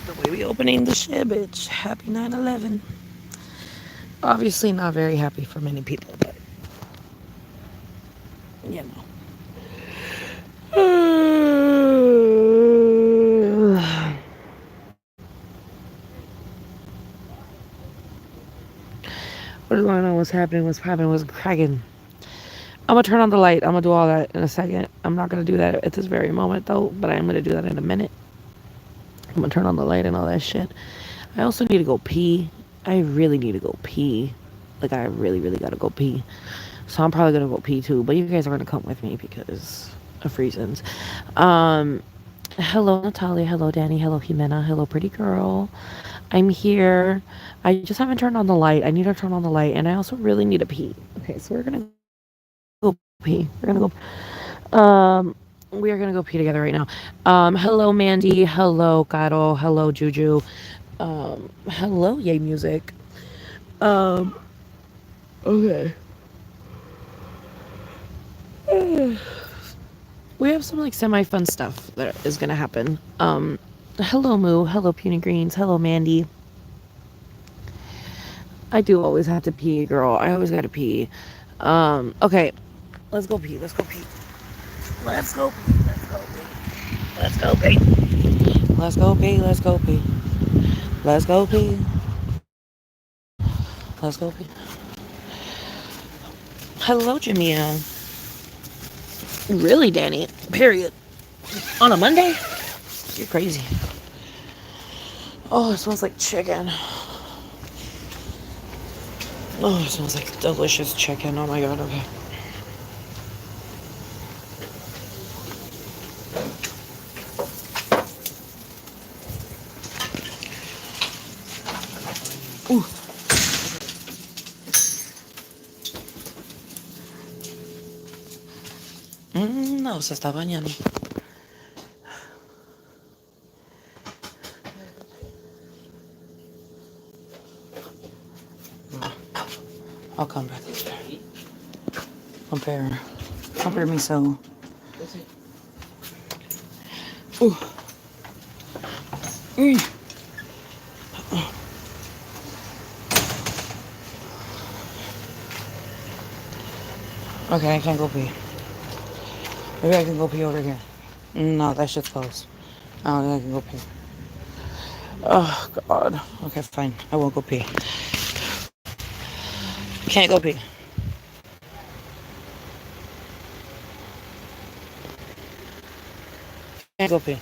The way we opening the shit, bitch. Happy 9/11. Obviously not very happy for many people, but you know. What is going on? What's happening? What's happening? What's cracking? I'm gonna turn on the light. I'm gonna do all that in a second. I'm not gonna do that at this very moment though, but I am gonna do that in a minute. I'm gonna turn on the light and all that shit. I also need to go pee. I really need to go pee. Like I really, really gotta go pee. So I'm probably gonna go pee too. But you guys are gonna come with me because of reasons. Um, Hello Natalia. Hello Danny. Hello Jimena. Hello pretty girl. I'm here. I just haven't turned on the light. I need to turn on the light, and I also really need to pee. Okay, so we're gonna go pee. We're gonna go. Um, we are gonna go pee together right now. Hello Mandy. Hello Caro. Hello Juju. Hello Yay Music. Um, okay. We have some like semi fun stuff that is gonna happen. Hello Moo. Hello Puny Greens. Hello Mandy. I do always have to pee, girl. I always gotta pee. Okay. Let's go pee. Let's go pee. Let's go pee. Let's go pee. Let's go pee. Let's go pee. Let's go pee. Let's go pee. Let's go pee. Hello, Jamia. Really, Danny? Period. On a Monday? You're crazy. Oh, it smells like chicken. Oh, it smells like delicious chicken. Oh my god, okay. Ooh. No, se está bañando. I'll come back later. Compare. Compare me so. Ooh. Mm. Okay, I can't go pee. Maybe I can go pee over here. No, that shit's closed. I don't think I can go pee. Oh, God. Okay, fine. I won't go pee. Can't go pee. Can't go pee.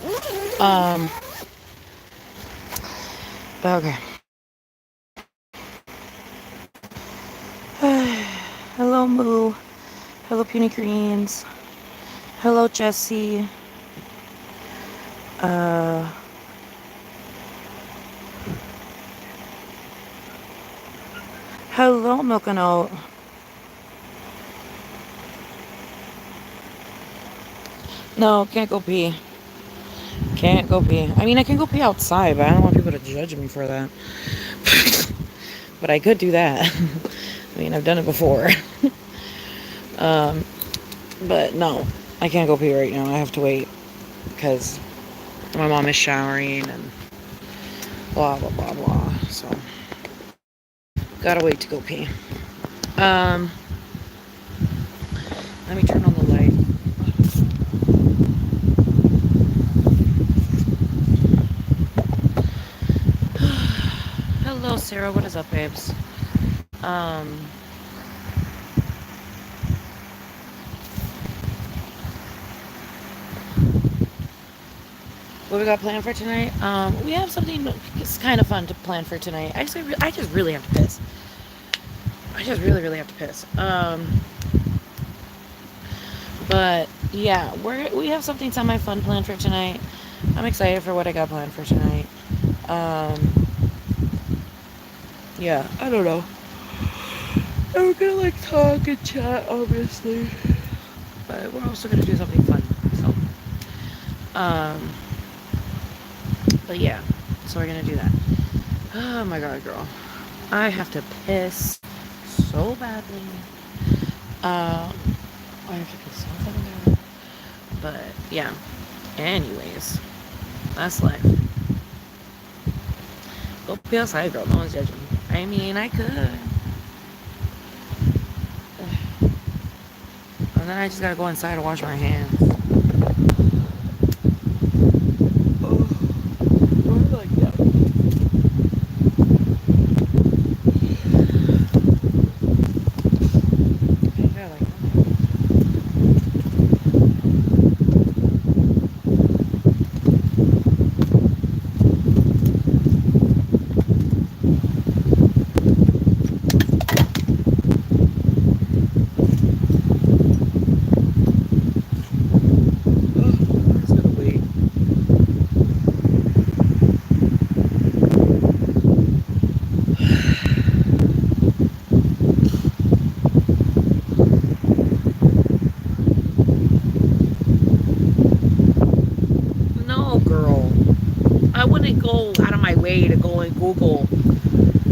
But okay. Hello, Moo. Hello, Puny Greens. Hello, Jesse. Hello, Milk and Oat. No, can't go pee. Can't go pee. I mean, I can go pee outside, but I don't want people to judge me for that. But I could do that. I mean, I've done it before. But no, I can't go pee right now. I have to wait because my mom is showering and blah, blah, blah, blah. So, gotta wait to go pee. Um, Let me turn on the light. Hello, Sarah. What is up, babes? What we got planned for tonight? We have something. It's kind of fun to plan for tonight. I just really have to piss. I just really, really have to piss. But yeah, we have something semi fun planned for tonight. I'm excited for what I got planned for tonight. Um, yeah, I don't know. And we're gonna like talk and chat, obviously, but we're also gonna do something fun. So, but yeah, so we're gonna do that. Oh my god, girl, I have to piss so badly. I have to piss so fucking bad. But yeah, anyways, that's life. Go pee outside, girl. No one's judging. I mean, I could. And then I just gotta go inside and wash my hands. I wouldn't go out of my way to go and Google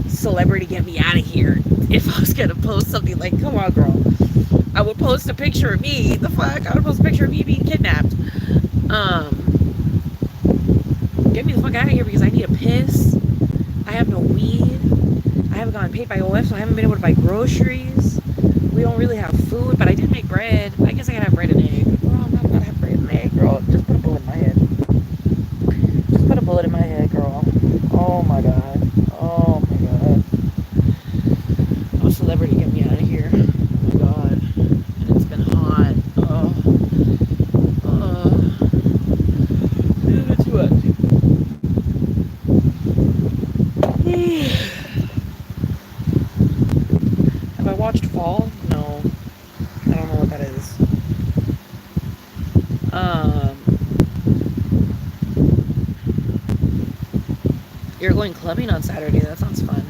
celebrity get me out of here if I was gonna post something. Like, come on, girl. I would post a picture of me. The fuck? I would post a picture of me being kidnapped. Get me the fuck out of here because I need a piss. I have no weed. I haven't gotten paid by OF, so I haven't been able to buy groceries. We don't really have food, but I did make bread. I guess I gotta have bread and egg. Girl, I'm not gonna have bread and egg, girl. Just put a bullet in my head. Just put a bullet in my head, girl. Oh my god. Oh my god. Oh, celebrity, get me out of here. Oh my god. And it's been hot. Oh. It's too hot. Have I watched Fall? No. I don't know what that is. You're going clubbing on Saturday. That sounds fun.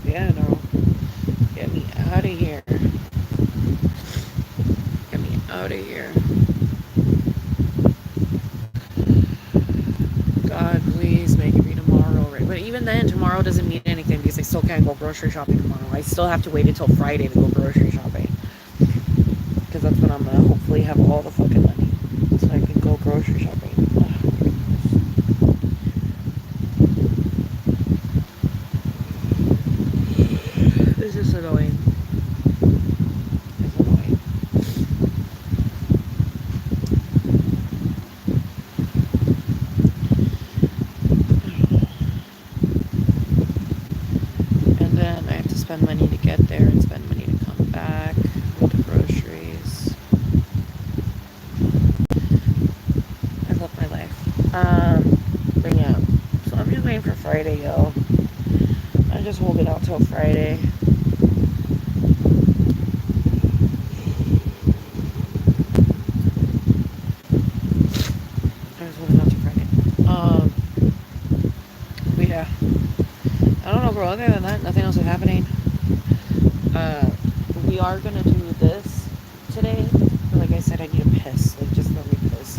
Yeah, no. Get me out of here. Get me out of here. God, please make it be tomorrow. Right? But even then, tomorrow doesn't mean anything because I still can't go grocery shopping tomorrow. I still have to wait until Friday to go grocery shopping. Because that's when I'm going to hopefully have all the fucking money. So I can go grocery shopping. This is annoying. It's annoying. And then I have to spend money to get there and spend money to come back with the groceries. I love my life. But yeah. So I'm just waiting for Friday, yo. I just hold it out till Friday. But yeah. I don't know, bro. Other than that, nothing else is happening. We are gonna do this today. But like I said, I need a piss. Like, just let me piss.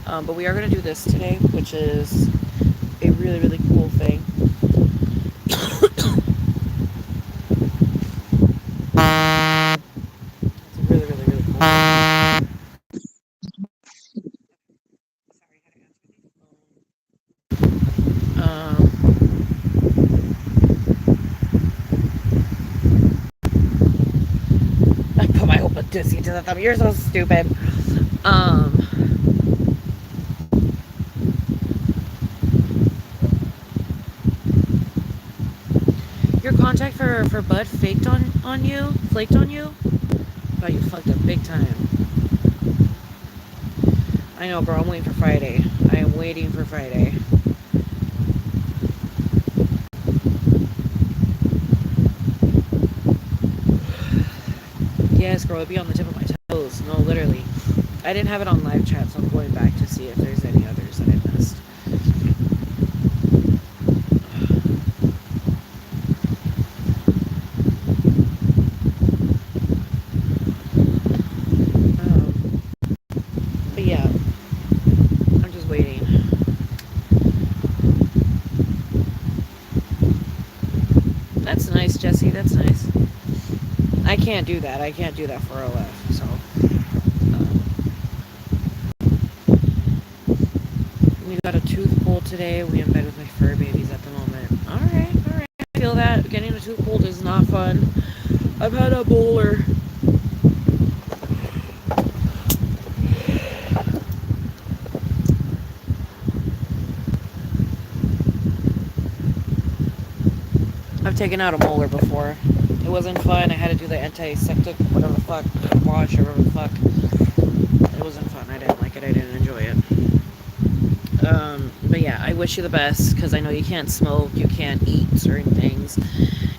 But we are gonna do this today, which is a really, really cool thing. It's a really, really, really cool thing. Sorry, I gotta answer the phone. I put my whole pussy to the thumb. You're so stupid. Your contact for Bud flaked on you? Oh, you fucked up big time. I know, bro. I'm waiting for Friday. I am waiting for Friday. Yes, girl. It'd be on the tip of my toes. No, literally. I didn't have it on live chat, so I'm going back to see if there's any others that I missed. But yeah, I'm just waiting. That's nice, Jesse. That's nice. I can't do that. I can't do that for OF. So, we got a tooth pulled today. We in bed with my fur babies at the moment. All right, all right. I feel that getting a tooth pulled is not fun. I've had a molar. I've taken out a molar before. It wasn't fun. I had to do the antiseptic, whatever the fuck, wash or whatever the fuck. It wasn't fun. I didn't like it. I didn't enjoy it. But yeah, I wish you the best because I know you can't smoke, you can't eat certain things.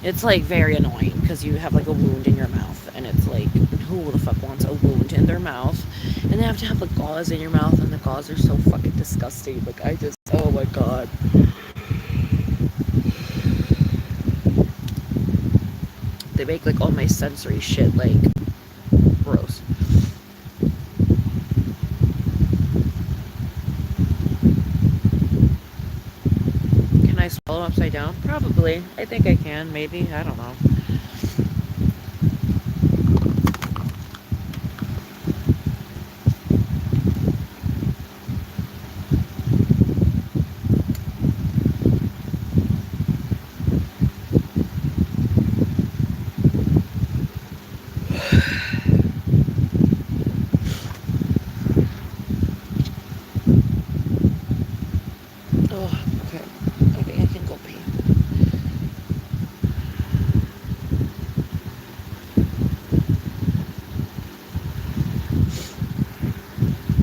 It's like very annoying because you have like a wound in your mouth, and it's like, who the fuck wants a wound in their mouth? And they have to have like gauze in your mouth, and the gauze are so fucking disgusting. Like, oh my god. They make like all my sensory shit like gross. Can I swallow upside down? Probably. I think I can, maybe. I don't know.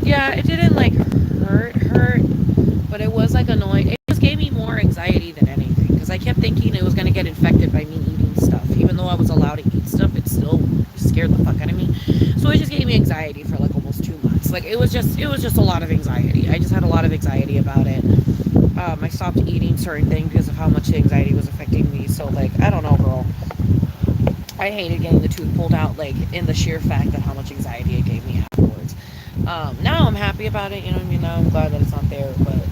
Yeah, it didn't like hurt, but it was like annoying. It just gave me more anxiety than anything because I kept thinking it was gonna get infected by me eating stuff. Even though I was allowed to eat stuff, it still scared the fuck out of me. So it just gave me anxiety for like almost 2 months. Like it was just a lot of anxiety. I just had a lot of anxiety about it. I stopped eating certain things because of how much the anxiety was affecting me. So like, I don't know, girl. I hated getting the tooth pulled out, like in the sheer fact that how much anxiety it gave me afterwards. Now I'm happy about it, you know what I mean? Now I'm glad that it's not there, but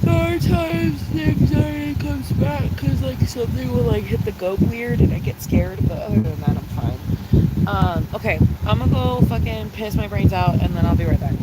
there are times the anxiety comes back because like something will like hit the gut weird and I get scared, but other than that, I'm fine. Okay, I'm gonna go fucking piss my brains out and then I'll be right back.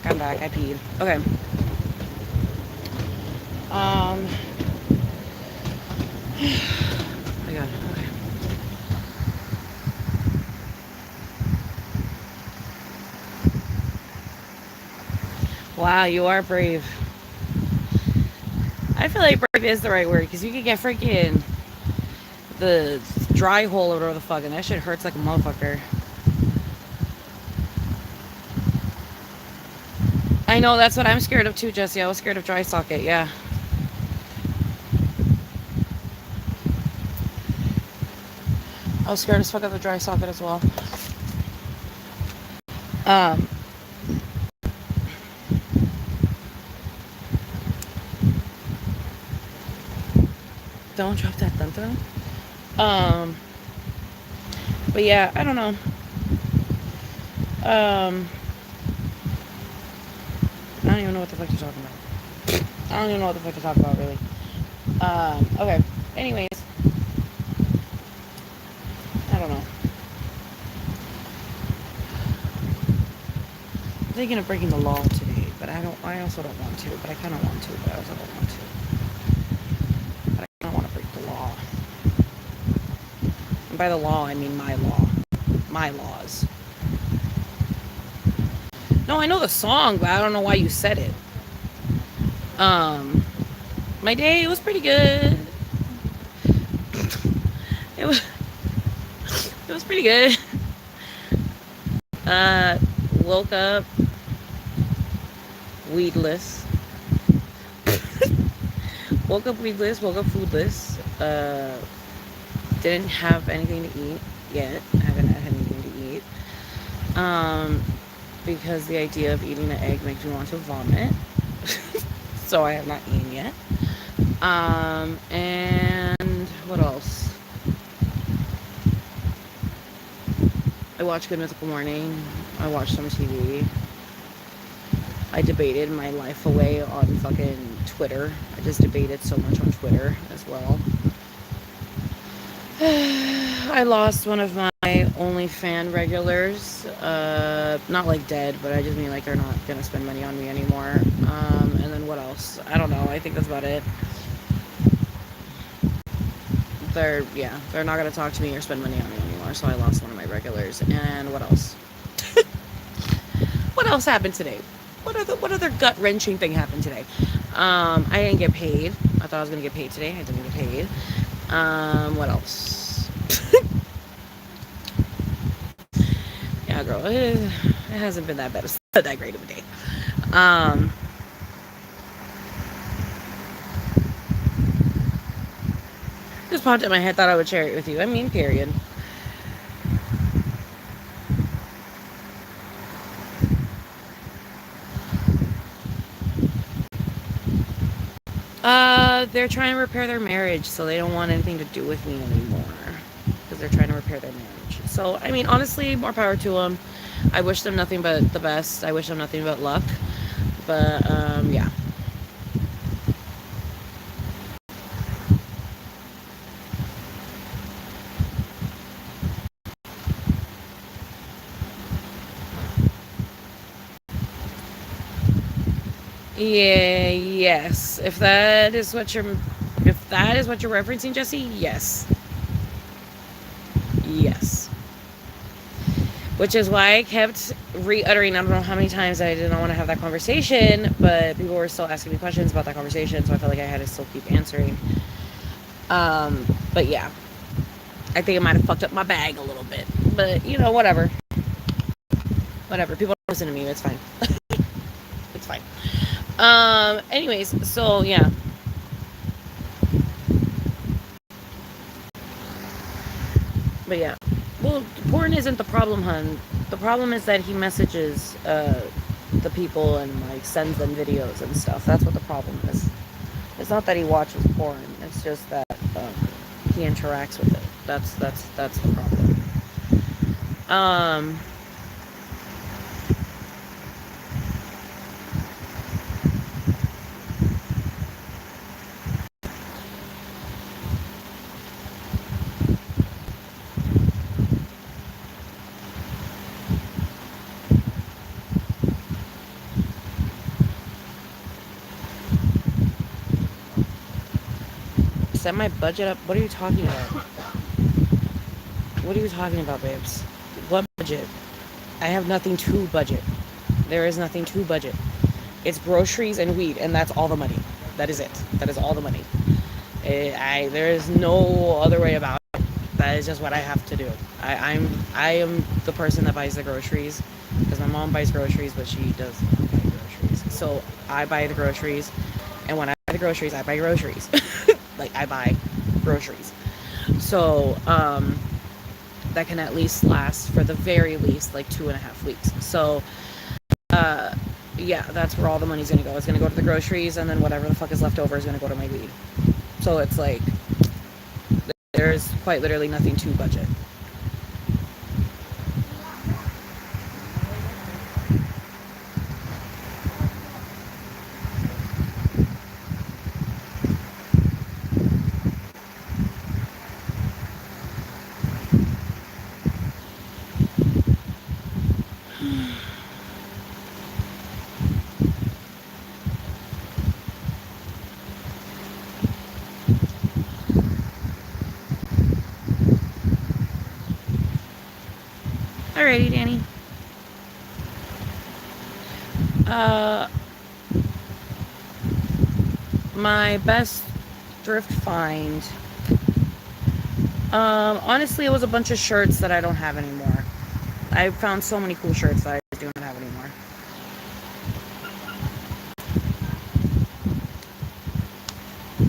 I'm back. I peed. Okay. I got it. Okay. Wow, you are brave. I feel like brave is the right word, because you could get freaking the dry hole or whatever the fuck, and that shit hurts like a motherfucker. I know, that's what I'm scared of too, Jesse. I was scared of dry socket, yeah. I was scared as fuck of the dry socket as well. Don't drop that dun. But yeah, I don't know. I don't even know what the fuck you're talking about. I don't even know what the fuck to talk about, really. Okay. Anyways. I don't know. I'm thinking of breaking the law today, but I also don't want to, but I kind of want to, but I also don't want to. But I don't want to break the law. And by the law, I mean my law. My laws. No, I know the song, but I don't know why you said it. My day was pretty good. It was pretty good. Woke up weedless. Woke up weedless, woke up foodless. Didn't have anything to eat yet. Haven't had anything to eat. Because the idea of eating an egg makes me want to vomit. So I have not eaten yet. And what else? I watched Good Mythical Morning. I watched some TV. I debated my life away on fucking Twitter. I just debated so much on Twitter as well. I lost one of my only fan regulars. Not like dead, but I just mean like they're not gonna spend money on me anymore. And then what else? I don't know. I think that's about it. They're not gonna talk to me or spend money on me anymore. So I lost one of my regulars. And what else? What else happened today? What other gut-wrenching thing happened today? I didn't get paid. I thought I was gonna get paid today. I didn't get paid. What else? Yeah, girl, it hasn't been that bad. It's not that great of a day. Just popped in my head. Thought I would share it with you. I mean, period. They're trying to repair their marriage, so they don't want anything to do with me anymore. Because they're trying to repair their marriage. So, I mean, honestly, more power to them. I wish them nothing but the best. I wish them nothing but luck. But, yeah. Yeah, yes. If that is what you're referencing, Jesse, yes. Yes. Which is why I kept re-uttering, I don't know how many times I did not want to have that conversation, but people were still asking me questions about that conversation, so I felt like I had to still keep answering. But yeah. I think I might have fucked up my bag a little bit. But, you know, whatever. Whatever. People don't listen to me. It's fine. It's fine. Anyways, so, yeah. But, yeah. Well, porn isn't the problem, hun. The problem is that he messages, the people and, like, sends them videos and stuff. That's what the problem is. It's not that he watches porn. It's just that, he interacts with it. That's the problem. Set my budget up. What are you talking about? What are you talking about, babes? What budget? I have nothing to budget. There is nothing to budget. It's groceries and weed, and that's all the money. That is it. That is all the money. There is no other way about it. That is just what I have to do. I am the person that buys the groceries, because my mom buys groceries, but she does not buy groceries. So I buy the groceries, and when I buy the groceries, I buy groceries. Like, I buy groceries. So that can at least last, for the very least, like 2.5 weeks. So yeah, that's where all the money's gonna go. It's gonna go to the groceries, and then whatever the fuck is left over is gonna go to my weed. So it's like, there's quite literally nothing to budget. Alrighty, Danny. My best thrift find, honestly, it was a bunch of shirts that I don't have anymore. I found so many cool shirts that I do not have anymore.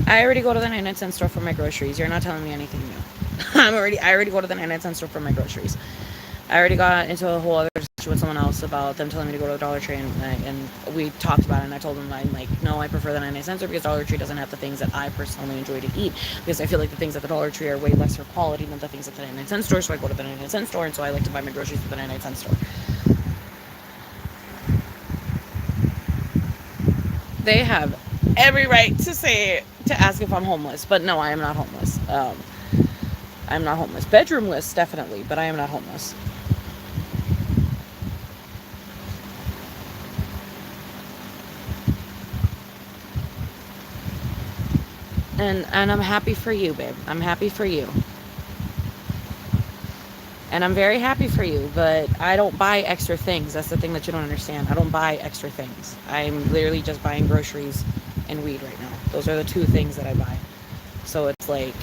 I already go to the 99-cent store for my groceries. You're not telling me anything new. I already go to the 99-cent store for my groceries. I already got into a whole other discussion with someone else about them telling me to go to the Dollar Tree, and we talked about it, and I told them, I'm like, no, I prefer the 99-cent store because Dollar Tree doesn't have the things that I personally enjoy to eat, because I feel like the things at the Dollar Tree are way lesser quality than the things at the 99-cent store, so I go to the 99-cent store, and so I like to buy my groceries at the 99-cent store. They have every right to ask if I'm homeless, but no, I am not homeless. I'm not homeless. Bedroomless, definitely, but I am not homeless. And I'm happy for you, babe. I'm happy for you. And I'm very happy for you, but I don't buy extra things. That's the thing that you don't understand. I don't buy extra things. I'm literally just buying groceries and weed right now. Those are the two things that I buy. So it's like,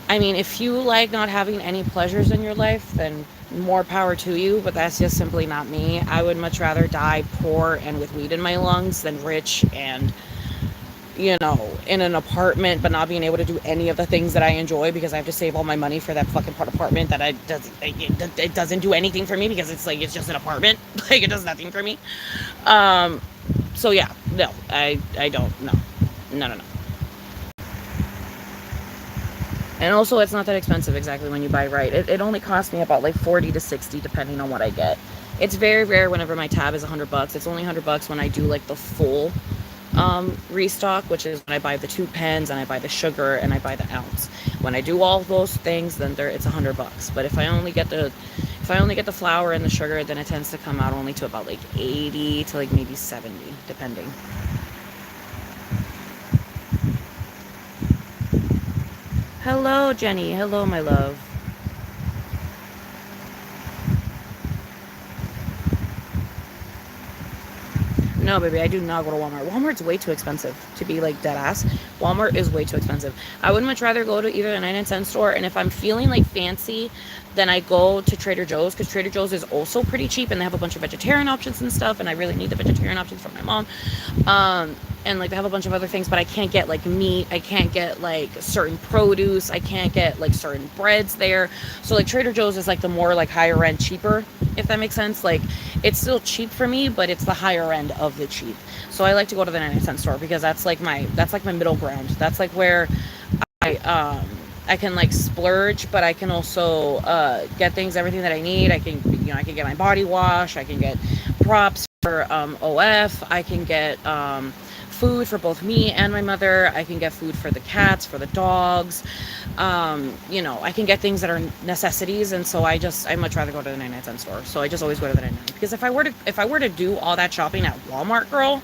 I mean, if you like not having any pleasures in your life, then more power to you, but that's just simply not me. I would much rather die poor and with weed in my lungs than rich and, you know, in an apartment but not being able to do any of the things that I enjoy because I have to save all my money for that fucking apartment that it doesn't do anything for me, because it's like, it's just an apartment. Like, it does nothing for me. So yeah, no, I don't, no. And also, it's not that expensive exactly when you buy right. It only costs me about like 40 to 60 depending on what I get. It's very rare whenever my tab is $100. It's only $100 when I do like the full restock, which is when I buy the 2 pens and I buy the sugar and I buy the ounce. When I do all those things, then it's $100. But if I only get the flour and the sugar, then it tends to come out only to about like 80 to like maybe 70, depending. Hello, Jenny. Hello, my love. No, baby, I do not go to Walmart. Walmart's way too expensive, to be like dead ass. Walmart is way too expensive. I would much rather go to either a 99-cent store, and if I'm feeling like fancy, then I go to Trader Joe's, because Trader Joe's is also pretty cheap, and they have a bunch of vegetarian options and stuff, and I really need the vegetarian options for my mom. And like, they have a bunch of other things, but I can't get like meat, I can't get like certain produce, I can't get like certain breads there. So like, Trader Joe's is like the more like higher end, cheaper, if that makes sense. Like, it's still cheap for me, but it's the higher end of the cheap. So I like to go to the 99-cent store, because that's like my middle ground. That's like where I can like splurge, but I can also get everything that I need. I can get my body wash, I can get props for OF, I can get food for both me and my mother, I can get food for the cats, for the dogs, I can get things that are necessities. And so I much rather go to the 99-cent store. So I just always go to the 99, because if I were to do all that shopping at Walmart, girl,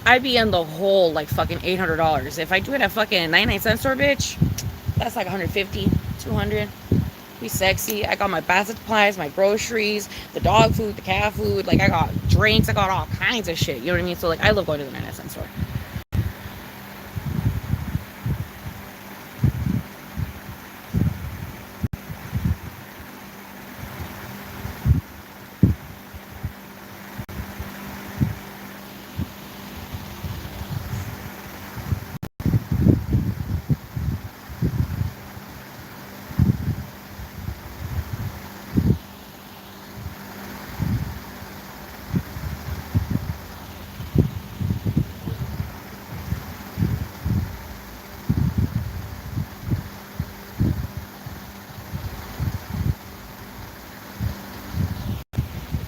I'd be in the hole like fucking $800. If I do it at fucking 99-cent store, bitch, that's like 150, 200. We sexy. I got my bath supplies, my groceries, the dog food, the cat food. Like, I got drinks. I got all kinds of shit. You know what I mean? So, like, I love going to the 99-cent store.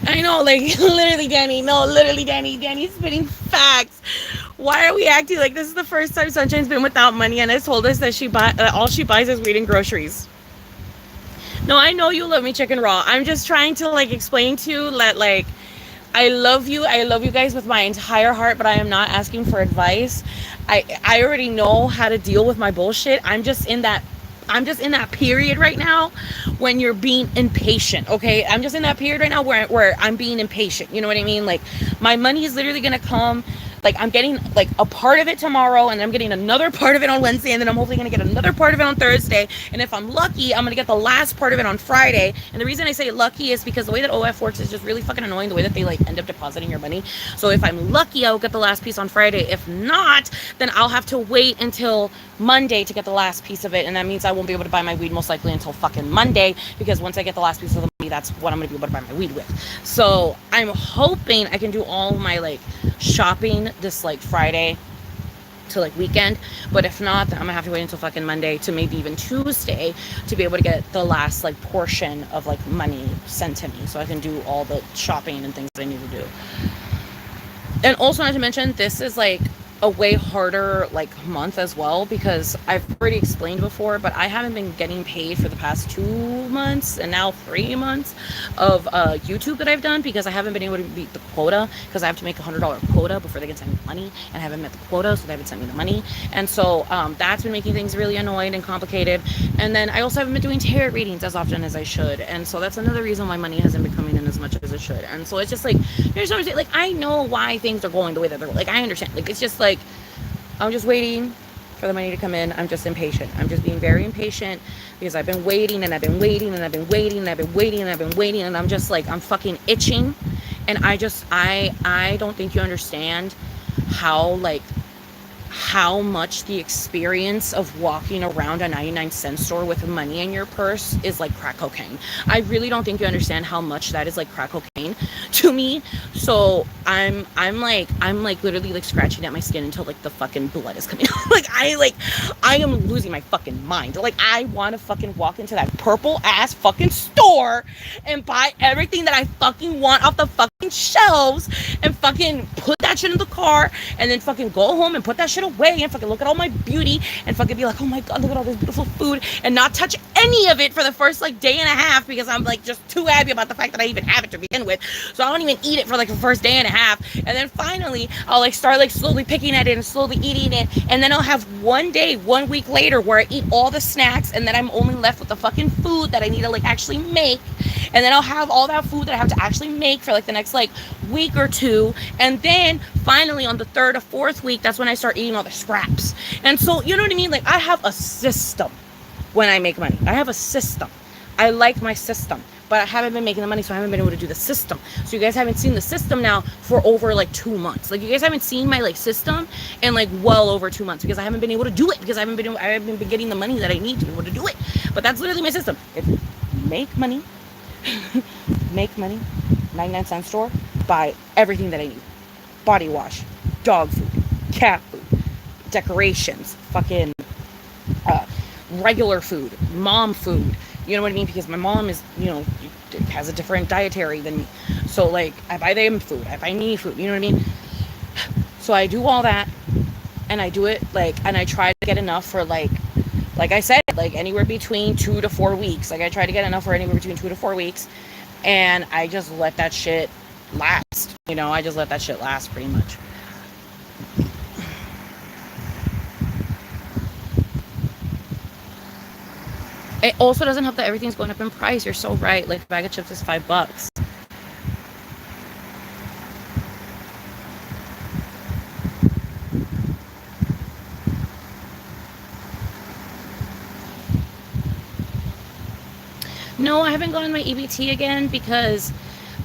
I know, like, literally, Danny. No, literally, Danny. Danny's spitting facts. Why are we acting like this is the first time Sunshine's been without money and has told us that all she buys is weed and groceries? No, I know you love me chicken raw. I'm just trying to, like, explain to you that, like, I love you. I love you guys with my entire heart, but I am not asking for advice. I already know how to deal with my bullshit. I'm just in that period right now when you're being impatient, okay? I'm just in that period right now where I'm being impatient. You know what I mean? Like, my money is literally gonna come. Like, I'm getting, like, a part of it tomorrow, and I'm getting another part of it on Wednesday, and then I'm hopefully gonna get another part of it on Thursday. And if I'm lucky, I'm gonna get the last part of it on Friday. And the reason I say lucky is because the way that OF works is just really fucking annoying, the way that they, like, end up depositing your money. So if I'm lucky, I'll get the last piece on Friday. If not, then I'll have to wait until Monday to get the last piece of it, and that means I won't be able to buy my weed most likely until fucking Monday, because once I get the last piece of the money, that's what I'm gonna be able to buy my weed with. So I'm hoping I can do all my, like, shopping this, like, Friday to, like, weekend, but if not, then I'm gonna have to wait until fucking Monday to maybe even Tuesday to be able to get the last, like, portion of, like, money sent to me so I can do all the shopping and things that I need to do. And also, not to mention, this is, like, a way harder, like, month as well, because I've already explained before, but I haven't been getting paid for the past 2 months and now 3 months of YouTube that I've done, because I haven't been able to meet the quota, because I have to make $100 quota before they can send me money, and I haven't met the quota, so they haven't sent me the money. And so that's been making things really annoying and complicated. And then I also haven't been doing tarot readings as often as I should, and so that's another reason why money hasn't been coming in as much as it should. And so it's just like, there's no, like, I know why things are going the way that they're, like, I understand, like, it's just like, I'm just waiting for the money to come in. I'm just impatient. I'm just being very impatient because I've been waiting and I've been waiting and I've been waiting and I've been waiting and I've been waiting, and I'm just like, I'm fucking itching. And I don't think you understand how, like, how much the experience of walking around a 99-cent store with money in your purse is like crack cocaine. I really don't think you understand how much that is like crack cocaine to me. So I'm like literally, like, scratching at my skin until, like, the fucking blood is coming out. I am losing my fucking mind. Like, I want to fucking walk into that purple ass fucking store and buy everything that I fucking want off the fucking shelves and fucking put that shit in the car and then fucking go home and put that shit away and fucking look at all my beauty and fucking be like, oh my god, look at all this beautiful food, and not touch any of it for the first, like, day and a half, because I'm, like, just too happy about the fact that I even have it to begin with. So I don't even eat it for, like, the first day and a half, and then finally I'll, like, start, like, slowly picking at it and slowly eating it, and then I'll have 1 day, 1 week later, where I eat all the snacks, and then I'm only left with the fucking food that I need to, like, actually make. And then I'll have all that food that I have to actually make for, like, the next, like, week or two. And then finally on the 3rd or 4th week, that's when I start eating all the scraps. And so, you know what I mean? Like, I have a system when I make money. I have a system. I like my system, but I haven't been making the money, so I haven't been able to do the system. So you guys haven't seen the system now for over, like, 2 months. Like, you guys haven't seen my, like, system in, like, well over 2 months, because I haven't been able to do it, because I haven't been getting the money that I need to be able to do it. But that's literally my system. If you make money, make money, 99-cent store, buy everything that I need. Body wash, dog food, cat food, decorations, fucking regular food, mom food. You know what I mean? Because my mom is, you know, has a different dietary than me. So, like, I buy them food, I buy me food, you know what I mean? So I do all that, and I do it, like, and I try to get enough for, like I said, like, anywhere between 2 to 4 weeks. Like, I try to get enough for anywhere between 2 to 4 weeks, and I just let that shit last. You know, I just let that shit last pretty much. It also doesn't help that everything's going up in price. You're so right. Like, a bag of chips is $5. No, I haven't gotten my EBT again because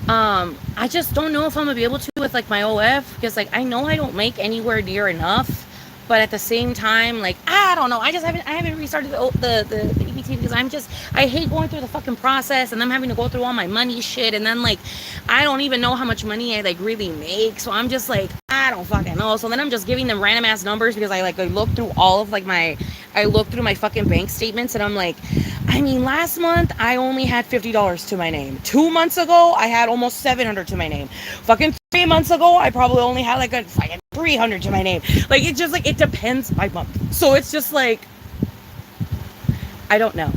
I just don't know if I'm gonna be able to with like my OF, because like I know I don't make anywhere near enough, but at the same time, like I don't know, I haven't restarted the EBT because I hate going through the fucking process and then having to go through all my money shit, and then like I don't even know how much money I like really make, so I'm just like I don't fucking know. So then I'm just giving them random ass numbers because I look through all of like I look through my fucking bank statements, and I'm like, I mean, last month I only had $50 to my name. 2 months ago I had almost $700 to my name. Fucking 3 months ago I probably only had like a fucking $300 to my name. Like, it just like it depends by month. So it's just like I don't know.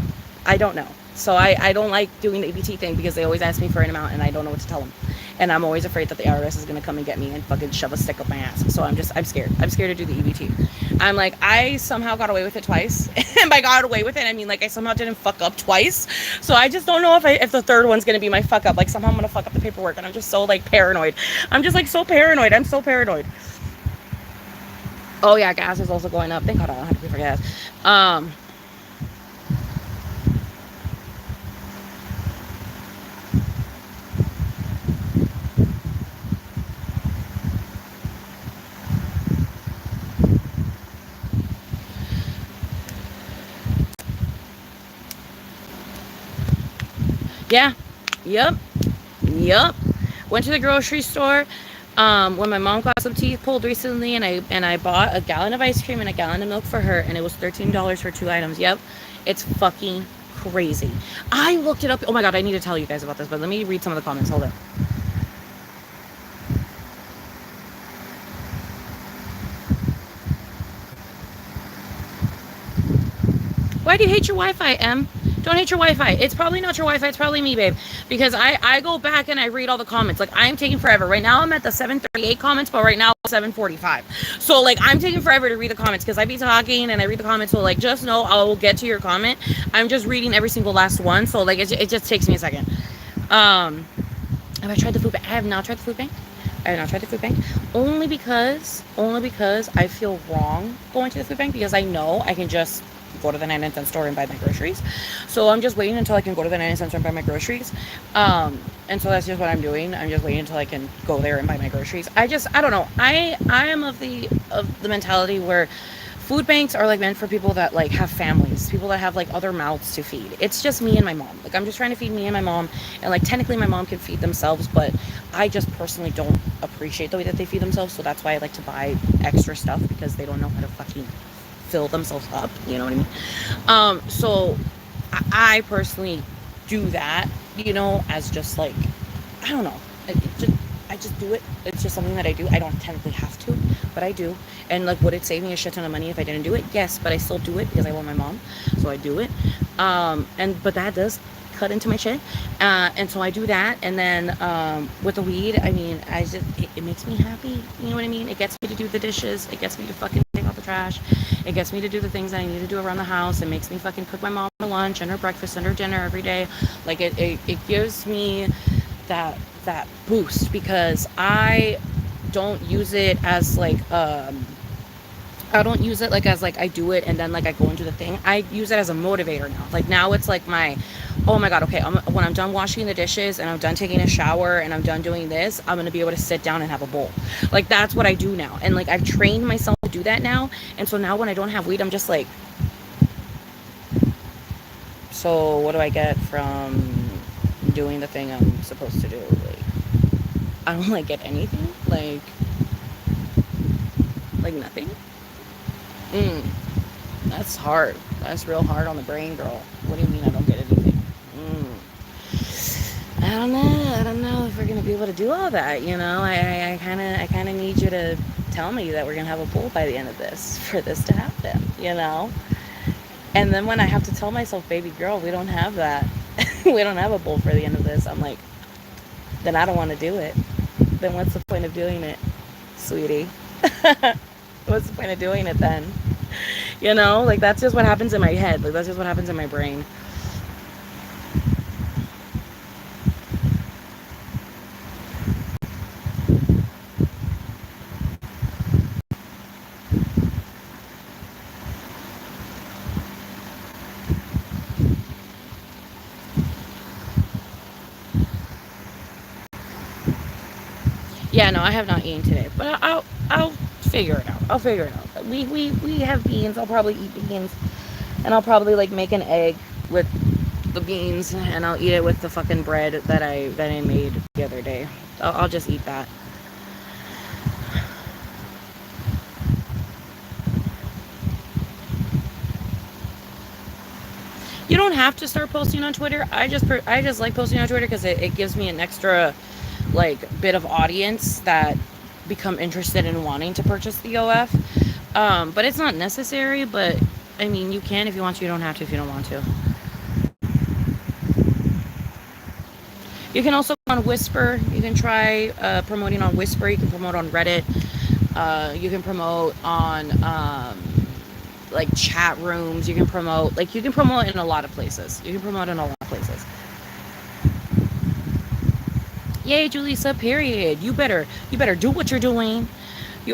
So I don't like doing the EBT thing because they always ask me for an amount and I don't know what to tell them. And I'm always afraid that the IRS is going to come and get me and fucking shove a stick up my ass. So I'm scared. I'm scared to do the EBT. I'm like, I somehow got away with it twice. And by got away with it, I mean, like, I somehow didn't fuck up twice. So I just don't know if the third one's going to be my fuck up. Like, somehow I'm going to fuck up the paperwork. And I'm just so, like, paranoid. I'm just, like, so paranoid. I'm so paranoid. Oh, yeah, gas is also going up. Thank God I don't have to pay for gas. Yeah. Yep. Went to the grocery store when my mom got some teeth pulled recently, and I bought a gallon of ice cream and a gallon of milk for her, and it was $13 for 2 items. Yep. It's fucking crazy. I looked it up. Oh my God, I need to tell you guys about this, but let me read some of the comments. Hold on. Why do you hate your Wi-Fi, Em? Don't hate your Wi-Fi. It's probably not your Wi-Fi. It's probably me, babe. Because I go back and I read all the comments. Like, I'm taking forever. Right now, I'm at the 7:38 comments, but right now, 7:45. So, like, I'm taking forever to read the comments because I be talking and I read the comments. So, like, just know I will get to your comment. I'm just reading every single last one. So, like, it just takes me a second. Have I tried the food bank? I have not tried the food bank. Only because I feel wrong going to the food bank because I know I can just go to the 99-cent store and buy my groceries. So I'm just waiting until I can go to the 99-cent store and buy my groceries. And so that's just what I'm doing. I'm just waiting until I can go there and buy my groceries. I don't know. I am of the mentality where food banks are like meant for people that like have families, people that have like other mouths to feed. It's just me and my mom. Like, I'm just trying to feed me and my mom, and like technically my mom can feed themselves, but I just personally don't appreciate the way that they feed themselves. So that's why I like to buy extra stuff, because they don't know how to fucking fill themselves up, you know what I mean? So I personally do that, you know, as just like, I don't know, I just do it. It's just something that I do. I don't technically have to, but I do. And like, would it save me a shit ton of money if I didn't do it? Yes, but I still do it because I want my mom, so I do it. But that does cut into my shit, and so I do that. And then with the weed, I mean, it makes me happy, you know what I mean? It gets me to do the dishes, it gets me to fucking take out the trash, it gets me to do the things that I need to do around the house. It makes me fucking cook my mom her lunch and her breakfast and her dinner every day. Like, it gives me that boost, because I don't use it as like I don't use it like as like I do it and then like I go into the thing. I use it as a motivator now. Like, now it's like my, oh my God, okay, when I'm done washing the dishes and I'm done taking a shower and I'm done doing this, I'm gonna be able to sit down and have a bowl. Like, that's what I do now. And like, I've trained myself to do that now. And so now when I don't have weed, I'm just like, so what do I get from doing the thing I'm supposed to do? Like, I don't like get anything. Like nothing. That's hard. That's real hard on the brain, girl. What do you mean I don't get anything? I don't know if we're gonna be able to do all that, you know. I kind of need you to tell me that we're gonna have a pool by the end of this for this to happen, you know. And then when I have to tell myself, baby girl, we don't have that, we don't have a bowl for the end of this, I'm like, then I don't want to do it. Then what's the point of doing it, sweetie? What's the point of doing it then? You know, like, that's just what happens in my head. Like, that's just what happens in my brain. Yeah, no, I have not eaten today, but I'll figure it out. I'll figure it out. We have beans. I'll probably eat beans, and I'll probably like make an egg with the beans, and I'll eat it with the fucking bread that I made the other day. I'll just eat that. You don't have to start posting on Twitter. I just like posting on Twitter because it gives me an extra like bit of audience that become interested in wanting to purchase the OF. But it's not necessary. But I mean, you can if you want to. You don't have to if you don't want to. You can also on Whisper. You can try promoting on Whisper. You can promote on Reddit. You can promote on like chat rooms. You can promote in a lot of places. You can promote in a lot of places. Yay, Julissa, period. You better do what you're doing.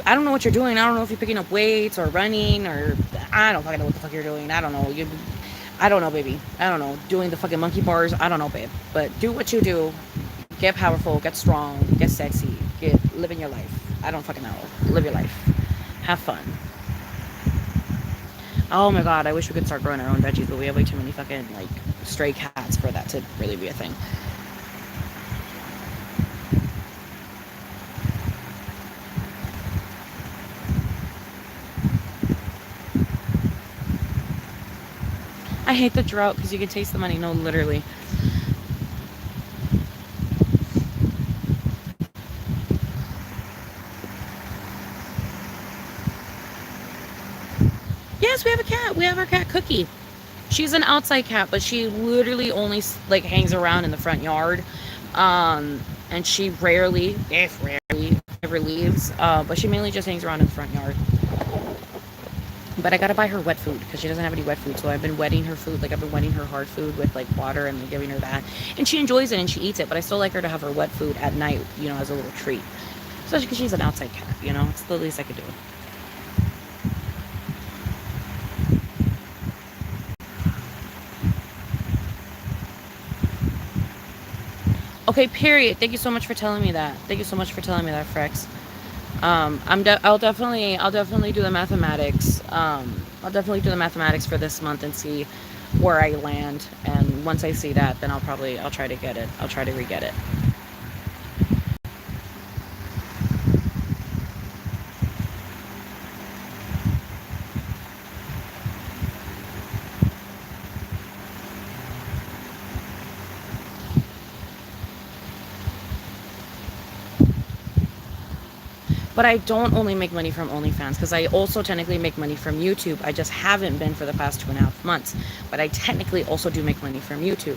I don't know what you're doing. I don't know if you're picking up weights or running or I don't fucking know what the fuck you're doing. I don't know. I don't know, baby. I don't know. Doing the fucking monkey bars. I don't know, babe. But do what you do. Get powerful. Get strong. Get sexy. Living your life. I don't fucking know. Live your life. Have fun. Oh my god, I wish we could start growing our own veggies, but we have way too many fucking like stray cats for that to really be a thing. I hate the drought because you can taste the money. No, literally. Yes, we have a cat. We have our cat Cookie. She's an outside cat, but she literally only like hangs around in the front yard. And she rarely, if rarely, ever leaves. But she mainly just hangs around in the front yard. But I gotta buy her wet food because she doesn't have any wet food. So I've been wetting her food. Like I've been wetting her hard food with like water and giving her that. And she enjoys it and she eats it. But I still like her to have her wet food at night, as a little treat. Especially because she's an outside cat, It's the least I could do. Okay, period. Thank you so much for telling me that. Thank you so much for telling me that, Frex. I'll definitely do the mathematics. I'll definitely do the mathematics for this month and see where I land. And once I see that, then I'll try to get it. I'll try to re-get it. But I don't only make money from OnlyFans because I also technically make money from YouTube. I just haven't been for the past 2.5 months. But I technically also do make money from YouTube.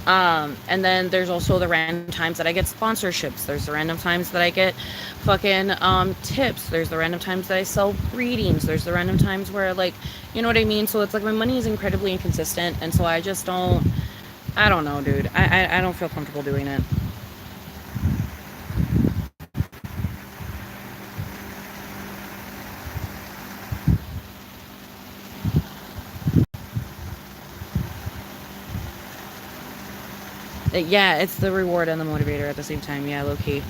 And then there's also the random times that I get sponsorships. There's the random times that I get fucking tips. There's the random times that I sell readings. There's the random times where like, you know what I mean? So it's like my money is incredibly inconsistent. And so I just I don't know, dude. I don't feel comfortable doing it. Yeah, it's the reward and the motivator at the same time. Yeah, low key.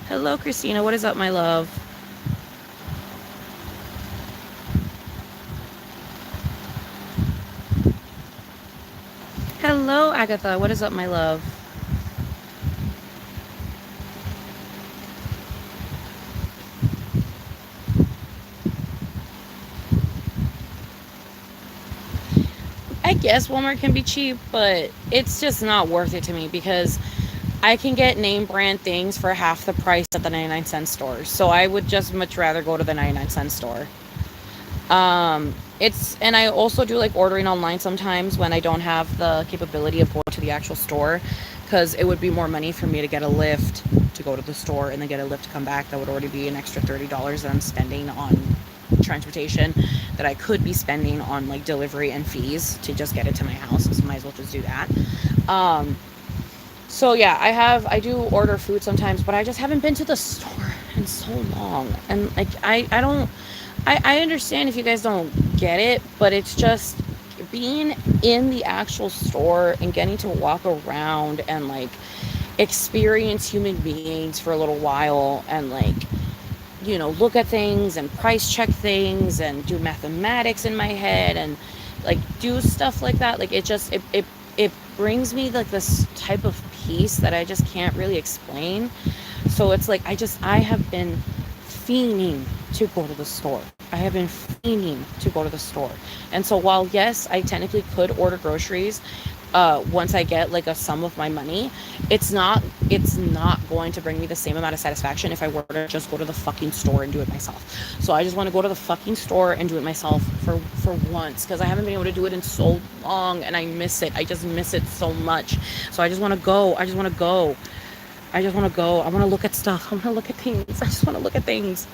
Hello, Christina. What is up, my love? Hello, Agatha. What is up, my love? I guess Walmart can be cheap, but it's just not worth it to me because I can get name brand things for half the price at the 99-cent store. So I would just much rather go to the 99-cent store. And I also do like ordering online sometimes when I don't have the capability of going to the actual store because it would be more money for me to get a lift to go to the store and then get a lift to come back. That would already be an extra $30 that I'm spending on transportation that I could be spending on like delivery and fees to just get it to my house. So might as well just do that. So yeah, I do order food sometimes, but I just haven't been to the store in so long. And like I understand if you guys don't get it, but it's just being in the actual store and getting to walk around and like experience human beings for a little while and like, you know, look at things and price check things and do mathematics in my head and like do stuff like that. Like it brings me like this type of peace that I just can't really explain. So it's like I have been fiending to go to the store. I have been fiending to go to the store. And so while yes, I technically could order groceries once I get like a sum of my money, it's not going to bring me the same amount of satisfaction if I were to just go to the fucking store and do it myself. So I just want to go to the fucking store and do it myself for once, because I haven't been able to do it in so long and I miss it. I just miss it so much. So I just want to go. I want to look at stuff. I want to look at things. I just want to look at things.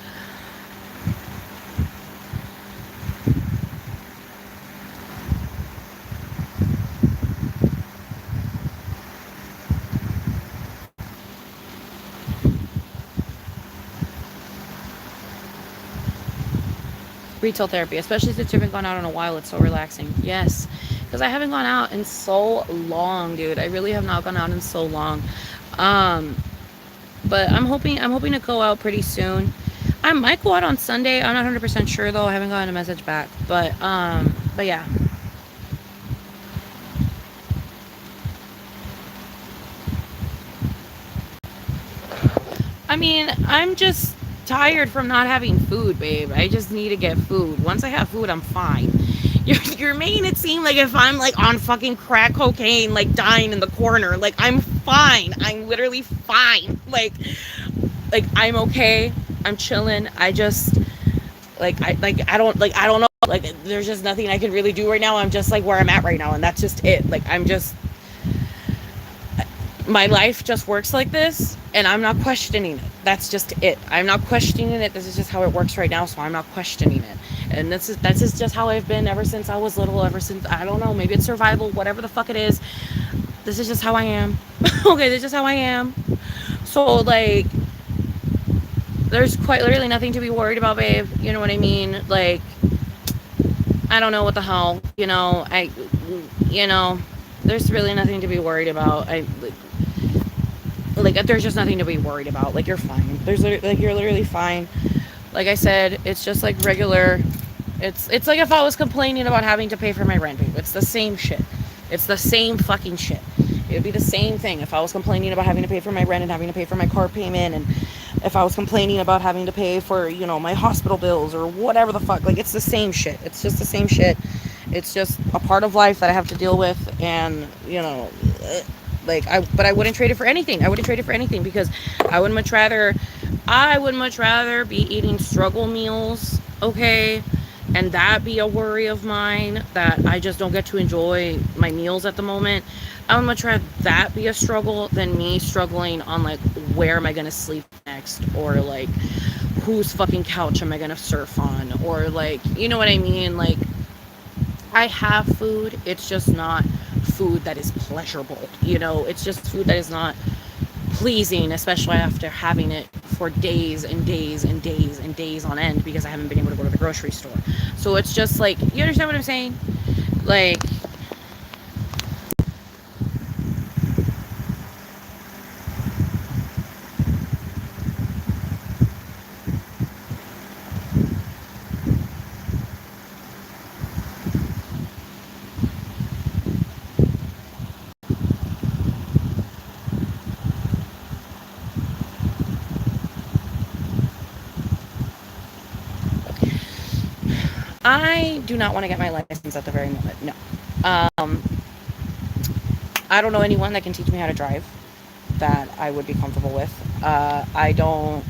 Retail therapy, especially since you haven't gone out in a while, it's so relaxing. Yes, because I haven't gone out in so long, dude. I really have not gone out in so long. But I'm hoping to go out pretty soon. I might go out on Sunday. I'm not 100% sure though. I haven't gotten a message back. But yeah. I mean, I'm just tired from not having food, babe. I just need to get food. Once I have food, I'm fine. You're making it seem like if I'm like on fucking crack cocaine, like dying in the corner, like I'm fine. I'm literally fine. Like I'm okay. I'm chilling. I just I don't know. Like there's just nothing I can really do right now. I'm just like where I'm at right now, and that's just it. Like I'm just, my life just works like this, and I'm not questioning it. That's just it. I'm not questioning it. This is just how it works right now, so I'm not questioning it. And that's just how I've been ever since I was little, ever since, I don't know, maybe it's survival, whatever the fuck it is. This is just how I am. Okay, this is just how I am. So, like, there's quite literally nothing to be worried about, babe. You know what I mean? Like, I don't know what the hell, you know, there's really nothing to be worried about. Like there's just nothing to be worried about. Like, you're fine. You're literally fine. Like I said, it's just like regular. It's like if I was complaining about having to pay for my rent, babe. It's the same shit. It's the same fucking shit. It would be the same thing if I was complaining about having to pay for my rent and having to pay for my car payment, and if I was complaining about having to pay for, you know, my hospital bills or whatever the fuck. Like, it's the same shit. It's just the same shit. It's just a part of life that I have to deal with, and, you know, but I wouldn't trade it for anything. I wouldn't trade it for anything, because I would much rather be eating struggle meals, okay, and that be a worry of mine, that I just don't get to enjoy my meals at the moment. I would much rather that be a struggle than me struggling on, like, where am I going to sleep next, or, like, whose fucking couch am I going to surf on, or, like, you know what I mean? Like, I have food, it's just not food that is pleasurable, you know? It's just food that is not pleasing, especially after having it for days and days and days and days on end, because I haven't been able to go to the grocery store. So it's just like, you understand what I'm saying? Like, I do not want to get my license at the very moment. No. I don't know anyone that can teach me how to drive that I would be comfortable with. I don't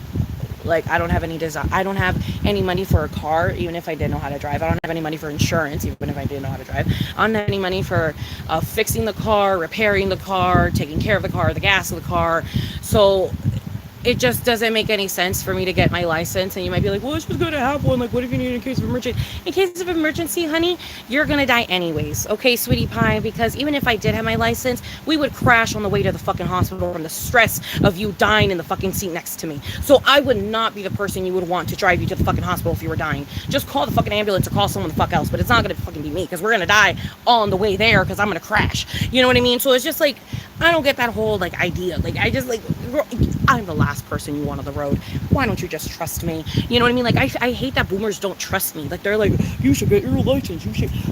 have any desire. I don't have any money for a car, even if I did know how to drive. I don't have any money for insurance, even if I did know how to drive. I don't have any money for fixing the car, repairing the car, taking care of the car, the gas of the car. So it just doesn't make any sense for me to get my license. And you might be like, well, it's just going to have one. Like, what if you need in case of emergency? In case of emergency, honey, you're going to die anyways. Okay, sweetie pie? Because even if I did have my license, we would crash on the way to the fucking hospital from the stress of you dying in the fucking seat next to me. So I would not be the person you would want to drive you to the fucking hospital if you were dying. Just call the fucking ambulance or call someone the fuck else. But it's not going to fucking be me because we're going to die on the way there because I'm going to crash. You know what I mean? So it's just like, I don't get that whole like idea. Like, I just like, I'm the last person you want on the road. Why don't you just trust me? You know what I mean? Like, I hate that boomers don't trust me. Like, they're like, you should get your license.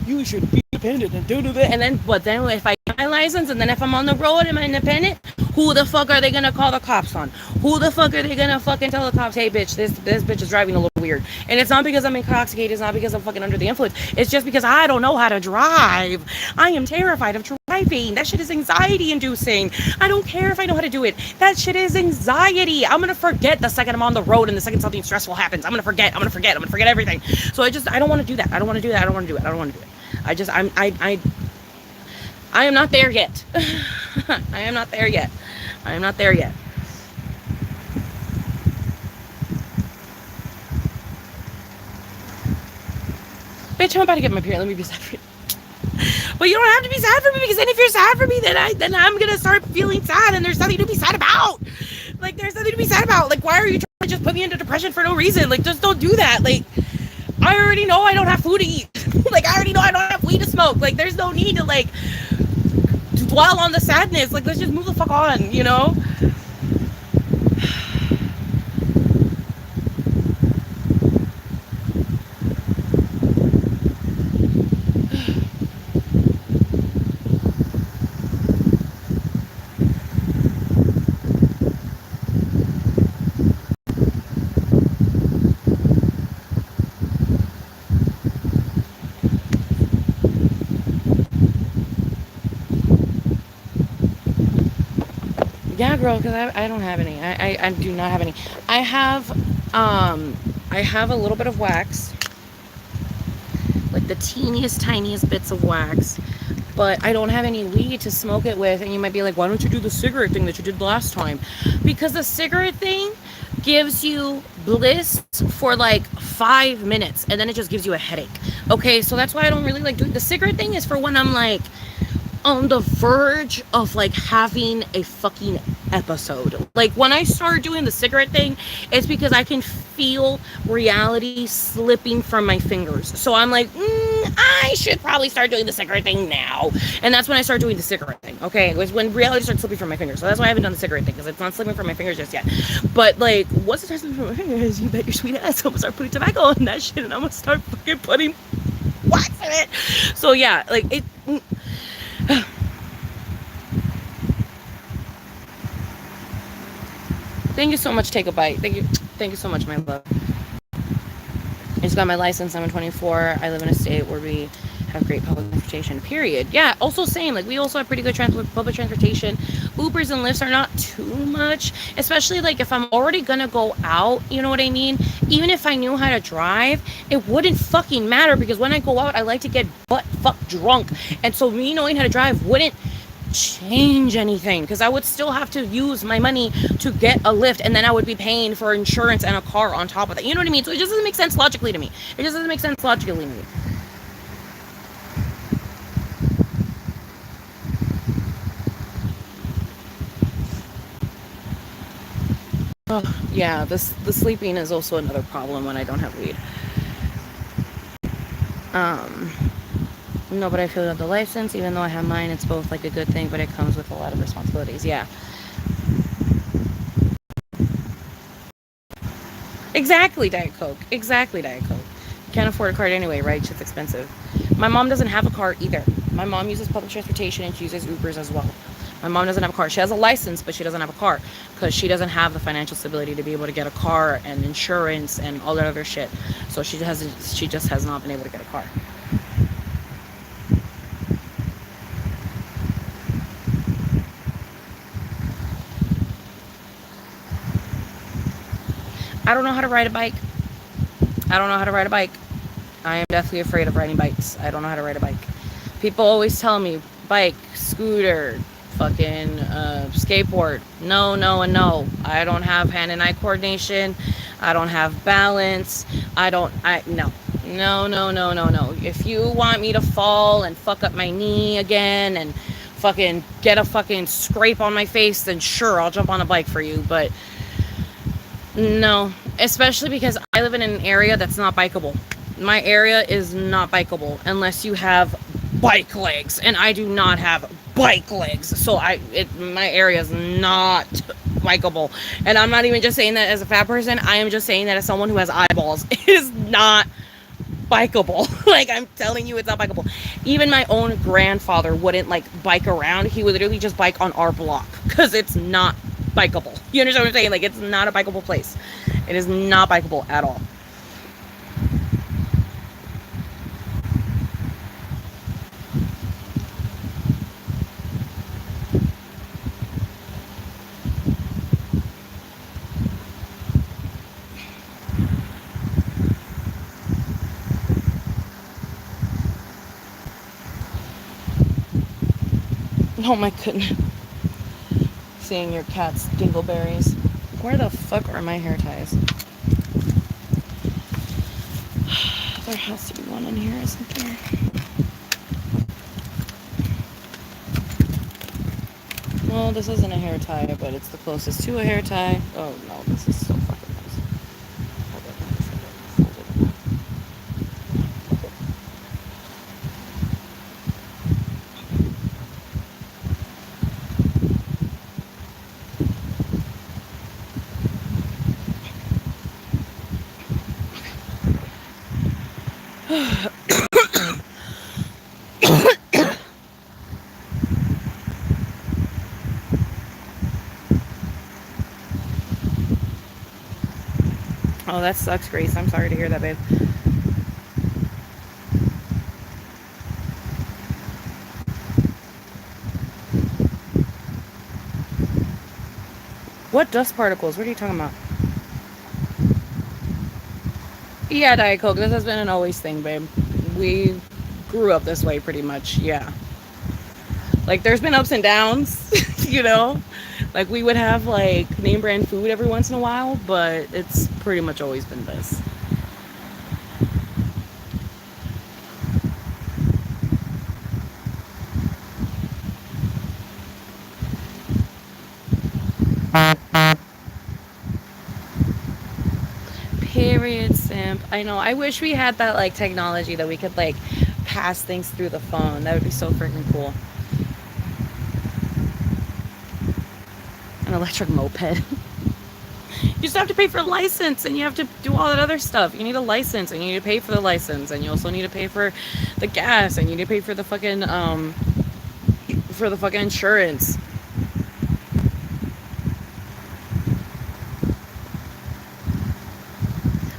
You should be independent and do that. And then, but then if I get my license and then if I'm on the road and I'm independent, who the fuck are they gonna call the cops on? Who the fuck are they gonna fucking tell the cops, hey bitch, this bitch is driving a little weird? And it's not because I'm intoxicated. It's not because I'm fucking under the influence. It's just because I don't know how to drive. I am terrified of driving. That shit is anxiety inducing. I don't care if I know how to do it. That shit is anxiety. I'm gonna forget the second I'm on the road and the second something stressful happens. I'm gonna forget everything. So I don't want to do that. I don't want to do that. I don't want to do it. I don't want to do it. I am not there yet. I am not there yet. I am not there yet. Bitch, I'm about to get my period. Let me be sad for you. But you don't have to be sad for me, because then if you're sad for me, then I'm gonna start feeling sad, and there's nothing to be sad about. Like, there's nothing to be sad about. Like, why are you trying to just put me into depression for no reason? Like, just don't do that. Like, I already know I don't have food to eat. Like, I already know I don't have weed to smoke. Like, there's no need to, like, dwell on the sadness. Like, let's just move the fuck on, you know? Yeah, girl, because I don't have any. I do not have any. I have a little bit of wax, like the teeniest, tiniest bits of wax, but I don't have any weed to smoke it with. And you might be like, why don't you do the cigarette thing that you did last time? Because the cigarette thing gives you bliss for like 5 minutes, and then it just gives you a headache. Okay, so that's why I don't really like doing the cigarette thing. Is for when I'm like on the verge of like having a fucking episode. Like, when I start doing the cigarette thing, it's because I can feel reality slipping from my fingers. So I'm like, I should probably start doing the cigarette thing now. And that's when I start doing the cigarette thing. Okay, it was when reality starts slipping from my fingers. So that's why I haven't done the cigarette thing, because it's not slipping from my fingers just yet. But like, once it starts slipping from my fingers, you bet your sweet ass I'm gonna start putting tobacco on that shit, and I'm gonna start fucking putting wax in it. So yeah, like it. Thank you so much. Take a bite. Thank you so much, my love. I just got my license. I'm 24. I live in a state where we have great public transportation. Period. Yeah. Also, same. Like, we also have pretty good public transportation. Ubers and Lyfts are not too much, especially like if I'm already gonna go out. You know what I mean? Even if I knew how to drive, it wouldn't fucking matter, because when I go out, I like to get butt fuck drunk, and so me knowing how to drive wouldn't change anything, because I would still have to use my money to get a lift, and then I would be paying for insurance and a car on top of that. You know what I mean? So it just doesn't make sense logically to me. It just doesn't make sense logically to me. Oh, yeah, the sleeping is also another problem when I don't have weed. No, but I feel that the license, even though I have mine, it's both like a good thing, but it comes with a lot of responsibilities. Yeah. Exactly, Diet Coke. Exactly, Diet Coke. You can't afford a card anyway, right? It's expensive. My mom doesn't have a car either. My mom uses public transportation, and she uses Ubers as well. My mom doesn't have a car. She has a license, but she doesn't have a car because she doesn't have the financial stability to be able to get a car and insurance and all that other shit. So she just has not been able to get a car. I don't know how to ride a bike. I don't know how to ride a bike. I am definitely afraid of riding bikes. I don't know how to ride a bike. People always tell me, bike, scooter, fucking skateboard. No, no, and no. I don't have hand and eye coordination. I don't have balance. No. No, no, no, no, no. If you want me to fall and fuck up my knee again and fucking get a fucking scrape on my face, then sure, I'll jump on a bike for you. But no, especially because I live in an area that's not bikeable. My area is not bikeable unless you have bike legs, and I do not have bike legs. So my area is not bikeable. And I'm not even just saying that as a fat person. I am just saying that as someone who has eyeballs. It is not bikeable. Like, I'm telling you, it's not bikeable. Even my own grandfather wouldn't like bike around. He would literally just bike on our block because it's not bikeable. You understand what I'm saying? Like, it's not a bikeable place. It is not bikeable at all. Oh my goodness. Seeing your cat's dingleberries. Where the fuck are my hair ties? There has to be one in here, isn't there? Well, this isn't a hair tie, but it's the closest to a hair tie. Oh no, this is so fucking nice. Oh, that sucks, Grace. I'm sorry to hear that, babe. What dust particles? What are you talking about? Yeah, Diet Coke. This has been an always thing, babe. We grew up this way pretty much, yeah. Like, there's been ups and downs, you know? Like, we would have, like, name brand food every once in a while, but it's pretty much always been this. Period, simp. I know. I wish we had that, like, technology that we could, like, pass things through the phone. That would be so freaking cool. An electric moped. You just have to pay for a license, and you have to do all that other stuff. You need a license, and you need to pay for the license, and you also need to pay for the gas, and you need to pay for the fucking insurance.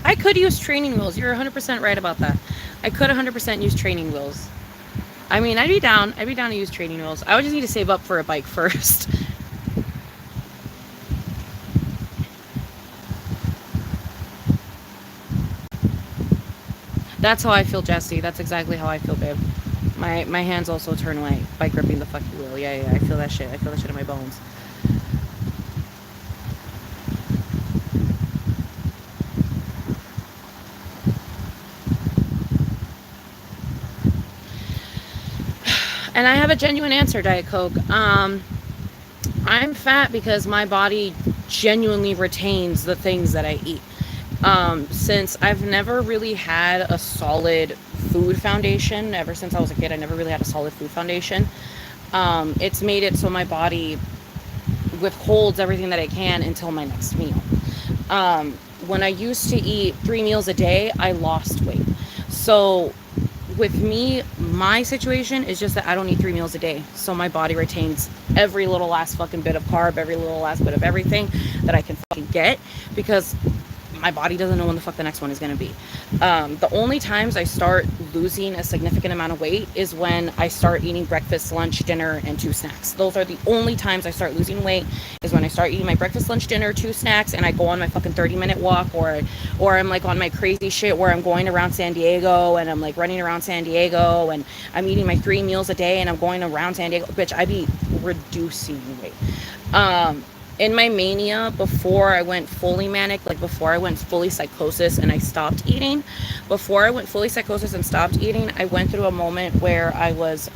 I could use training wheels. You're 100% right about that. I could 100% use training wheels. I mean, I'd be down to use training wheels. I would just need to save up for a bike first. That's how I feel, Jesse. That's exactly how I feel, babe. My hands also turn white by gripping the fucking wheel. Yeah, I feel that shit. I feel that shit in my bones. And I have a genuine answer, Diet Coke. I'm fat because my body genuinely retains the things that I eat. Since I've never really had a solid food foundation, ever since I was a kid, I never really had a solid food foundation. It's made it so my body withholds everything that I can until my next meal. When I used to eat 3 meals a day, I lost weight. So with me, my situation is just that I don't eat 3 meals a day. So my body retains every little last fucking bit of carb, every little last bit of everything that I can fucking get, because my body doesn't know when the fuck the next one is going to be. The only times I start losing a significant amount of weight is when I start eating breakfast, lunch, dinner, and 2 snacks. Those are the only times I start losing weight, is when I start eating my breakfast, lunch, dinner, 2 snacks, and I go on my fucking 30-minute walk, or I'm like on my crazy shit where I'm going around San Diego, and I'm like running around San Diego, and I'm eating my 3 meals a day, and I'm going around San Diego. Bitch, I be reducing weight. In my mania, before I went fully manic, like before I went fully psychosis and I stopped eating, before I went fully psychosis and stopped eating, I went through a moment where I was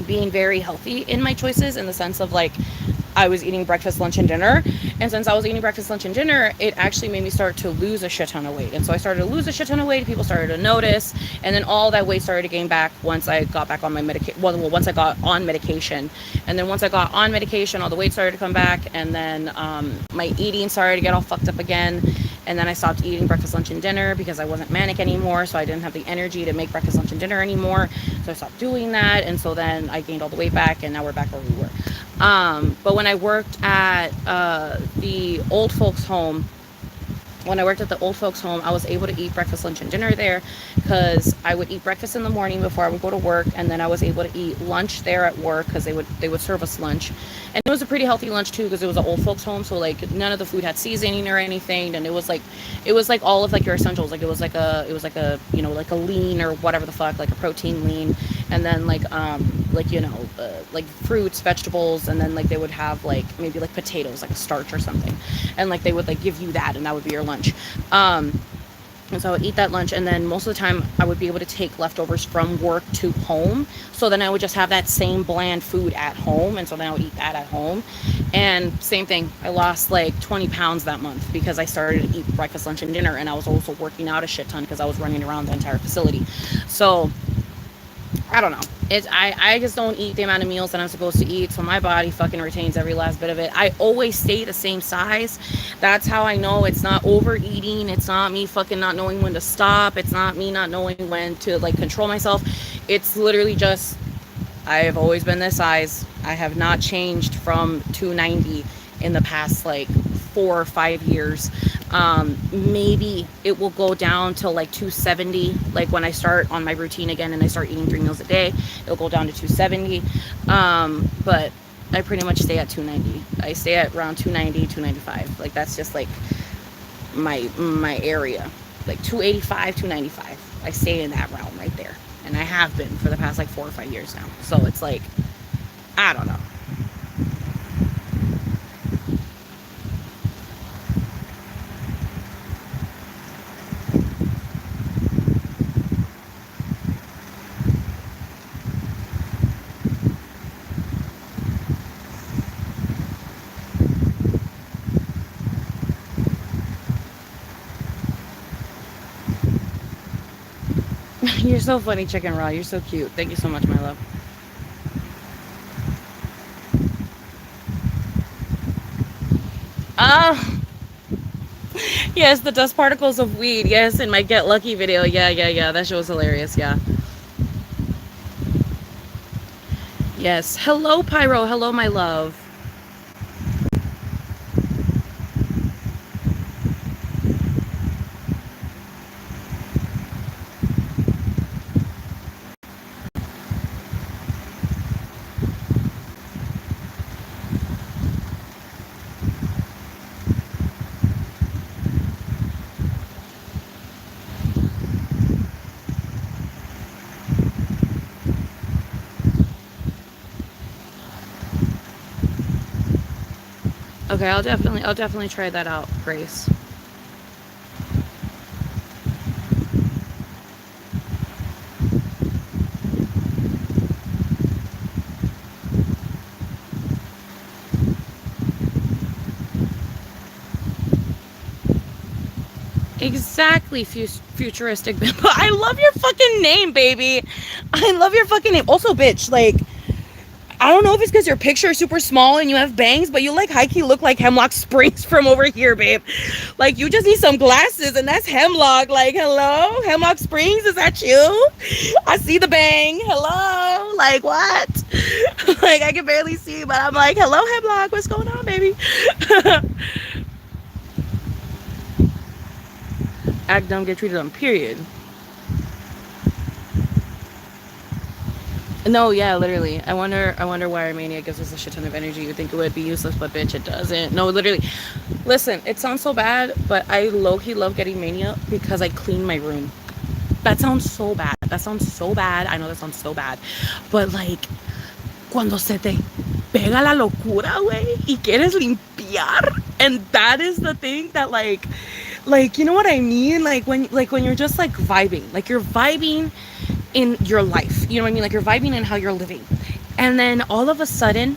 being very healthy in my choices, in the sense of like I was eating breakfast, lunch, and dinner. And since I was eating breakfast, lunch, and dinner, it actually made me start to lose a shit ton of weight. And so I started to lose a shit ton of weight. People started to notice. And then all that weight started to gain back once I got back on my medication. Well, once I got on medication. And then once I got on medication, all the weight started to come back. And then my eating started to get all fucked up again. And then I stopped eating breakfast, lunch, and dinner because I wasn't manic anymore. So I didn't have the energy to make breakfast, lunch, and dinner anymore. So I stopped doing that. And so then I gained all the weight back. And now we're back where we were. But when I worked at the old folks home, I was able to eat breakfast, lunch, and dinner there, because I would eat breakfast in the morning before I would go to work, and then I was able to eat lunch there at work because they would serve us lunch, and it was a pretty healthy lunch too, because it was an old folks home, so like none of the food had seasoning or anything, and it was like all of like your essentials, like it was like a you know, like a lean or whatever the fuck, like a protein lean, and then like you know, like fruits, vegetables, and then like they would have like maybe like potatoes, like a starch or something, and like they would like give you that, and that would be your lunch. And so I would eat that lunch, and then most of the time I would be able to take leftovers from work to home, so then I would just have that same bland food at home, and so then I would eat that at home. And same thing, I lost like 20 pounds that month because I started to eat breakfast, lunch, and dinner, and I was also working out a shit ton because I was running around the entire facility. So I don't know. I just don't eat the amount of meals that I'm supposed to eat, so my body fucking retains every last bit of it. I always stay the same size. That's how I know it's not overeating. It's not me fucking not knowing when to stop. It's not me not knowing when to like control myself. It's literally just, I have always been this size. I have not changed from 290 in the past like 4 or 5 years. Maybe it will go down to like 270, like when I start on my routine again and I start eating 3 meals a day, it'll go down to 270. But I pretty much stay at 290. I stay at around 290, 295. Like that's just like my area, like 285, 295. I stay in that realm right there, and I have been for the past like 4 or 5 years now. So it's like, I don't know. You're so funny, Chicken Raw. You're so cute. Thank you so much, my love. Ah, yes, the dust particles of weed. Yes, in my Get Lucky video. Yeah. That show was hilarious. Yeah. Yes. Hello, Pyro. Hello, my love. Okay, I'll definitely try that out, Grace. Exactly, futuristic. I love your fucking name, baby. I love your fucking name. Also, bitch, like, I don't know if it's because your picture is super small and you have bangs, but you like high-key look like Hemlock Springs from over here, babe. Like, you just need some glasses, and that's Hemlock. Like, hello? Hemlock Springs, is that you? I see the bang. Hello? Like, what? Like, I can barely see, but I'm like, hello, Hemlock. What's going on, baby? Act dumb, get treated dumb, period. No, yeah, literally. I wonder why Armenia gives us a shit ton of energy. You'd think it would be useless, but bitch, it doesn't. No, literally. Listen, it sounds so bad, but I low-key love getting mania because I clean my room. That sounds so bad. I know that sounds so bad. But like, cuando se te pega la locura, güey, y quieres limpiar. And that is the thing that like, you know what I mean? Like when you're just like vibing, like you're vibing in your life, you know what I mean? Like you're vibing in how you're living. And then all of a sudden,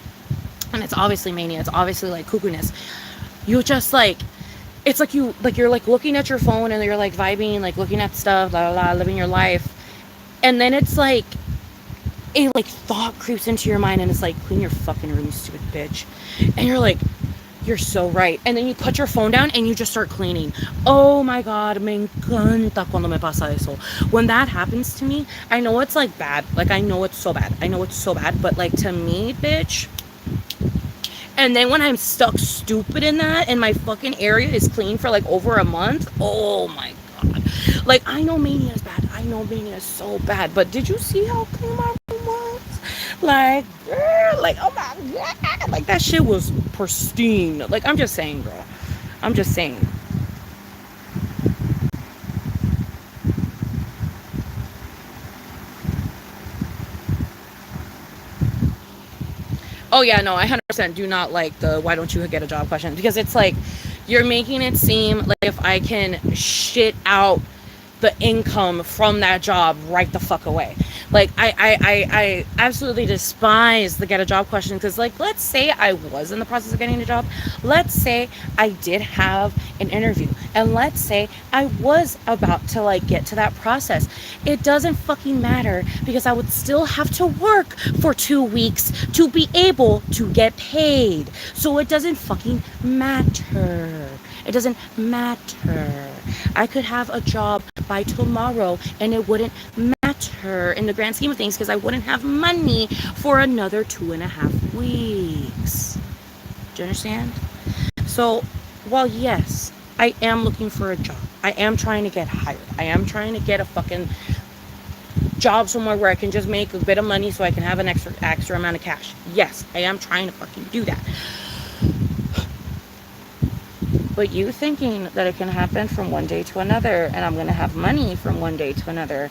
and it's obviously mania, it's obviously like cuckoo-ness, you just like, it's like you're like looking at your phone and you're like vibing, like looking at stuff, blah, blah, blah, living your life. And then it's like, a like thought creeps into your mind and it's like, clean your fucking room, you stupid bitch. And you're like, you're so right. And then you put your phone down and you just start cleaning. Oh my God, me encanta cuando me pasa eso. When that happens to me, I know it's like bad. Like I know it's so bad. I know it's so bad. But like to me, bitch. And then when I'm stuck stupid in that and my fucking area is clean for like over a month, oh my God. Like I know mania is bad. I know mania is so bad. But did you see how clean my room was? Like, girl, like, oh my God. Like that shit was pristine. Like I'm just saying, girl. I'm just saying. Oh yeah, no, I 100% do not like the why don't you get a job question, because it's like you're making it seem like if I can shit out the income from that job right the fuck away. Like I absolutely despise the get a job question, because like let's say I was in the process of getting a job, let's say I did have an interview, and let's say I was about to like get to that process. It doesn't fucking matter, because I would still have to work for 2 weeks to be able to get paid. So it doesn't fucking matter. It doesn't matter. I could have a job by tomorrow and it wouldn't matter in the grand scheme of things, because I wouldn't have money for another 2.5 weeks. Do you understand? So, while yes, I am looking for a job, I am trying to get hired, I am trying to get a fucking job somewhere where I can just make a bit of money so I can have an extra amount of cash. Yes, I am trying to fucking do that. But you thinking that it can happen from one day to another and I'm going to have money from one day to another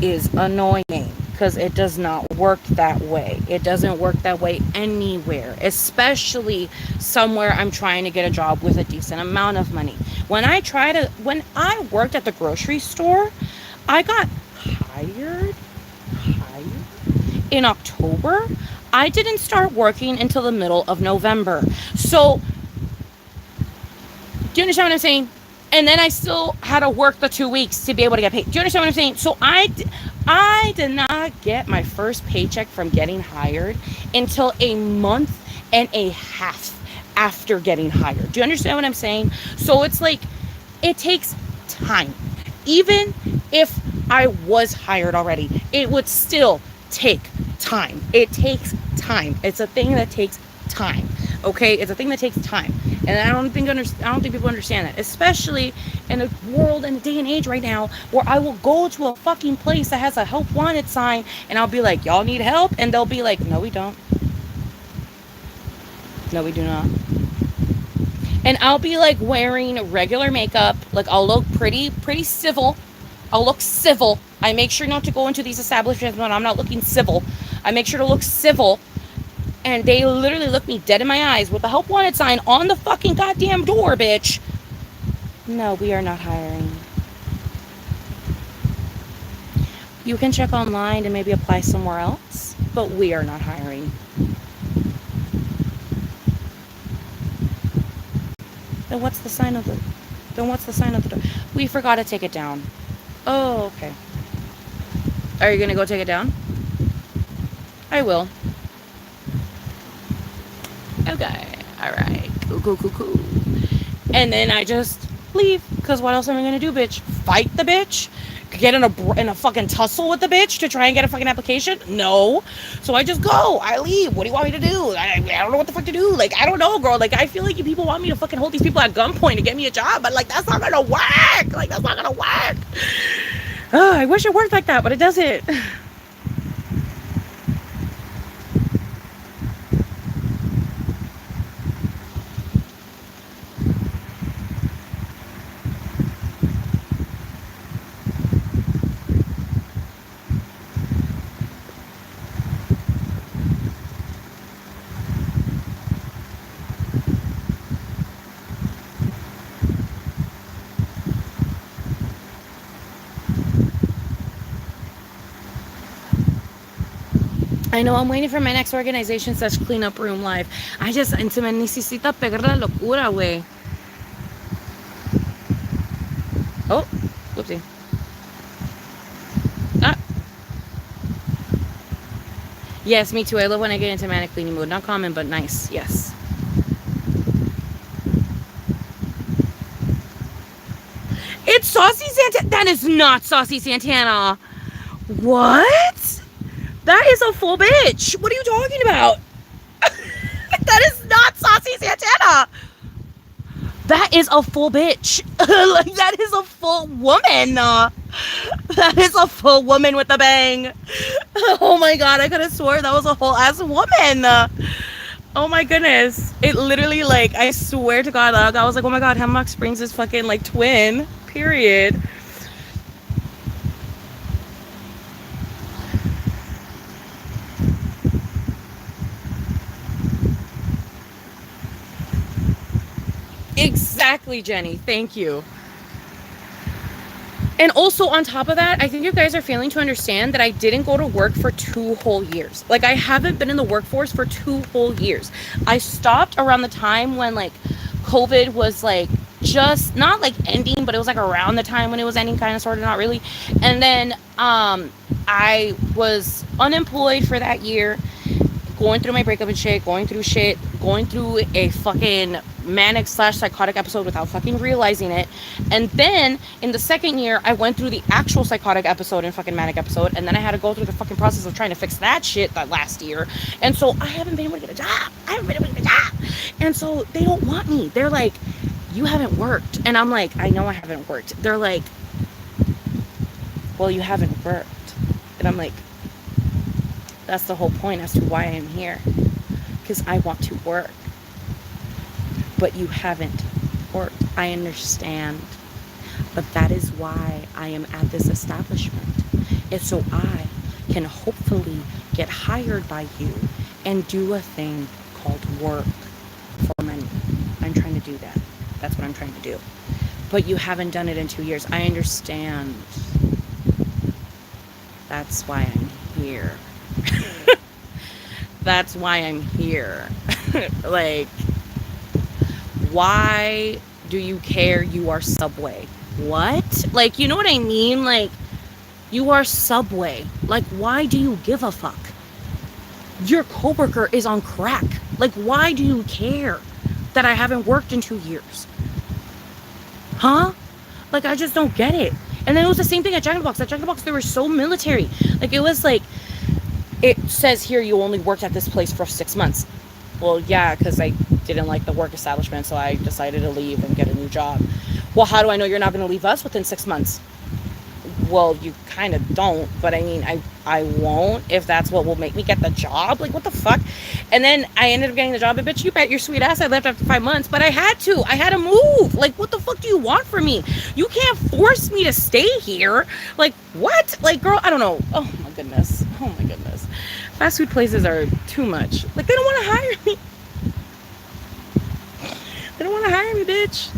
is annoying, because it does not work that way. It doesn't work that way anywhere, especially somewhere I'm trying to get a job with a decent amount of money. When I worked at the grocery store, I got hired in October. I didn't start working until the middle of November. So do you understand what I'm saying? And then I still had to work the 2 weeks to be able to get paid. Do you understand what I'm saying? So I did not get my first paycheck from getting hired until a month and a half after getting hired. Do you understand what I'm saying? So it's like, it takes time. Even if I was hired already, it would still take time. It takes time. It's a thing that takes time. Okay? It's a thing that takes time. And I don't think people understand that, especially in a world and a day and age right now where I will go to a fucking place that has a help wanted sign and I'll be like, y'all need help? And they'll be like, no, we don't. No, we do not. And I'll be like wearing regular makeup. Like I'll look pretty civil. I'll look civil. I make sure not to go into these establishments when I'm not looking civil. I make sure to look civil. And they literally look me dead in my eyes with the help wanted sign on the fucking goddamn door, bitch. No, we are not hiring. You can check online and maybe apply somewhere else, but we are not hiring. Then what's the sign of the door? We forgot to take it down. Oh, okay. Are you gonna go take it down? I will. Okay, alright, cool. And then I just leave, because what else am I gonna do, bitch? Fight the bitch? Get in a fucking tussle with the bitch to try and get a fucking application? No. So I just go. I leave. What do you want me to do? I don't know what the fuck to do. Like, I don't know, girl. Like, I feel like you people want me to fucking hold these people at gunpoint to get me a job, but like, that's not gonna work. Like, that's not gonna work. Oh, I wish it worked like that, but it doesn't. I know I'm waiting for my next organization / cleanup room live. I just, se me necesita pegar la locura, güey. Oh, whoopsie. Ah. Yes, me too. I love when I get into manic cleaning mode. Not common, but nice. Yes. It's Saucy Santana. That is not Saucy Santana. What? That is a full bitch. What are you talking about? That is not Saucy Santana. That is a full bitch. Like, that is a full woman. That is a full woman with a bang. Oh my god, I could have swore that was a whole ass woman. Oh my goodness. It literally, like, I swear to God, I was like, oh my god, Hemlock Springs is fucking, like, twin. Period. Exactly, Jenny. Thank you. And also, on top of that, I think you guys are failing to understand that I didn't go to work for 2 whole years. Like, I haven't been in the workforce for 2 whole years. I stopped around the time when, like, COVID was, like, just not, like, ending, but it was, like, around the time when it was ending, kind of, sort of, not really. And then I was unemployed for that year, going through my breakup and shit, going through a fucking manic / psychotic episode without fucking realizing it. And then in the second year, I went through the actual psychotic episode and fucking manic episode, and then I had to go through the fucking process of trying to fix that shit that last year. And so I haven't been able to get a job. And so they don't want me. They're like, you haven't worked. And I'm like, I know I haven't worked. They're like, well, you haven't worked. And I'm like, that's the whole point as to why I'm here, because I want to work, but you haven't worked. I understand, but that is why I am at this establishment. It's so I can hopefully get hired by you and do a thing called work for money. I'm trying to do that. That's what I'm trying to do. But you haven't done it in 2 years. I understand. That's why I'm here. That's why I'm here. Like, why do you care? You are Subway. What? Like, you know what I mean? Like, you are Subway. Like, why do you give a fuck? Your coworker is on crack. Like, why do you care that I haven't worked in 2 years? Huh? Like, I just don't get it. And then it was the same thing at Jack in the Box. At Jack in the Box, they were so military. Like, it was like, it says here you only worked at this place for 6 months. Well, yeah, because I didn't like the work establishment, so I decided to leave and get a new job. Well, how do I know you're not going to leave us within 6 months? Well, you kind of don't, but I mean, I won't if that's what will make me get the job. Like, what the fuck? And then I ended up getting the job. And bitch, you bet your sweet ass I left after 5 months, but I had to move. Like, what the fuck do you want from me? You can't force me to stay here. Like, what? Like, girl, I don't know. Oh my goodness. Fast food places are too much. Like, they don't want to hire me. They don't want to hire me, bitch.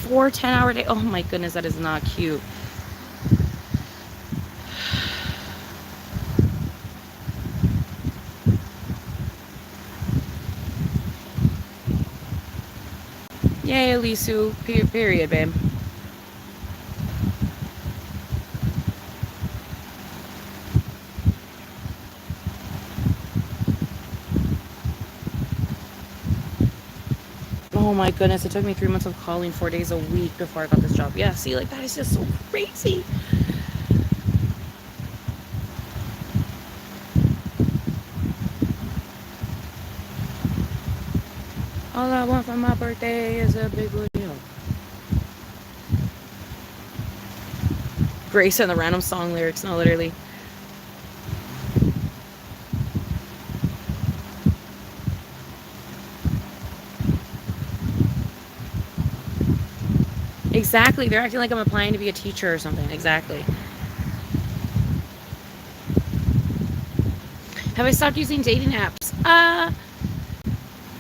Four 10-hour day. Oh my goodness, that is not cute. Yay, Elisu. Period, babe. Oh my goodness, it took me 3 months of calling 4 days a week before I got this job. Yeah, see, like, that is just so crazy. All I want for my birthday is a big wheel. Grace and the random song lyrics, no, literally. Exactly. They're acting like I'm applying to be a teacher or something. Exactly. Have I stopped using dating apps?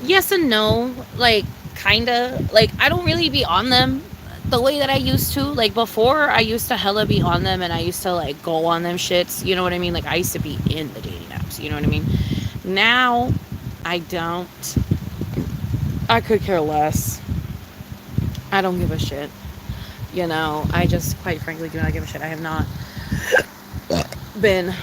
Yes and no. Like, kinda. Like, I don't really be on them the way that I used to. Like, before, I used to hella be on them and I used to, like, go on them shits. You know what I mean? Like, I used to be in the dating apps. You know what I mean? Now, I don't. I could care less. I don't give a shit. You know, I just, quite frankly, do not give a shit. I have not been.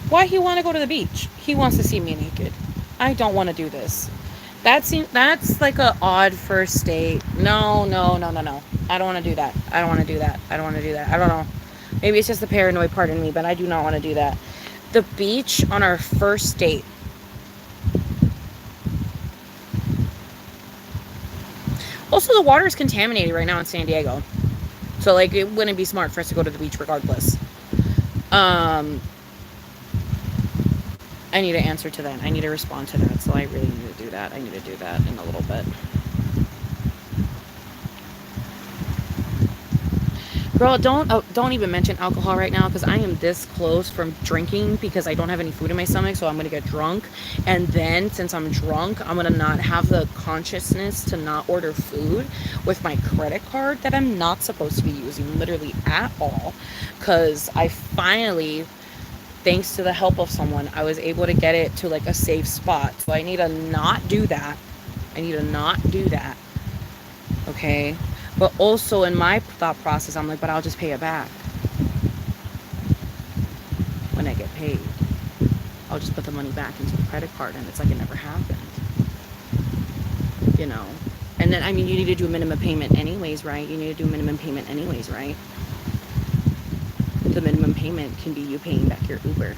Why he want to go to the beach? He wants to see me naked. I don't want to do this. That's like a odd first date. No, no, no, no, no. I don't want to do that. I don't want to do that. I don't want to do that. I don't know. Maybe it's just the paranoid part in me, but I do not want to do that. The beach on our first date. Also, the water is contaminated right now in San Diego. So, like, it wouldn't be smart for us to go to the beach regardless. I need to answer to that. I need to respond to that. So I really need to do that. I need to do that in a little bit. Girl, don't even mention alcohol right now because I am this close from drinking because I don't have any food in my stomach, so I'm gonna get drunk. And then since I'm drunk, I'm gonna not have the consciousness to not order food with my credit card that I'm not supposed to be using literally at all. Cause I finally, thanks to the help of someone, I was able to get it to like a safe spot. So I need to not do that. I need to not do that. Okay? But also in my thought process, I'm like, but I'll just pay it back when I get paid. I'll just put the money back into the credit card and it's like it never happened. You know? And then, I mean, you need to do a minimum payment anyways, right? You need to do a minimum payment anyways, right? The minimum payment can be you paying back your Uber.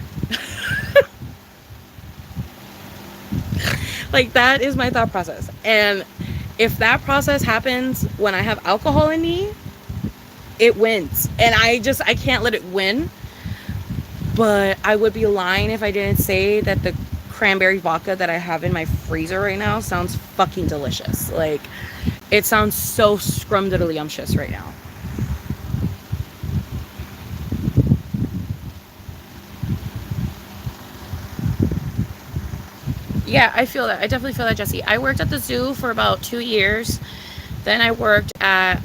Like, that is my thought process. And if that process happens when I have alcohol in me, it wins. And I can't let it win. But I would be lying if I didn't say that the cranberry vodka that I have in my freezer right now sounds fucking delicious. Like, it sounds so scrumdiddlyumptious right now. Yeah, I feel that. I definitely feel that, Jesse. I worked at the zoo for about 2 years. Then I worked at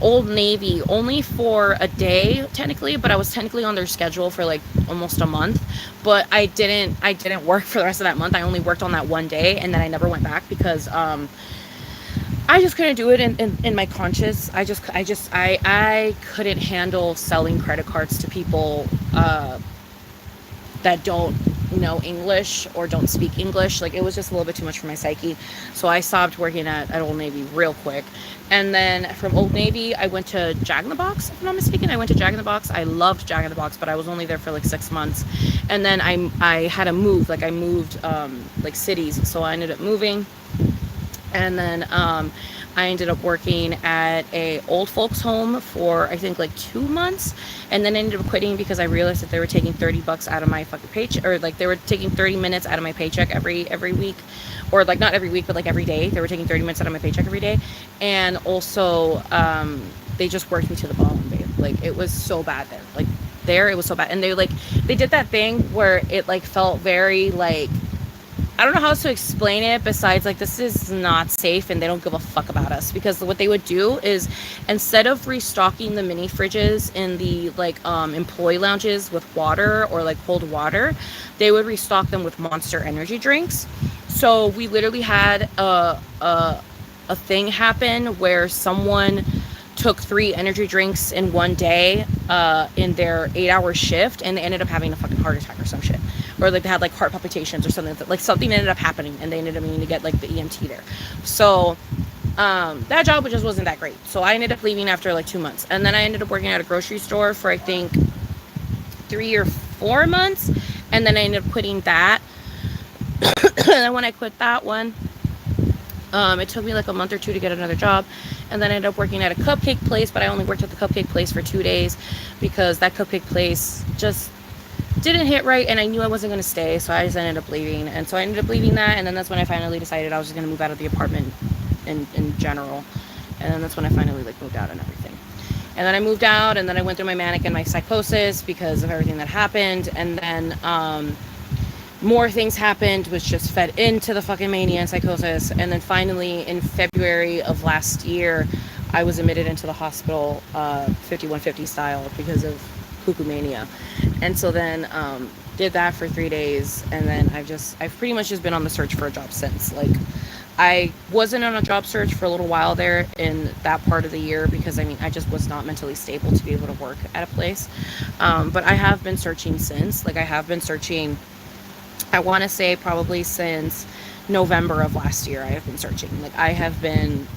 Old Navy only for a day, technically, but I was technically on their schedule for like almost a month. But I didn't work for the rest of that month. I only worked on that one day, and then I never went back because I just couldn't do it in my conscience. I couldn't handle selling credit cards to people that don't know English or don't speak English. Like, it was just a little bit too much for my psyche. So I stopped working at Old Navy real quick. And then from Old Navy, I went to Jack in the Box, if I'm not mistaken. I went to Jack in the Box. I loved Jack in the Box, but I was only there for like 6 months. And then I had to move. Like, I moved like cities. So I ended up moving. And then I ended up working at a old folks home for I think like 2 months, and then I ended up quitting because I realized that they were taking $30 out of my fucking paycheck, or like they were taking 30 minutes out of my paycheck every week, or like not every week but like every day. They were taking 30 minutes out of my paycheck every day, and also they just worked me to the bone, babe. Like, it was so bad there. Like, there it was so bad, and they did that thing where it like felt very like, I don't know how else to explain it besides like, this is not safe and they don't give a fuck about us. Because what they would do is, instead of restocking the mini fridges in the like employee lounges with water or like cold water, they would restock them with Monster energy drinks. So we literally had a thing happen where someone took 3 energy drinks in one day in their 8-hour shift, and they ended up having a fucking heart attack or some shit, or like they had like heart palpitations or something. Like, something ended up happening and they ended up needing to get like the EMT there. So that job just wasn't that great. So I ended up leaving after like 2 months, and then I ended up working at a grocery store for I think 3 or 4 months, and then I ended up quitting that. And then when I quit that one, it took me like a month or 2 to get another job. And then I ended up working at a cupcake place, but I only worked at the cupcake place for 2 days because that cupcake place just didn't hit right, and I knew I wasn't going to stay, so I just ended up leaving. And so I ended up leaving that, and then that's when I finally decided I was just going to move out of the apartment in general. And then that's when I finally like moved out and everything. And then I moved out, and then I went through my manic and my psychosis because of everything that happened. And then more things happened, which just fed into the fucking mania and psychosis. And then finally, in February of last year, I was admitted into the hospital 5150 style because of cuckoo mania. And so then did that for 3 days, and then I've pretty much just been on the search for a job since. Like, I wasn't on a job search for a little while there in that part of the year because, I mean, I just was not mentally stable to be able to work at a place. But I have been searching since. Like, I have been searching, I want to say probably since November of last year. I have been searching. Like, I have been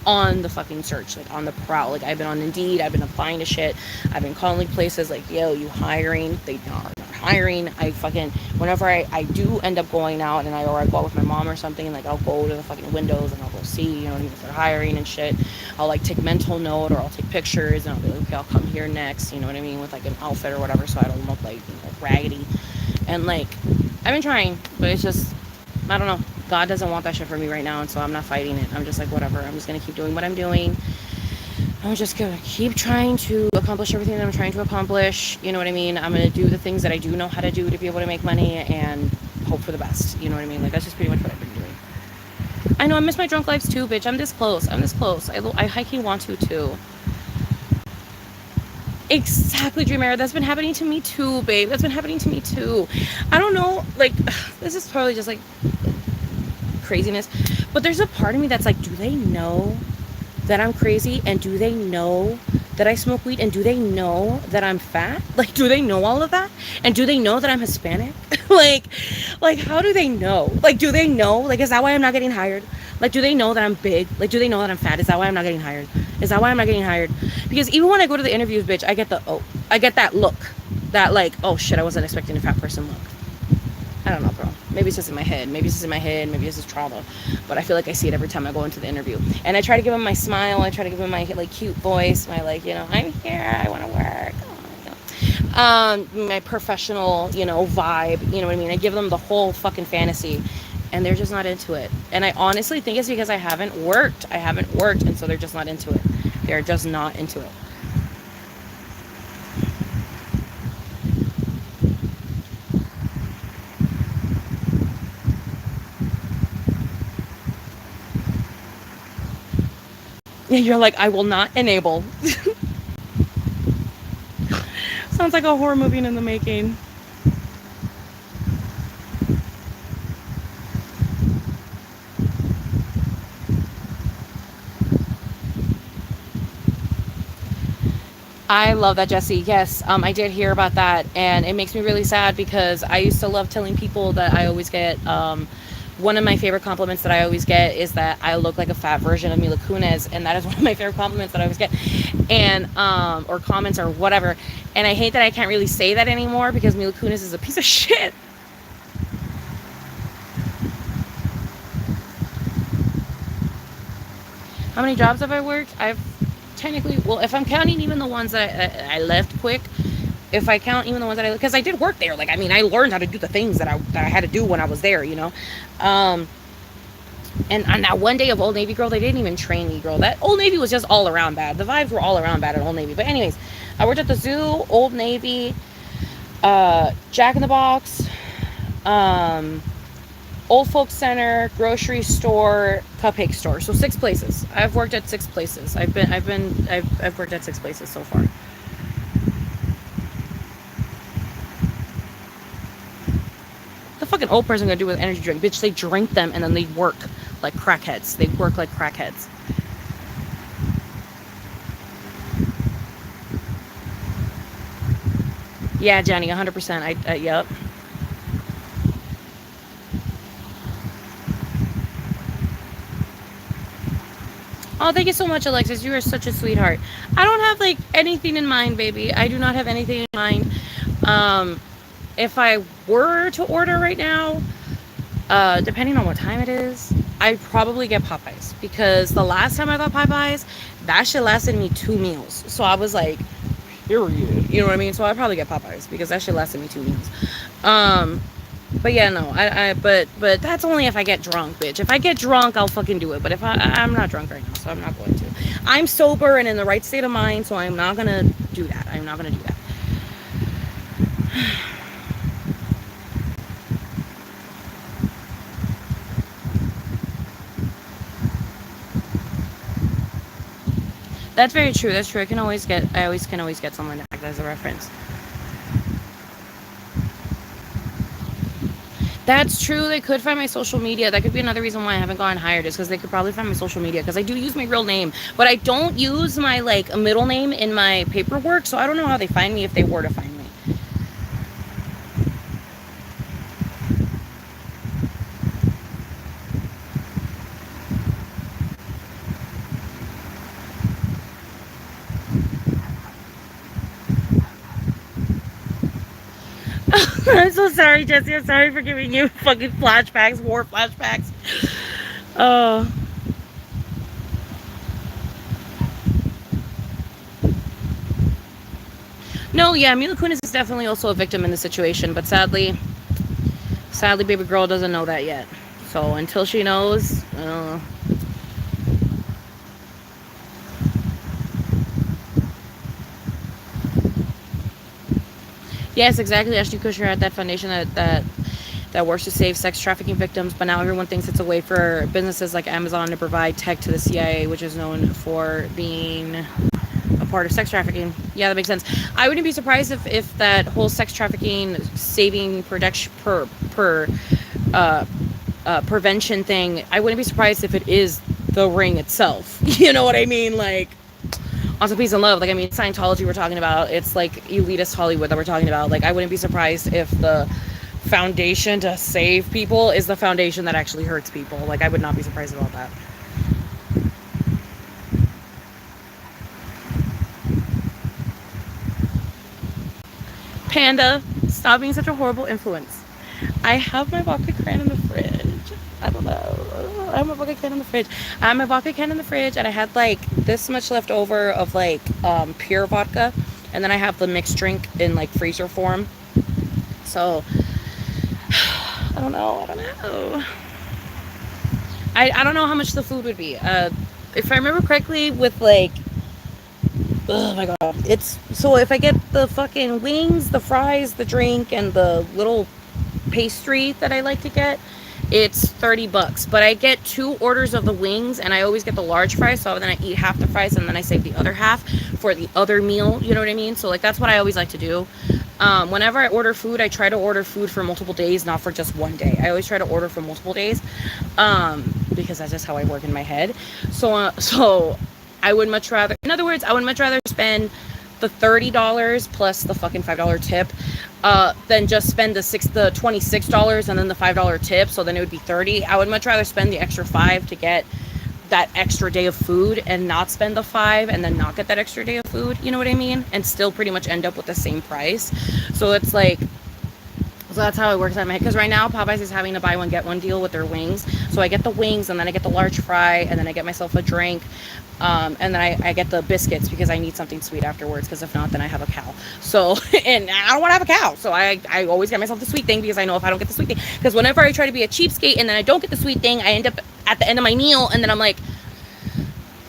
on the fucking search, like on the prowl. Like, I've been on Indeed, I've been applying to shit, I've been calling places like, yo, you hiring? They are not hiring. I fucking, whenever I do end up going out and I go out with my mom or something, like, I'll go to the fucking windows and I'll go see, you know, if they're hiring and shit. I'll like take mental note, or I'll take pictures, and I'll be like, okay, I'll come here next, you know what I mean, with like an outfit or whatever, so I don't look like, you know, raggedy. And like, I've been trying, but it's just, I don't know. God doesn't want that shit for me right now, and so I'm not fighting it. I'm just like, whatever. I'm just going to keep doing what I'm doing. I'm just going to keep trying to accomplish everything that I'm trying to accomplish. You know what I mean? I'm going to do the things that I do know how to do to be able to make money and hope for the best. You know what I mean? Like, that's just pretty much what I've been doing. I know, I miss my drunk lives too, bitch. I'm this close. I hiking want to, too. Exactly, Dreamer. That's been happening to me too, babe. That's been happening to me too. I don't know, like, this is probably just like craziness, but there's a part of me that's like, do they know that I'm crazy, and do they know that I smoke weed, and do they know that I'm fat? Like, do they know all of that? And do they know that I'm Hispanic? like how do they know? Like, do they know? Like, is that why I'm not getting hired? Like, do they know that I'm big? Like, do they know that I'm fat? Is that why I'm not getting hired? Is that why I'm not getting hired? Because even when I go to the interviews, bitch, I get that look, that like, oh shit, I wasn't expecting a fat person look. I don't know, bro. Maybe it's just in my head. Maybe it's just trauma. But I feel like I see it every time I go into the interview. And I try to give him my smile. I try to give him my like cute voice. My like, you know, I'm here. I want to work. My professional, you know, vibe. You know what I mean? I give them the whole fucking fantasy, and they're just not into it. And I honestly think it's because I haven't worked, and so they're just not into it. They're just not into it. Yeah, you're like, I will not enable. Sounds like a horror movie in the making. I love that, Jesse. Yes, I did hear about that, and it makes me really sad because I used to love telling people that I always get, one of my favorite compliments that I always get is that I look like a fat version of Mila Kunis, and that is one of my favorite compliments that I always get, and or comments or whatever. And I hate that I can't really say that anymore because Mila Kunis is a piece of shit. How many jobs have I worked? I've technically, well, if I'm counting even the ones that I left quick, if I count even the ones that I, because I did work there. Like, I mean, I learned how to do the things that I had to do when I was there, you know. And on that one day of Old Navy, girl, they didn't even train me, girl. That Old Navy was just all around bad. The vibes were all around bad at Old Navy. But anyways, I worked at the zoo, Old Navy, Jack in the Box, Old Folks Center, grocery store, cupcake store. So 6 places. I've worked at 6 places. I've worked at 6 places so far. The fucking old person gonna do with energy drink, bitch? They drink them and then they work like crackheads. They work like crackheads. Yeah, Jenny, 100%. Yep. Oh, thank you so much, Alexis. You are such a sweetheart. I don't have like anything in mind, baby. I do not have anything in mind. If I were to order right now, depending on what time it is, I'd probably get Popeyes, because the last time I got Popeyes, that shit lasted me 2 meals. So I was like, period. You know what I mean? So I'd probably get Popeyes because that shit lasted me 2 meals. But yeah, no, but that's only if I get drunk, bitch. If I get drunk, I'll fucking do it. But if I'm not drunk right now, so I'm not going to. I'm sober and in the right state of mind, so I'm not gonna do that. I'm not gonna do that. That's very true. That's true. I always can always get someone to act as a reference. That's true. They could find my social media. That could be another reason why I haven't gotten hired, is because they could probably find my social media, because I do use my real name, but I don't use my like middle name in my paperwork, so I don't know how they find me if they were to find me. I'm so sorry, Jesse. I'm sorry for giving you fucking flashbacks, war flashbacks. Oh. No, yeah, Mila Kunis is definitely also a victim in the situation, but sadly, baby girl doesn't know that yet. So until she knows, yes, exactly. Ashton Kutcher had that foundation that works to save sex trafficking victims, but now everyone thinks it's a way for businesses like Amazon to provide tech to the CIA, which is known for being a part of sex trafficking. Yeah, that makes sense. I wouldn't be surprised if that whole sex trafficking saving production prevention thing. I wouldn't be surprised if it is the ring itself. You know what I mean? Like, also peace and love. Like, I mean, Scientology we're talking about. It's like elitist Hollywood that we're talking about. Like, I wouldn't be surprised if the foundation to save people is the foundation that actually hurts people. Like, I would not be surprised about that. Panda, stop being such a horrible influence. I have my vodka can in the fridge. I don't know. I have my vodka can in the fridge. I have my vodka can in the fridge, and I had like this much left over of like pure vodka, and then I have the mixed drink in like freezer form. So I don't know. I don't know. I don't know how much the food would be. If I remember correctly, with like, oh my god, it's so if I get the fucking wings, the fries, the drink, and the little pastry that I like to get, it's $30. But I get 2 orders of the wings, and I always get the large fries, so then I eat half the fries and then I save the other half for the other meal. You know what I mean? So like that's what I always like to do. Whenever I order food, I try to order food for multiple days, not for just one day. I always try to order for multiple days, because that's just how I work in my head. So I would much rather, in other words, I would much rather spend the $30 plus the fucking $5 tip, than just spend the $26 and then the $5 tip. So then it would be 30. I would much rather spend the extra 5 to get that extra day of food and not spend the 5 and then not get that extra day of food. You know what I mean? And still pretty much end up with the same price. So it's like, so that's how it works in my head. Because right now, Popeyes is having a buy one, get one deal with their wings. So I get the wings, and then I get the large fry, and then I get myself a drink. And then I get the biscuits because I need something sweet afterwards. Because if not, then I have a cow. So, and I don't want to have a cow. So I always get myself the sweet thing, because I know if I don't get the sweet thing. Because whenever I try to be a cheapskate and then I don't get the sweet thing, I end up at the end of my meal, and then I'm like,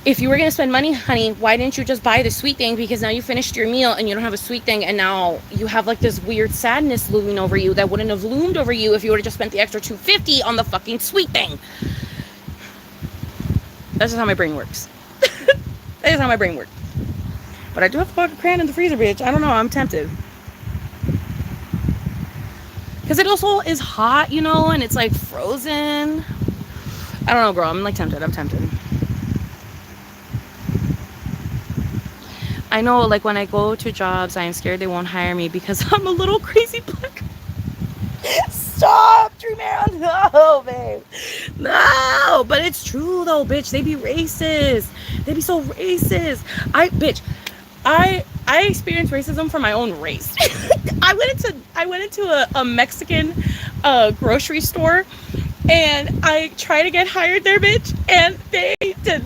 if you were going to spend money, honey, why didn't you just buy the sweet thing? Because now you finished your meal and you don't have a sweet thing, and now you have like this weird sadness looming over you that wouldn't have loomed over you if you would have just spent the extra $2.50 on the fucking sweet thing. That's just how my brain works. That is how my brain works. But I do have a fucking crayon in the freezer, bitch. I don't know. I'm tempted. Because it also is hot, you know, and it's like frozen. I don't know, girl. I'm like tempted. I'm tempted. I know, like, when I go to jobs, I am scared they won't hire me because I'm a little crazy black. Stop, Dream Arrow. No, babe. No. But it's true, though, bitch. They be racist. They be so racist. I experienced racism from my own race. I went into a Mexican grocery store, and I tried to get hired there, bitch, and they did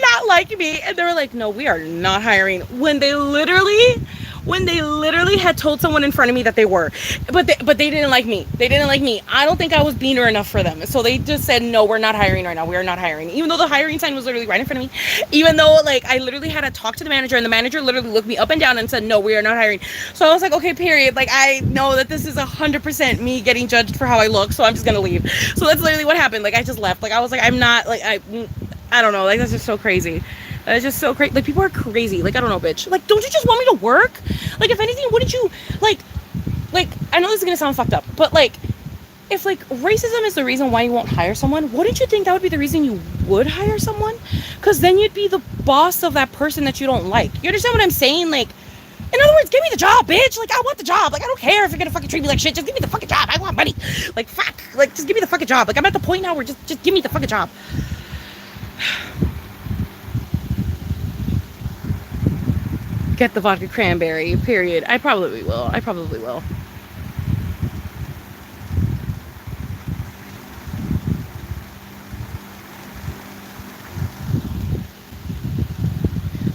not like me, and they were like, no, we are not hiring, when they literally when they literally had told someone in front of me that they were. But they didn't like me. They didn't like me. I don't think I was beaner enough for them. So they just said, no, we're not hiring right now. We are not hiring. Even though the hiring sign was literally right in front of me. Even though, like, I literally had to talk to the manager, and the manager literally looked me up and down and said, no, we are not hiring. So I was like, okay, period. Like, I know that this is 100% me getting judged for how I look, so I'm just gonna leave. So that's literally what happened. Like, I just left. Like, I was like, I'm not, like, I don't know. Like, that's just so crazy. That's just so crazy. Like, people are crazy. Like, I don't know, bitch. Like, don't you just want me to work? Like, if anything, wouldn't you, like, I know this is gonna sound fucked up, but, like, if, like, racism is the reason why you won't hire someone, wouldn't you think that would be the reason you would hire someone? Because then you'd be the boss of that person that you don't like. You understand what I'm saying? Like, in other words, give me the job, bitch. Like, I want the job. Like, I don't care if you're gonna fucking treat me like shit. Just give me the fucking job. I want money. Like, fuck. Like, just give me the fucking job. Like, I'm at the point now where just give me the fucking job. Get the vodka cranberry, period. I probably will.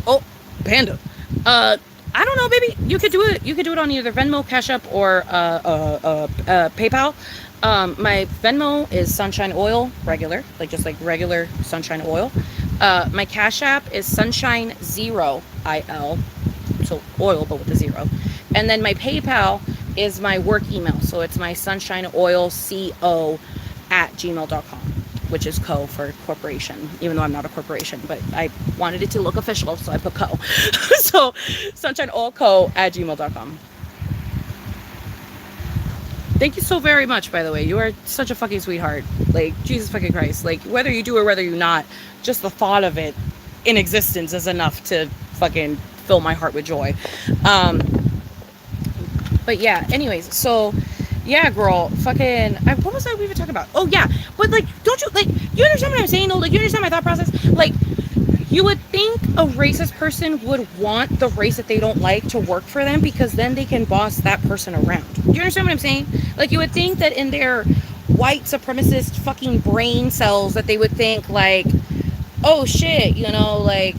Oh, Panda. I don't know, baby. You could do it. You could do it on either Venmo, Cash App, or PayPal. My Venmo is Sunshine Oil, regular, like regular Sunshine Oil. My Cash App is Sunshine Zero IL, so oil but with a zero. And then my PayPal is my work email, so it's my sunshineoilco@gmail.com, which is co for corporation, even though I'm not a corporation, but I wanted it to look official, so I put co. So sunshineoilco@gmail.com. Thank you so very much, by the way. You are such a fucking sweetheart. Like, Jesus fucking Christ. Like, whether you do or whether you not, just the thought of it in existence is enough to fucking fill my heart with joy. But yeah, anyways, so yeah, girl, fucking, what was I even talking about? Oh yeah, but like, don't you, like, you understand what I'm saying though? Like, you understand my thought process? Like, you would think a racist person would want the race that they don't like to work for them, because then they can boss that person around. Do you understand what I'm saying? Like, you would think that in their white supremacist fucking brain cells that they would think like, oh shit, you know, like,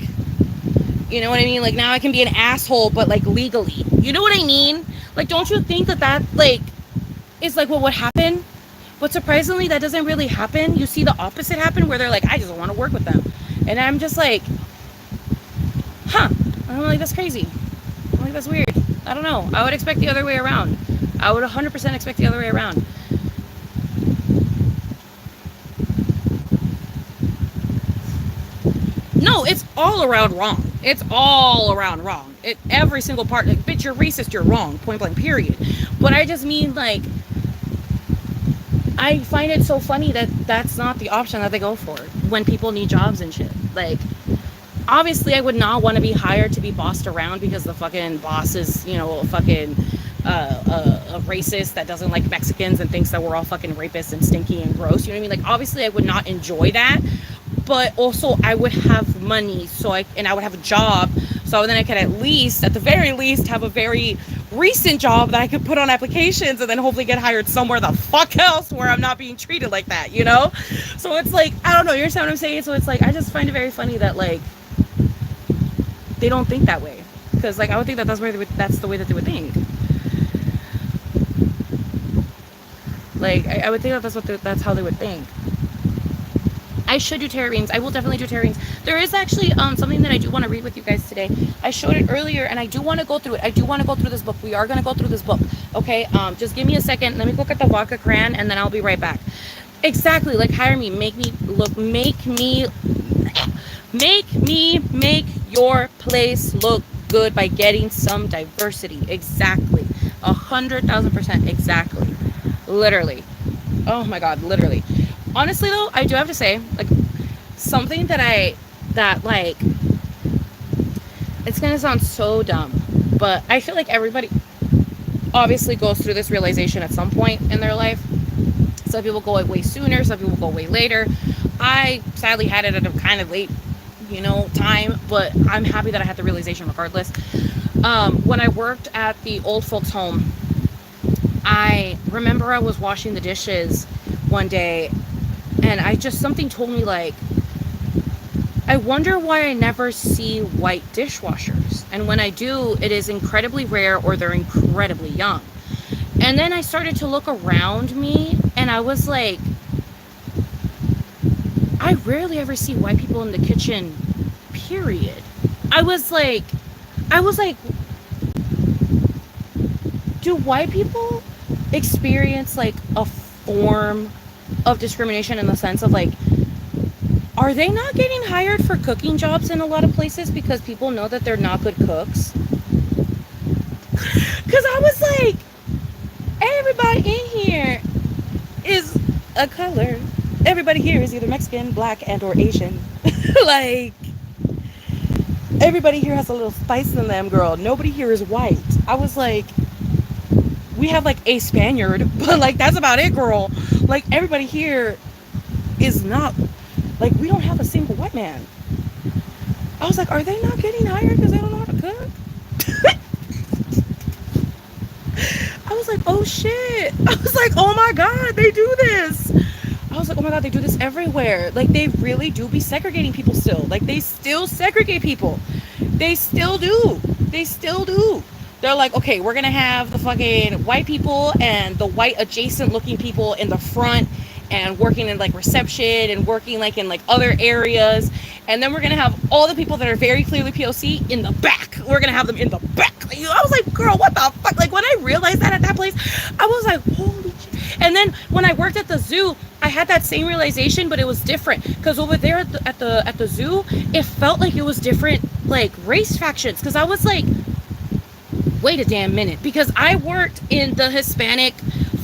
you know what I mean? Like, now I can be an asshole, but like legally. You know what I mean? Like, don't you think that like is like what would happen? But surprisingly, that doesn't really happen. You see the opposite happen, where they're like, I just don't want to work with them. And I'm just like, huh. I'm like, that's crazy. I'm like, that's weird. I don't know. I would expect the other way around. I would 100% expect the other way around. No, it's all around wrong. It's all around wrong. Every single part, like, bitch, you're racist, you're wrong, point blank, period. But I just mean, like, I find it so funny that that's not the option that they go for when people need jobs and shit. Like, obviously I would not want to be hired to be bossed around because the fucking boss is, you know, a fucking a racist that doesn't like Mexicans and thinks that we're all fucking rapists and stinky and gross. You know what I mean? Like, obviously I would not enjoy that. But also I would have money, and I would have a job, so then I could at the very least, have a very recent job that I could put on applications, and then hopefully get hired somewhere the fuck else where I'm not being treated like that, you know? So it's like, I don't know, you understand what I'm saying? So it's like, I just find it very funny that, like, they don't think that way, because, like, I would think that that's the way that they would think. Like, I would think that that's how they would think. I should do tarot readings. I will definitely do tarot readings. There is actually something that I do want to read with you guys today. I showed it earlier, and I do want to go through it. I do want to go through this book. We are going to go through this book. Okay, just give me a second. Let me look at the vodka cran, and then I'll be right back. Exactly. Like, hire me. Make me make your place look good by getting some diversity. Exactly. 100,000%. Exactly. Literally. Oh my God. Literally. Honestly though, I do have to say, like, something that like, it's gonna sound so dumb, but I feel like everybody obviously goes through this realization at some point in their life. Some people go way sooner, some people go way later. I sadly had it at a kind of late, you know, time, but I'm happy that I had the realization regardless. When I worked at the old folks home, I remember I was washing the dishes one day, and something told me, like, I wonder why I never see white dishwashers. And when I do, it is incredibly rare or they're incredibly young. And then I started to look around me and I was like, I rarely ever see white people in the kitchen, period. I was like, I was like, do white people experience like a form of discrimination in the sense of like, are they not getting hired for cooking jobs in a lot of places because people know that they're not good cooks? Because I was like, everybody in here is a color. Everybody here is either Mexican, black, and or Asian. Like, everybody here has a little spice in them, girl. Nobody here is white. I was like, we have like a Spaniard, but like that's about it, girl. Like everybody here is not, like we don't have a single white man. I was like, are they not getting hired because they don't know how to cook? I was like, oh shit. I was like, oh my God, they do this. I was like, oh my God, they do this everywhere. Like they really do be segregating people still. Like they still segregate people. They still do. They still do. They're like, okay, we're going to have the fucking white people and the white adjacent looking people in the front and working in like reception and working like in like other areas. And then we're going to have all the people that are very clearly POC in the back. We're going to have them in the back. I was like, girl, what the fuck? Like when I realized that at that place, I was like, holy shit. And then when I worked at the zoo, I had that same realization, but it was different because over there at the zoo, it felt like it was different, like race factions. Because I was like, wait a damn minute, because I worked in the Hispanic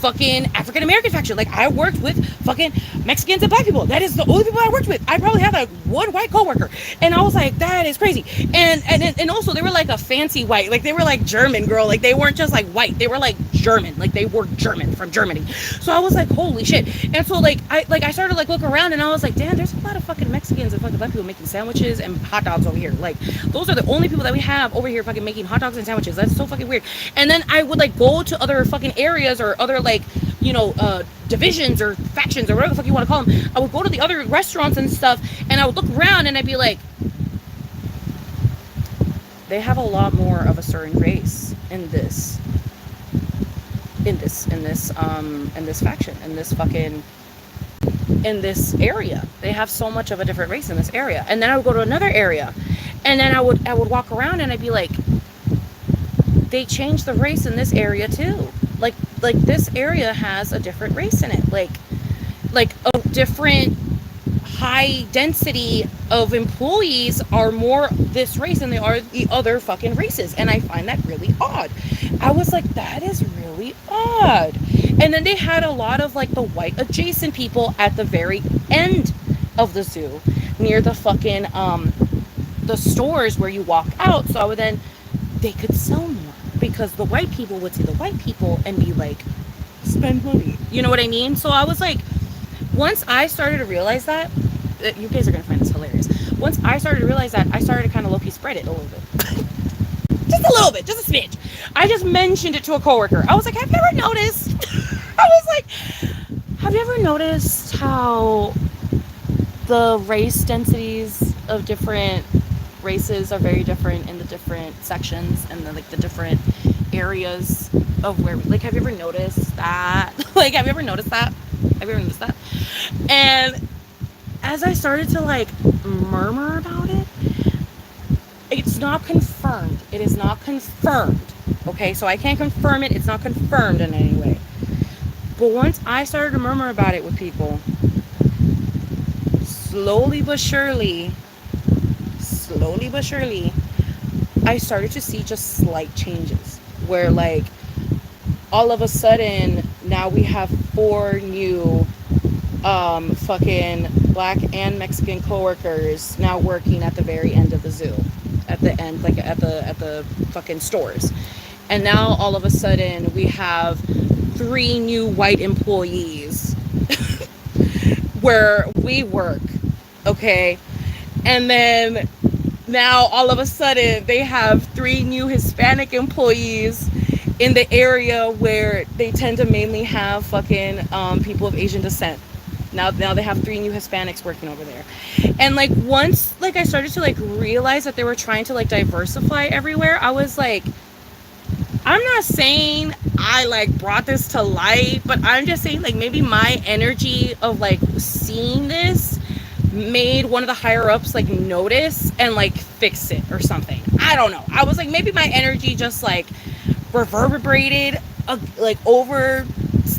fucking African American faction. Like I worked with fucking Mexicans and black people. That is the only people I worked with. I probably had like one white coworker, and I was like, that is crazy. And also they were like a fancy white, like they were like German, girl. Like they weren't just like white, they were like German, like they were German from Germany. So I was like, holy shit. And so like I started like look around and I was like, damn, there's a lot of fucking Mexicans and fucking black people making sandwiches and hot dogs over here. Like those are the only people that we have over here fucking making hot dogs and sandwiches. That's so fucking weird. And then I would like go to other fucking areas or other like, you know, divisions or factions or whatever the fuck you want to call them. I would go to the other restaurants and stuff and I would look around and I'd be like, they have a lot more of a certain race in this faction, in this area. They have so much of a different race in this area. And then I would go to another area and then I would walk around and I'd be like, they changed the race in this area too. Like this area has a different race in it. Like a different high density of employees are more this race than they are the other fucking races. And I find that really odd. I was like, that is really odd. And then they had a lot of like the white adjacent people at the very end of the zoo near the fucking the stores where you walk out. So then they could sell more because the white people would see the white people and be like, spend money. You know what I mean? So I was like, once I started to realize that, you guys are going to find this hilarious. Once I started to realize that, I started to kind of low-key spread it a little bit. Just a little bit, just a smidge. I just mentioned it to a coworker. I was like, have you ever noticed? I was like, have you ever noticed how the race densities of different races are very different in the different sections and the different areas of where, like, have you ever noticed that? Like, have you ever noticed that? Have you ever noticed that? And as I started to like murmur about it, it's not confirmed. It is not confirmed. Okay, so I can't confirm it. It's not confirmed in any way. But once I started to murmur about it with people, slowly but surely, I started to see just slight changes where like all of a sudden now we have 4 new fucking black and Mexican coworkers now working at the very end of the zoo, at the end, like at the fucking stores. And now all of a sudden we have 3 new white employees where we work, okay? And then now all of a sudden they have 3 new Hispanic employees in the area where they tend to mainly have fucking people of Asian descent. Now they have 3 new Hispanics working over there. And like once like I started to like realize that they were trying to like diversify everywhere, I was like, I'm not saying I like brought this to light, but I'm just saying like maybe my energy of like seeing this made one of the higher ups like notice and like fix it or something. I don't know. I was like, maybe my energy just like reverberated like over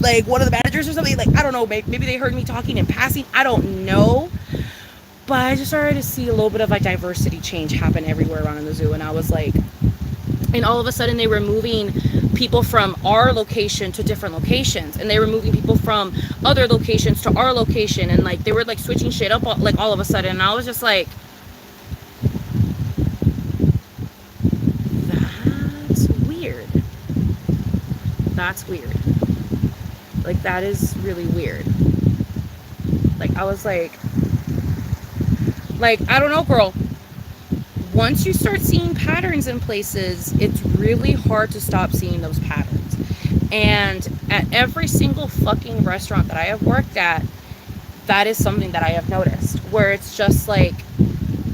like one of the managers or something. Like, I don't know, maybe they heard me talking in passing. I don't know. But I just started to see a little bit of like diversity change happen everywhere around in the zoo. And I was like, and all of a sudden they were moving people from our location to different locations, and they were moving people from other locations to our location, and like they were like switching shit up like all of a sudden. And I was just like, that's weird. That's weird. Like, that is really weird. Like, I was like, I don't know, girl. Once you start seeing patterns in places, it's really hard to stop seeing those patterns. And at every single fucking restaurant that I have worked at, that is something that I have noticed, where it's just like,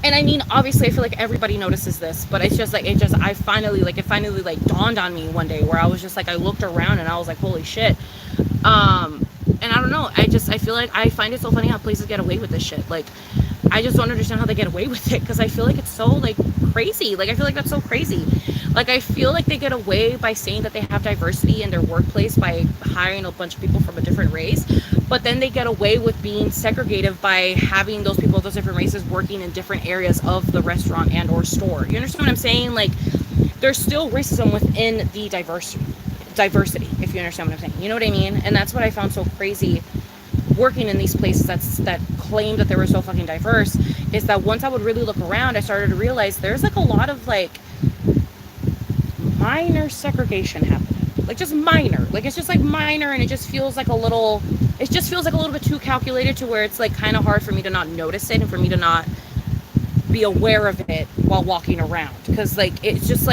and I mean, obviously I feel like everybody notices this, but it's just like, it finally like dawned on me one day where I was just like, I looked around and I was like, holy shit. And I don't know, I feel like I find it so funny how places get away with this shit. Like, I just don't understand how they get away with it, because I feel like it's so like crazy. Like, I feel like that's so crazy. Like, I feel like they get away by saying that they have diversity in their workplace by hiring a bunch of people from a different race, but then they get away with being segregated by having those people of those different races working in different areas of the restaurant and or store. You understand what I'm saying? Like, there's still racism within the diversity, if you understand what I'm saying. You know what I mean? And that's what I found so crazy working in these places that claimed that they were so fucking diverse, is that once I would really look around, I started to realize there's like a lot of like minor segregation happening. Like, just minor. Like, it's just like minor, and it just feels like a little bit too calculated, to where it's like kind of hard for me to not notice it and for me to not be aware of it while walking around. Because like it just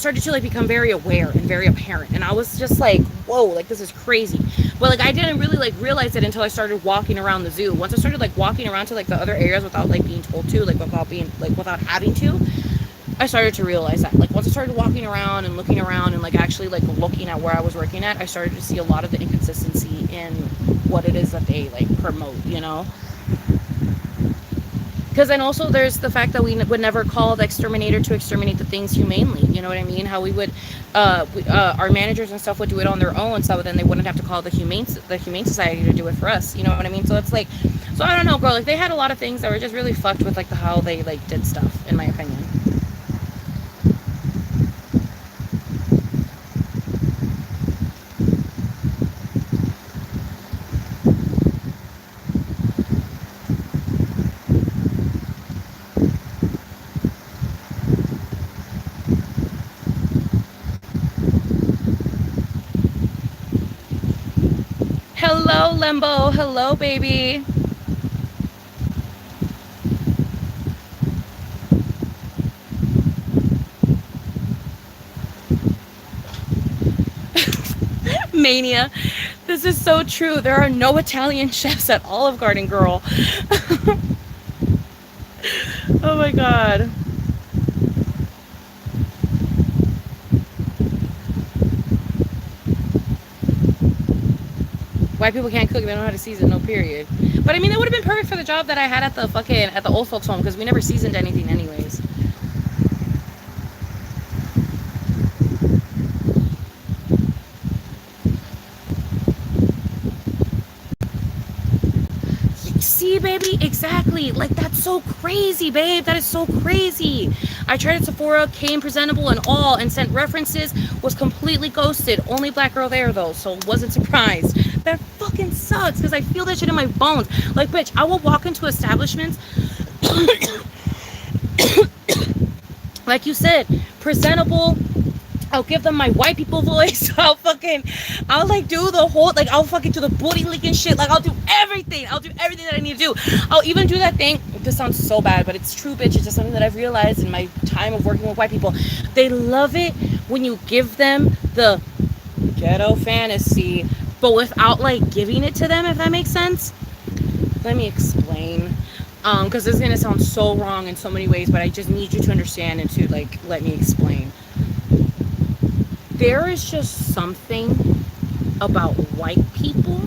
started to like become very aware and very apparent, and I was just like, whoa, like this is crazy. But like I didn't really like realize it until I started walking around the zoo. Once I started like walking around to like the other areas without like being told to, like without having to, I started to realize that. Like, once I started walking around and looking around and like actually like looking at where I was working at, I started to see a lot of the inconsistency in what it is that they like promote, you know? Because then also there's the fact that we would never call the exterminator to exterminate the things humanely. You know what I mean? How we would, our managers and stuff would do it on their own, so then they wouldn't have to call the humane society to do it for us. You know what I mean? So it's like, so I don't know, girl. Like, they had a lot of things that were just really fucked with like how they like did stuff, in my opinion. Hello, Limbo. Hello, baby. Mania. This is so true. There are no Italian chefs at Olive Garden, girl. Oh my god. White people can't cook, they don't know how to season, no period. But I mean, that would have been perfect for the job that I had at the old folks home, because we never seasoned anything anyways. See, baby, exactly. Like, that's so crazy, babe. That is so crazy. I tried at Sephora, came presentable and all, and sent references, was completely ghosted. Only black girl there, though, so wasn't surprised. That fucking sucks, because I feel that shit in my bones. Like, bitch, I will walk into establishments, like you said, presentable. I'll give them my white people voice. I'll like do the whole, like, I'll fucking do the booty licking shit. Like, I'll do everything. I'll do everything that I need to do. I'll even do that thing. This sounds so bad, but it's true, bitch. It's just something that I've realized in my time of working with white people. They love it when you give them the ghetto fantasy but without like giving it to them, if that makes sense. Let me explain. Because this is gonna sound so wrong in so many ways, but I just need you to understand and to like let me explain. There is just something about white people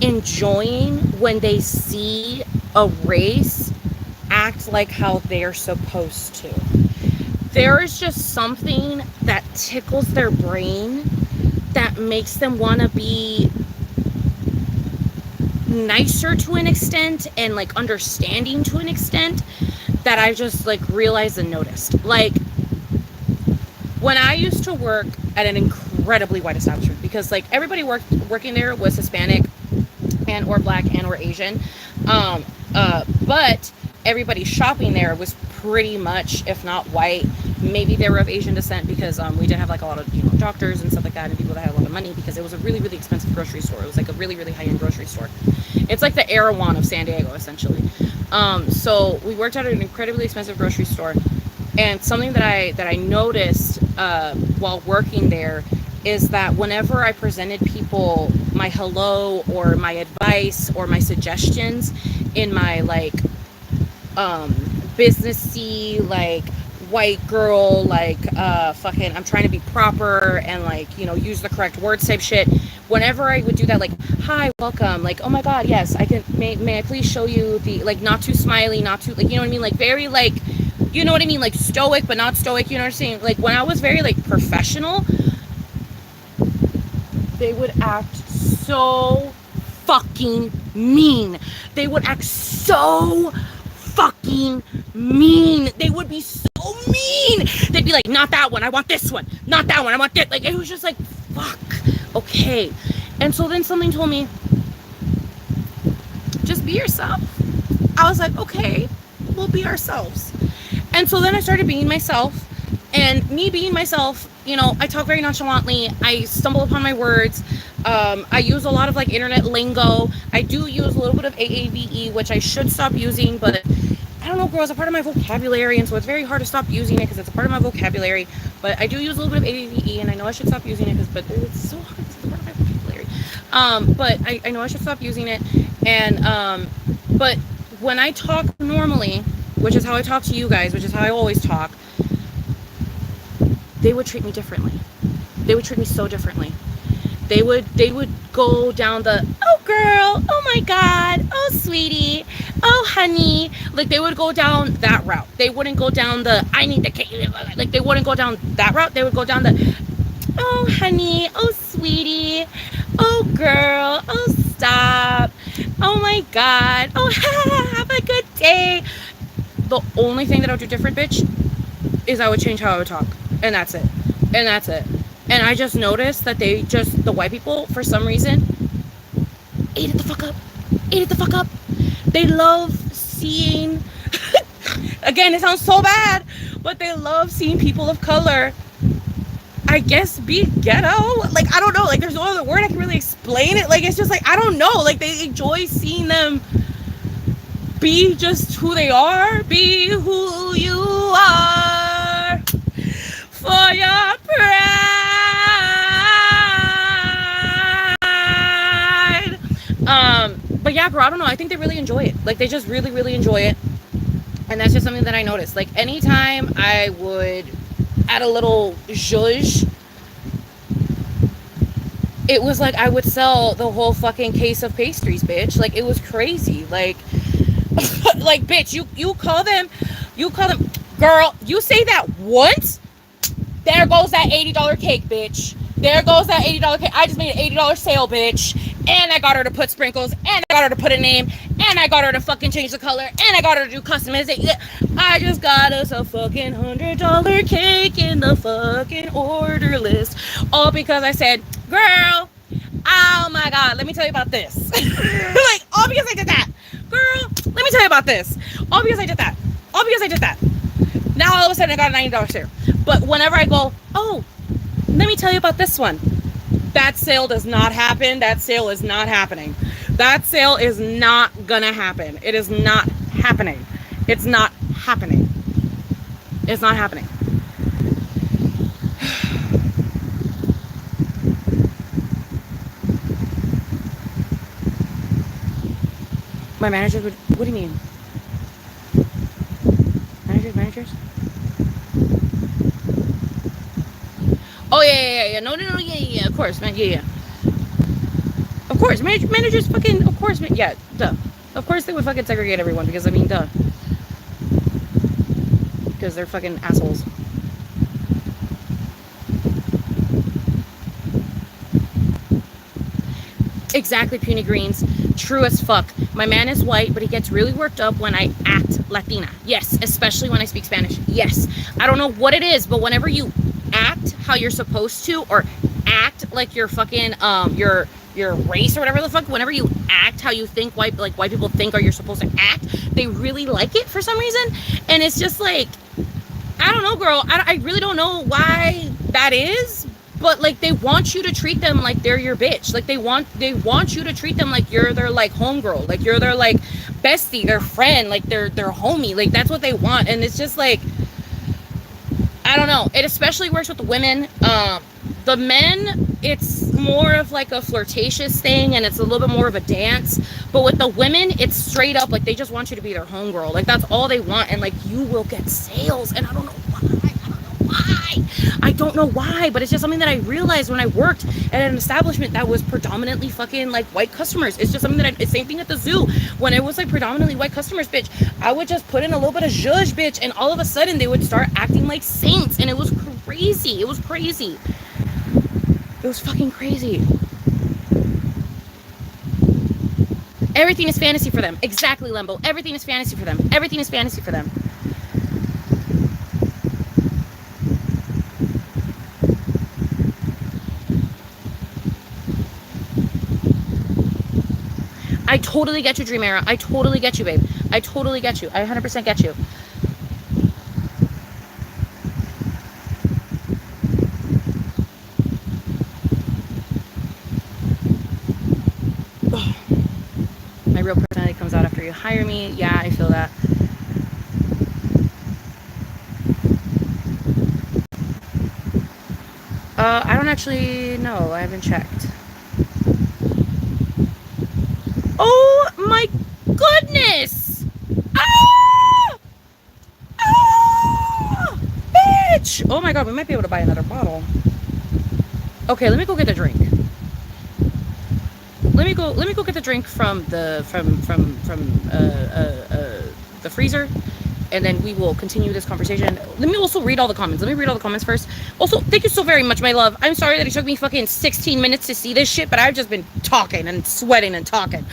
enjoying when they see a race act like how they're supposed to. There is just something that tickles their brain that makes them want to be nicer to an extent and like understanding to an extent that I just like realized and noticed. Like when I used to work at an incredibly white establishment, because like everybody working there was Hispanic and or black and or Asian, but everybody shopping there was pretty much, if not white, maybe they were of Asian descent, because we did have like a lot of, you know, doctors and stuff like that, and people that had a lot of money, because it was a really, really expensive grocery store. It was like a really, really high-end grocery store. It's like the Erewhon of San Diego, essentially. So we worked at an incredibly expensive grocery store, and something that I noticed while working there is that whenever I presented people my hello or my advice or my suggestions in my like businessy, like white girl, like fucking I'm trying to be proper and like, you know, use the correct words type shit, whenever I would do that, like, hi, welcome, like, oh my god, yes, I can, may I please show you the, like, not too smiley, not too, like, you know what I mean, like, very, like, you know what I mean, like, stoic, but not stoic, you know what I'm saying, like, when I was very, like, professional, they would act so fucking mean. They would act so fucking mean. They would be so mean. They'd be like, not that one, I want this one. Not that one, I want this. Like, it was just like, fuck. Okay. And so then something told me, just be yourself. I was like, okay, we'll be ourselves. And so then I started being myself. And me being myself, you know, I talk very nonchalantly. I stumble upon my words. I use a lot of like internet lingo. I do use a little bit of AAVE, which I should stop using, but I don't know, girl, it's a part of my vocabulary, and so it's very hard to stop using it because it's a part of my vocabulary. But I do use a little bit of AAVE, and I know I should stop using it but it's so hard because it's a part of my vocabulary. But I know I should stop using it. And but when I talk normally, which is how I talk to you guys, which is how I always talk, they would treat me differently. They would treat me so differently. They would go down the, oh girl, oh my god, oh sweetie, oh honey. Like they would go down that route. They wouldn't go down the, I need the cake. Like they wouldn't go down that route. They would go down the, oh honey, oh sweetie, oh girl, oh stop, oh my god, oh have a good day. The only thing that I would do different, bitch, is I would change how I would talk. And that's it. And that's it. And I just noticed that the white people, for some reason, ate it the fuck up. Ate it the fuck up. They love seeing, again, it sounds so bad, but they love seeing people of color, I guess, be ghetto. Like, I don't know. Like, there's no other word I can really explain it. Like, it's just like, I don't know. Like, they enjoy seeing them be just who they are. Be who you are for your pride. But yeah, girl, I don't know. I think they really enjoy it. Like, they just really, really enjoy it. And that's just something that I noticed. Like, anytime I would add a little zhuzh, it was like I would sell the whole fucking case of pastries, bitch. Like, it was crazy. Like, like, bitch, you call them, girl, you say that once, there goes that $80 cake, bitch. There goes that $80 cake. I just made an $80 sale, bitch. And I got her to put sprinkles, and I got her to put a name, and I got her to fucking change the color, and I got her to do customization. I just got us a fucking $100 cake in the fucking order list. All because I said, girl, oh my god, let me tell you about this. Like, all because I did that. Girl, let me tell you about this. All because I did that. All because I did that. Now all of a sudden I got a $90 sale. But whenever I go, oh, let me tell you about this one. That sale does not happen. That sale is not happening. That sale is not gonna happen. It is not happening. It's not happening. It's not happening. My managers would. What do you mean? Managers? Oh yeah. No. Yeah. Of course, man. Yeah. Of course, managers fucking. Of course, man. Yeah. Duh. Of course they would fucking segregate everyone because I mean, duh. Because they're fucking assholes. Exactly, puny greens. True as fuck. My man is white, but he gets really worked up when I act Latina. Yes, especially when I speak Spanish. Yes. I don't know what it is, but whenever you act how you're supposed to, or act like you're fucking your race or whatever the fuck, whenever you act how you think white people think or you're supposed to act, they really like it for some reason. And it's just like, I don't know, girl. I really don't know why that is. But like they want you to treat them like they're your bitch. Like they want you to treat them like you're their like homegirl, like you're their like bestie, their friend, like their homie. Like that's what they want. And it's just like, I don't know. It especially works with the women. The men, it's more of like a flirtatious thing and it's a little bit more of a dance. But with the women, it's straight up like they just want you to be their homegirl. Like that's all they want. And like you will get sales. And I don't know why. I don't know why, but it's just something that I realized when I worked at an establishment that was predominantly fucking like white customers. It's just something that it's same thing at the zoo. When it was like predominantly white customers, bitch, I would just put in a little bit of zhuzh, bitch, and all of a sudden they would start acting like saints, and it was crazy. It was crazy. It was fucking crazy. Everything is fantasy for them. Exactly, Lembo. Everything is fantasy for them. Everything is fantasy for them. I totally get you, Dreamera. I totally get you, babe. I totally get you. I 100% get you. My real personality comes out after you hire me. Yeah, I feel that. I don't actually know. I haven't checked. Oh my goodness! Ah! Ah! Bitch! Oh my god, we might be able to buy another bottle. Okay, let me go get a drink. Let me go get the drink from the freezer, and then we will continue this conversation. Let me also read all the comments. Let me read all the comments first. Also, thank you so very much, my love. I'm sorry that it took me fucking 16 minutes to see this shit, but I've just been talking and sweating and talking.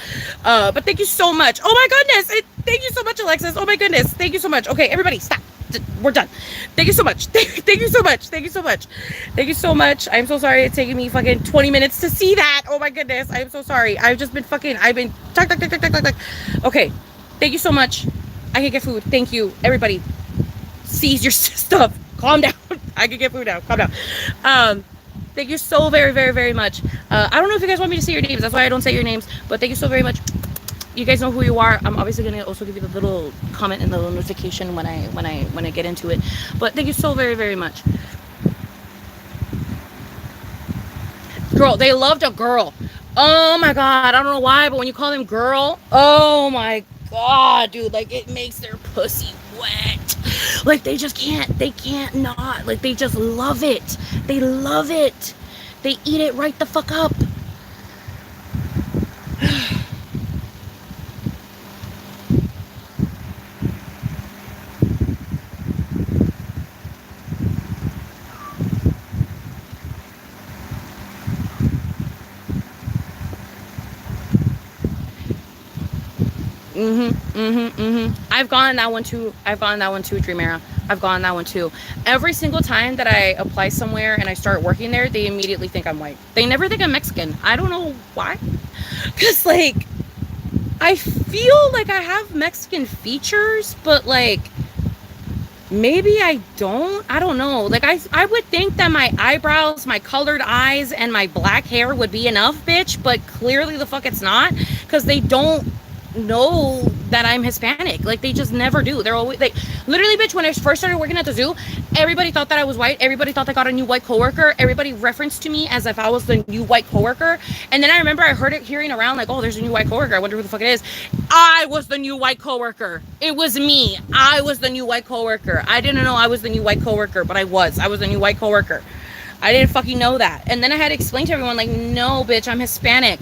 But thank you so much. Oh my goodness. Thank you so much, Alexis. Oh my goodness. Thank you so much. Okay, everybody, stop. We're done. Thank you so much. Thank you so much. Thank you so much. Thank you so much. I'm so sorry it's taking me fucking 20 minutes to see that. Oh my goodness. I'm so sorry. I've been talk. Okay. Thank you so much. I can get food. Thank you. Everybody, seize your stuff. Calm down. I can get food now. Calm down. Thank you so very, very, very much. I don't know if you guys want me to say your names. That's why I don't say your names. But thank you so very much. You guys know who you are. I'm obviously gonna also give you the little comment and the little notification when I get into it. But thank you so very, very much. Girl, they loved a girl. Oh my god, I don't know why, but when you call them girl, oh my god, dude, like it makes their pussy wet. Like they can't not. Like they just love it. They love it. They eat it right the fuck up. I've gotten that one too, Dreamera. I've gotten that one too. Every single time that I apply somewhere and I start working there, they immediately think I'm white. They never think I'm Mexican. I don't know why. Because, like, I feel like I have Mexican features, but, like, maybe I don't. I don't know. Like, I would think that my eyebrows, my colored eyes, and my black hair would be enough, bitch. But clearly the fuck it's not. Because they don't know that I'm Hispanic. Like, they just never do. They're always like, literally, bitch, when I first started working at the zoo, everybody thought that I was white. Everybody thought I got a new white coworker. Everybody referenced to me as if I was the new white coworker. And then I remember I heard it hearing around like, oh, there's a new white coworker. I wonder who the fuck it is. I was the new white coworker. It was me. I was the new white coworker. I didn't know I was the new white coworker, but I was the new white coworker. I didn't fucking know that. And then I had to explain to everyone, like, no, bitch, I'm Hispanic.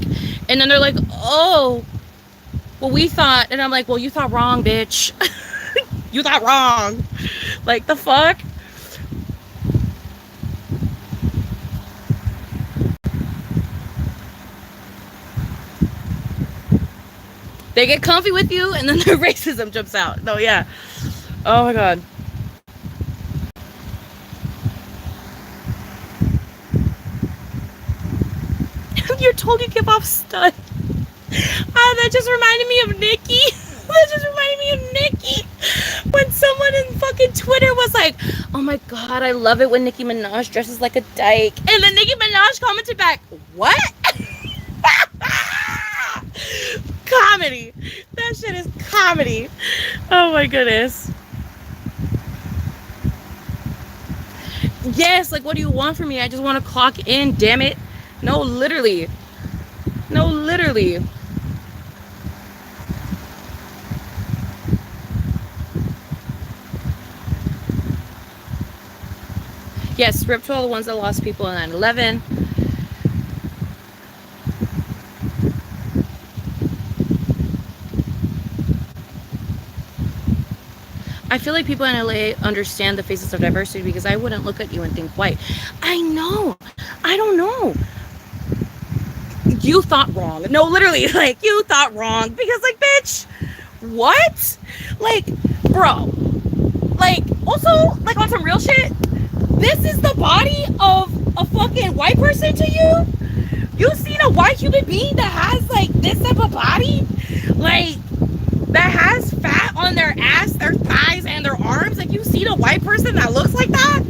And then they're like, oh, well, we thought. And I'm like, well, you thought wrong, bitch. You thought wrong. Like, the fuck? They get comfy with you, and then their racism jumps out. No, yeah. Oh, my God. You're told you give off stud. That just reminded me of Nikki. That just reminded me of Nikki. When someone in fucking Twitter was like, oh my God, I love it when Nicki Minaj dresses like a dyke. And then Nicki Minaj commented back, what? Comedy. That shit is comedy. Oh my goodness. Yes, like, what do you want from me? I just want to clock in, damn it. No, literally. No, literally. Yes, rip to all the ones that lost people in 9/11. I feel like people in LA understand the faces of diversity because I wouldn't look at you and think white. I know. I don't know. You thought wrong. No, literally, like, you thought wrong. Because, like, bitch, what? Like, bro. Like, also, like, on some real shit, this is the body of a fucking white person to you? You seen a white human being that has, like, this type of body? Like, that has fat on their ass, their thighs, and their arms? Like, you seen a white person that looks like that?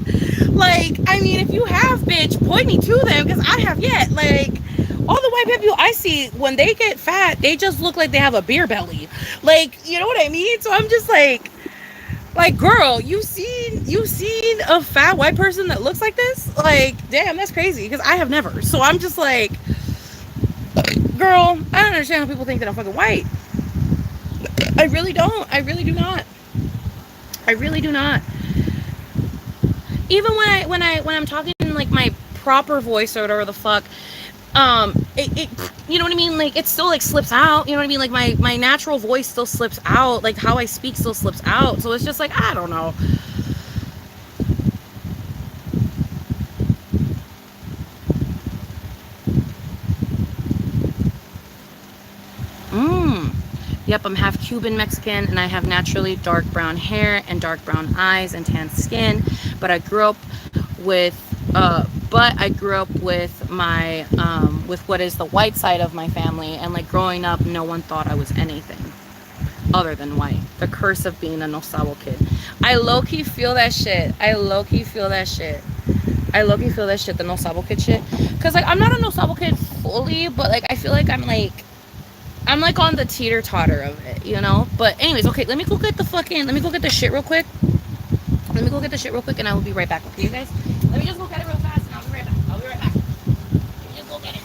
Like, I mean, if you have, bitch, point me to them, because I have yet. Like, all the white people I see, when they get fat, they just look like they have a beer belly. Like, you know what I mean? So I'm just like, girl, you seen a fat white person that looks like this? Like, damn, that's crazy, because I have never. So I'm just like, girl, I don't understand how people think that I'm fucking white. I really don't. I really do not. I really do not. Even when I'm talking in, like, my proper voice or whatever the fuck, it you know what I mean? Like, it still, like, slips out. You know what I mean? Like, my natural voice still slips out. Like, how I speak still slips out. So it's just like, I don't know. Yep, I'm half Cuban Mexican, and I have naturally dark brown hair and dark brown eyes and tan skin. But I grew up with my with what is the white side of my family, and, like, growing up, no one thought I was anything other than white. The curse of being a no sabo kid. I low-key feel that shit. The no sabo kid shit. Cause, like, I'm not a no sabo kid fully, but, like, I feel like I'm on the teeter-totter of it, you know? But anyways, okay, let me go get the shit real quick. And I will be right back, okay, you guys? Let me just go get it real fast, and I'll be right back. Let me just go get it.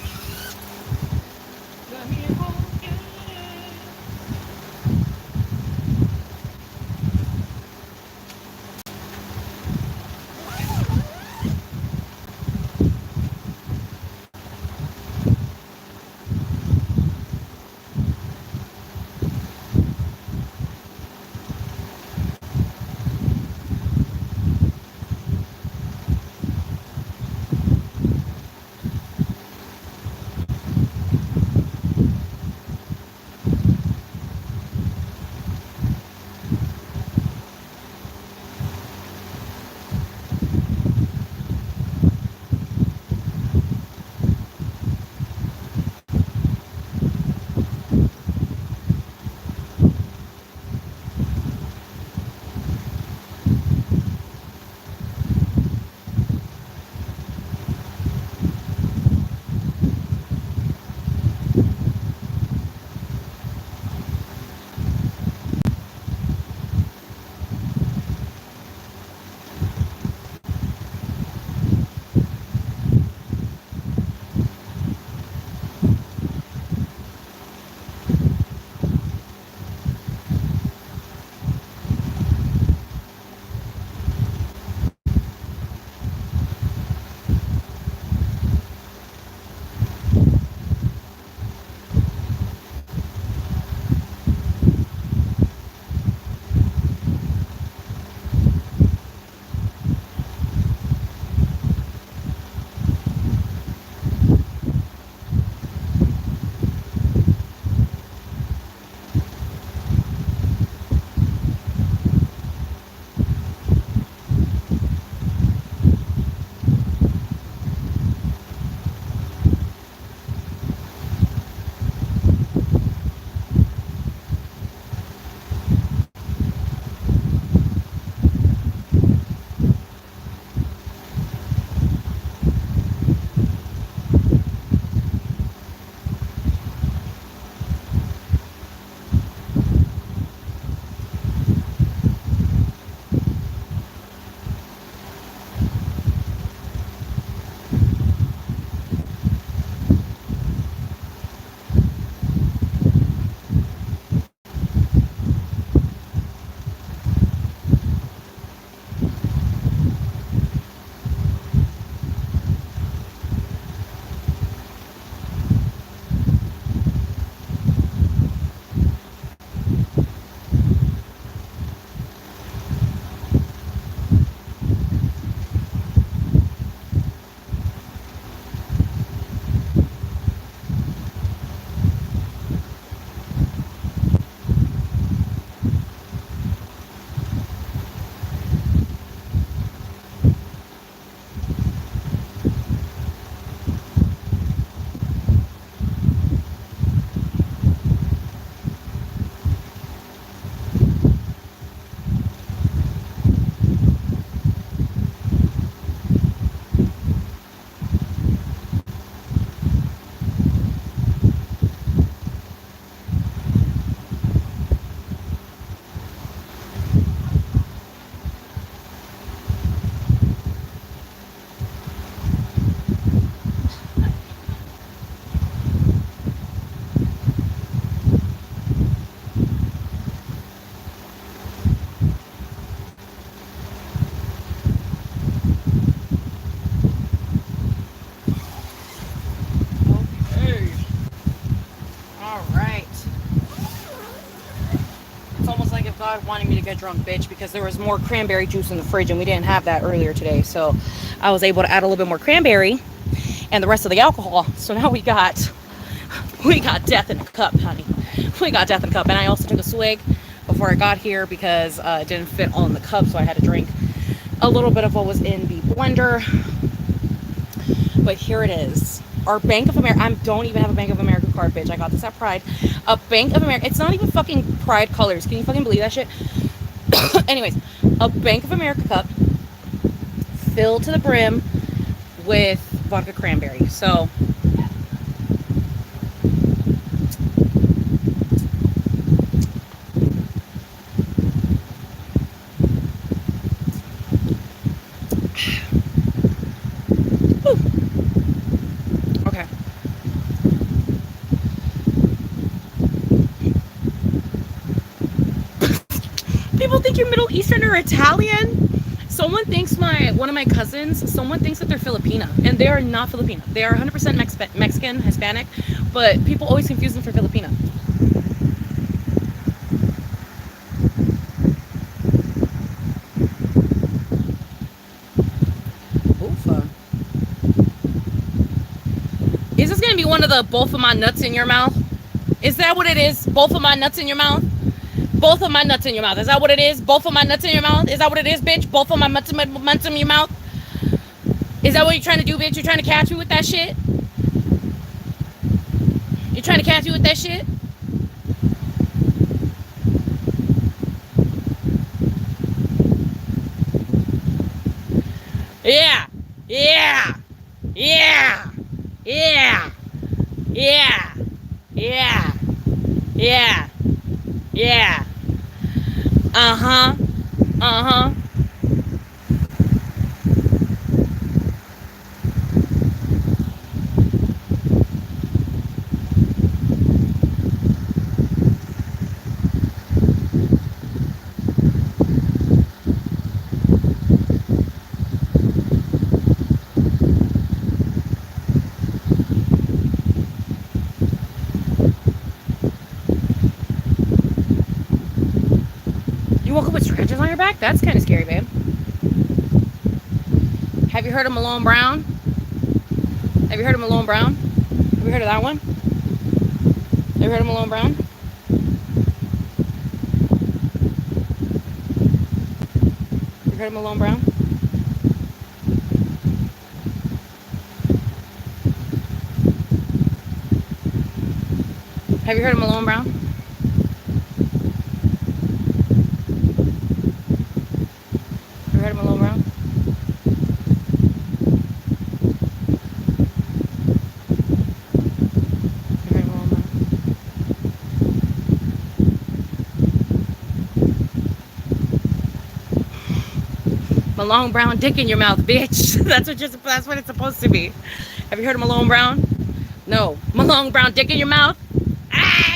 God wanted me to get drunk, bitch, because there was more cranberry juice in the fridge and we didn't have that earlier today. So I was able to add a little bit more cranberry and the rest of the alcohol. So now we got death in a cup, honey. We got death in a cup. And I also took a swig before I got here because it didn't fit all in the cup, so I had to drink a little bit of what was in the blender. But here it is. Our Bank of America. I don't even have a Bank of America card, bitch. I got this at Pride. A Bank of America. It's not even fucking Pride colors. Can you fucking believe that shit? Anyways, a Bank of America cup filled to the brim with vodka cranberry. So okay. People think you're Middle Eastern or Italian. Someone thinks one of my cousins, someone thinks that they're Filipina, and they are not Filipina. They are 100% Mexican, Hispanic, but people always confuse them for Filipina. Oofa. Is this gonna be one of the both of my nuts in your mouth? Is that what it is? Both of my nuts in your mouth? Both of my nuts in your mouth. Is that what it is? Both of my nuts in your mouth? Is that what it is, bitch? Both of my nuts in your mouth? Is that what you're trying to do, bitch? You're trying to catch me with that shit? You're trying to catch me with that shit? Yeah. Yeah. Yeah. Yeah. Yeah. Yeah. Yeah. Yeah. Uh-huh. Uh-huh. You woke up with scratches on your back? That's kind of scary, babe. Have you heard of Malone Brown? Have you heard of Malone Brown? Have you heard of that one? Have you heard of Malone Brown? You heard of Malone Brown? Have you heard of Malone Brown? Have you heard of Malone Brown? You heard of Malone Brown? Malone Brown dick in your mouth, bitch. That's what it's supposed to be. Have you heard of Malone Brown? No. Malone Brown dick in your mouth? Ah!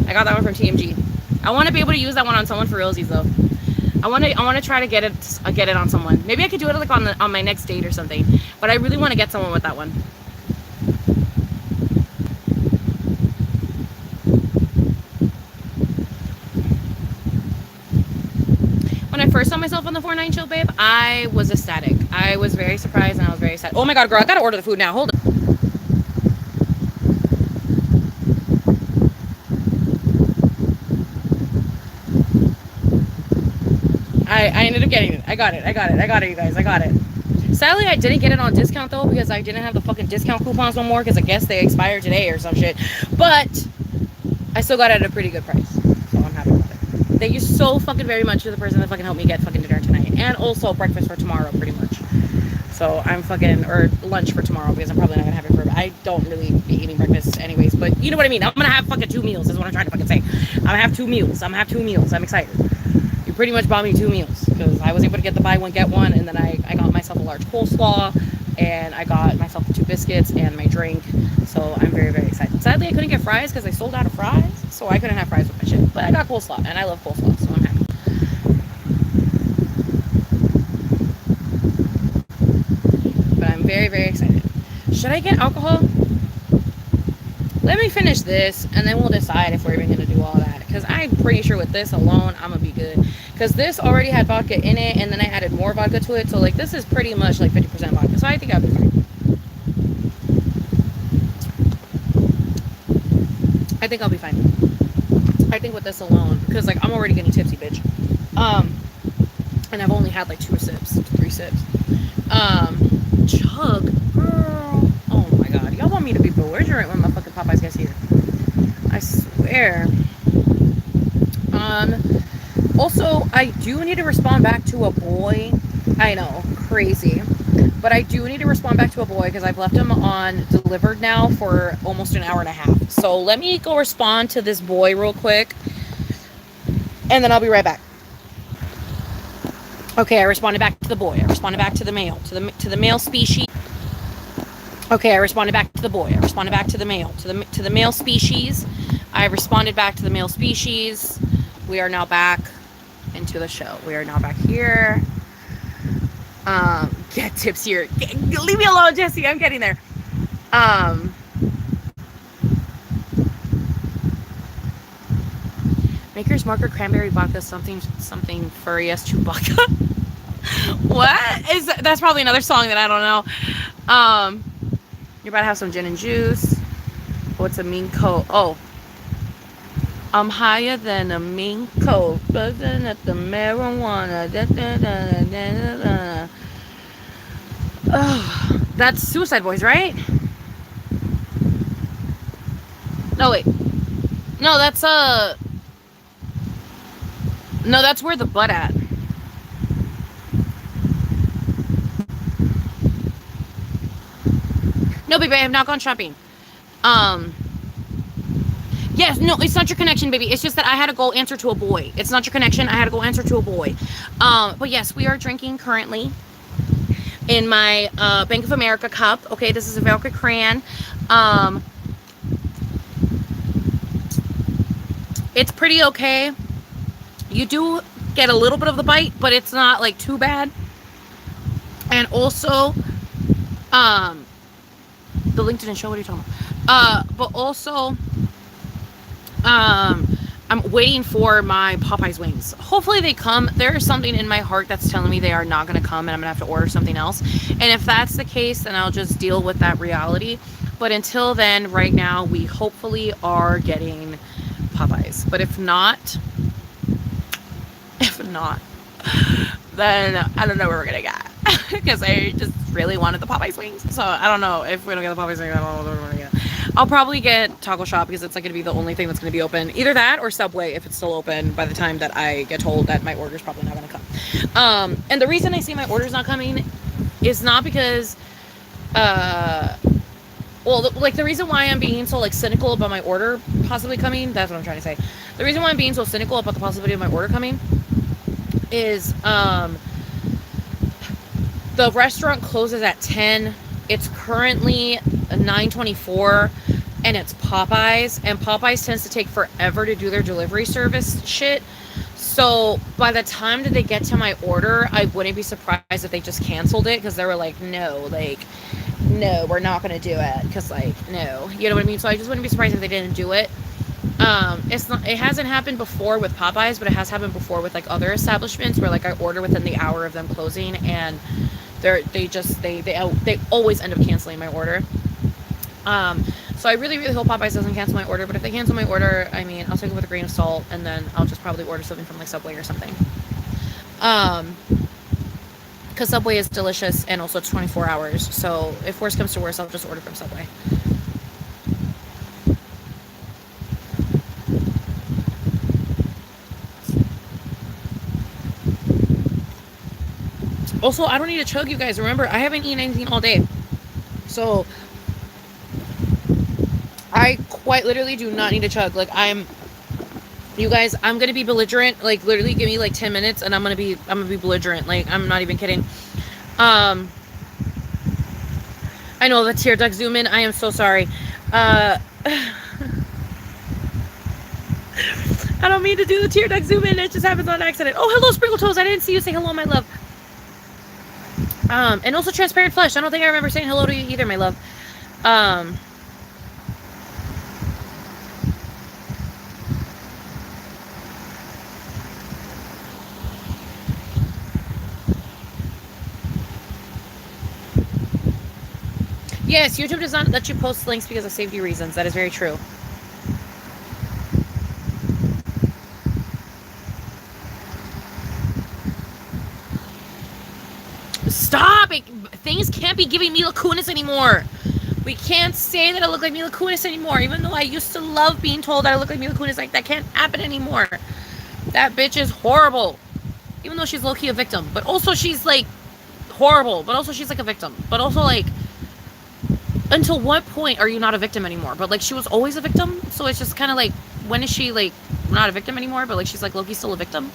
I got that one from TMG. I want to be able to use that one on someone for realsies though. I want to try to get it on someone. Maybe I could do it like on my next date or something. But I really want to get someone with that one. When I first saw myself on the 4-9 chill, babe, I was ecstatic. I was very surprised and I was very sad. Oh my god, girl, I gotta order the food now. Hold on. I ended up getting it. I got it, you guys. I got it. Sadly, I didn't get it on discount, though, because I didn't have the fucking discount coupons no more, because I guess they expired today or some shit. But I still got it at a pretty good price, so I'm happy with it. Thank you so fucking very much to the person that fucking helped me get fucking dinner tonight. And also breakfast for tomorrow, pretty much. So I'm fucking, or lunch for tomorrow, because I'm probably not gonna have it for, I don't really be eating breakfast anyways, but you know what I mean. I'm gonna have fucking 2 meals, is what I'm trying to fucking say. I'm gonna have 2 meals. I'm excited. You pretty much bought me 2 meals, because I was able to get the buy one, get one, and then I got myself a large coleslaw, and I got myself 2 biscuits and my drink, so I'm very, very excited. Sadly, I couldn't get fries, because I sold out of fries, so I couldn't have fries with my shit, but I got coleslaw, and I love coleslaw, so I'm happy. But I'm very, very excited. Should I get alcohol? Let me finish this, and then we'll decide if we're even going to do all that. because I'm pretty sure with this alone, I'm gonna be good. Because this already had vodka in it, and then I added more vodka to it. So like this is pretty much like 50% vodka. So I think I'll be fine. I think I'll be fine. I think with this alone, because like I'm already getting tipsy, bitch. And I've only had like 3 sips. Chug, girl. Oh my god, y'all want me to be belligerent when my fucking Popeyes gets here? I swear. Also, I do need to respond back to a boy. I know, crazy. But I do need to respond back to a boy because I've left him on delivered now for almost an hour and a half. So let me go respond to this boy real quick. And then I'll be right back. Okay, I responded back to the boy. I responded back to the male. To the male species. Okay, I responded back to the boy. I responded back to the male. To the male species. I responded back to the male species. We are now back into the show. We are now back here. Get tips here. Leave me alone, Jesse. I'm getting there. Maker's Marker Cranberry Vodka something furry as Chewbacca. What is that? That's probably another song that I don't know. You're about to have some gin and juice. What's a mean coat? Oh, I'm higher than a mean coat, buzzing at the marijuana. Oh, that's Suicide Boys, right? No, wait. No, that's no, that's Where the Butt At. No, baby, I have not gone shopping. Yes, no, it's not your connection, baby. It's just that I had to go answer to a boy. It's not your connection. I had to go answer to a boy. But yes, we are drinking currently in my Bank of America cup. Okay, this is a Velka Cran. It's pretty okay. You do get a little bit of the bite, but it's not like too bad. And also, the link didn't show. What are you talking about? But also, I'm waiting for my Popeyes wings. Hopefully they come. There is something in my heart that's telling me they are not going to come, and I'm going to have to order something else. And if that's the case, then I'll just deal with that reality. But until then, right now, we hopefully are getting Popeyes. But if not, then I don't know where we're going to get. Because I just really wanted the Popeyes wings. So I don't know if we don't get the Popeyes wings. I don't know what we're going to get. I'll probably get Taco Shop because it's like going to be the only thing that's going to be open. Either that or Subway if it's still open by the time that I get told that my order's probably not going to come. And the reason I say my order's not coming is not because, well, the reason why I'm being so, like, cynical about my order possibly coming, that's what I'm trying to say. The reason why I'm being so cynical about the possibility of my order coming is, the restaurant closes at 10. It's currently 9:24, and it's Popeyes, and Popeyes tends to take forever to do their delivery service shit. So by the time that they get to my order, I wouldn't be surprised if they just canceled it because they were like, no, we're not gonna do it because, like, no, you know what I mean. So I just wouldn't be surprised if they didn't do it. It hasn't happened before with Popeyes, but it has happened before with, like, other establishments where, like, I order within the hour of them closing, and they always end up canceling my order. So I really, really hope Popeyes doesn't cancel my order, but if they cancel my order, I mean, I'll take it with a grain of salt, and then I'll just probably order something from, like, Subway or something. Because Subway is delicious, and also it's 24 hours, so if worse comes to worse, I'll just order from Subway. Also, I don't need to chug, you guys. Remember, I haven't eaten anything all day. So, I quite literally do not need to chug. Like, you guys, I'm going to be belligerent. Like, literally give me like 10 minutes and I'm going to be belligerent. Like, I'm not even kidding. I know the tear duct zoom in. I am so sorry. I don't mean to do the tear duct zoom in. It just happens on accident. Oh, hello, Sprinkle Toes. I didn't see you say hello, my love. And also Transparent Flesh. I don't think I remember saying hello to you either, my love. Yes, YouTube does not let you post links because of safety reasons. That is very true. Stop! Things can't be giving Mila Kunis anymore. We can't say that I look like Mila Kunis anymore, even though I used to love being told that I look like Mila Kunis. Like, that can't happen anymore. That bitch is horrible. Even though she's low-key a victim. But also she's, like, horrible. But also she's, like, a victim. But also, like, until what point are you not a victim anymore? But, like, she was always a victim. So it's just kind of like, when is she, like, not a victim anymore? But, like, she's, like, low-key still a victim.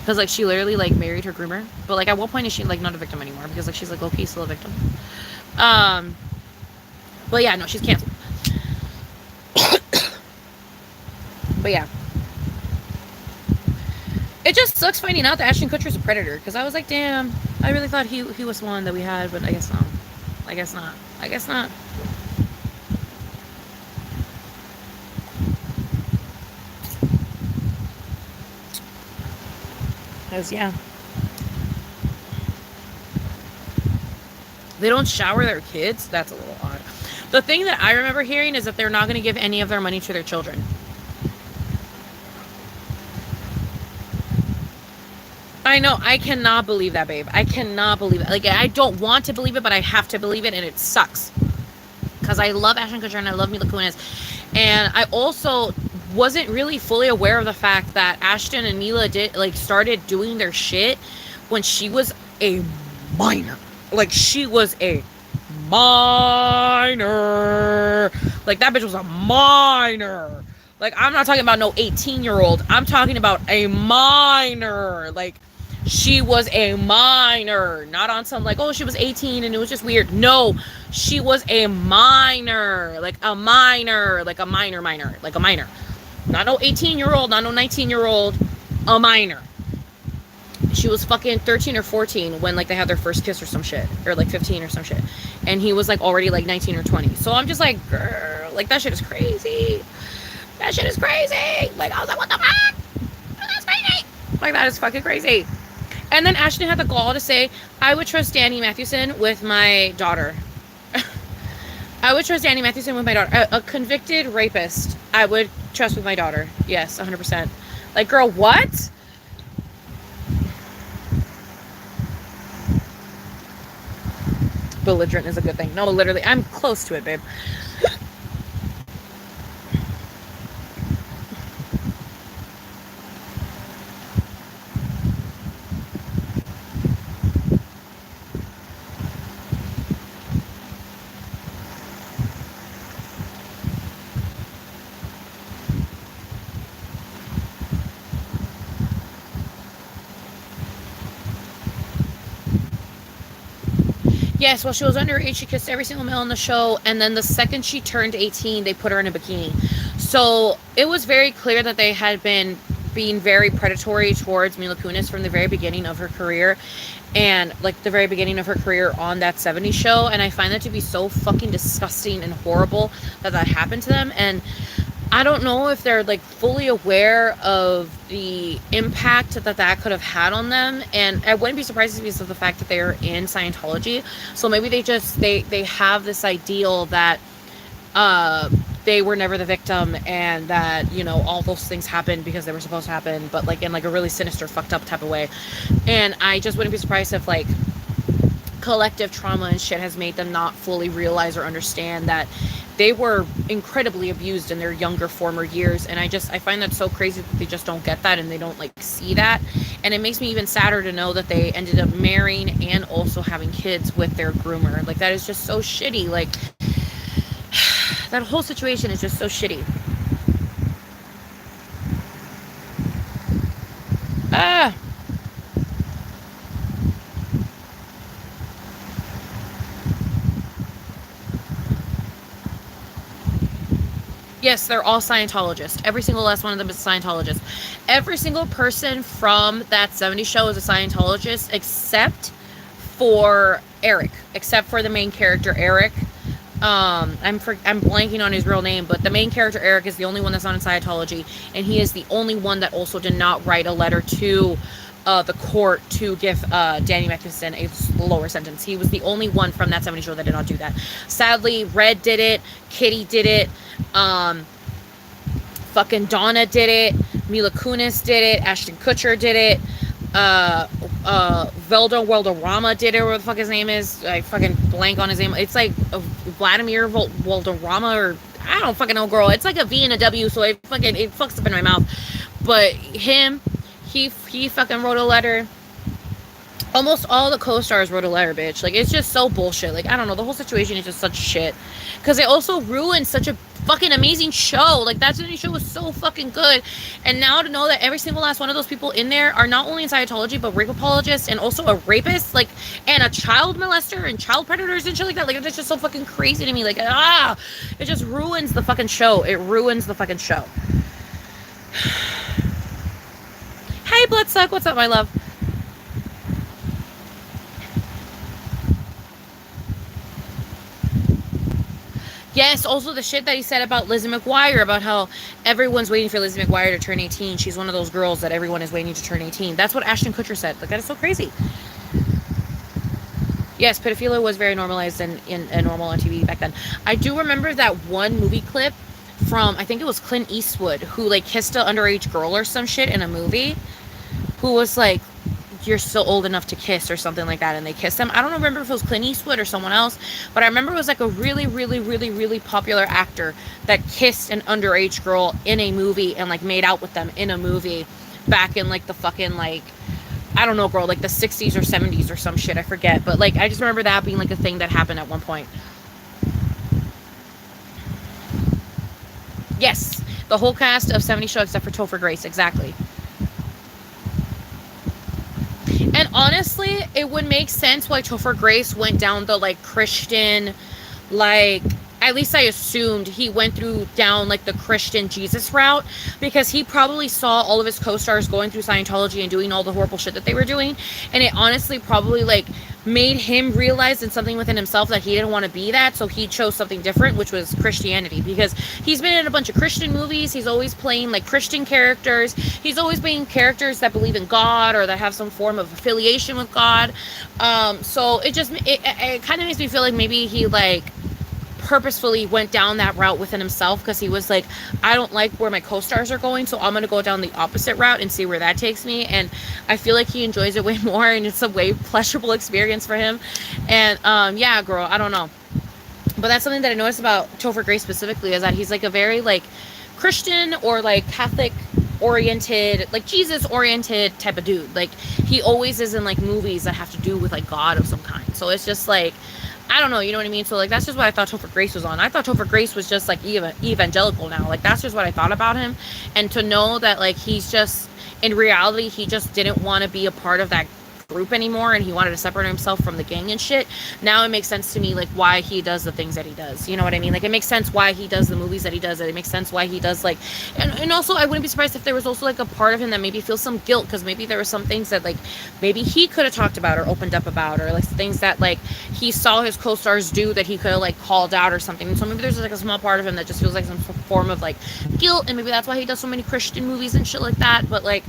Because, like, she literally, like, married her groomer. But, like, at what point is she, like, not a victim anymore? Because, like, she's, like, low-key still a victim. But, yeah, no, she's canceled. But, yeah. It just sucks finding out that Ashton Kutcher's a predator. Because I was like, damn, I really thought he was one that we had. But I guess not. I guess not. I guess not. Because, yeah. They don't shower their kids? That's a little odd. The thing that I remember hearing is that they're not going to give any of their money to their children. I know. I cannot believe that, babe. I cannot believe it. Like, I don't want to believe it, but I have to believe it, and it sucks. Because I love Ashton Kutcher and I love Mila Kunis. And I also wasn't really fully aware of the fact that Ashton and Mila started doing their shit when she was a minor. Like, she was a minor. Like, that bitch was a minor. Like, I'm not talking about no 18-year-old. I'm talking about a minor. Like, she was a minor. Not on some, like, oh, she was 18 and it was just weird. No, she was a minor. Like, a minor. Like, a minor. Like, a minor. Not no 18-year-old. Not no 19-year-old. A minor. She was fucking 13 or 14 when, like, they had their first kiss or some shit. Or, like, 15 or some shit. And he was, like, already, like, 19 or 20. So I'm just like, girl, like, that shit is crazy. That shit is crazy. Like, I was like, what the fuck? That's crazy. Like, that is fucking crazy. And then Ashton had the gall to say, I would trust Danny Mathewson with my daughter. I would trust Danny Mathewson with my daughter. A convicted rapist, I would trust with my daughter. Yes, 100%. Like, girl, what? Belligerent is a good thing. No, literally, I'm close to it, babe. Yes, while she was underage, she kissed every single male on the show, and then the second she turned 18, they put her in a bikini. So it was very clear that they had been being very predatory towards Mila Kunis from the very beginning of her career, and like the very beginning of her career on that 70s show. And I find that to be so fucking disgusting and horrible that happened to them. And I don't know if they're like fully aware of the impact that could have had on them. And I wouldn't be surprised because of the fact that they're in Scientology. So maybe they have this ideal that they were never the victim, and that, you know, all those things happened because they were supposed to happen, but like in like a really sinister, fucked up type of way. And I just wouldn't be surprised if like collective trauma and shit has made them not fully realize or understand that they were incredibly abused in their younger former years. And I find that so crazy that they just don't get that, and they don't like see that. And it makes me even sadder to know that they ended up marrying and also having kids with their groomer. Like, that is just so shitty. Like, that whole situation is just so shitty. Yes, they're all Scientologists. Every single last one of them is a Scientologist. Every single person from that 70s show is a Scientologist, except for Eric. Except for the main character, Eric. I'm blanking on his real name, but the main character, Eric, is the only one that's not in Scientology, and he is the only one that also did not write a letter to the court to give Danny Matheson a lower sentence. He was the only one from that 70s show that did not do that. Sadly, Red did it, Kitty did it, fucking Donna did it, Mila Kunis did it, Ashton Kutcher did it, Veldo Valderrama did it, whatever the fuck his name is. I fucking blank on his name. It's like Vladimir Valderrama, or I don't fucking know, girl. It's like a V and a W, so it fucks up in my mouth. But him, he fucking wrote a letter. Almost all the co-stars wrote a letter, bitch. Like, it's just so bullshit. Like, I don't know. The whole situation is just such shit. Because it also ruined such a fucking amazing show. Like, that 70s show was so fucking good. And now to know that every single last one of those people in there are not only in Scientology, but rape apologists and also a rapist, like, and a child molester and child predators and shit like that. Like, that's just so fucking crazy to me. Like, it just ruins the fucking show. It ruins the fucking show. Hey, Bloodsuck. What's up, my love? Yes, also the shit that he said about Lizzie McGuire, about how everyone's waiting for Lizzie McGuire to turn 18. She's one of those girls that everyone is waiting to turn 18. That's what Ashton Kutcher said. Like, that is so crazy. Yes, pedophilia was very normalized and normal on TV back then. I do remember that one movie clip from, I think it was Clint Eastwood, who, like, kissed an underage girl or some shit in a movie, who was like, you're still old enough to kiss or something like that, and they kissed him. I don't remember if it was Clint Eastwood or someone else, but I remember it was like a really, really, really, really popular actor that kissed an underage girl in a movie and like made out with them in a movie back in like the fucking, like, I don't know, girl, like the 60s or 70s or some shit, I forget, but like I just remember that being like a thing that happened at one point. Yes, the whole cast of 70 Show except for Topher Grace, exactly. And honestly, it would make sense why Topher Grace went down the, like, Christian, like, at least I assumed he went down, like, the Christian Jesus route, because he probably saw all of his co-stars going through Scientology and doing all the horrible shit that they were doing, and it honestly probably, like, made him realize in something within himself that he didn't want to be that, so he chose something different, which was Christianity, because he's been in a bunch of Christian movies. He's always playing like Christian characters. He's always playing characters that believe in God or that have some form of affiliation with God. So it kind of makes me feel like maybe he like purposefully went down that route within himself, because he was like, I don't like where my co-stars are going, so I'm gonna go down the opposite route and see where that takes me. And I feel like he enjoys it way more, and it's a way pleasurable experience for him. And yeah, girl, I don't know, but that's something that I noticed about Topher Grace specifically, is that he's like a very like Christian or like Catholic oriented, like Jesus oriented type of dude. Like, he always is in like movies that have to do with like God of some kind. So it's just like, I don't know, you know what I mean? So, like, that's just what I thought Topher Grace was on. I thought Topher Grace was just, like, evangelical now. Like, that's just what I thought about him. And to know that, like, he's just, in reality, he just didn't want to be a part of that group anymore, and he wanted to separate himself from the gang and shit. Now it makes sense to me, like, why he does the things that he does. You know what I mean? Like, it makes sense why he does the movies that he does. It makes sense why he does, like, and also I wouldn't be surprised if there was also like a part of him that maybe feels some guilt, because maybe there were some things that like maybe he could have talked about or opened up about, or like things that like he saw his co-stars do that he could have like called out or something. And so maybe there's like a small part of him that just feels like some form of like guilt, and maybe that's why he does so many Christian movies and shit like that. But like,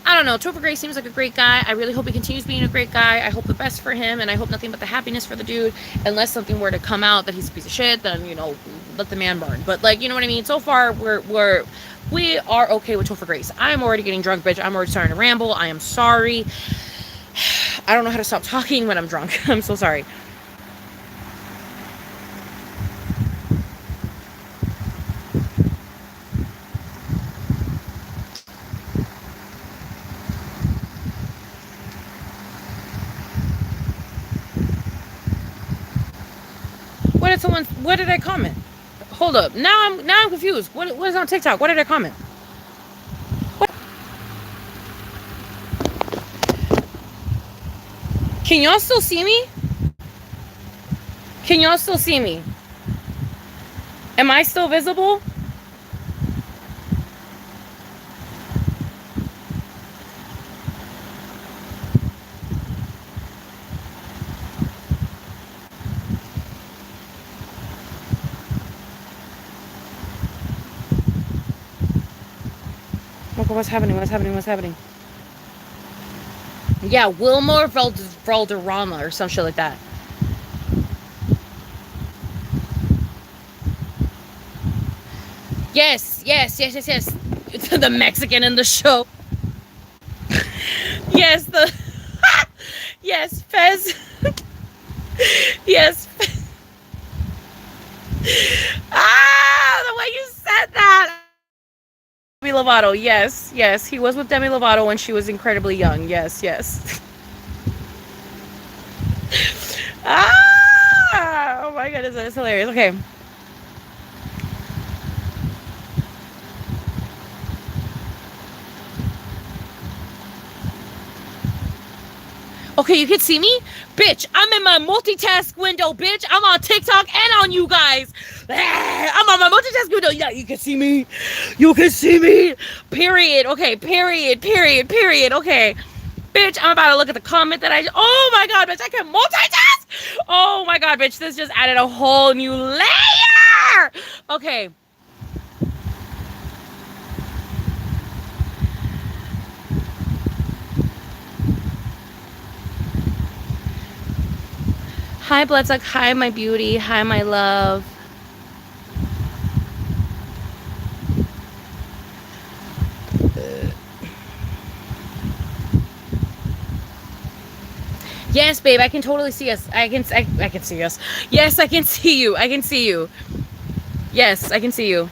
I don't know. Topher Grace seems like a great guy. I really hope he continues being a great guy. I hope the best for him, and I hope nothing but the happiness for the dude. Unless something were to come out that he's a piece of shit, then, you know, let the man burn. But, like, you know what I mean? So far, we are okay with Topher Grace. I'm already getting drunk, bitch. I'm already starting to ramble. I am sorry. I don't know how to stop talking when I'm drunk. I'm so sorry. What did I comment? Hold up. Now I'm confused. What is on TikTok? What did I comment? What? Can y'all still see me? Can y'all still see me? Am I still visible? What's happening? What's happening? What's happening? Yeah, Wilmore Valderrama or some shit like that. Yes, yes, yes, yes, yes. The Mexican in the show. Yes, the yes, Fez. Yes. The way you said that. Demi Lovato. Yes, yes. He was with Demi Lovato when she was incredibly young. Yes, yes. Oh my goodness, that is hilarious. Okay. Okay, you can see me? Bitch, I'm in my multitask window, bitch. I'm on TikTok and on you guys. I'm on my multitask window. Yeah, you can see me. You can see me. Period. Okay, period, period, period. Okay. Bitch, I'm about to look at the comment that oh my god, bitch, I can multitask. Oh my god, bitch, this just added a whole new layer. Okay. Hi, Bloodsuck. Hi, my beauty. Hi, my love. Yes, babe, I can totally see us. I can see us. Yes, I can see you. I can see you. Yes, I can see you.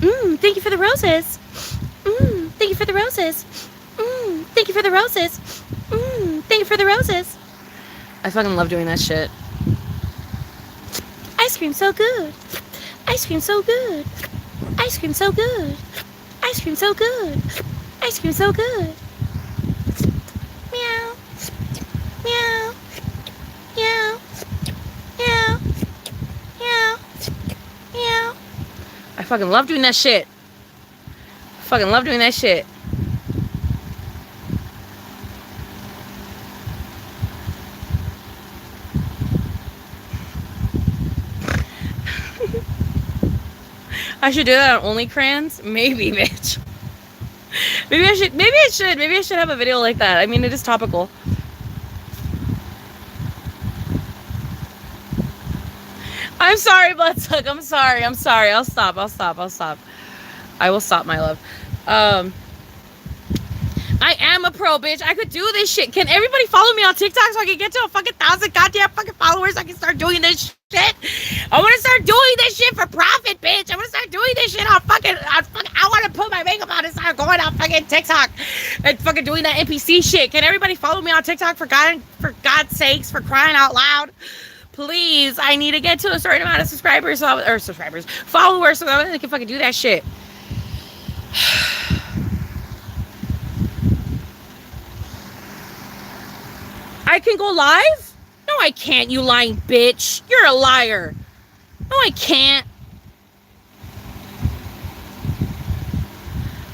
Thank you for the roses. Thank you for the roses. Thank you for the roses. Thank you for the roses. I fucking love doing that shit. Ice cream so good. Ice cream so good. Ice cream so good. Ice cream so good. Ice cream so good. Meow. Meow. Meow. Meow. Meow. Meow. I fucking love doing that shit. Fucking love doing that shit. I should do that on OnlyCrans? Maybe, bitch. Maybe I should have a video like that. I mean, it is topical. I'm sorry, Bloodsuck. I'm sorry. I'll stop. I will stop, my love. I am a pro, bitch. I could do this shit. Can everybody follow me on TikTok so I can get to a fucking 1,000 goddamn fucking followers? I can start doing this shit. I want to start doing this shit for profit, bitch. I want to start doing this shit on fucking. I want to put my makeup on and start going on fucking TikTok and fucking doing that NPC shit. Can everybody follow me on TikTok for God's sakes, for crying out loud? Please, I need to get to a certain amount of followers so that I can fucking do that shit. I can go live? No, I can't, you lying bitch. You're a liar. No, I can't.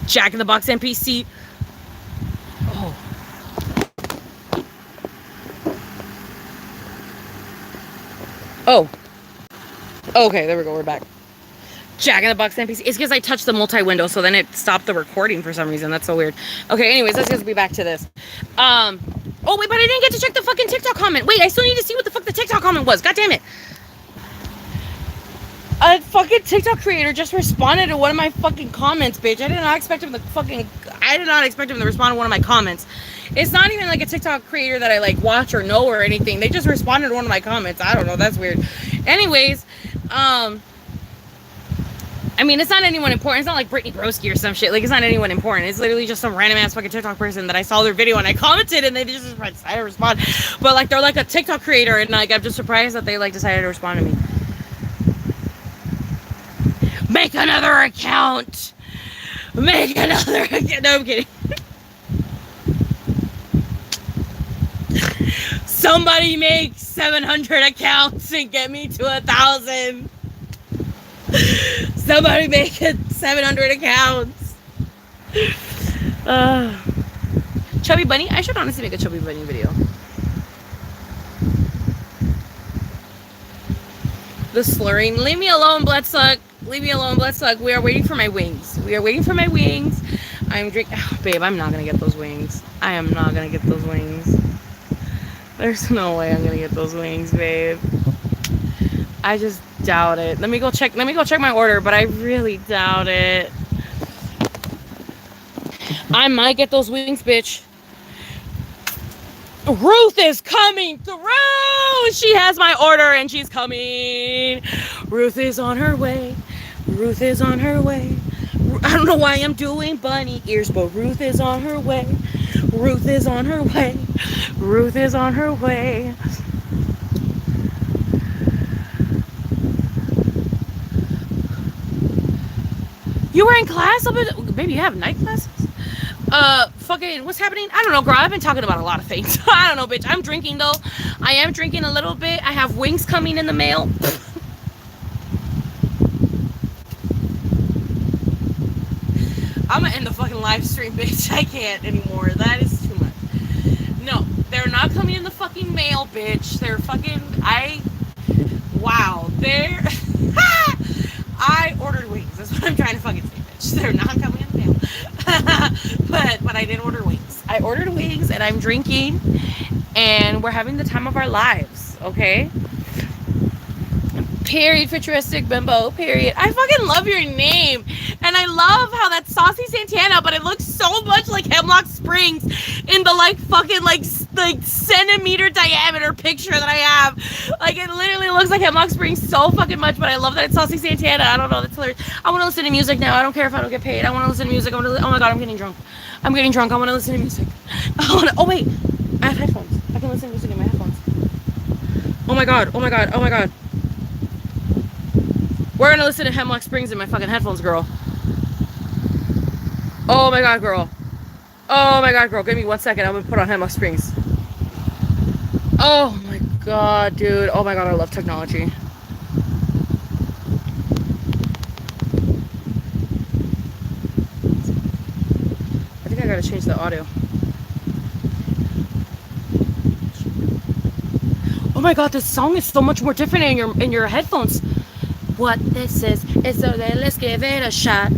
Jack in the Box NPC. Oh. Oh. Okay, there we go. We're back. Jack in the Box NPC. It's because I touched the multi-window, so then it stopped the recording for some reason. That's so weird. Okay, anyways, let's just be back to this. Oh, wait, but I didn't get to check the fucking TikTok comment. Wait, I still need to see what the fuck the TikTok comment was. God damn it. A fucking TikTok creator just responded to one of my fucking comments, bitch. I did not expect him to respond to one of my comments. It's not even like a TikTok creator that I like watch or know or anything. They just responded to one of my comments. I don't know. That's weird. Anyways, I mean, it's not anyone important. It's not like Brittany Broski or some shit. Like, it's not anyone important. It's literally just some random ass fucking TikTok person that I saw their video and I commented and they just decided to respond. But like, they're like a TikTok creator and like, I'm just surprised that they like decided to respond to me. Make another account. Make another account. No, I'm kidding. Somebody make 700 accounts and get me to 1,000. Somebody make it 700 accounts. Chubby Bunny? I should honestly make a Chubby Bunny video. The slurring. Leave me alone, Bloodsuck. Leave me alone, Bloodsuck. We are waiting for my wings. We are waiting for my wings. I'm drink. Oh, babe, I'm not gonna get those wings. I am not gonna get those wings. There's no way I'm gonna get those wings, babe. I just doubt it. Let me go check my order, but I really doubt it. I might get those wings, bitch. Ruth is coming through. She has my order and she's coming. Ruth is on her way. Ruth is on her way. I don't know why I'm doing bunny ears, but Ruth is on her way. Ruth is on her way. Ruth is on her way. You were in class? Maybe you have night classes? Fucking, what's happening? I don't know, girl. I've been talking about a lot of things. I don't know, bitch. I'm drinking, though. I am drinking a little bit. I have wings coming in the mail. I'm gonna end the fucking live stream, bitch. I can't anymore. That is too much. No, they're not coming in the fucking mail, bitch. They're fucking, wow. They're, I ordered wings. That's what I'm trying to fucking say, bitch. They're not coming in the mail. but I did order wings. I ordered wings and I'm drinking and we're having the time of our lives, okay? Period, futuristic bimbo, period. I fucking love your name. And I love how that's Saucy Santana, but it looks so much like Hemlock Springs in the like fucking like centimeter diameter picture that I have. Like it literally looks like Hemlock Springs so fucking much, but I love that it's Saucy Santana. I don't know, that's hilarious. I want to listen to music now. I don't care if I don't get paid. I want to listen to music. Oh my god, I'm getting drunk. I'm getting drunk. I want to listen to music. Oh wait, I have headphones. I can listen to music in my headphones. Oh my god, oh my god, oh my god. We're gonna listen to Hemlock Springs in my fucking headphones, girl. Oh my god, girl. Oh my god, girl. Give me 1 second. I'm gonna put on Hemlock Springs. Oh my god, dude. Oh my god, I love technology. I think I gotta change the audio. Oh my god, this song is so much more different in your headphones. What this is so let's give it a shot.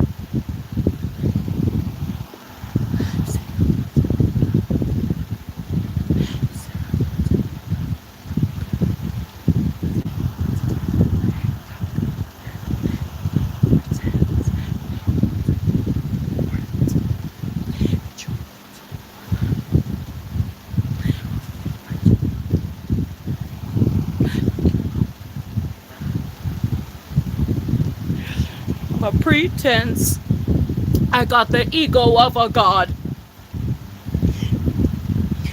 A pretense. I got the ego of a god.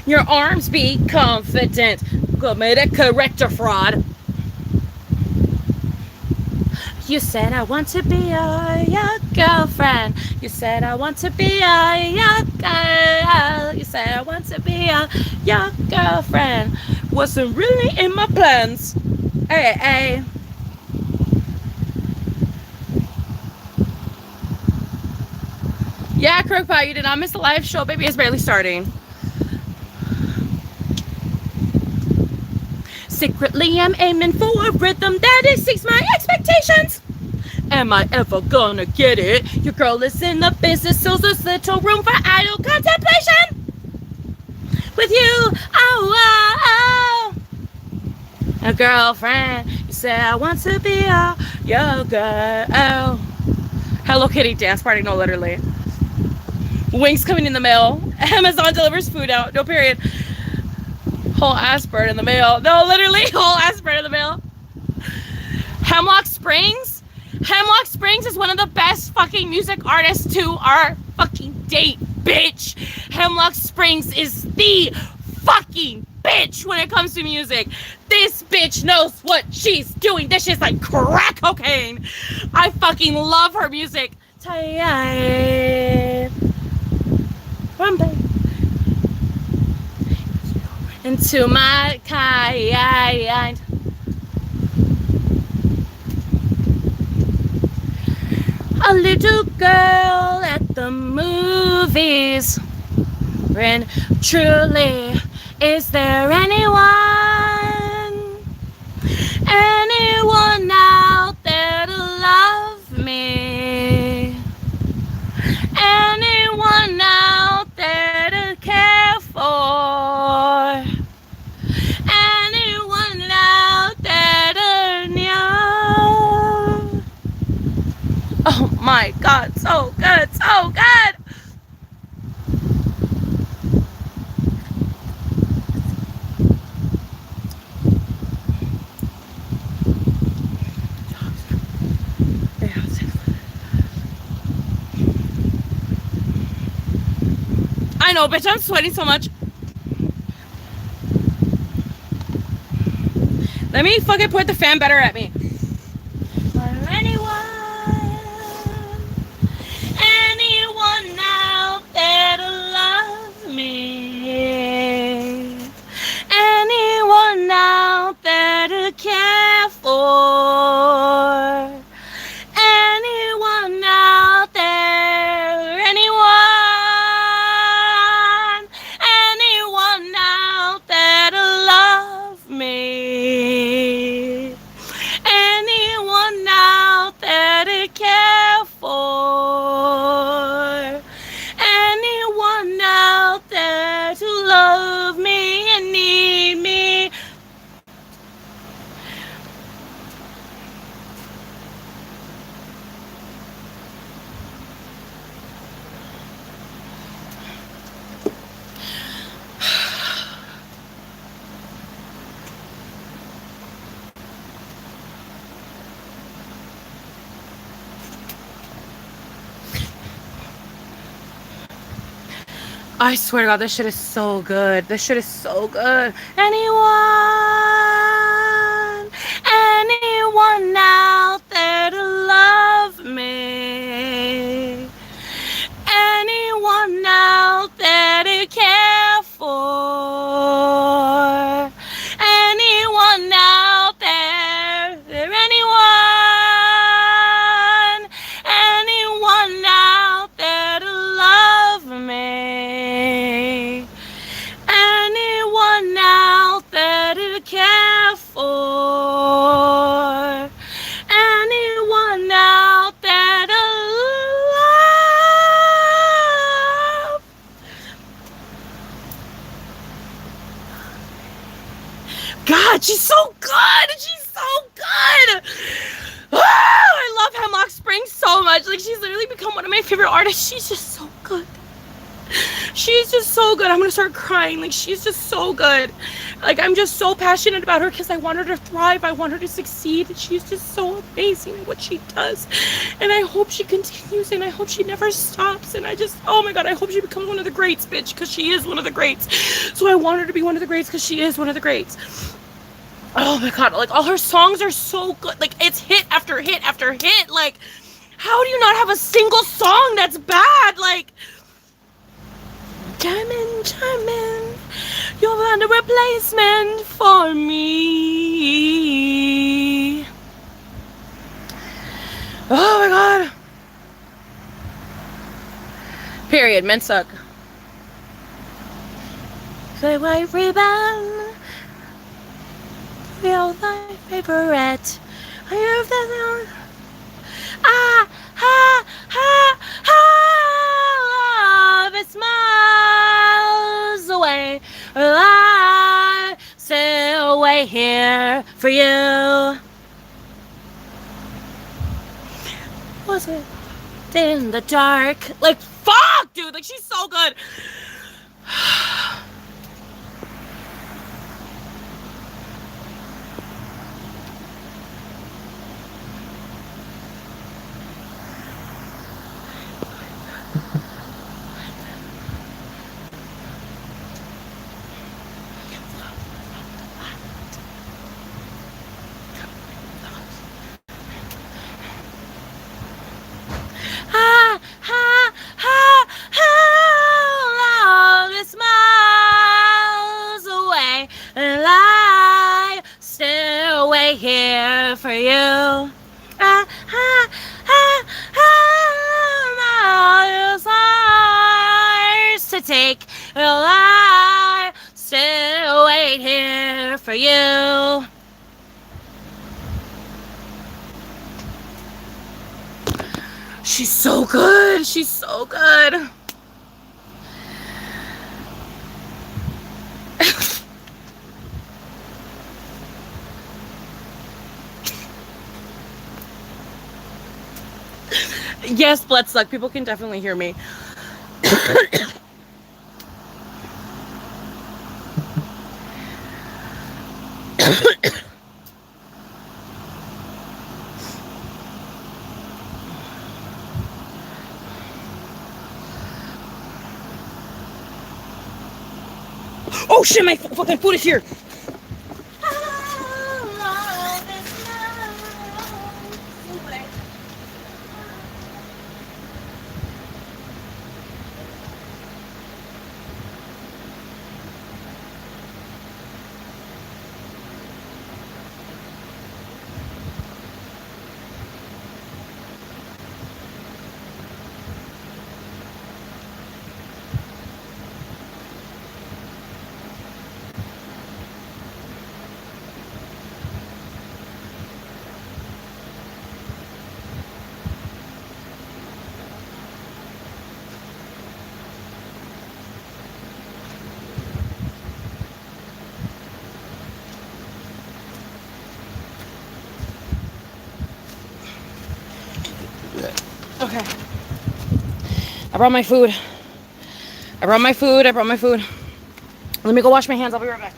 Your arms be confident. Commit a character fraud. You said I want to be your girlfriend. You said I want to be your girl. You said I want to be your girlfriend. Wasn't really in my plans. Hey, hey. Yeah, Crookpot, you did not miss the live show. Baby, it's barely starting. Secretly, I'm aiming for a rhythm that exceeds my expectations. Am I ever gonna get it? Your girl is in the business, so there's little room for idle contemplation. With you, oh, a girlfriend. You said I want to be your girl. Hello Kitty dance party, no, literally. Wings coming in the mail. Amazon delivers food out. No, period. Whole ass bird in the mail. No, literally, whole ass bird in the mail. Hemlock Springs? Hemlock Springs is one of the best fucking music artists to our fucking date, bitch. Hemlock Springs is the fucking bitch when it comes to music. This bitch knows what she's doing. This shit's like crack cocaine. I fucking love her music. Tired. One day. Into my kind. A little girl at the movies. And truly, is there anyone out there to love me? Anyone so good. I know, bitch, I'm sweating so much. Let me fucking put the fan better at me. Anyone out there to love me? Anyone out there to care for? Anyone out there? Anyone out there to love me? Anyone out there to care for? Anyone out there to love me and need me? I swear to God, this shit is so good. This shit is so good. Anyone out there to love me? Anyone out there to care for? Anyone out there? Anyone out there to love me? Anyone out there to care for? Anyone out there to love? God, she's so good! She's so good! Oh, I love Hemlock Springs so much. Like, she's literally become one of my favorite artists. She's just so good. She's just so good. I'm gonna start crying. Like, she's just so good. Like, I'm just so passionate about her because I want her to thrive. I want her to succeed. She's just so amazing at what she does. And I hope she continues, and I hope she never stops. And I just, oh my God, I hope she becomes one of the greats, bitch, because she is one of the greats. So I want her to be one of the greats because she is one of the greats. Oh my God, like, all her songs are so good. Like, it's hit after hit after hit. Like, how do you not have a single song that's bad? Like, chime in, you'll find a replacement for me. Oh my God. Period, men suck. Say white ribbon. Real life favorite. I have that. Love is miles away. I still wait here for you. Was it in the dark? Like, fuck, dude. Like, she's so good. Love is miles away, and I still wait here for you. Miles ours to take, and I still wait here for you. She's so good. She's so good. Yes, blood suck. People can definitely hear me. Oh shit, my fucking food is here. Okay. I brought my food. I brought my food. I brought my food. Let me go wash my hands. I'll be right back.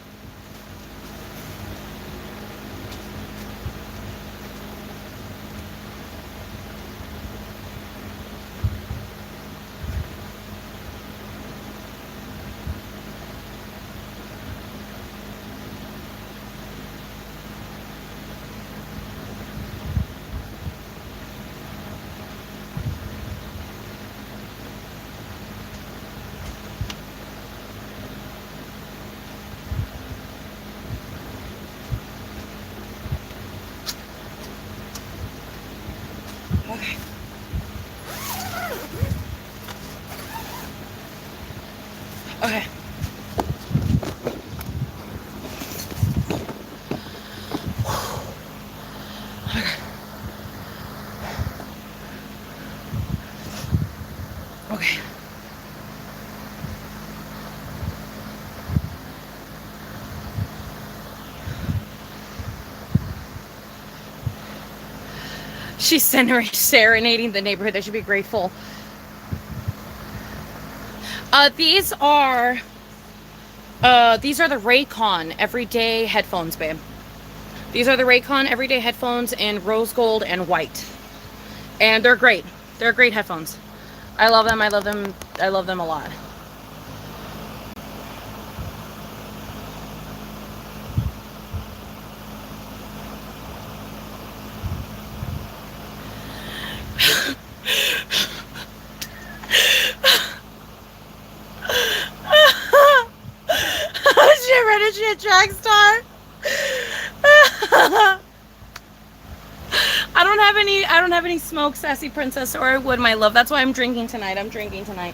Okay. Okay. Okay. She's serenading the neighborhood. They should be grateful. These are the Raycon everyday headphones, babe. These are the Raycon everyday headphones in rose gold and white. And they're great. They're great headphones. I love them. I love them. I love them a lot. Shit, Reddit shit, Dragstar. I don't have any smoke, sassy princess, or I would, my love. That's why I'm drinking tonight. I'm drinking tonight.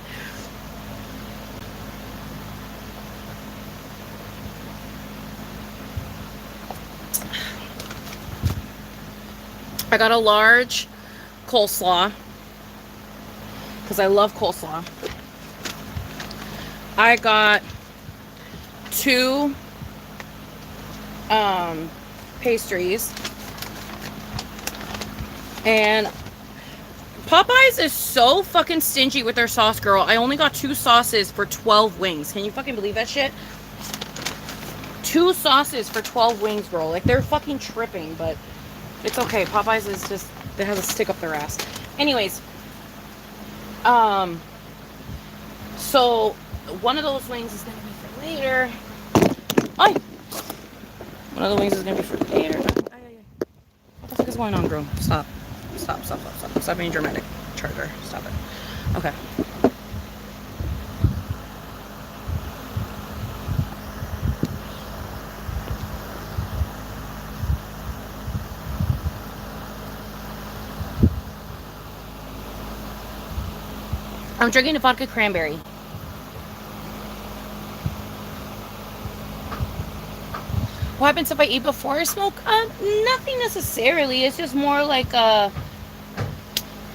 I got a large coleslaw because I love coleslaw. I got 2 pastries, and Popeyes is so fucking stingy with their sauce, girl. I only got 2 sauces for 12 wings. Can you fucking believe that shit? 2 sauces for 12 wings, girl. Like, they're fucking tripping, but it's okay. Popeyes is just, it has a stick up their ass. Anyways, so one of those wings is gonna be for later. Ay! One of the wings is gonna be for later. What the fuck is going on, girl? Stop. Stop, stop, stop, stop. Stop being dramatic. Charger. Stop it. Okay. I'm drinking a vodka cranberry. What happens if I eat before I smoke? Nothing necessarily. It's just more like,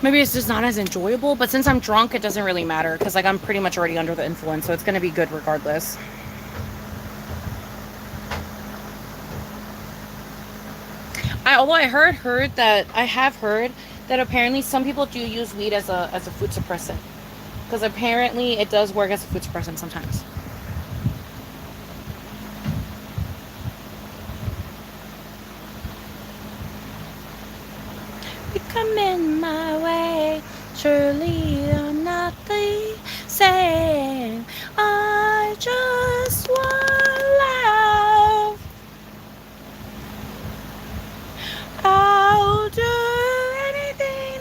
maybe it's just not as enjoyable. But since I'm drunk, it doesn't really matter. Because, like, I'm pretty much already under the influence. So it's going to be good regardless. Although I have heard that apparently some people do use weed as a food suppressant. Because apparently it does work as a food suppressant sometimes. Be coming my way. Surely I'm not the same. I just want love. I'll do anything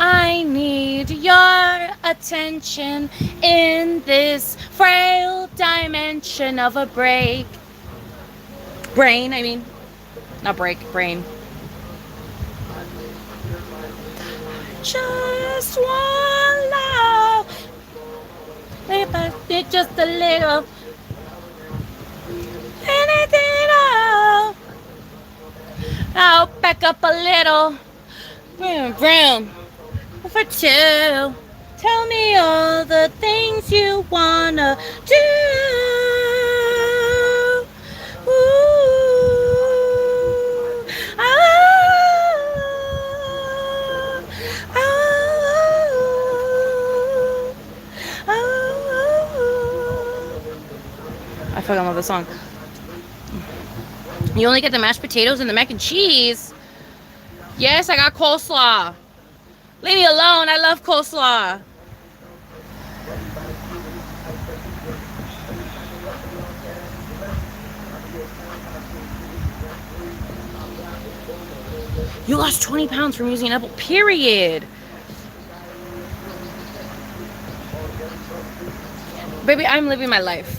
I need your attention in this frail dimension of a brain, I mean. Not break, brain. Just one love. Maybe just a little. Anything at all. I'll back up a little. Vroom, vroom. For two. Tell me all the things you wanna do. Ooh. Oh. Oh. Oh. I fucking love this song. You only get the mashed potatoes and the mac and cheese. Yes, I got coleslaw. Leave me alone. I love coleslaw. You lost 20 pounds from using an apple, period. Baby, I'm living my life.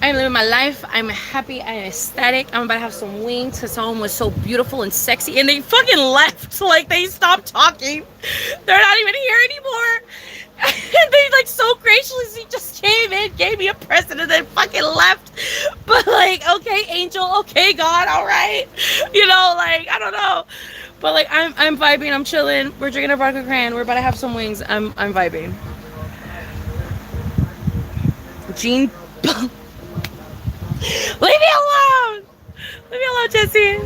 I'm living my life. I'm happy. I'm ecstatic. I'm about to have some wings because someone was so beautiful and sexy. And they fucking left. Like, they stopped talking. They're not even here anymore. And they, like, so graciously just came in, gave me a present, and then fucking left. But, like, okay, angel. Okay, God. All right. You know, like, I don't know. But, like, I'm vibing. I'm chilling. We're drinking a vodka cran. We're about to have some wings. I'm vibing. Jean... Leave me alone! Leave me alone, Jesse.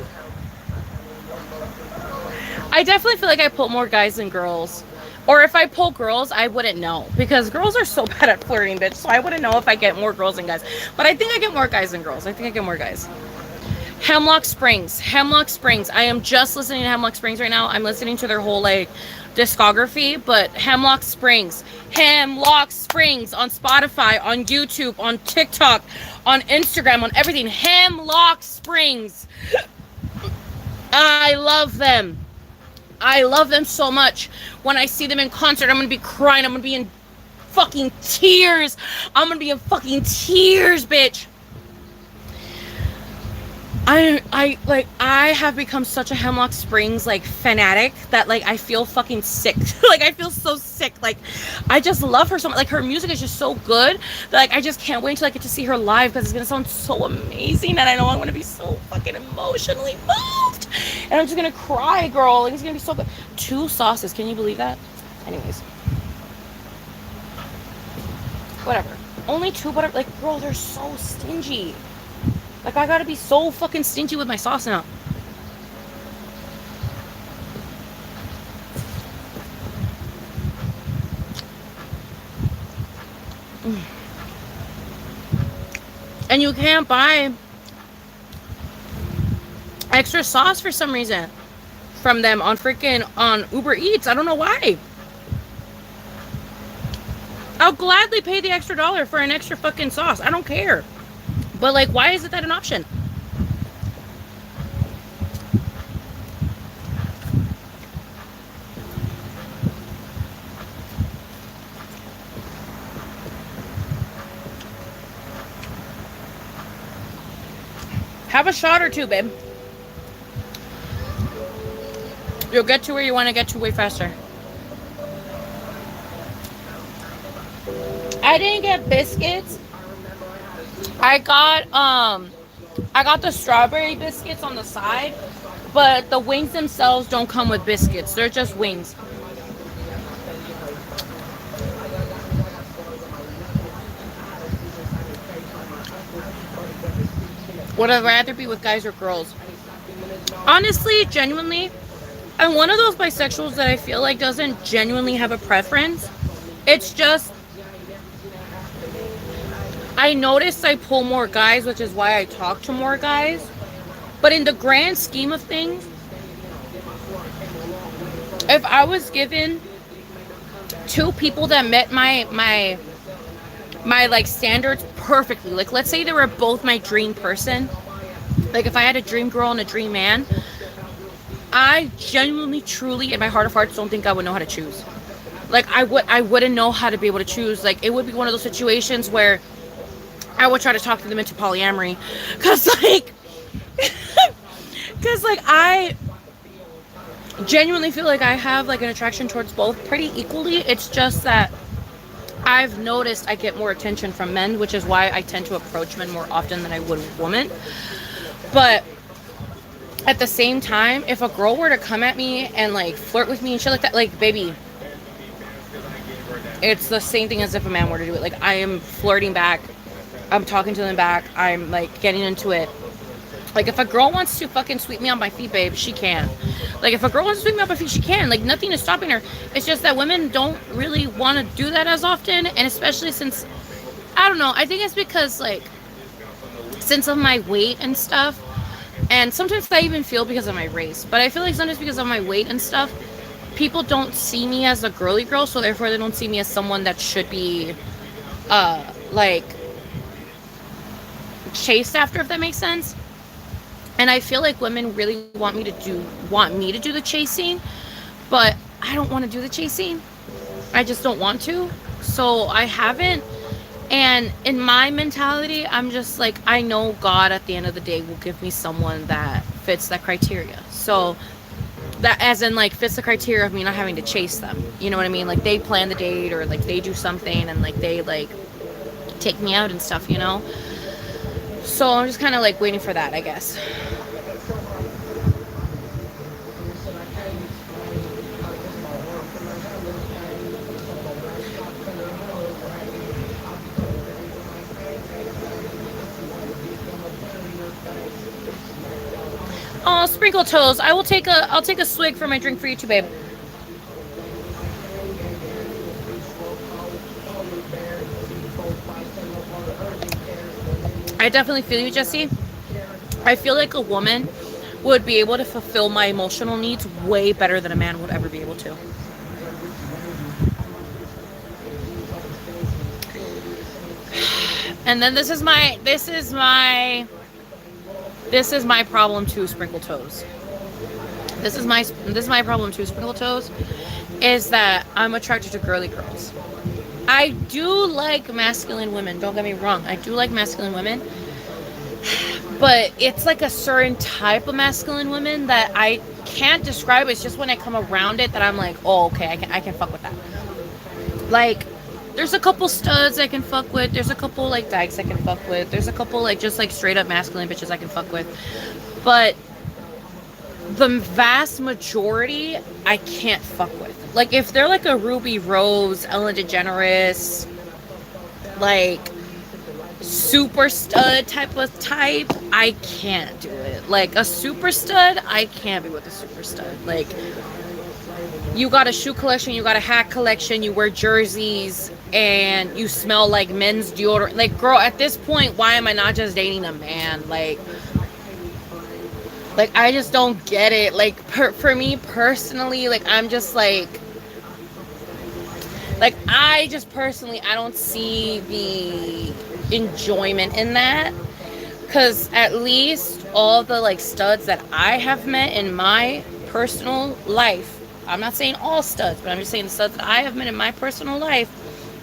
I definitely feel like I pull more guys than girls. Or if I pull girls, I wouldn't know. Because girls are so bad at flirting, bitch. So I wouldn't know if I get more girls than guys. But I think I get more guys than girls. I think I get more guys. Hemlock Springs. Hemlock Springs. I am just listening to Hemlock Springs right now. I'm listening to their whole, like, discography. But Hemlock Springs. Hemlock Springs on Spotify, on YouTube, on TikTok, on Instagram, on everything. Hemlock Springs. I love them. I love them so much. When I see them in concert, I'm going to be crying. I'm going to be in fucking tears. I'm going to be in fucking tears, bitch. I have become such a Hemlock Springs, like, fanatic that, like, I feel fucking sick. Like, I feel so sick. Like, I just love her so much. Like, her music is just so good that, like, I just can't wait till I get to see her live because it's going to sound so amazing. And I know I'm going to be so fucking emotionally moved. And I'm just going to cry, girl. Like, it's going to be so good. 2 sauces. Can you believe that? Anyways. Whatever. Only 2 butter. Like, girl, they're so stingy. Like, I gotta be so fucking stingy with my sauce now. And you can't buy extra sauce for some reason from them on Uber Eats. I don't know why. I'll gladly pay the extra $1 for an extra fucking sauce. I don't care. But, like, why isn't that an option? Have a shot or 2, babe. You'll get to where you want to get to way faster. I didn't get biscuits. I got the strawberry biscuits on the side, but the wings themselves don't come with biscuits. They're just wings. Would I rather be with guys or girls? Honestly, genuinely, I'm one of those bisexuals that I feel like doesn't genuinely have a preference. It's just I notice I pull more guys, which is why I talk to more guys. But in the grand scheme of things, if I was given two people that met my like standards perfectly, like let's say they were both my dream person, like if I had a dream girl and a dream man, I genuinely, truly, in my heart of hearts, don't think I would know how to choose. Like I wouldn't know how to be able to choose. Like it would be one of those situations where I would try to talk them into polyamory, cause like, cause like I genuinely feel like I have like an attraction towards both pretty equally. It's just that I've noticed I get more attention from men, which is why I tend to approach men more often than I would women. But at the same time, if a girl were to come at me and like flirt with me and shit like that, like baby, it's the same thing as if a man were to do it. Like I am flirting back, I'm talking to them back, I'm like getting into it. Like if a girl wants to fucking sweep me on my feet, babe, she can. Like if a girl wants to sweep me on my feet, she can. Like nothing is stopping her. It's just that women don't really want to do that as often, and especially since I don't know. I think it's because like since of my weight and stuff, and sometimes I even feel because of my race. But I feel like sometimes because of my weight and stuff, people don't see me as a girly girl, so therefore they don't see me as someone that should be, like chased after, if that makes sense. And I feel like women really want me to do the chasing, but I don't want to do the chasing. I just don't want to. So I haven't. And in my mentality, I'm just like, I know God at the end of the day will give me someone that fits that criteria. So that as in like fits the criteria of me not having to chase them. You know what I mean? Like they plan the date or like they do something and like they like take me out and stuff, you know? So I'm just kind of like waiting for that, I guess. Oh, sprinkle toes. I'll take a swig for my drink for you too, babe. I definitely feel you, Jesse. I feel like a woman would be able to fulfill my emotional needs way better than a man would ever be able to. And then this is my problem too, sprinkle toes. This is my problem too, sprinkle toes, is that I'm attracted to girly girls. I do like masculine women, don't get me wrong. I do like masculine women. But it's like a certain type of masculine woman that I can't describe. It's just when I come around it that I'm like, oh, okay, I can fuck with that. Like, there's a couple studs I can fuck with. There's a couple like dykes I can fuck with. There's a couple like just like straight up masculine bitches I can fuck with. But the vast majority I can't fuck with. Like if they're like a Ruby Rose, Ellen DeGeneres, like super stud type, I can't do it. Like a super stud, I can't be with a super stud. Like you got a shoe collection, you got a hat collection, you wear jerseys, and you smell like men's deodorant. Like, girl, at this point, why am I not just dating a man? Like I just don't get it. Like, for me personally, like, I'm just like I just personally, I don't see the enjoyment in that. Because at least all the, like, studs that I have met in my personal life, I'm not saying all studs, but I'm just saying the studs that I have met in my personal life,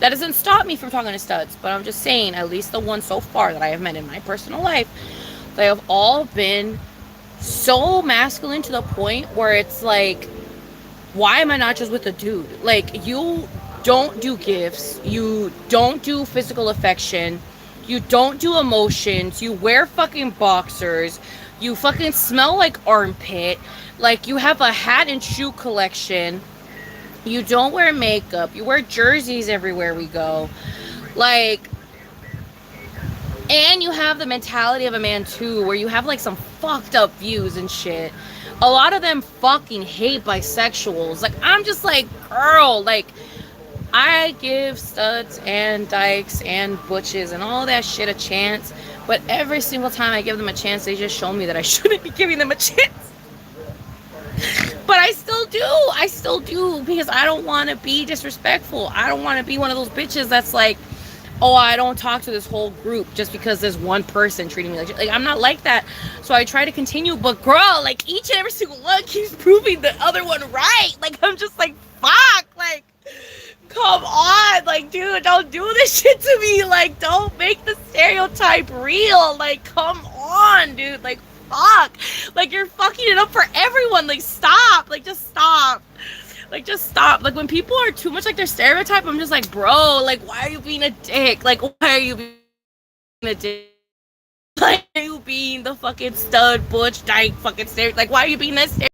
that doesn't stop me from talking to studs, but I'm just saying at least the ones so far that I have met in my personal life, they have all been so masculine to the point where it's like, why am I not just with a dude? Like, you don't do gifts, you don't do physical affection, you don't do emotions, you wear fucking boxers, you fucking smell like armpit, like you have a hat and shoe collection, you don't wear makeup, you wear jerseys everywhere we go, like, and you have the mentality of a man too, where you have like some fucked up views and shit. A lot of them fucking hate bisexuals. Like, I'm just like, girl, like, I give studs and dykes and butches and all that shit a chance, but every single time I give them a chance, they just show me that I shouldn't be giving them a chance. But I still do. I still do, because I don't want to be disrespectful. I don't want to be one of those bitches that's like, oh, I don't talk to this whole group just because there's one person treating me like I'm not like that. So I try to continue, but girl, like, each and every single one keeps proving the other one right. Like, I'm just like, fuck, like, come on, like, dude, don't do this shit to me. Like, don't make the stereotype real. Like, come on, dude. Like, fuck. Like, you're fucking it up for everyone. Like, stop. Like, just stop. Like, just stop. Like, when people are too much like their stereotype, I'm just like, bro, like, why are you being a dick? Like, why are you being a dick? Like, why are you being the fucking stud, butch, dyke, fucking stereotype? Like, why are you being that stereotype?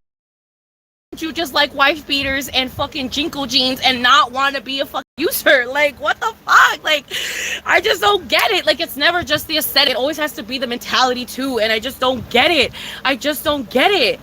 You just like wife beaters and fucking Jinko jeans and not want to be a fucking user? Like, what the fuck? Like, I just don't get it. Like, it's never just the aesthetic. It always has to be the mentality too, and I just don't get it. I just don't get it.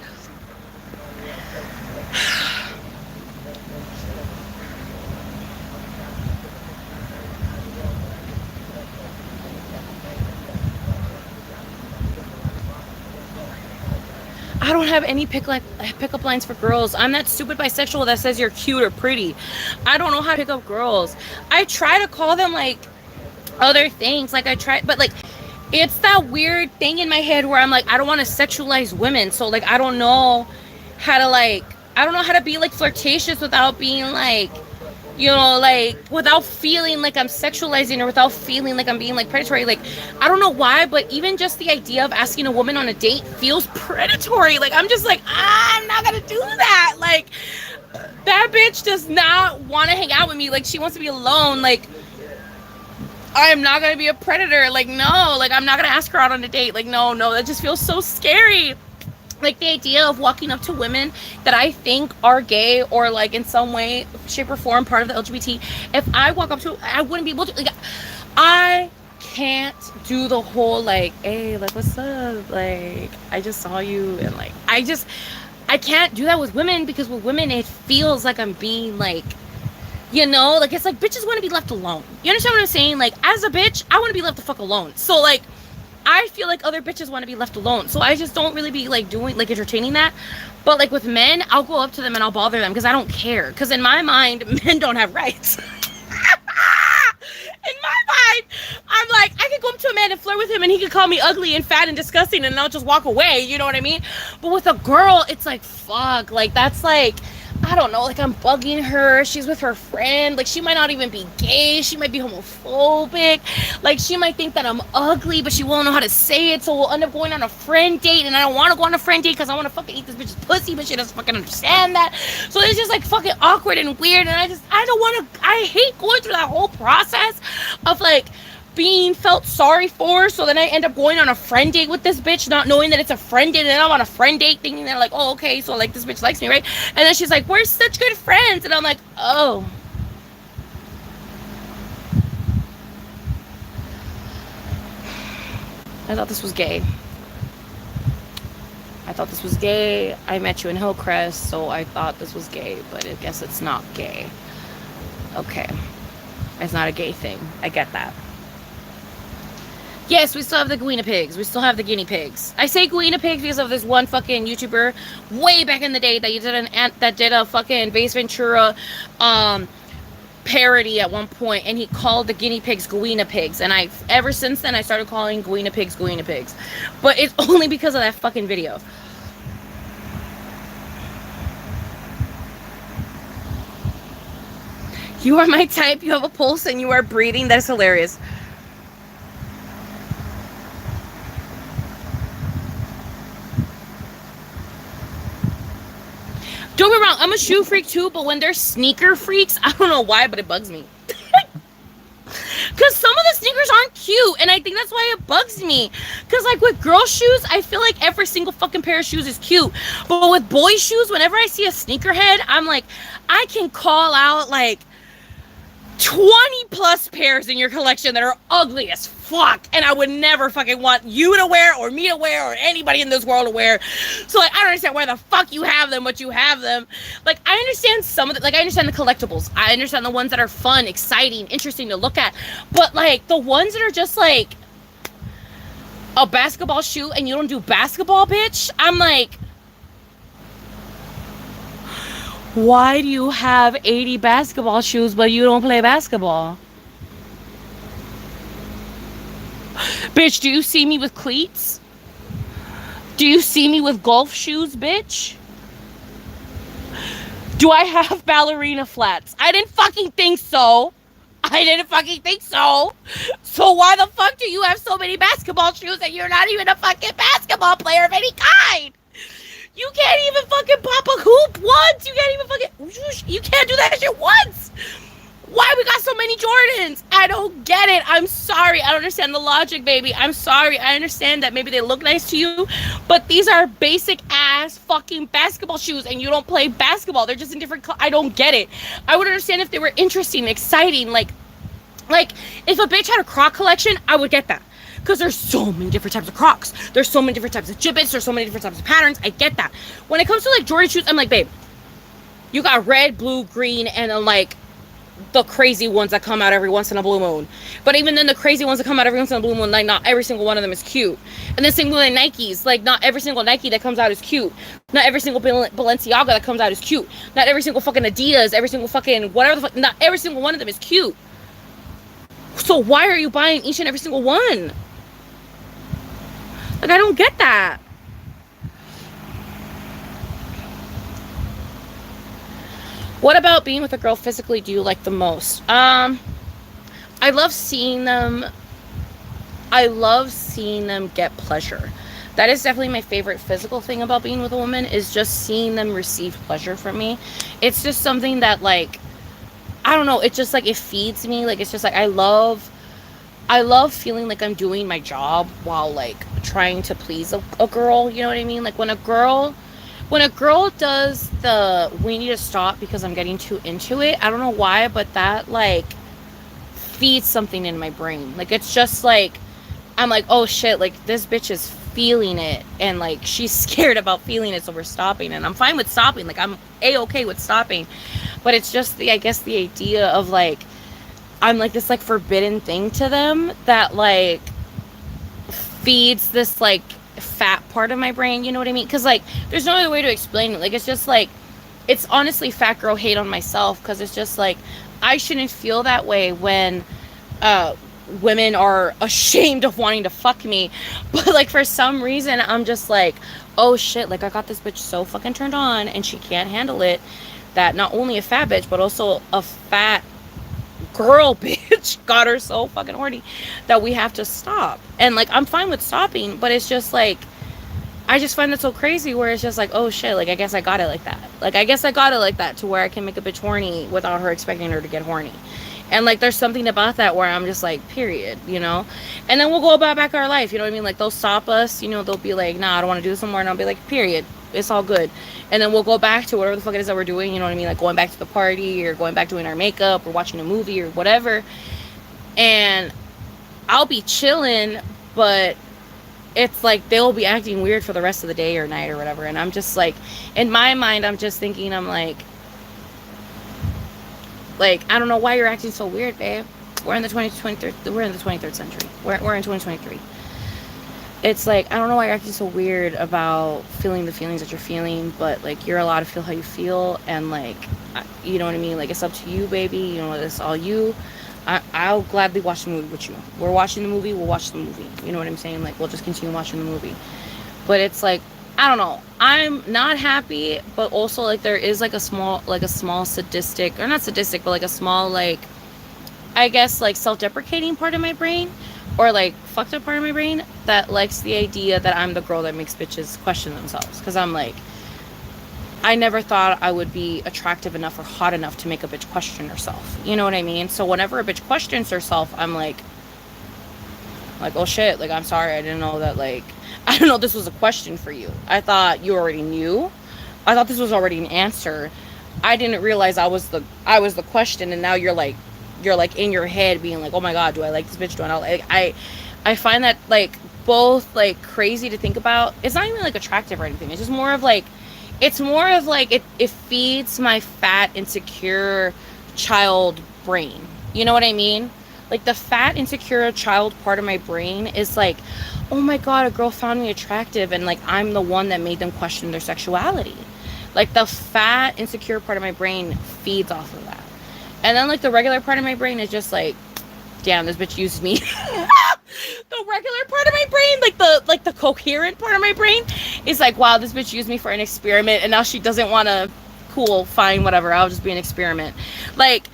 I don't have any pickup lines for girls. I'm that stupid bisexual that says you're cute or pretty. I don't know how to pick up girls. I try to call them like other things. Like, I try, but like, it's that weird thing in my head where I'm like, I don't want to sexualize women. So like, I don't know how to be like flirtatious without being like, you know, like, without feeling like I'm sexualizing, or without feeling like I'm being like predatory. Like, I don't know why, but even just the idea of asking a woman on a date feels predatory. Like, I'm just like, I'm not gonna do that. Like, that bitch does not want to hang out with me. Like, she wants to be alone. Like, I'm not gonna be a predator. Like, no, like, I'm not gonna ask her out on a date. Like, no, that just feels so scary. Like, the idea of walking up to women that I think are gay or like in some way, shape or form part of the LGBT, if I walk up to, I wouldn't be able to, like, I can't do the whole like, hey, like, what's up, like, I just saw you, and like, I can't do that with women, because with women it feels like I'm being like, you know, like, it's like bitches want to be left alone. You understand what I'm saying? Like, as a bitch, I want to be left the fuck alone. So like, I feel like other bitches want to be left alone. So I just don't really be like doing, like, entertaining that. But like with men, I'll go up to them and I'll bother them because I don't care. Because in my mind, men don't have rights. In my mind, I'm like, I could go up to a man and flirt with him and he could call me ugly and fat and disgusting and I'll just walk away. You know what I mean? But with a girl, it's like, fuck. Like, that's like, I don't know, like, I'm bugging her. She's with her friend. Like, she might not even be gay. She might be homophobic. Like, she might think that I'm ugly, but she won't know how to say it. So we'll end up going on a friend date. And I don't want to go on a friend date because I want to fucking eat this bitch's pussy, but she doesn't fucking understand that. So it's just like fucking awkward and weird. And I don't want to, I hate going through that whole process of like being felt sorry for. So then I end up going on a friend date with this bitch, not knowing that it's a friend date, and then I'm on a friend date thinking that like, oh, okay, so like this bitch likes me, right? And then she's like, we're such good friends, and I'm like, oh, I thought this was gay. I met you in Hillcrest, so I thought this was gay, but I guess it's not gay. Okay, it's not a gay thing. I get that. Yes, we still have the guinea pigs. We still have the guinea pigs. I say guinea pigs because of this one fucking YouTuber way back in the day that did a fucking Base Ventura parody at one point, and he called the guinea pigs guinea pigs, and ever since then I started calling guinea pigs. But it's only because of that fucking video. You are my type. You have a pulse, and you are breathing. That is hilarious. Don't get me wrong, I'm a shoe freak too, but when they're sneaker freaks, I don't know why, but it bugs me. Because some of the sneakers aren't cute, and I think that's why it bugs me. Because like with girl shoes, I feel like every single fucking pair of shoes is cute. But with boy shoes, whenever I see a sneakerhead, I'm like, I can call out like 20 plus pairs in your collection that are ugly as fuck. And I would never fucking want you to wear or me to wear or anybody in this world to wear. So like, I don't understand where the fuck you have them, but you have them. Like, I understand some of the, like, I understand the collectibles. I understand the ones that are fun, exciting, interesting to look at. But like, the ones that are just like a basketball shoe and you don't do basketball, bitch. I'm like, why do you have 80 basketball shoes but you don't play basketball? Bitch, do you see me with cleats? Do you see me with golf shoes, bitch? Do I have ballerina flats? I didn't fucking think so. I didn't fucking think so. So why the fuck do you have so many basketball shoes and you're not even a fucking basketball player of any kind? You can't even fucking pop a hoop once. You can't even fucking... You can't do that shit once. Why we got so many Jordans? I don't get it. I'm sorry. I don't understand the logic, baby. I'm sorry. I understand that maybe they look nice to you, but these are basic ass fucking basketball shoes and you don't play basketball. They're just in different... I don't get it. I would understand if they were interesting, exciting, like if a bitch had a Croc collection, I would get that. Because there's so many different types of Crocs. There's so many different types of Jibbits. There's so many different types of patterns. I get that. When it comes to like Jordan shoes, I'm like, babe, you got red, blue, green, and then like the crazy ones that come out every once in a blue moon. But even then, the crazy ones that come out every once in a blue moon, like not every single one of them is cute. And the same with Nikes. Like not every single Nike that comes out is cute. Not every single Balenciaga that comes out is cute. Not every single fucking Adidas, every single fucking whatever the fuck, not every single one of them is cute. So why are you buying each and every single one? Like, I don't get that. What about being with a girl physically do you like the most? I love seeing them. I love seeing them get pleasure. That is definitely my favorite physical thing about being with a woman, is just seeing them receive pleasure from me. It's just something that, like, I don't know, it's just like, it feeds me. Like, it's just like, I love feeling like I'm doing my job while like trying to please a girl, you know what I mean? Like when a girl does the we need to stop because I'm getting too into it, I don't know why, but that like feeds something in my brain. Like it's just like, I'm like, oh shit, like this bitch is feeling it and like she's scared about feeling it, so we're stopping. And I'm fine with stopping, like I'm a-okay with stopping, but it's just the, I guess the idea of like, I'm like this like forbidden thing to them that like feeds this like fat part of my brain, you know what I mean? Because like there's no other way to explain it. Like it's just like, it's honestly fat girl hate on myself, because it's just like, I shouldn't feel that way when women are ashamed of wanting to fuck me, but like for some reason I'm just like, oh shit, like I got this bitch so fucking turned on and she can't handle it, that not only a fat bitch but also a fat girl bitch got her so fucking horny that we have to stop. And like I'm fine with stopping, but it's just like, I just find that so crazy where it's just like, oh shit, like I guess I got it like that. Like I guess I got it like that to where I can make a bitch horny without her expecting her to get horny. And like there's something about that where I'm just like, period, you know? And then we'll go about back our life, you know what I mean? Like they'll stop us, you know, they'll be like, nah, I don't want to do this anymore, and I'll be like, period, it's all good. And then we'll go back to whatever the fuck it is that we're doing, you know what I mean? Like going back to the party or going back doing our makeup or watching a movie or whatever. And I'll be chilling, but it's like they'll be acting weird for the rest of the day or night or whatever. And I'm just like, in my mind, I'm just thinking, I'm like, I don't know why you're acting so weird, babe. We're in the 23rd century. We're in 2023. It's like, I don't know why you're acting so weird about feeling the feelings that you're feeling, but like you're allowed to feel how you feel, and like, you know what I mean? Like it's up to you, baby. You know, it's all you. I'll gladly watch the movie with you. We're watching the movie, we'll watch the movie. You know what I'm saying? Like we'll just continue watching the movie. But it's like, I don't know, I'm not happy, but also like there is like a small sadistic, or not sadistic, but like a small, like, I guess like self-deprecating part of my brain, or like fucked up part of my brain, that likes the idea that I'm the girl that makes bitches question themselves. Because I'm like, I never thought I would be attractive enough or hot enough to make a bitch question herself. You know what I mean? So whenever a bitch questions herself, I'm like, oh shit, like I'm sorry, I didn't know that, like, I don't know this was a question for you. I thought you already knew. I thought this was already an answer. I didn't realize I was the question, and now you're like you're like in your head being like, oh my god, do I like this bitch, do I not like, I find that like both like crazy to think about. It's not even like attractive or anything, it's just more of like, it's more of like it feeds my fat insecure child brain, you know what I mean? Like the fat insecure child part of my brain is like, oh my god, a girl found me attractive, and like I'm the one that made them question their sexuality. Like the fat insecure part of my brain feeds off of that. And then like the regular part of my brain is just like, damn, this bitch used me. The regular part of my brain, like the coherent part of my brain is like, wow, this bitch used me for an experiment, and now she doesn't want to, cool, fine, whatever, I'll just be an experiment. Like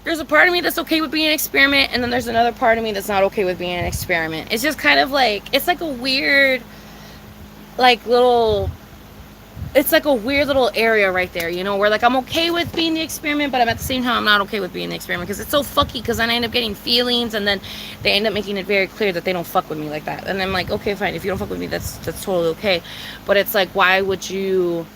there's a part of me that's okay with being an experiment, and then there's another part of me that's not okay with being an experiment. It's just kind of like, it's like a weird like little, it's like a weird little area right there, you know, where like I'm okay with being the experiment, but I'm at the same time I'm not okay with being the experiment, because it's so fucky, because then I end up getting feelings, and then they end up making it very clear that they don't fuck with me like that, and I'm like, okay, fine, if you don't fuck with me, that's totally okay. But it's like, why would you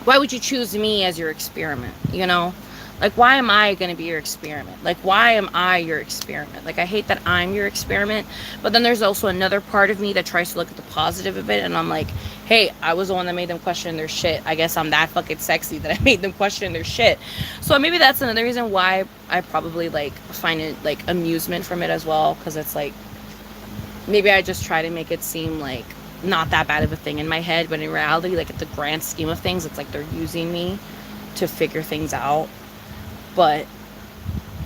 choose me as your experiment, you know? Like, why am I going to be your experiment? Like, why am I your experiment? Like, I hate that I'm your experiment. But then there's also another part of me that tries to look at the positive of it. And I'm like, hey, I was the one that made them question their shit. I guess I'm that fucking sexy that I made them question their shit. So maybe that's another reason why I probably, like, find it, like, amusement from it as well. Because it's like, maybe I just try to make it seem like not that bad of a thing in my head. But in reality, like, at the grand scheme of things, it's like they're using me to figure things out. But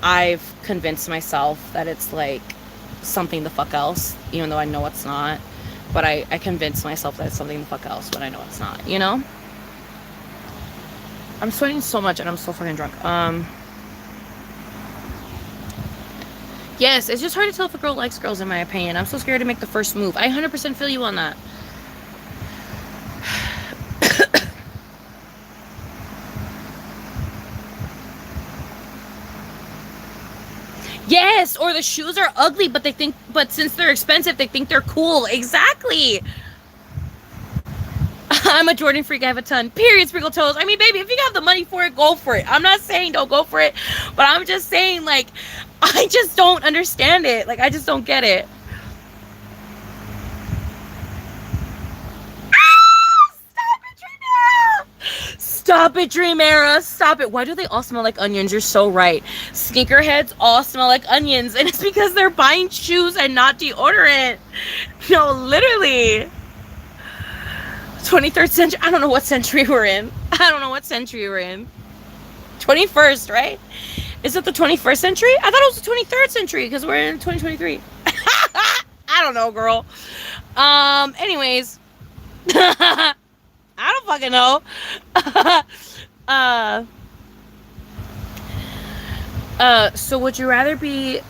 I've convinced myself that it's like something the fuck else, even though I know it's not. But I convinced myself that it's something the fuck else when I know it's not, you know? I'm sweating so much and I'm so fucking drunk. Yes, it's just hard to tell if a girl likes girls, in my opinion. I'm so scared to make the first move. I 100% feel you on that. Yes, or the shoes are ugly, but since they're expensive, they think they're cool. Exactly. I'm a Jordan freak. I have a ton. Period. Sprinkle toes. I mean, baby, if you have the money for it, go for it. I'm not saying don't go for it, but I'm just saying, like, I just don't understand it. Like, I just don't get it. Stop it, Dream Era. Stop it. Why do they all smell like onions? You're so right. Sneakerheads all smell like onions, and it's because they're buying shoes and not deodorant. No, literally. 23rd century. I don't know what century we're in. 21st, right? Is it the 21st century? I thought it was the 23rd century because we're in 2023. I don't know, girl. Anyways. I don't fucking know. So would you rather be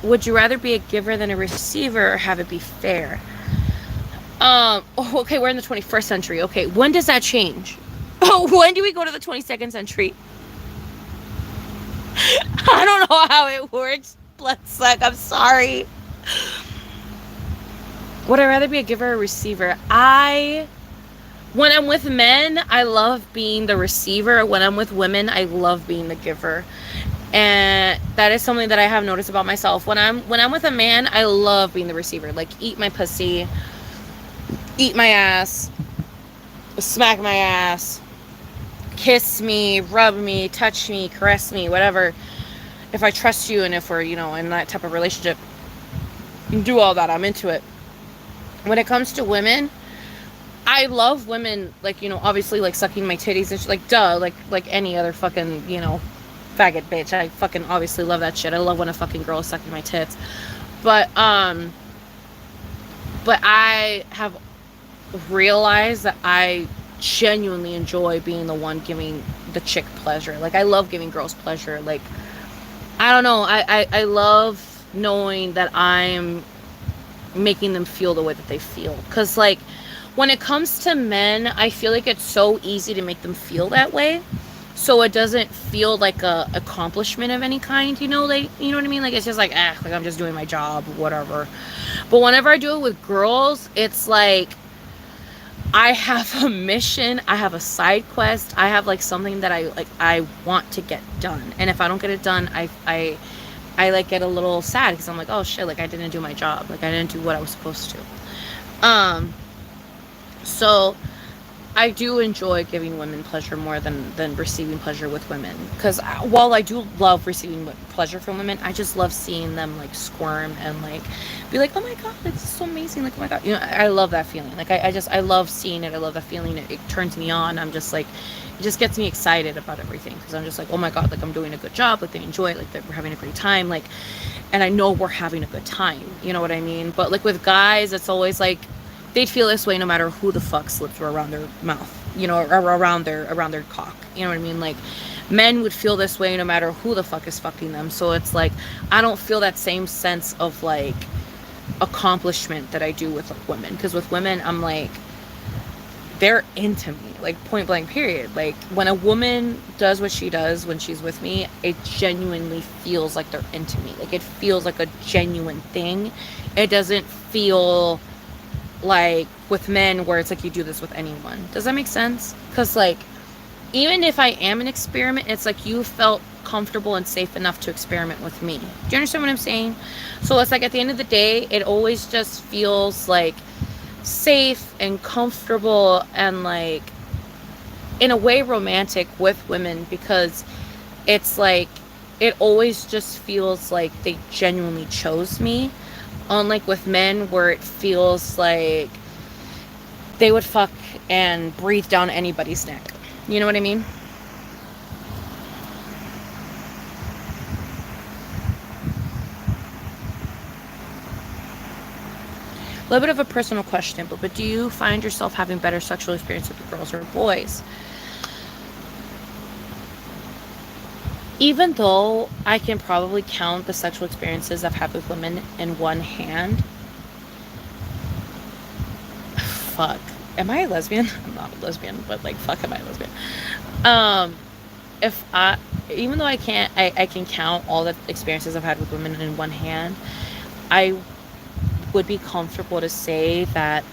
a giver than a receiver, or have it be fair? Okay, we're in the 21st century. Okay, when does that change? Oh, when do we go to the 22nd century? I don't know how it works. Bloodsuck, I'm sorry. Would I rather be a giver or a receiver? When I'm with men, I love being the receiver. When I'm with women, I love being the giver. And that is something that I have noticed about myself. When I'm with a man, I love being the receiver. Like, eat my pussy, eat my ass, smack my ass, kiss me, rub me, touch me, caress me, whatever. If I trust you and if we're, you know, in that type of relationship, do all that. I'm into it. When it comes to women, I love women, like, you know, obviously, like, sucking my titties and shit, like, duh, like any other fucking, you know, faggot bitch. I fucking obviously love that shit. I love when a fucking girl is sucking my tits. But I have realized that I genuinely enjoy being the one giving the chick pleasure. Like, I love giving girls pleasure. Like, I don't know, I love knowing that I'm making them feel the way that they feel. Because, like, when it comes to men, I feel like it's so easy to make them feel that way. So it doesn't feel like a accomplishment of any kind, you know, like, you know what I mean? Like, it's just like, like, I'm just doing my job, whatever. But whenever I do it with girls, it's like, I have a mission, I have a side quest, I have like something that I want to get done. And if I don't get it done, I like get a little sad because I'm like, oh shit, like I didn't do my job. Like I didn't do what I was supposed to. So I do enjoy giving women pleasure more than receiving pleasure with women. Because while I do love receiving pleasure from women, I just love seeing them like squirm and like be like, oh my god, like, this is so amazing. Like, oh my god, you know, I love that feeling. Like, I love seeing it. I love that feeling. It turns me on. I'm just like, it just gets me excited about everything. Because I'm just like, oh my god, like I'm doing a good job. Like they enjoy it. Like we're having a great time. Like, and I know we're having a good time. You know what I mean? But like with guys, it's always like, they'd feel this way no matter who the fuck slips around their mouth, you know, or around their cock. You know what I mean? Like, men would feel this way no matter who the fuck is fucking them. So it's like, I don't feel that same sense of like accomplishment that I do with like women. Because with women, I'm like, they're into me, like point blank period. Like when a woman does what she does when she's with me, it genuinely feels like they're into me. Like it feels like a genuine thing. It doesn't feel like with men where it's like you do this with anyone. Does that make sense? Because like even if I am an experiment, it's like you felt comfortable and safe enough to experiment with me. Do you understand what I'm saying? So it's like at the end of the day, it always just feels like safe and comfortable and like in a way romantic with women, because it's like it always just feels like they genuinely chose me. Unlike with men where it feels like they would fuck and breathe down anybody's neck. You know what I mean? A little bit of a personal question, but do you find yourself having better sexual experience with girls or boys? Even though I can probably count the sexual experiences I've had with women in one hand, fuck. Am I a lesbian? I'm not a lesbian, but like, fuck, am I a lesbian? If I, even though I can count all the experiences I've had with women in one hand, I would be comfortable to say that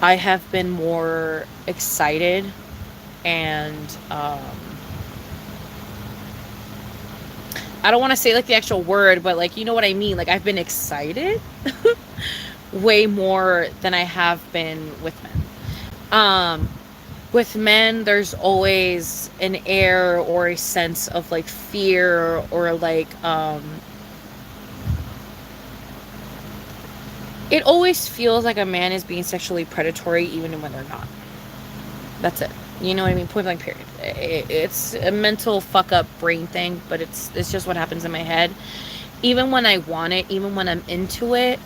I have been more excited and, I don't want to say like the actual word, but like, you know what I mean? Like I've been excited way more than I have been with men. With men, there's always an air or a sense of like fear or like, it always feels like a man is being sexually predatory even when they're not. That's it. You know what I mean? Point blank period. It's a mental fuck up brain thing, but it's just what happens in my head. Even when I want it, even when I'm into it,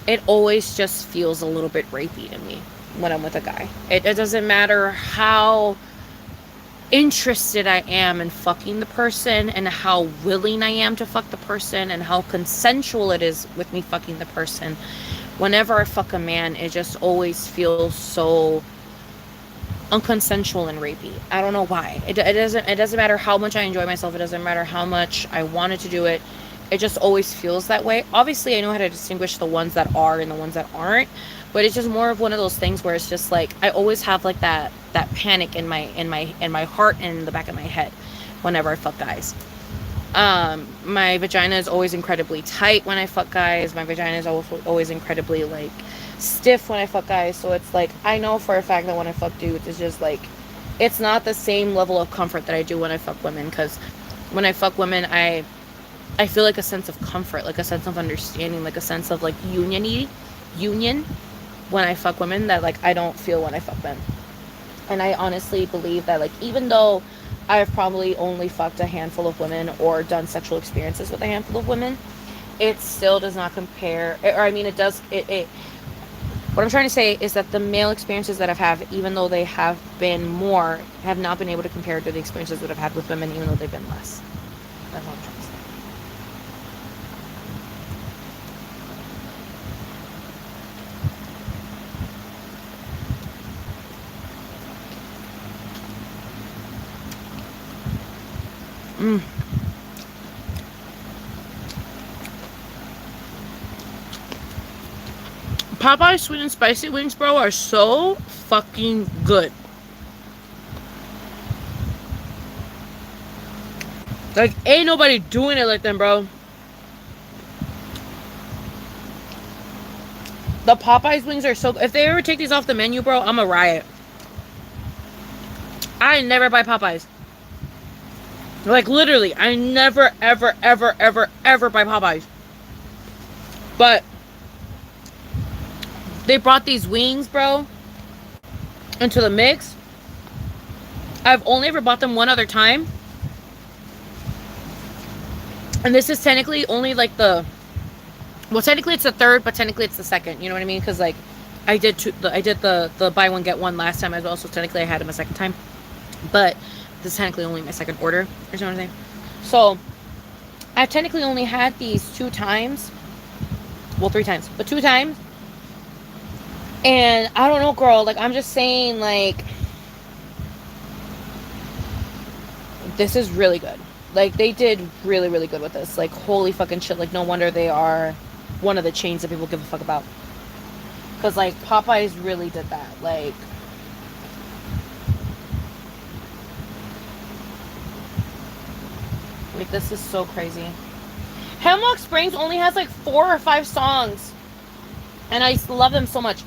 it always just feels a little bit rapey to me when I'm with a guy. It doesn't matter how interested I am in fucking the person and how willing I am to fuck the person and how consensual it is with me fucking the person. Whenever I fuck a man, it just always feels so unconsensual and rapey. I don't know why. It doesn't matter how much I enjoy myself. It doesn't matter how much I wanted to do it. It just always feels that way. Obviously, I know how to distinguish the ones that are and the ones that aren't, but it's just more of one of those things where it's just like I always have like that panic in my heart and in the back of my head whenever I fuck guys. My vagina is always incredibly tight when I fuck guys. My vagina is always incredibly like stiff when I fuck guys. So it's like I know for a fact that when I fuck dudes, it's just like it's not the same level of comfort that I do when I fuck women. Because when I fuck women, I feel like a sense of comfort, like a sense of understanding, like a sense of like union when I fuck women that like I don't feel when I fuck men. And I honestly believe that like even though I've probably only fucked a handful of women or done sexual experiences with a handful of women, it still does not compare, or I mean it does, what I'm trying to say is that the male experiences that I've had, even though they have been more, have not been able to compare to the experiences that I've had with women, even though they've been less. That's what I'm trying to say. Popeye's sweet and spicy wings, bro, are so fucking good. Like, ain't nobody doing it like them, bro. The Popeyes wings are so... If they ever take these off the menu, bro, I'm a riot. I never buy Popeyes. Like, literally, I never, ever, ever, ever, ever buy Popeyes. But they brought these wings, bro, into the mix. I've only ever bought them one other time. And this is technically only like the... Well, technically it's the third, but technically it's the second. You know what I mean? Because, like, I did the buy one, get one last time as well. So technically I had them a second time. But this is technically only my second order. Or something. So I've technically only had these 2 times. Well, 3 times. But 2 times. And I don't know, girl. Like, I'm just saying, like... This is really good. Like, they did really, really good with this. Like, holy fucking shit. Like, no wonder they are one of the chains that people give a fuck about. Because, like, Popeyes really did that. Like... Like, this is so crazy. Hemlock Springs only has, like, 4 or 5 songs. And I love them so much.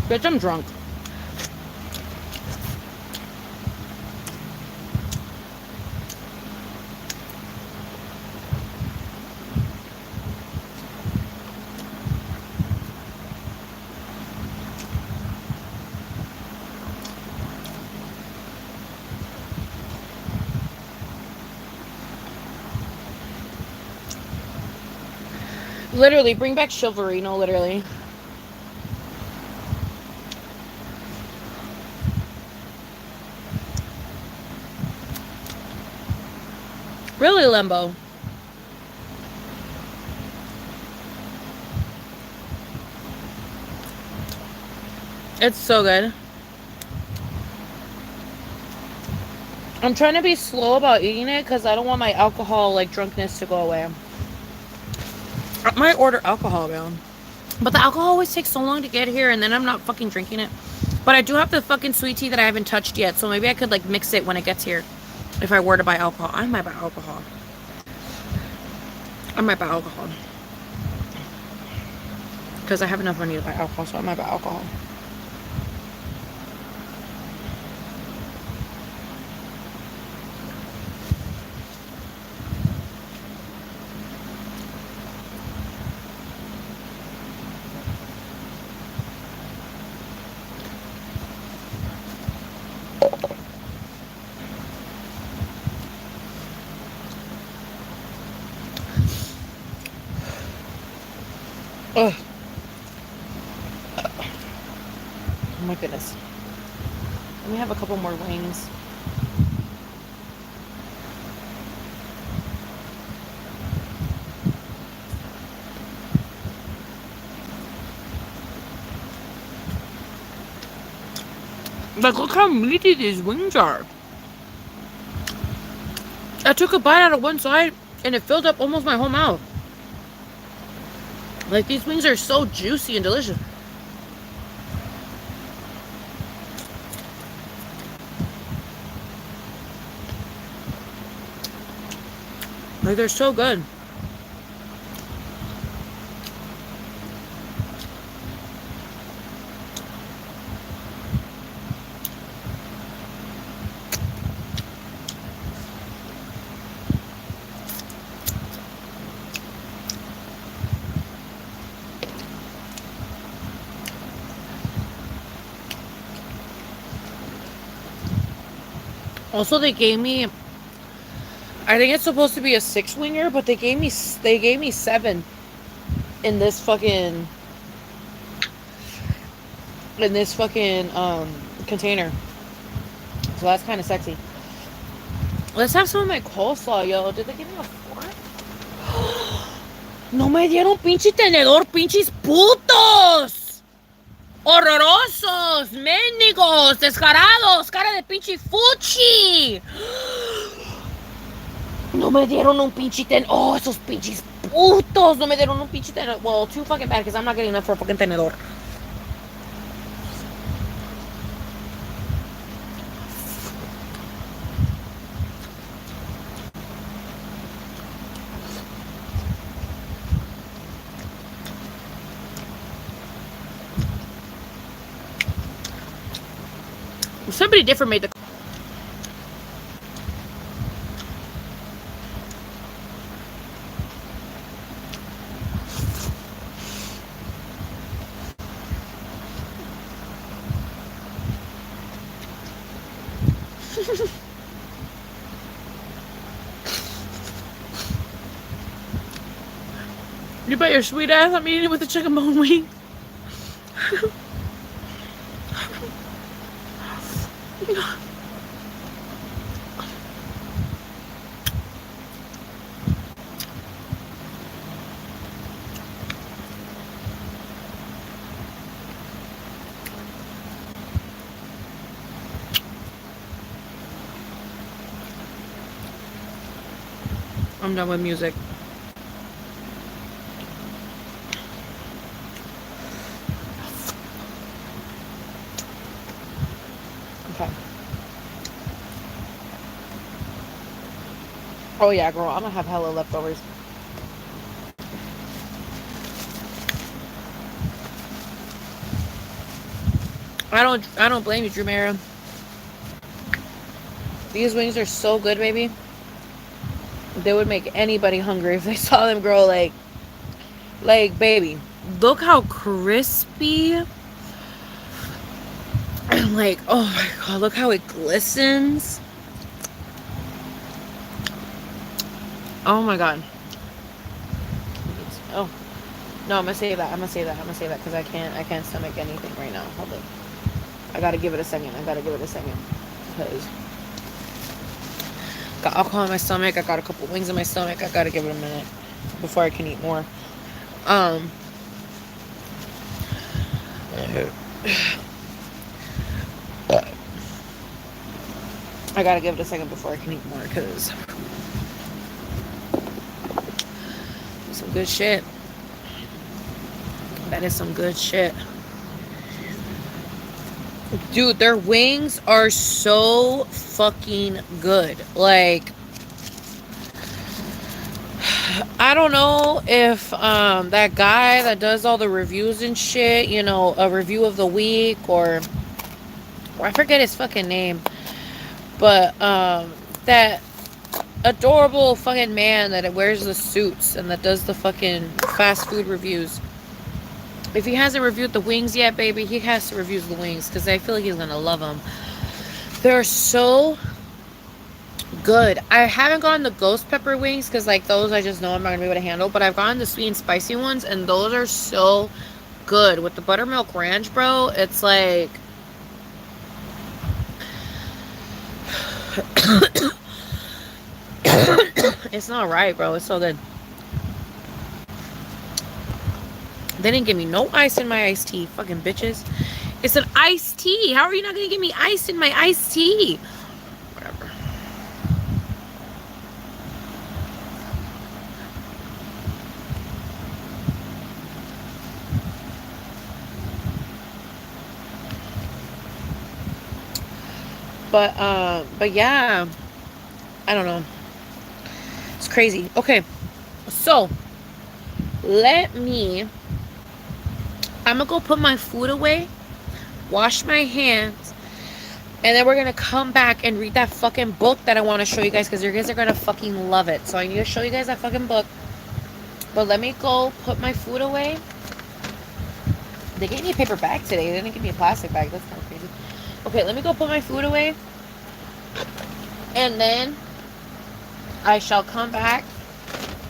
Bitch, I'm drunk. Literally, bring back chivalry. No, literally. Really, Limbo. It's so good. I'm trying to be slow about eating it because I don't want my alcohol, like, drunkenness to go away. I might order alcohol, man. But the alcohol always takes so long to get here, and then I'm not fucking drinking it. But I do have the fucking sweet tea that I haven't touched yet, so maybe I could, like, mix it when it gets here. If I were to buy alcohol. I might buy alcohol. Because I have enough money to buy alcohol, so I might buy alcohol. Ugh. Oh my goodness. Let me have a couple more wings. Like, look how meaty these wings are. I took a bite out of one side and it filled up almost my whole mouth. Like, these wings are so juicy and delicious. Like, they're so good. Also, they gave me, I think it's supposed to be a 6-winger, but they gave me 7 in this fucking container. So that's kind of sexy. Let's have some of my coleslaw, yo. Did they give me a fork? No me dieron pinche tenedor, pinches putos. Horrorosos, mendigos, descarados, cara de pinche fuchi. No me dieron un pinche tenedor. Oh, esos pinches putos. No me dieron un pinche tenedor. Well, too fucking bad because I'm not getting enough for a fucking tenedor. Somebody different made the. You bet your sweet ass I'm eating it with a chicken bone wing. I'm done with music. Okay. Oh yeah, girl, I'm gonna have hella leftovers. I don't blame you, Drew Mara. These wings are so good, baby. They would make anybody hungry if they saw them grow like baby. Look how crispy. And like, oh my god, look how it glistens. Oh my god. Oh. No, I'm gonna save that. I'm gonna save that because I can't stomach anything right now. Hold on. I gotta give it a second. Because got alcohol in my stomach. I got a couple wings in my stomach. I gotta give it a minute before I can eat more. I gotta give it a second before I can eat more because some good shit. That is some good shit. Dude, their wings are so fucking good. Like, I don't know if that guy that does all the reviews and shit, you know, a review of the week or I forget his fucking name, but that adorable fucking man that wears the suits and that does the fucking fast food reviews. If he hasn't reviewed the wings yet, baby, he has to review the wings because I feel like he's gonna love them. They're so good. I haven't gotten the ghost pepper wings because like those I just know I'm not gonna be able to handle, but I've gotten the sweet and spicy ones and those are so good. With the buttermilk ranch, bro, it's like it's not right, bro. It's so good. They didn't give me no ice in my iced tea. Fucking bitches. It's an iced tea. How are you not going to give me ice in my iced tea? Whatever. But yeah. I don't know. It's crazy. Okay. So, I'm gonna go put my food away, wash my hands, and then we're gonna come back and read that fucking book that I want to show you guys because you guys are gonna fucking love it. So I need to show you guys that fucking book. But let me go put my food away. They gave me a paper bag today. They didn't give me a plastic bag. That's kind of crazy. Okay, let me go put my food away. And then I shall come back.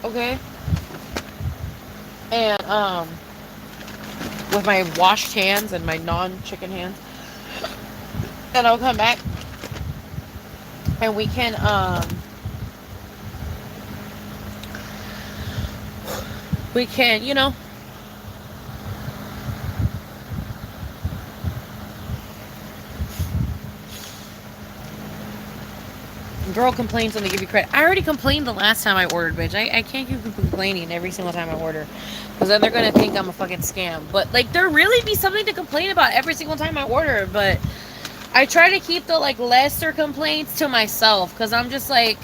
Okay. And, with my washed hands and my non-chicken hands. And I'll come back and we can, you know, girl complains when they give you credit. I already complained the last time I ordered, bitch. I can't keep complaining every single time I order, because then they're gonna think I'm a fucking scam. But like, there really be something to complain about every single time I order. But I try to keep the like lesser complaints to myself, because I'm just like,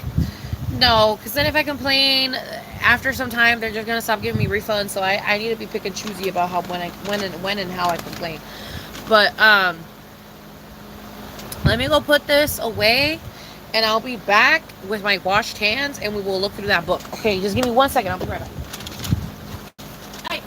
no, because then if I complain after some time, they're just gonna stop giving me refunds. So I need to be pick and choosy about how when and how I complain. But let me go put this away, and I'll be back with my washed hands, and we will look through that book. Okay, just give me 1 second. I'll be right back. Hi.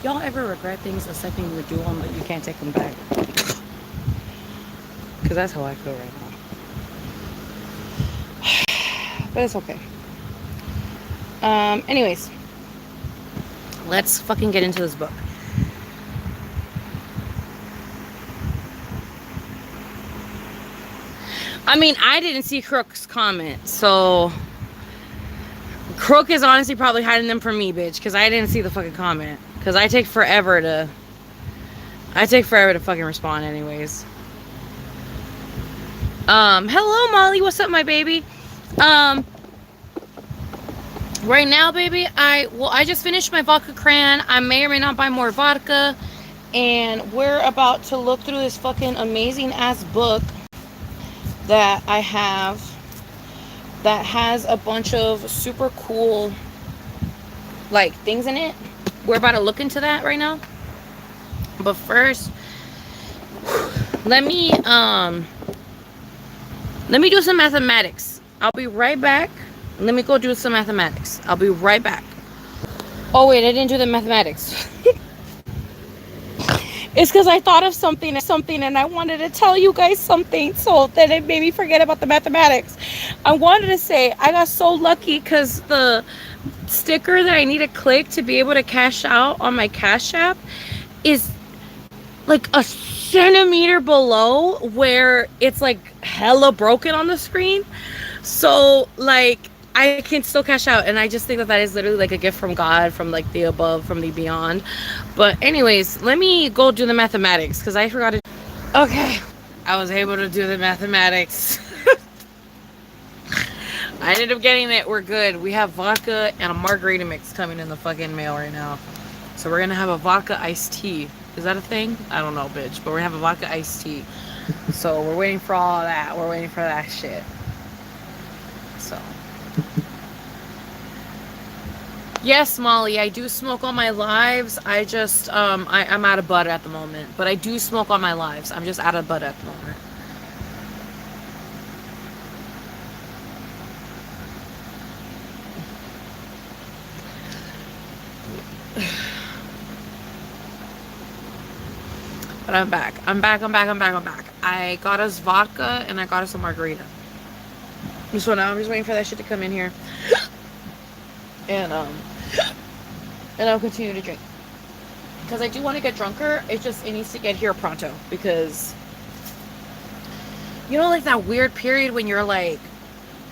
Y'all ever regret things the second you do them, but you can't take them back? Because that's how I feel right now. But it's okay. Anyways, let's fucking get into this book. I mean, I didn't see Crook's comment, so Crook is honestly probably hiding them from me, bitch, because I didn't see the fucking comment. Because I take forever to fucking respond anyways. Hello, Molly. What's up, my baby? Right now, baby, I just finished my vodka cran. I may or may not buy more vodka. And we're about to look through this fucking amazing ass book that I have that has a bunch of super cool like things in it. We're about to look into that right now. But first, let me do some mathematics. I'll be right back. Let me go do some mathematics. I'll be right back. Oh wait, I didn't do the mathematics. It's because I thought of something and I wanted to tell you guys something, so that it made me forget about the mathematics. I wanted to say I got so lucky because the sticker that I need to click to be able to cash out on my Cash App is like a centimeter below where it's like hella broken on the screen. So like I can still cash out, and I just think that that is literally like a gift from God, from like the above, from the beyond. But anyways, let me go do the mathematics because I forgot to. Okay, I was able to do the mathematics. I ended up getting it. We're good. We have vodka and a margarita mix coming in the fucking mail right now. So we're gonna have a vodka iced tea. Is that a thing? I don't know, bitch. But we're gonna have a vodka iced tea. So we're waiting for all of that. We're waiting for that shit. So. Yes, Molly, I do smoke on my lives. I just, I'm out of bud at the moment. But I do smoke on my lives. I'm just out of bud at the moment. But I'm back. I'm back. I got us vodka and I got us a margarita. So now I'm just waiting for that shit to come in here. And I'll continue to drink. Because I do want to get drunker. It needs to get here pronto. Because, you know, like that weird period when you're like,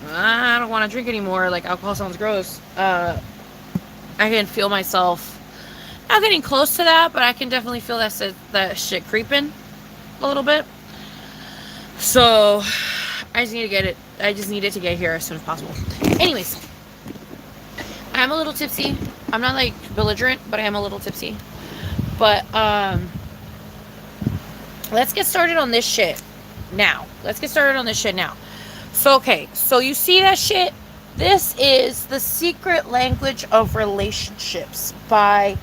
I don't want to drink anymore. Like, alcohol sounds gross. I can feel myself not getting close to that, but I can definitely feel that shit creeping a little bit. So I just need to get it. I just need it to get here as soon as possible. Anyways, I'm a little tipsy. I'm not like belligerent, but I am a little tipsy. But let's get started on this shit now. So okay, so you see that shit? This is The Secret Language of Relationships by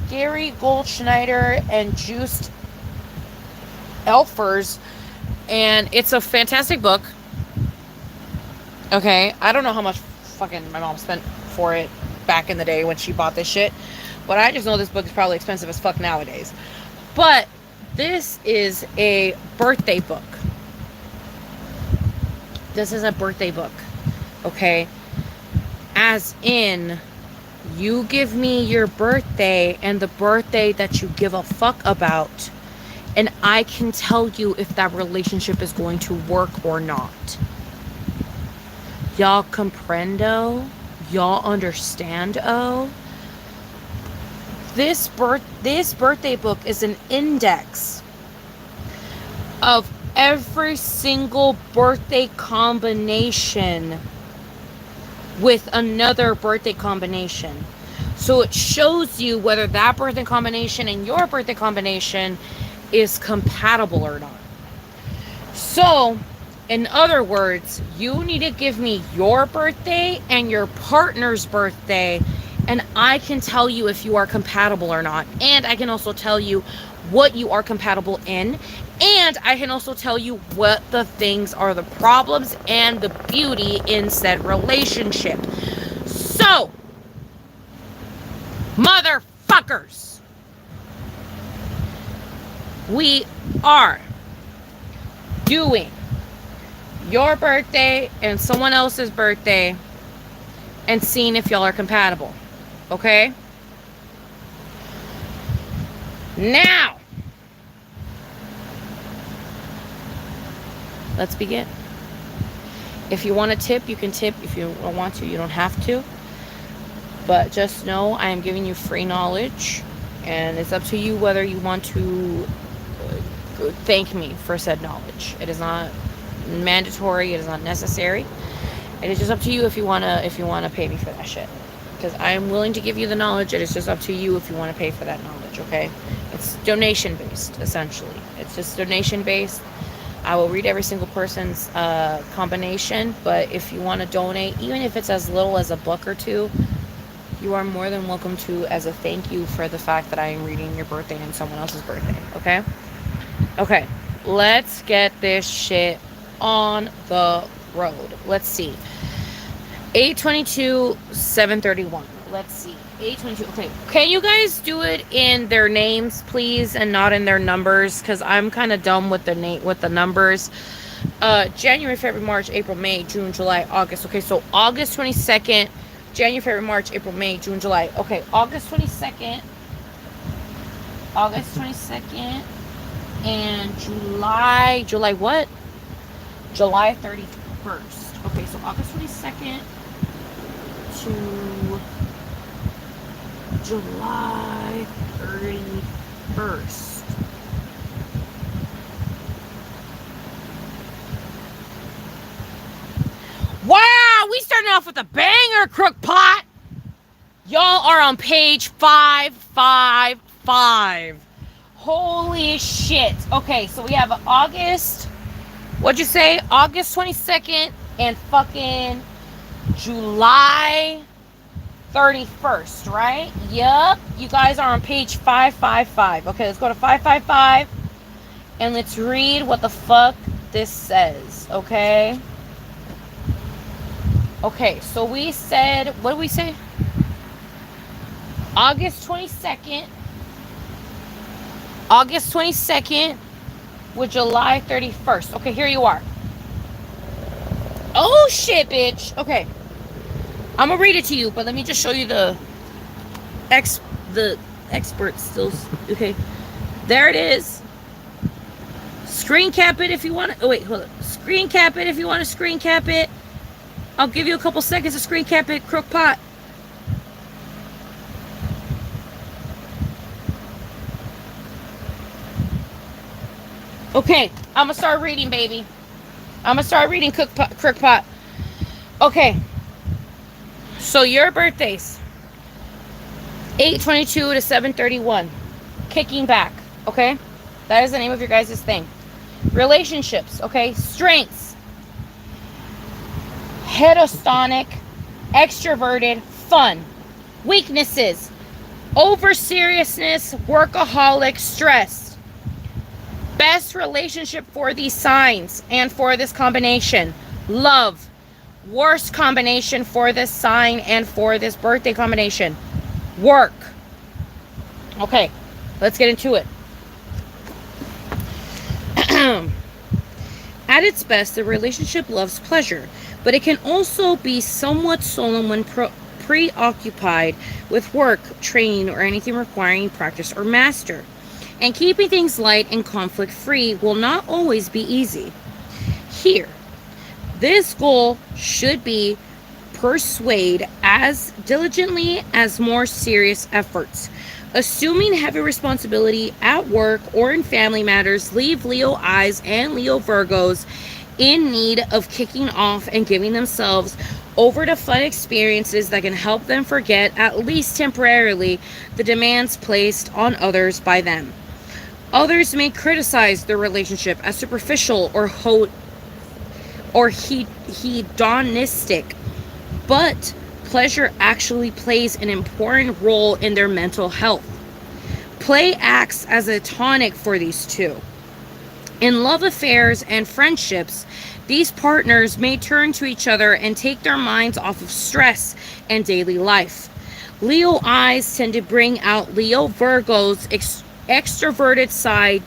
Gary Goldschneider and Joost Elfers, and it's a fantastic book. Okay, I don't know how much fucking my mom spent for it back in the day when she bought this shit, but I just know this book is probably expensive as fuck nowadays. But this is a birthday book. Okay, as in, you give me your birthday and the birthday that you give a fuck about, and I can tell you if that relationship is going to work or not. Y'all comprendo? Y'all understand? Oh, this birthday book is an index of every single birthday combination with another birthday combination. So it shows you whether that birthday combination and your birthday combination is compatible or not. So, in other words, you need to give me your birthday and your partner's birthday, and I can tell you if you are compatible or not. And I can also tell you what you are compatible in. And I can also tell you what the things are, the problems and the beauty in said relationship. So, motherfuckers, we are doing your birthday and someone else's birthday and seeing if y'all are compatible. Okay? Now, let's begin. If you want to tip, you can tip. If you don't want to, you don't have to. But just know I am giving you free knowledge, and it's up to you whether you want to thank me for said knowledge. It is not mandatory. It is not necessary. It is just up to you if you wanna pay me for that shit. Because I am willing to give you the knowledge. It is just up to you if you want to pay for that knowledge. Okay? It's donation based, essentially. It's just donation based. I will read every single person's combination, but if you want to donate, even if it's as little as $1 or $2, you are more than welcome to, as a thank you for the fact that I am reading your birthday and someone else's birthday. Okay? Okay. Let's get this shit on the road. Let's see. 8/22/7/31. let's see. 822. Okay. Can you guys do it in their names, please, and not in their numbers? Because I'm kind of dumb with the numbers. January, February, March, April, May, June, July, August. Okay, so August 22nd, January, February, March, April, May, June, July. Okay, August 22nd, and July what? July 31st. Okay, so August 22nd to July 31st. Wow, we started off with a banger, Crookpot. Y'all are on page 555. Holy shit. Okay, so we have August, what'd you say? August 22nd and fucking July 31st, right? Yup. You guys are on page 555. Okay, let's go to 555 and let's read what the fuck this says, okay? Okay, so we said, what did we say? August 22nd with July 31st. Okay, here you are. Oh shit, bitch. Okay. I'm gonna read it to you, but let me just show you the expert still. Okay. There it is. Screen cap it if you want to. Oh wait, hold on. Screen cap it if you want to screen cap it. I'll give you a couple seconds to screen cap it, Crookpot. Okay, I'm gonna start reading, baby. I'm gonna start reading, Crookpot. Okay. So your birthdays, 8/22 to 7/31. Kicking back, okay? That is the name of your guys' thing. Relationships, okay? Strengths. Hedonic, extroverted, fun. Weaknesses. Over seriousness, workaholic, stress. Best relationship for these signs and for this combination. Love. Worst combination for this sign and for this birthday combination. Work. Okay, let's get into it. At its best, the relationship loves pleasure, but it can also be somewhat sullen when preoccupied with work, training, or anything requiring practice or master. And keeping things light and conflict-free will not always be easy. Here, this goal should be pursued as diligently as more serious efforts. Assuming heavy responsibility at work or in family matters leave Leo eyes and Leo Virgos in need of kicking off and giving themselves over to fun experiences that can help them forget, at least temporarily, the demands placed on others by them. Others may criticize their relationship as superficial or hedonistic, but pleasure actually plays an important role in their mental health. Play acts as a tonic for these two. In love affairs and friendships, these partners may turn to each other and take their minds off of stress and daily life. Leo eyes tend to bring out Leo Virgo's extroverted side.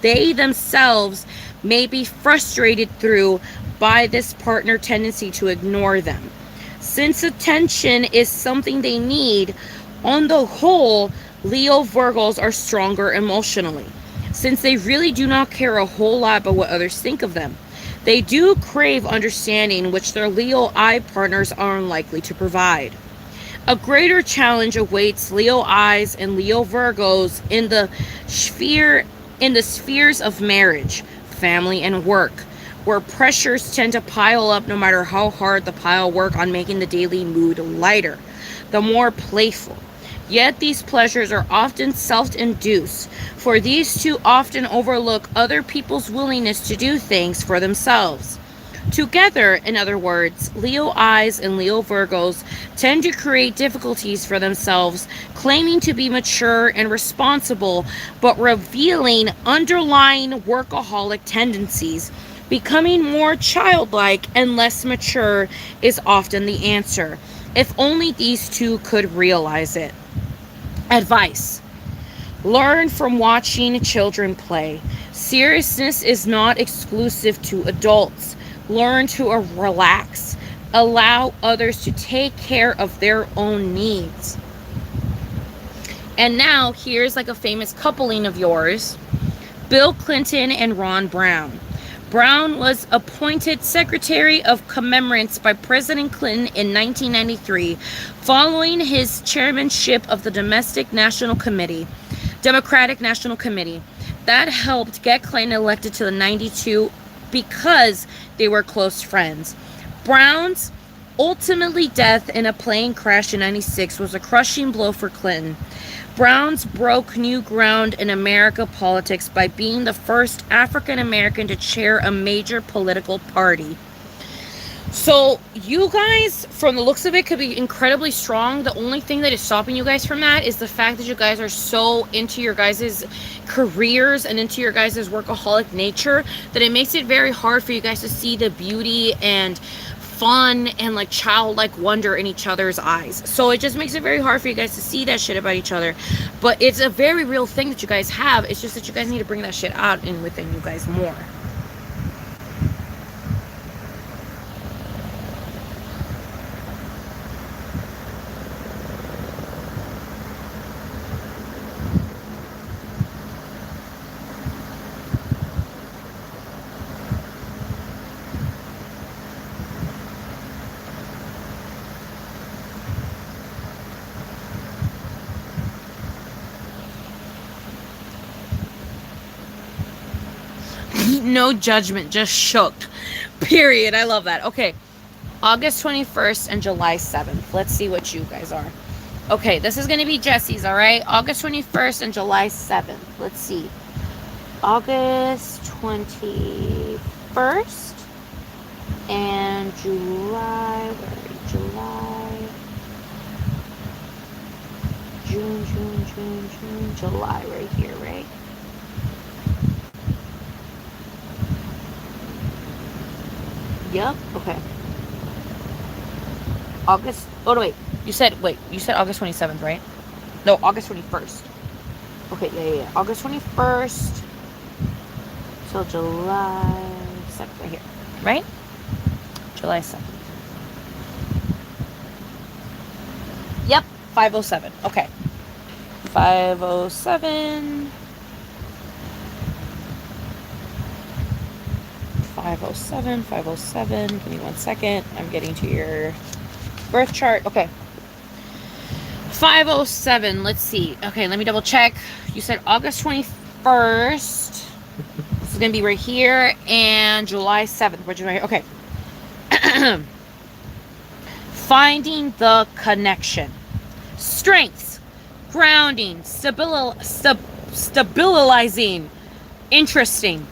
They themselves may be frustrated through by this partner tendency to ignore them. Since attention is something they need, on the whole, Leo Virgos are stronger emotionally, since they really do not care a whole lot about what others think of them. They do crave understanding, which their Leo eye partners are unlikely to provide. A greater challenge awaits Leo eyes and Leo Virgos in the spheres of marriage, family, and work, where pressures tend to pile up no matter how hard the pile work on making the daily mood lighter, the more playful. Yet these pleasures are often self-induced, for these two often overlook other people's willingness to do things for themselves. Together, in other words, Leo eyes and Leo Virgos tend to create difficulties for themselves, claiming to be mature and responsible, but revealing underlying workaholic tendencies. Becoming more childlike and less mature is often the answer, If only these two could realize it. Advice: learn from watching children play. Seriousness is not exclusive to adults. Learn to relax. Allow others to take care of their own needs. And now here's like a famous coupling of yours: Bill Clinton and Ron Brown. Brown was appointed Secretary of Commemorates by President Clinton in 1993, following his chairmanship of the Democratic National Committee. That helped get Clinton elected to the 92 because they were close friends. Brown's ultimately death in a plane crash in 96 was a crushing blow for Clinton. Brown's broke new ground in American politics by being the first African American to chair a major political party. So you guys, from the looks of it, could be incredibly strong. The only thing that is stopping you guys from that is the fact that you guys are so into your guys' careers and into your guys' workaholic nature that it makes it very hard for you guys to see the beauty and fun and like childlike wonder in each other's eyes. So it just makes it very hard for you guys to see that shit about each other. But it's a very real thing that you guys have. It's just that you guys need to bring that shit out and within you guys more. No judgment, just shooked. Period. I love that. Okay. August 21st and July 7th. Let's see what you guys are. Okay, this is going to be Jesse's, all right? August 21st and July 7th. Let's see. August 21st and July. Where are we? July. June. July right here, right? Yep. Okay. August. Oh no, wait. You said August 27th, right? No, August 21st. Okay. Yeah. August 21st till July 7th, right here, right? July 7th. Yep. 507. Okay. 507. 507. Give me 1 second. I'm getting to your birth chart. Okay. 507. Let's see. Okay, let me double check. You said August 21st. This is going to be right here. And July 7th, which is right here. Okay. Finding the connection. Strengths. Grounding. Stabilizing. Interesting.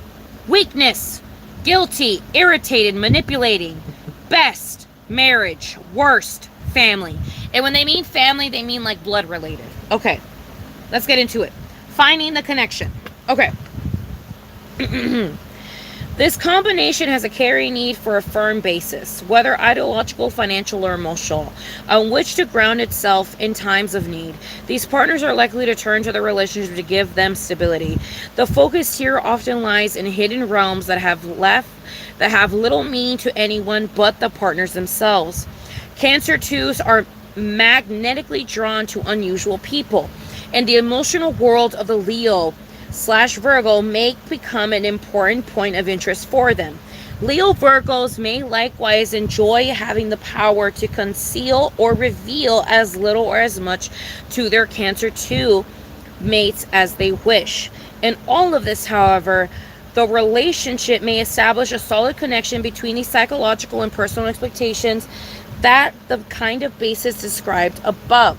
Weakness. Guilty, irritated, manipulating. Best, marriage. Worst, family. And when they mean family, they mean like blood related. Okay, let's get into it. Finding the connection. Okay. This combination has a carry need for a firm basis, whether ideological, financial, or emotional, on which to ground itself in times of need. These partners are likely to turn to the relationship to give them stability. The focus here often lies in hidden realms that have little meaning to anyone but the partners themselves. Cancer 2s are magnetically drawn to unusual people, and the emotional world of the Leo/Virgo may become an important point of interest for them. Leo Virgos may likewise enjoy having the power to conceal or reveal as little or as much to their Cancer 2 mates as they wish. In all of this, however, the relationship may establish a solid connection between these psychological and personal expectations, that the kind of basis described above.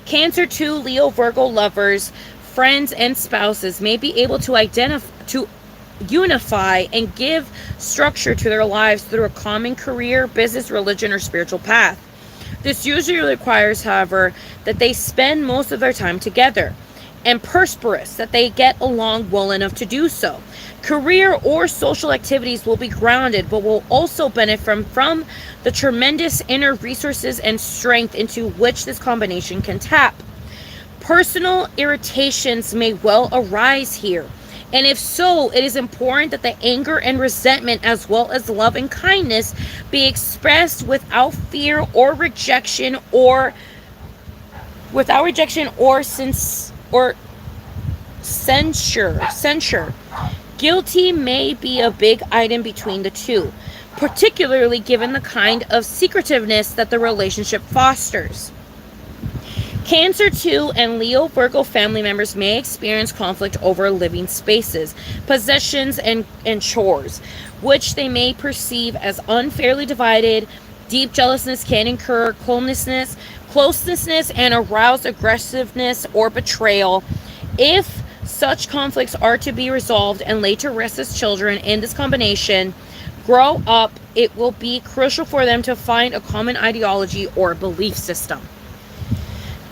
Cancer 2 Leo Virgo lovers, friends, and spouses may be able to unify and give structure to their lives through a common career, business, religion, or spiritual path. This usually requires, however, that they spend most of their time together. and prosperous, that they get along well enough to do so. Career or social activities will be grounded, but will also benefit from the tremendous inner resources and strength into which this combination can tap. Personal irritations may well arise here, and if so, it is important that the anger and resentment, as well as love and kindness, be expressed without fear or rejection, or censure. Guilty may be a big item between the two, particularly given the kind of secretiveness that the relationship fosters. Cancer 2 and Leo Virgo family members may experience conflict over living spaces, possessions, and chores, which they may perceive as unfairly divided. Deep jealousness can incur closeness, and arouse aggressiveness or betrayal. If such conflicts are to be resolved and laid to rest as children in this combination grow up, it will be crucial for them to find a common ideology or belief system.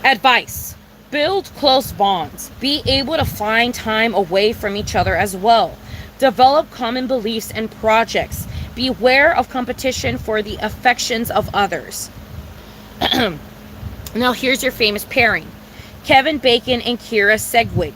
Advice: build close bonds. Be able to find time away from each other as well. Develop common beliefs and projects. Beware of competition for the affections of others. Now here's your famous pairing: Kevin Bacon and Kira Sedgwick.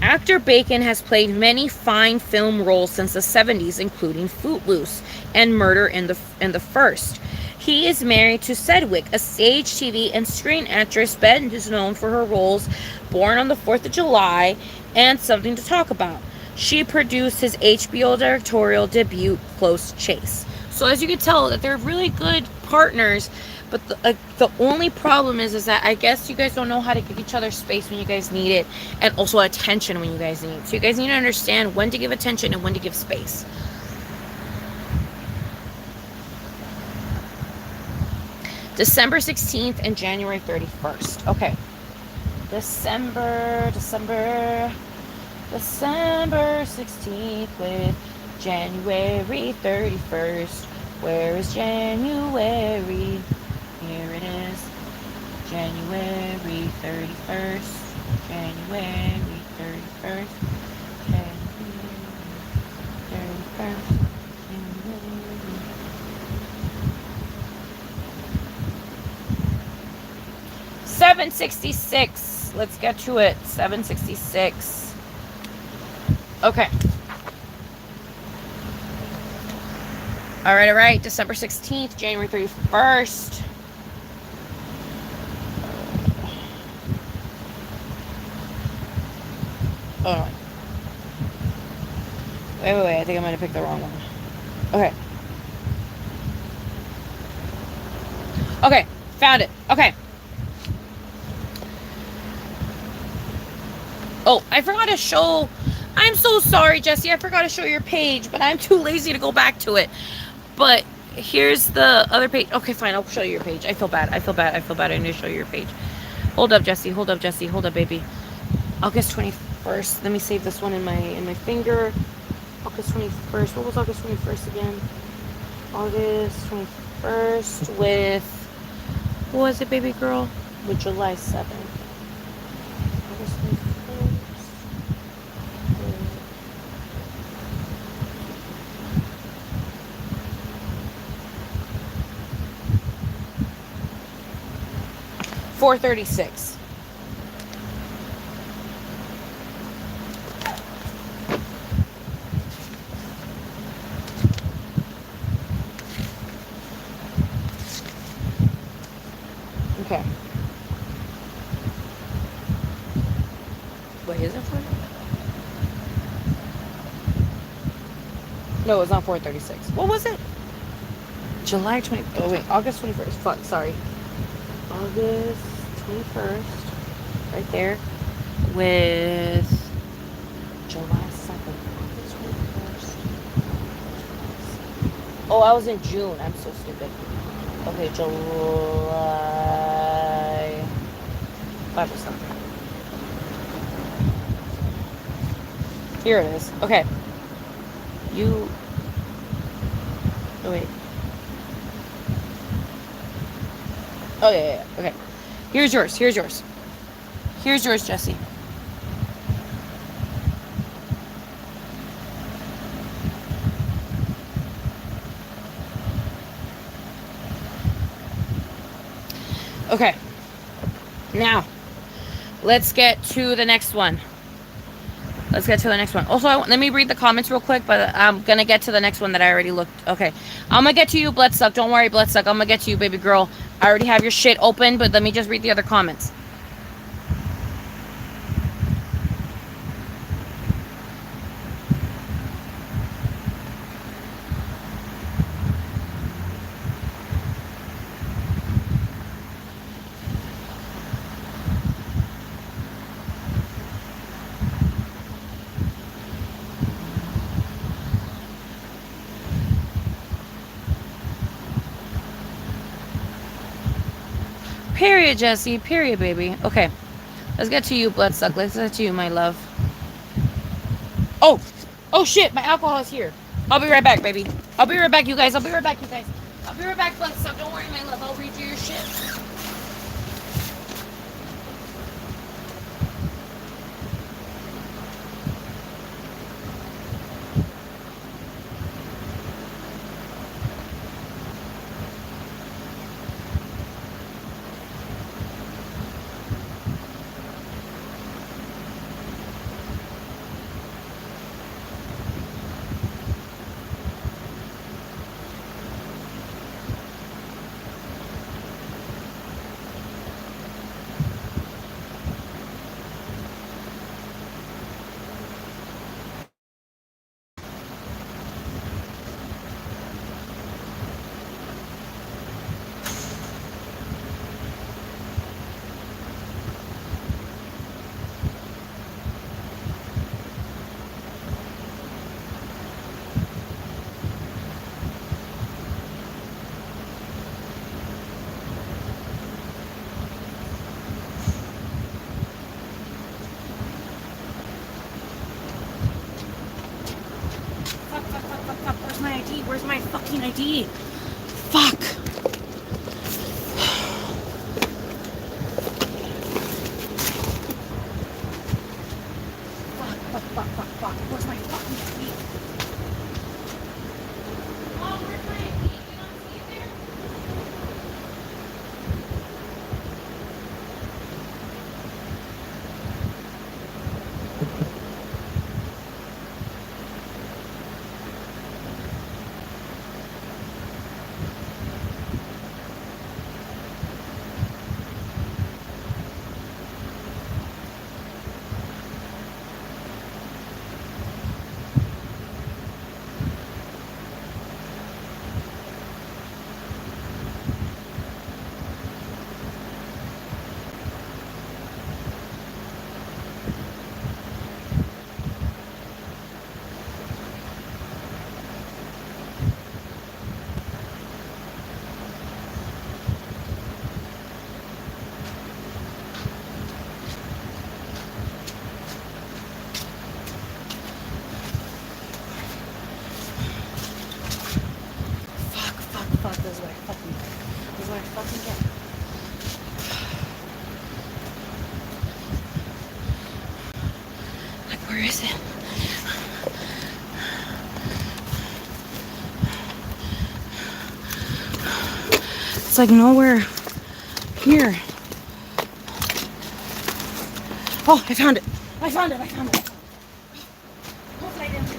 Actor Bacon has played many fine film roles since the 70s, including Footloose and Murder in the First. He is married to Sedgwick, a stage, TV, and screen actress best is known for her roles Born on the 4th of July and Something to Talk About. She produced his HBO directorial debut, Close Chase. So as you can tell, that they're really good partners, but the only problem is that I guess you guys don't know how to give each other space when you guys need it, and also attention when you guys need it. So you guys need to understand when to give attention and when to give space. December 16th and January 31st. Okay. December 16th with January 31st. Where is January? Here it is. January 31st. January 31st. January 31st. 766. Let's get to it. 766. Okay. All right. December 16th, January 31st. Oh. Wait. I think I might have picked the wrong one. Okay. Found it. Okay. Oh, I forgot to show. I'm so sorry, Jesse. I forgot to show your page, but I'm too lazy to go back to it. But here's the other page. Okay, fine. I'll show you your page. I feel bad. I need to show you your page. Hold up, Jesse. Hold up, baby. August 21st. Let me save this one in my finger. August 21st. What was August 21st again? August 21st with, what was it, baby girl? With July 7th. August 21st. 436. Okay. Wait, is it 4? No, it's not 436. What was it? July 20. Oh wait, August 21st. Fuck, sorry. August 21st, right there, with July 2nd. August 21st. Oh, I was in June. I'm so stupid. Okay, July 5 or something. Here it is. Okay. Oh, wait. Oh, yeah. Okay. Here's yours, Jesse. Okay. Now, let's get to the next one. Let's get to the next one. Also, let me read the comments real quick, but I'm gonna get to the next one that I already looked. Okay, I'm gonna get to you, Bloodsuck. Don't worry, Bloodsuck. I'm gonna get to you, baby girl. I already have your shit open, but let me just read the other comments. Period, Jesse. Period, baby. Okay, let's get to you, Bloodsuck. Let's get to you, my love. Oh, oh shit! My alcohol is here. I'll be right back, baby. I'll be right back, you guys. I'll be right back, you guys. I'll be right back, Bloodsuck. Don't worry, my love. I'll read you your shit. Fuck. Where's my ID? Where's my fucking ID? Fuck. Fuck. Where's my fucking ID? Mom, where's my ID? You not see it there? Fuck. This is what I fucking get. Like, where is it? It's like nowhere here. Oh, I found it. Hopefully I didn't do it.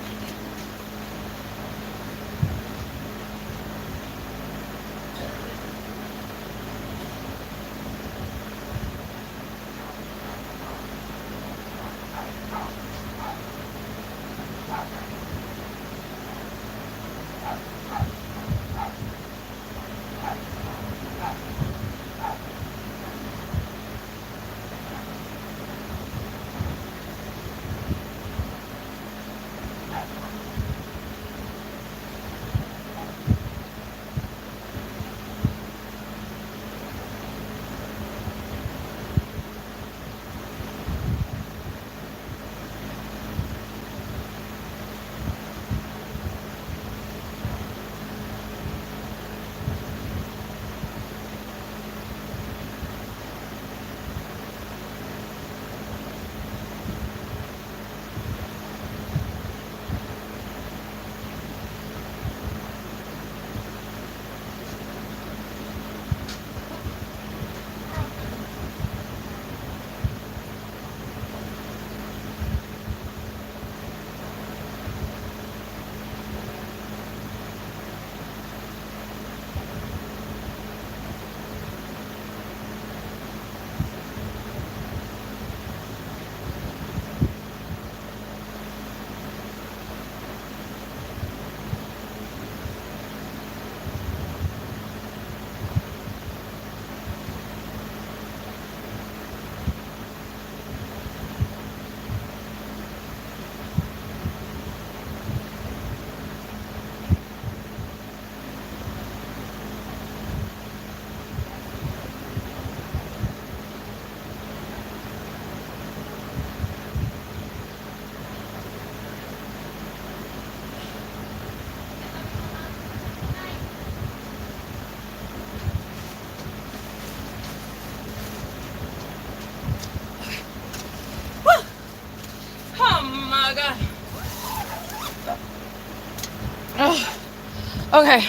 Okay.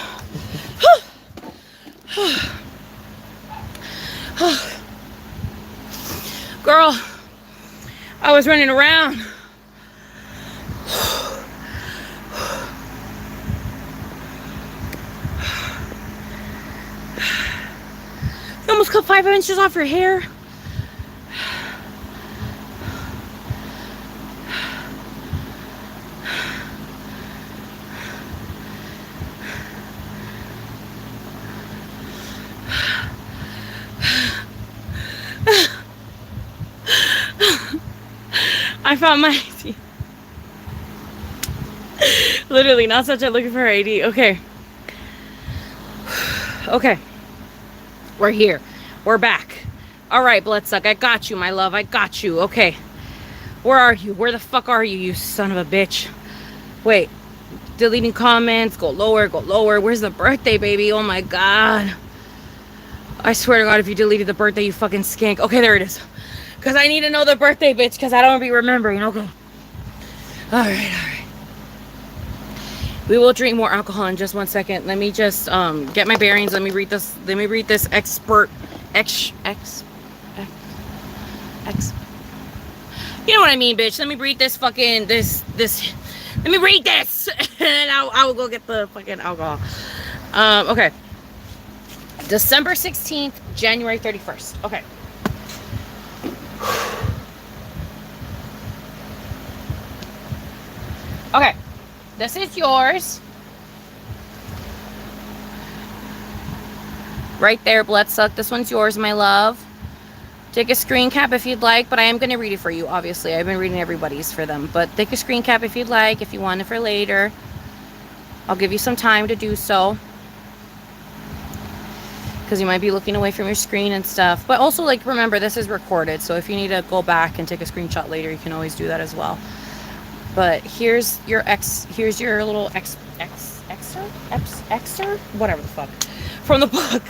Girl, I was running around. You almost cut 5 inches off your hair. I found my ID. Literally, not such a looking for her ID. Okay. Okay. We're here. We're back. All right, Bloodsuck. I got you, my love. I got you. Okay. Where are you? Where the fuck are you, you son of a bitch? Wait. Deleting comments. Go lower. Go lower. Where's the birthday, baby? Oh, my God. I swear to God, if you deleted the birthday, you fucking skank. Okay, there it is. Because I need to know the birthday, bitch, because I don't want to be remembering. Okay. All right. We will drink more alcohol in just 1 second. Let me just get my bearings. Let me read this. Let me read this expert. You know what I mean, bitch. Let me read this fucking this. Let me read this, and I will go get the fucking alcohol. Okay. December 16th, January 31st. Okay. Okay. This is yours. Right there, Bloodsuck. This one's yours, my love. Take a screen cap if you'd like, but I am going to read it for you, obviously. I've been reading everybody's for them. But take a screen cap if you'd like, if you want it for later. I'll give you some time to do so. Because you might be looking away from your screen and stuff. But also, like, remember, this is recorded. So if you need to go back and take a screenshot later, you can always do that as well. But here's your little excerpt, whatever the fuck, from the book.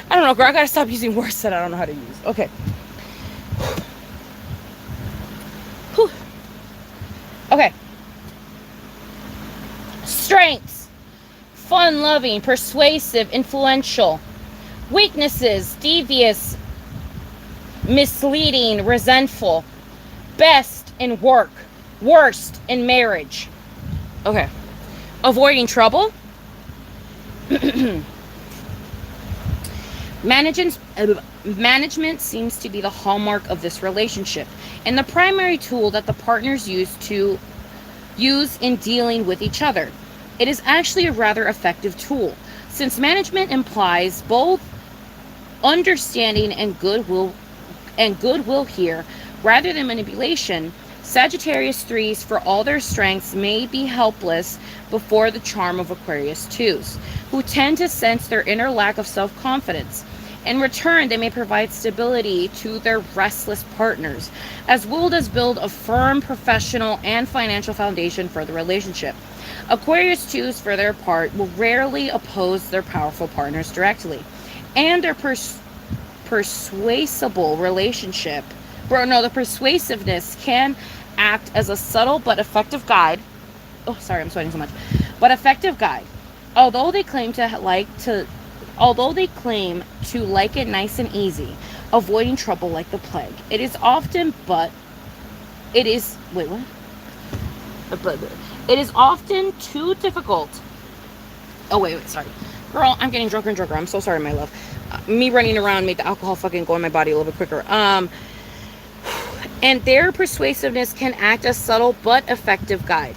I don't know, girl. I gotta stop using words that I don't know how to use. Okay. Whew. Okay. Strengths: fun-loving, persuasive, influential. Weaknesses: devious, misleading, resentful. Best in work. Worst in marriage. Okay. Avoiding trouble. Management seems to be the hallmark of this relationship and the primary tool that the partners use in dealing with each other. It is actually a rather effective tool, since management implies both understanding and goodwill here rather than manipulation. Sagittarius 3s, for all their strengths, may be helpless before the charm of Aquarius 2s, who tend to sense their inner lack of self-confidence. In return, they may provide stability to their restless partners, as well as build a firm professional and financial foundation for the relationship. Aquarius 2s, for their part, will rarely oppose their powerful partners directly, and their the persuasiveness can act as a subtle but effective guide. Oh, sorry, I'm sweating so much. But effective guide. Although they claim to like it nice and easy, avoiding trouble like the plague. It is often too difficult. Oh, wait, sorry. Girl, I'm getting drunker and drunker. I'm so sorry, my love. Me running around made the alcohol fucking go in my body a little bit quicker. And their persuasiveness can act as subtle but effective guide.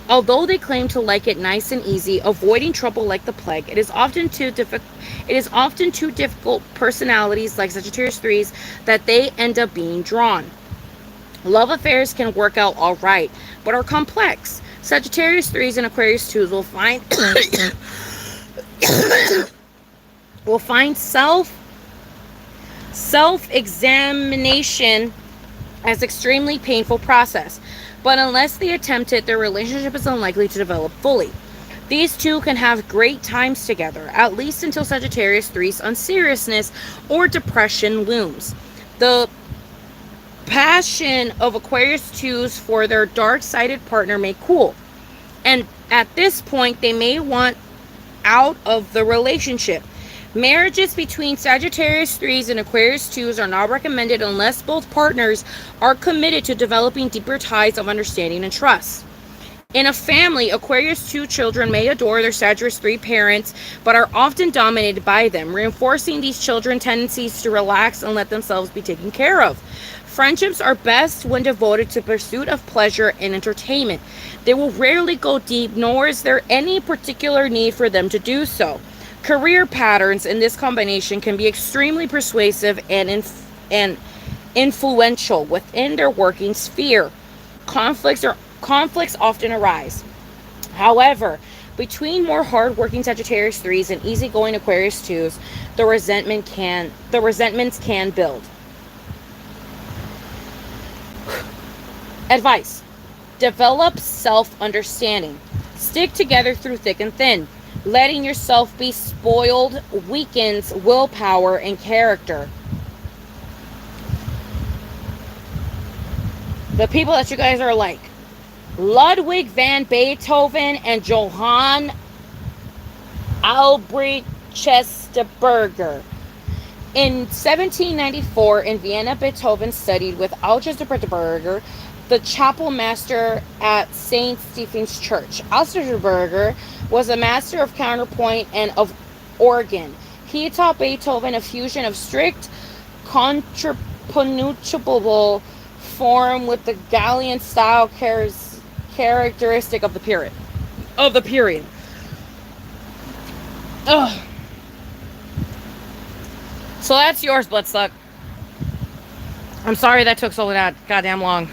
Although they claim to like it nice and easy, avoiding trouble like the plague, it is often too difficult personalities like Sagittarius 3s that they end up being drawn. Love affairs can work out all right, but are complex. Sagittarius 3s and Aquarius 2s will find self-examination as extremely painful process, but unless they attempt it, their relationship is unlikely to develop fully. These two can have great times together, at least until Sagittarius 3's unseriousness or depression looms. The passion of Aquarius 2s for their dark-sided partner may cool, and at this point they may want out of the relationship. Marriages between Sagittarius 3s and Aquarius 2s are not recommended unless both partners are committed to developing deeper ties of understanding and trust. In a family, Aquarius 2 children may adore their Sagittarius 3 parents, but are often dominated by them, reinforcing these children's tendencies to relax and let themselves be taken care of. Friendships are best when devoted to pursuit of pleasure and entertainment. They will rarely go deep, nor is there any particular need for them to do so. Career patterns in this combination can be extremely persuasive and influential within their working sphere. Conflicts often arise. However, between more hard-working Sagittarius 3s and easygoing Aquarius 2s, the resentments can build. Advice: develop self-understanding. Stick together through thick and thin. Letting yourself be spoiled weakens willpower and character. The people that you guys are like: Ludwig van Beethoven and Johann Albrecht Chesterberger. In 1794 in Vienna, Beethoven studied with Chesterberger, the chapel master at St. Stephen's Church. Chesterberger was a master of counterpoint and of organ. He taught Beethoven a fusion of strict contrapuntal form with the Gallian style characteristic of the period. Ugh. So that's yours, Bloodsuck. I'm sorry that took so goddamn long.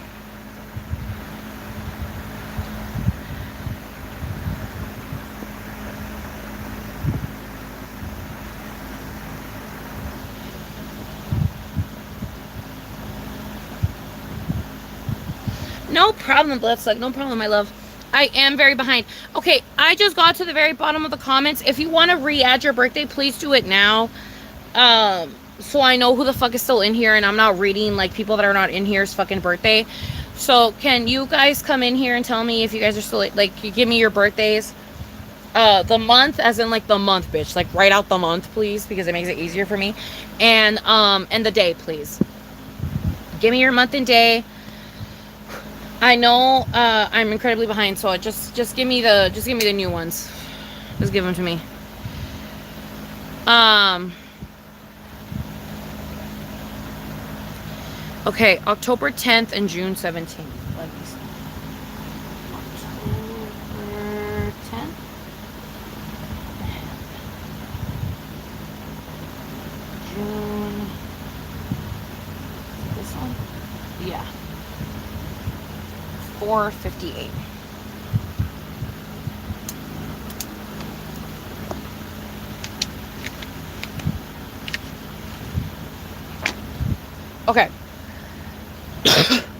No problem, Bloodsuck. No problem, my love. I am very behind. Okay, I just got to the very bottom of the comments. If you want to re-add your birthday, please do it now. So I know who the fuck is still in here, and I'm not reading like people that are not in here's fucking birthday. So can you guys come in here and tell me if you guys are still like, give me your birthdays, the month, as in like the month, bitch, like write out the month, please, because it makes it easier for me, and the day, please. Give me your month and day. I know I'm incredibly behind, so just give me the new ones. Just give them to me. Okay, October 10th and June 17th. Let me see. October 10th. June. This one? Yeah. 4:58. Okay.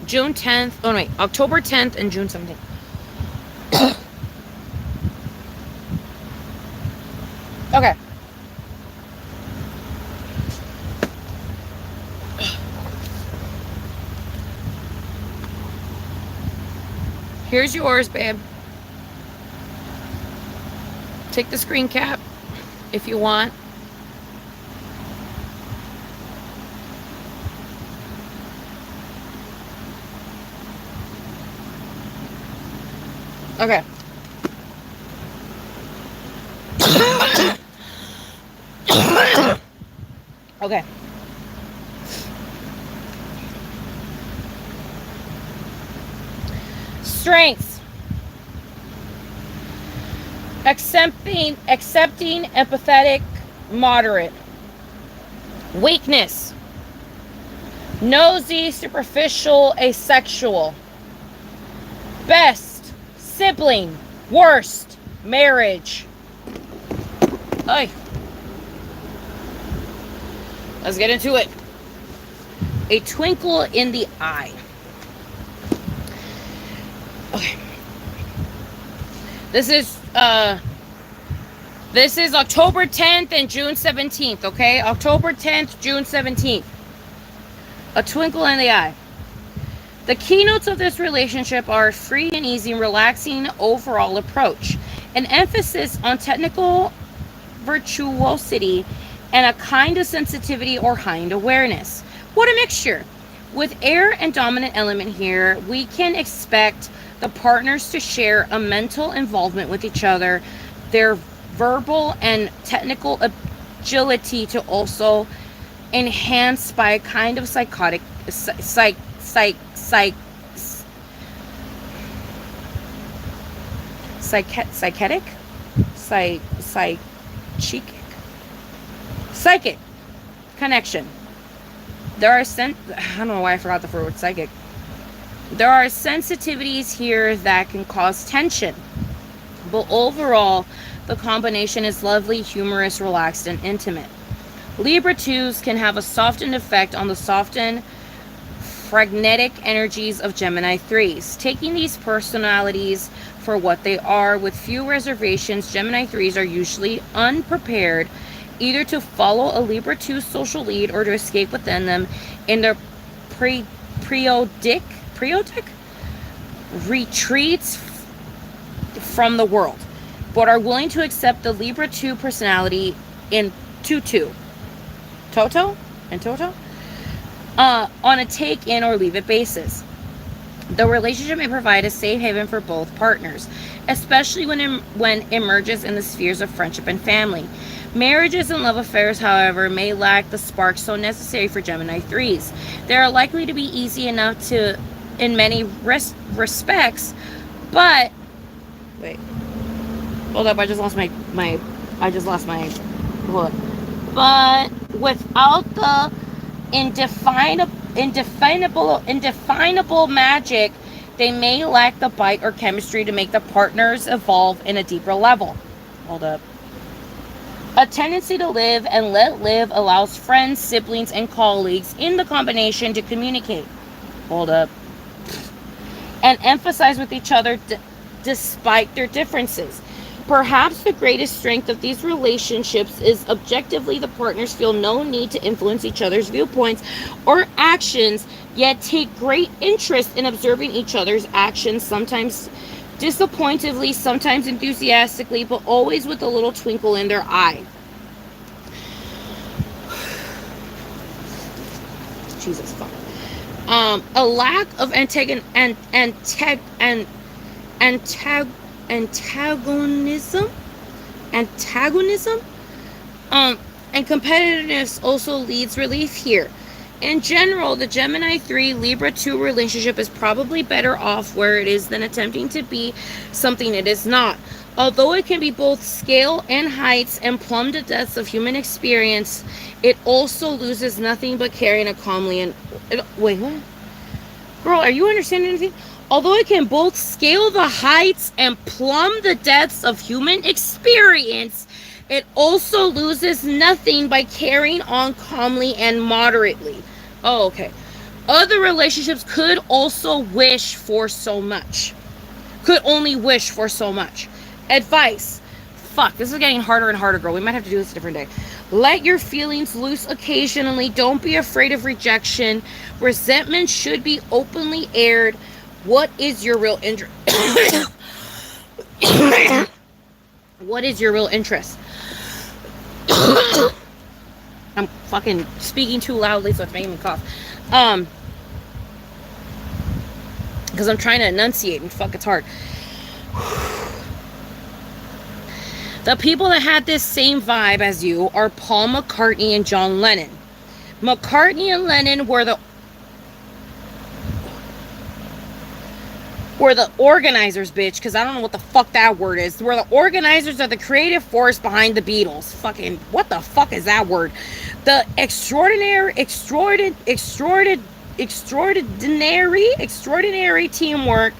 June 10th. Oh, wait. October 10th and June 17th. Okay. Here's yours, babe. Take the screen cap if you want. Okay. Okay. Strengths: accepting, empathetic, moderate. Weakness: nosy, superficial, asexual. Best: sibling. Worst: marriage. Ay. Let's get into it. A twinkle in the eye. Okay. This is October 10th and June 17th, okay? October 10th, June 17th. A twinkle in the eye. The keynotes of this relationship are a free and easy, relaxing overall approach. An emphasis on technical virtuosity, and a kind of sensitivity or heightened awareness. What a mixture! With air and dominant element here, we can expect the partners to share a mental involvement with each other, their verbal and technical agility to also enhanced by a kind of psychotic psychic psychic connection. I don't know why I forgot the word psychic. There are sensitivities here that can cause tension, but overall the combination is lovely, humorous, relaxed, and intimate. Libra 2s can have a softened effect on the softened phlegmatic energies of Gemini 3s. Taking these personalities for what they are with few reservations, Gemini 3s are usually unprepared either to follow a Libra 2 social lead or to escape within them in their periodic retreats from the world, but are willing to accept the Libra 2 personality in Toto on a take in or leave it basis. The relationship may provide a safe haven for both partners, especially when emerges in the spheres of friendship and family. Marriages and love affairs, however, may lack the spark so necessary for Gemini 3s. They are likely to be easy enough to, in many respects, but wait, hold up, I just lost my hold up. But without the indefinable magic, they may lack the bite or chemistry to make the partners evolve in a deeper level. Hold up. A tendency to live and let live allows friends, siblings, and colleagues in the combination to communicate. Hold up. And emphasize with each other despite their differences. Perhaps the greatest strength of these relationships is objectively the partners feel no need to influence each other's viewpoints or actions, yet take great interest in observing each other's actions, sometimes disappointingly, sometimes enthusiastically, but always with a little twinkle in their eye. Jesus fuck. A lack of antagonism and competitiveness also leads relief here. In general, the Gemini 3 Libra 2 relationship is probably better off where it is than attempting to be something it is not. Although it can be both scale and heights and plumb the depths of human experience, it also loses nothing but carrying a calmly and wait, what? Girl, are you understanding anything? Although it can both scale the heights and plumb the depths of human experience, it also loses nothing by carrying on calmly and moderately. Oh, okay. Other relationships could also wish for so much. Could only wish for so much. Advice. Fuck, this is getting harder and harder, girl. We might have to do this a different day. Let your feelings loose occasionally. Don't be afraid of rejection. Resentment should be openly aired. What is your real interest? What is your real interest? I'm fucking speaking too loudly, so it's making me cough. Because I'm trying to enunciate, and fuck, it's hard. The people that had this same vibe as you are Paul McCartney and John Lennon. McCartney and Lennon were the organizers, bitch, because I don't know what the fuck that word is. We're the organizers of the creative force behind the Beatles. Fucking, what the fuck is that word? The extraordinary teamwork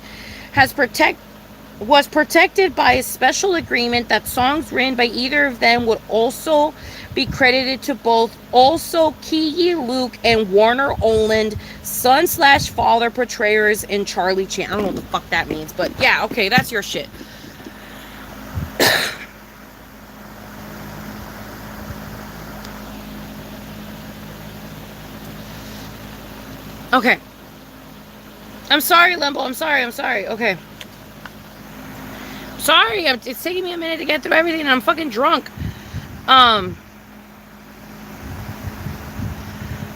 was protected by a special agreement that songs written by either of them would also be credited to both also Keye Luke and Warner Oland, son/father portrayers in Charlie Chan. I don't know what the fuck that means, but yeah, okay, that's your shit. Okay. I'm sorry, Limbo. I'm sorry. Okay. Sorry, it's taking me a minute to get through everything, and I'm fucking drunk. Um,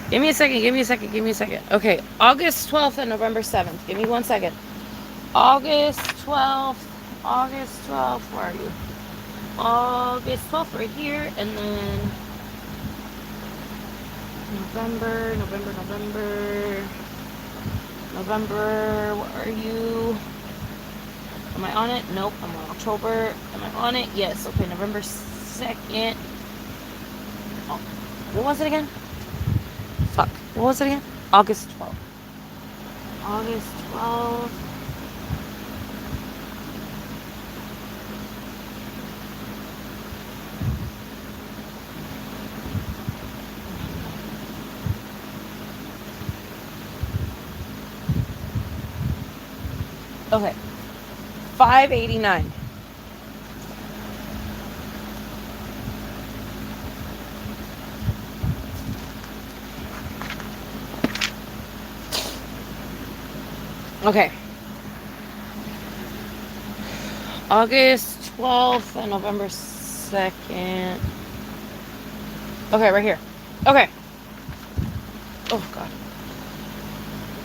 give me a second. Okay, August 12th and November 7th. Give me 1 second. August 12th. Where are you? August 12th, right here, and then November. Where are you? Am I on it? Nope. I'm on October. Am I on it? Yes. Okay, November 2nd. Oh, what was it again? Fuck. What was it again? August 12th. August 12th. Okay. 589. Okay. August 12th and November 2nd. Okay, right here. Okay. Oh, God.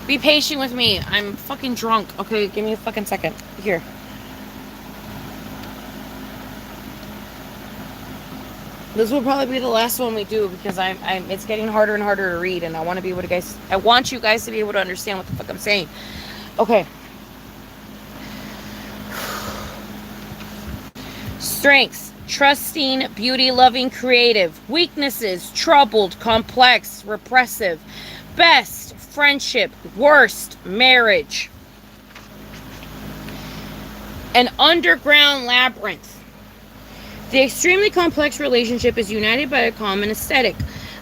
Be patient with me. I'm fucking drunk. Okay, give me a fucking second. Here. This will probably be the last one we do because it's getting harder and harder to read, and I want to be able to I want you guys to be able to understand what the fuck I'm saying. Okay. Strengths: trusting, beauty-loving, creative. Weaknesses: troubled, complex, repressive. Best: friendship. Worst: marriage. An underground labyrinth. The extremely complex relationship is united by a common aesthetic,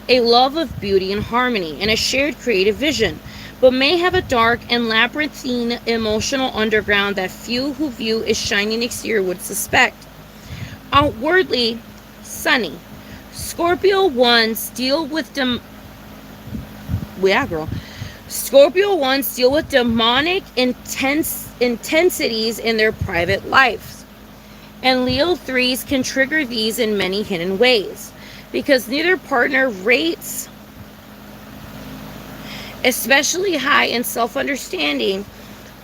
a love of beauty and harmony, and a shared creative vision, but may have a dark and labyrinthine emotional underground that few who view its shining exterior would suspect. Outwardly sunny, Scorpio ones deal with Scorpio ones deal with demonic intensities in their private lives. And Leo 3s can trigger these in many hidden ways. Because neither partner rates especially high in self-understanding,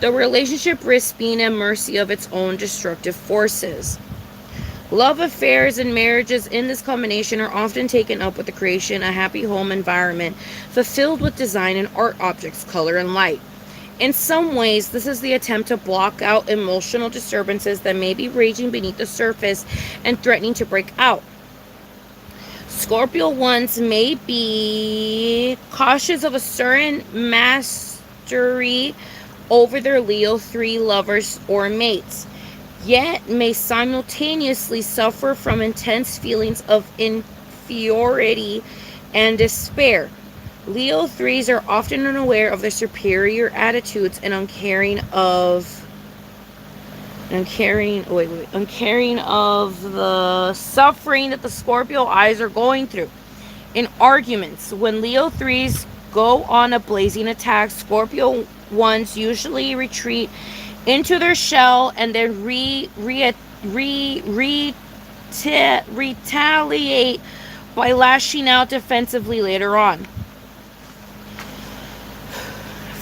the relationship risks being at mercy of its own destructive forces. Love affairs and marriages in this combination are often taken up with the creation of a happy home environment fulfilled with design and art objects, color, and light. In some ways, this is the attempt to block out emotional disturbances that may be raging beneath the surface and threatening to break out. Scorpio ones may be cautious of a certain mastery over their Leo 3 lovers or mates, yet may simultaneously suffer from intense feelings of inferiority and despair. Leo 3s are often unaware of their superior attitudes and uncaring of the suffering that the Scorpio eyes are going through. In arguments, when Leo 3s go on a blazing attack, Scorpio 1s usually retreat into their shell and then retaliate by lashing out defensively later on.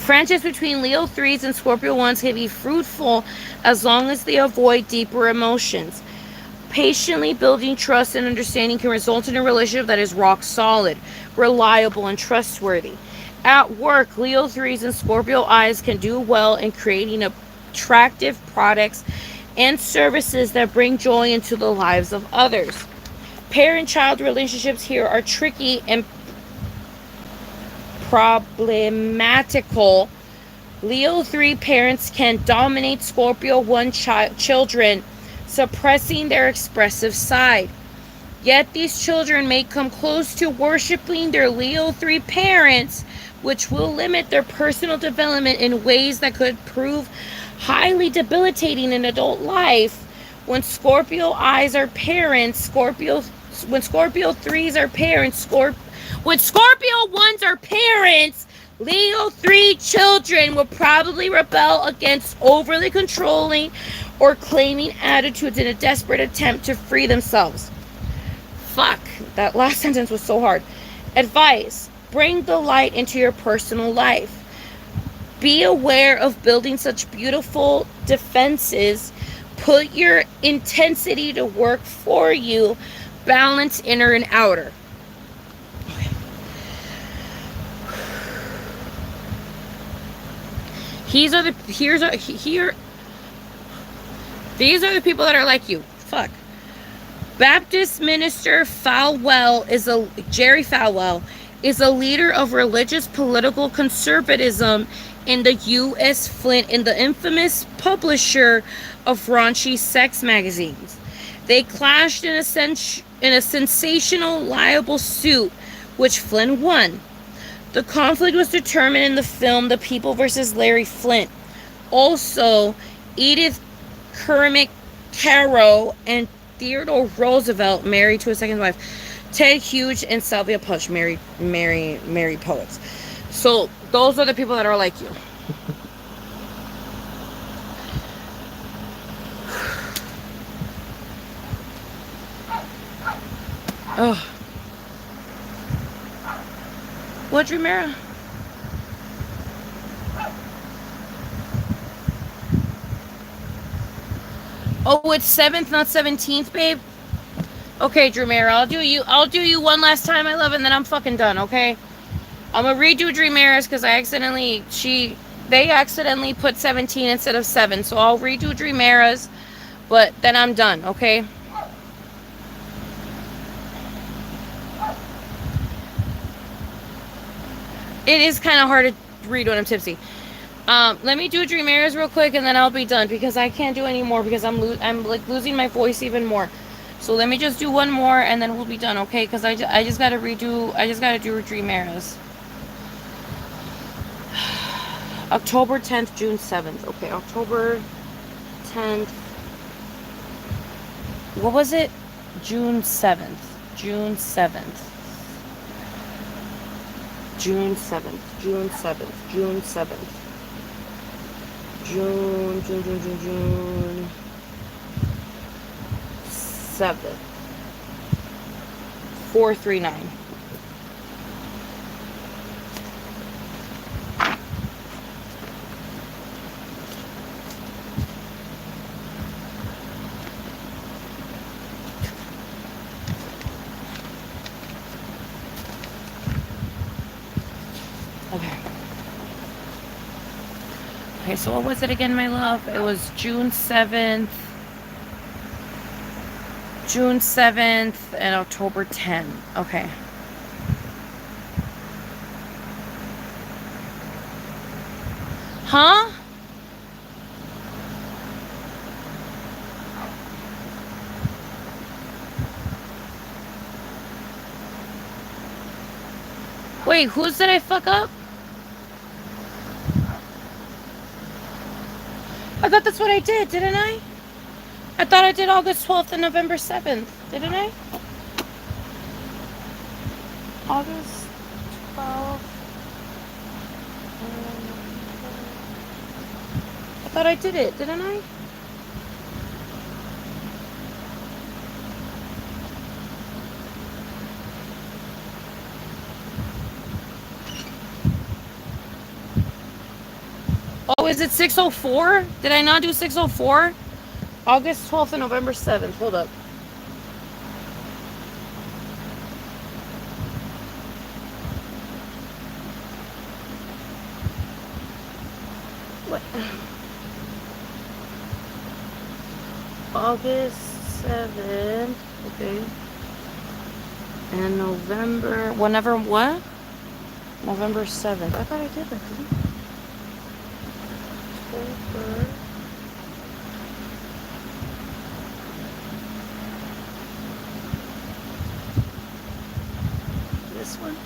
Friendships between Leo 3s and Scorpio 1s can be fruitful as long as they avoid deeper emotions. Patiently building trust and understanding can result in a relationship that is rock solid, reliable, and trustworthy. At work, Leo 3s and Scorpio eyes can do well in creating attractive products and services that bring joy into the lives of others. Parent-child relationships here are tricky and problematical. Leo 3 parents can dominate Scorpio 1 children, suppressing their expressive side. Yet these children may come close to worshiping their Leo 3 parents, which will limit their personal development in ways that could prove highly debilitating in adult life. When Scorpio 3s are parents, when Scorpio 1s are parents, Leo 3 children will probably rebel against overly controlling or claiming attitudes in a desperate attempt to free themselves. Fuck. That last sentence was so hard. Advice. Bring the light into your personal life. Be aware of building such beautiful defenses. Put your intensity to work for you. Balance inner and outer. These are the people that are like you. Fuck. Baptist minister Jerry Falwell is a leader of religious political conservatism in the U.S. Flint and the infamous publisher of raunchy sex magazines. They clashed in a sensational libel suit, which Flint won. The conflict was determined in the film The People vs. Larry Flint. Also, Edith Kermit Caro and Theodore Roosevelt, married to his second wife, Ted Hughes and Sylvia Push, married poets. So those are the people that are like you. Oh. What, Dreamera? Oh, it's 7th, not 17th, babe. Okay, Dreamera, I'll do you one last time, my love, and then I'm fucking done, okay? I'm gonna redo Dreamera's because they accidentally put 17 instead of 7, so I'll redo Dreamera's, but then I'm done, okay? It is kind of hard to read when I'm tipsy. Let me do Dreamera's real quick and then I'll be done because I can't do any more because I'm like losing my voice even more. So let me just do one more and then we'll be done, okay? Because I just gotta do Dreamera's. October 10th, June 7th. Okay, October 10th. What was it? June 7th. June 7th. June 7th. June 7th. June 7th. June 7th. 439. Okay, so what was it again, my love? It was June 7th. June 7th and October 10th. Okay. Huh? Wait, whose did I fuck up? I thought that's what I did, didn't I? I thought I did August 12th and November 7th, didn't I? August 12th. I thought I did it, didn't I? Oh, is it 604? Did I not do 604? August 12th and November 7th. Hold up. What? August 7th. Okay. And November... Whenever what? November 7th. I thought I did that, didn't I? October. This one.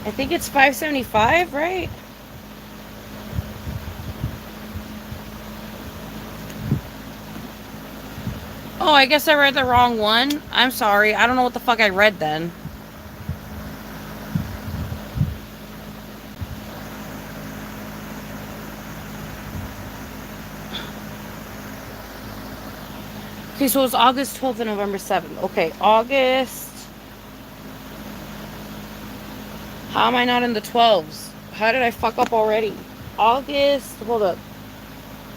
I think it's 575, right? Oh, I guess I read the wrong one. I'm sorry. I don't know what the fuck I read then. Okay, so it's August 12th and November 7th. Okay, August. How am I not in the 12s? How did I fuck up already? August, hold up.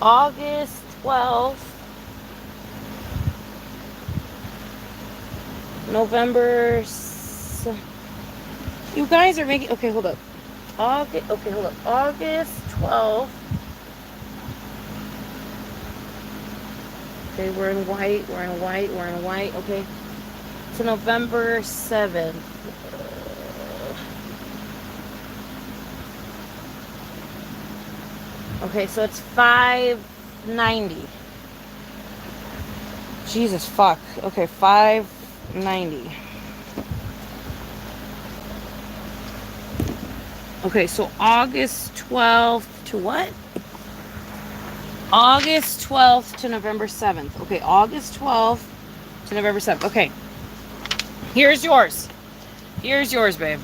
August 12th. November. You guys are making. Okay, hold up. August. Okay, hold up. August 12th. Okay, we're in white. We're in white. We're in white. Okay. To November 7th. Okay, so it's 590. Jesus fuck. Okay, 590. Okay, so August 12th to what? August 12th to November 7th. Okay, August 12th to November 7th. Okay. Here's yours. Here's yours, babe.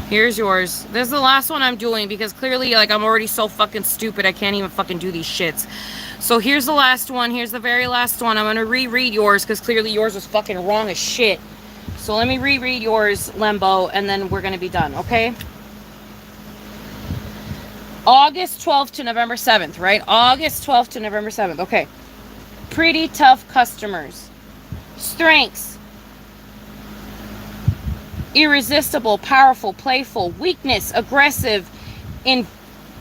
Here's yours. This is the last one I'm doing because clearly, like, I'm already so fucking stupid. I can't even fucking do these shits. So here's the last one. Here's the very last one. I'm going to reread yours because clearly yours was fucking wrong as shit. So let me reread yours, Lembo, and then we're going to be done, okay? August 12th to November 7th, right? August 12th to November 7th. Okay. Pretty tough customers. Strengths. Irresistible, powerful, playful. Weakness, aggressive,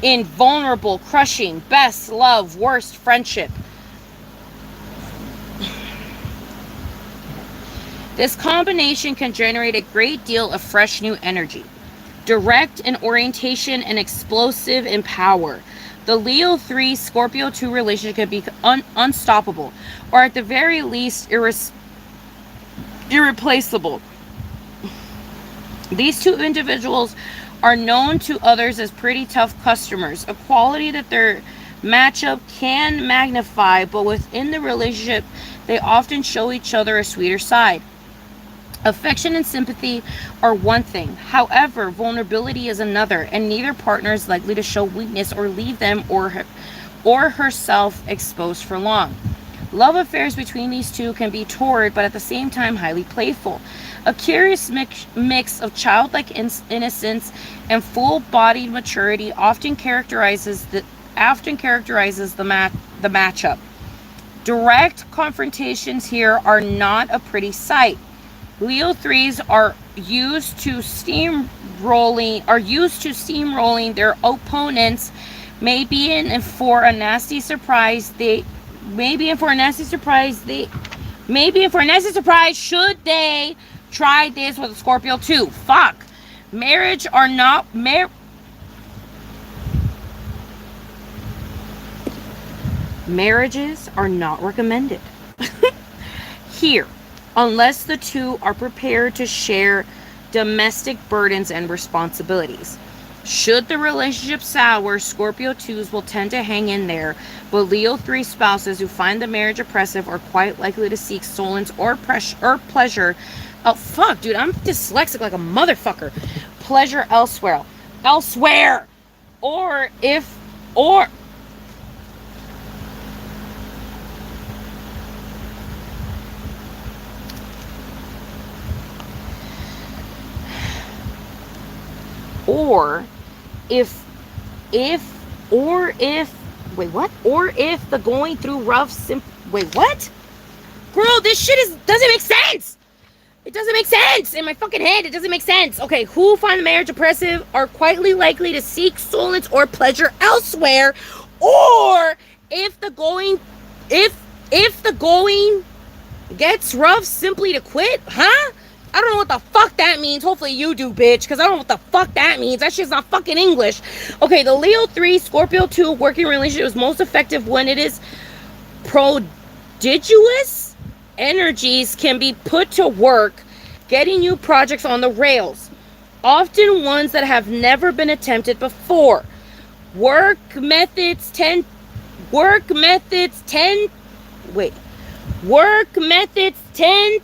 invulnerable, crushing. Best, love, worst, friendship. This combination can generate a great deal of fresh new energy. Direct in orientation and explosive in power. The Leo 3 Scorpio 2 relationship can be unstoppable, or at the very least irreplaceable. These two individuals are known to others as pretty tough customers, a quality that their matchup can magnify, but within the relationship, they often show each other a sweeter side. Affection and sympathy are one thing. However, vulnerability is another, and neither partner is likely to show weakness or leave them or herself exposed for long. Love affairs between these two can be torrid, but at the same time highly playful. A curious mix of childlike innocence and full-bodied maturity often characterizes the matchup. Direct confrontations here are not a pretty sight. Leo 3s are used to steamrolling their opponents, maybe in for a nasty surprise should they try this with a Scorpio 2. Fuck. Marriages are not recommended here, unless the two are prepared to share domestic burdens and responsibilities. Should the relationship sour, Scorpio 2s will tend to hang in there, but Leo 3 spouses who find the marriage oppressive are quite likely to seek solace or pleasure. Oh, fuck, dude, I'm dyslexic like a motherfucker. Pleasure elsewhere. Or if the going through rough wait, what? Girl, this shit doesn't make sense. It doesn't make sense in my fucking head. It doesn't make sense. Okay, who find the marriage oppressive are quietly likely to seek solace or pleasure elsewhere, or if the going gets rough, simply to quit, huh? I don't know what the fuck that means. Hopefully you do, bitch, because I don't know what the fuck that means. That shit's not fucking English. Okay, the Leo 3 Scorpio 2 working relationship is most effective when it is prodigious energies can be put to work getting new projects on the rails, often ones that have never been attempted before. Work methods tend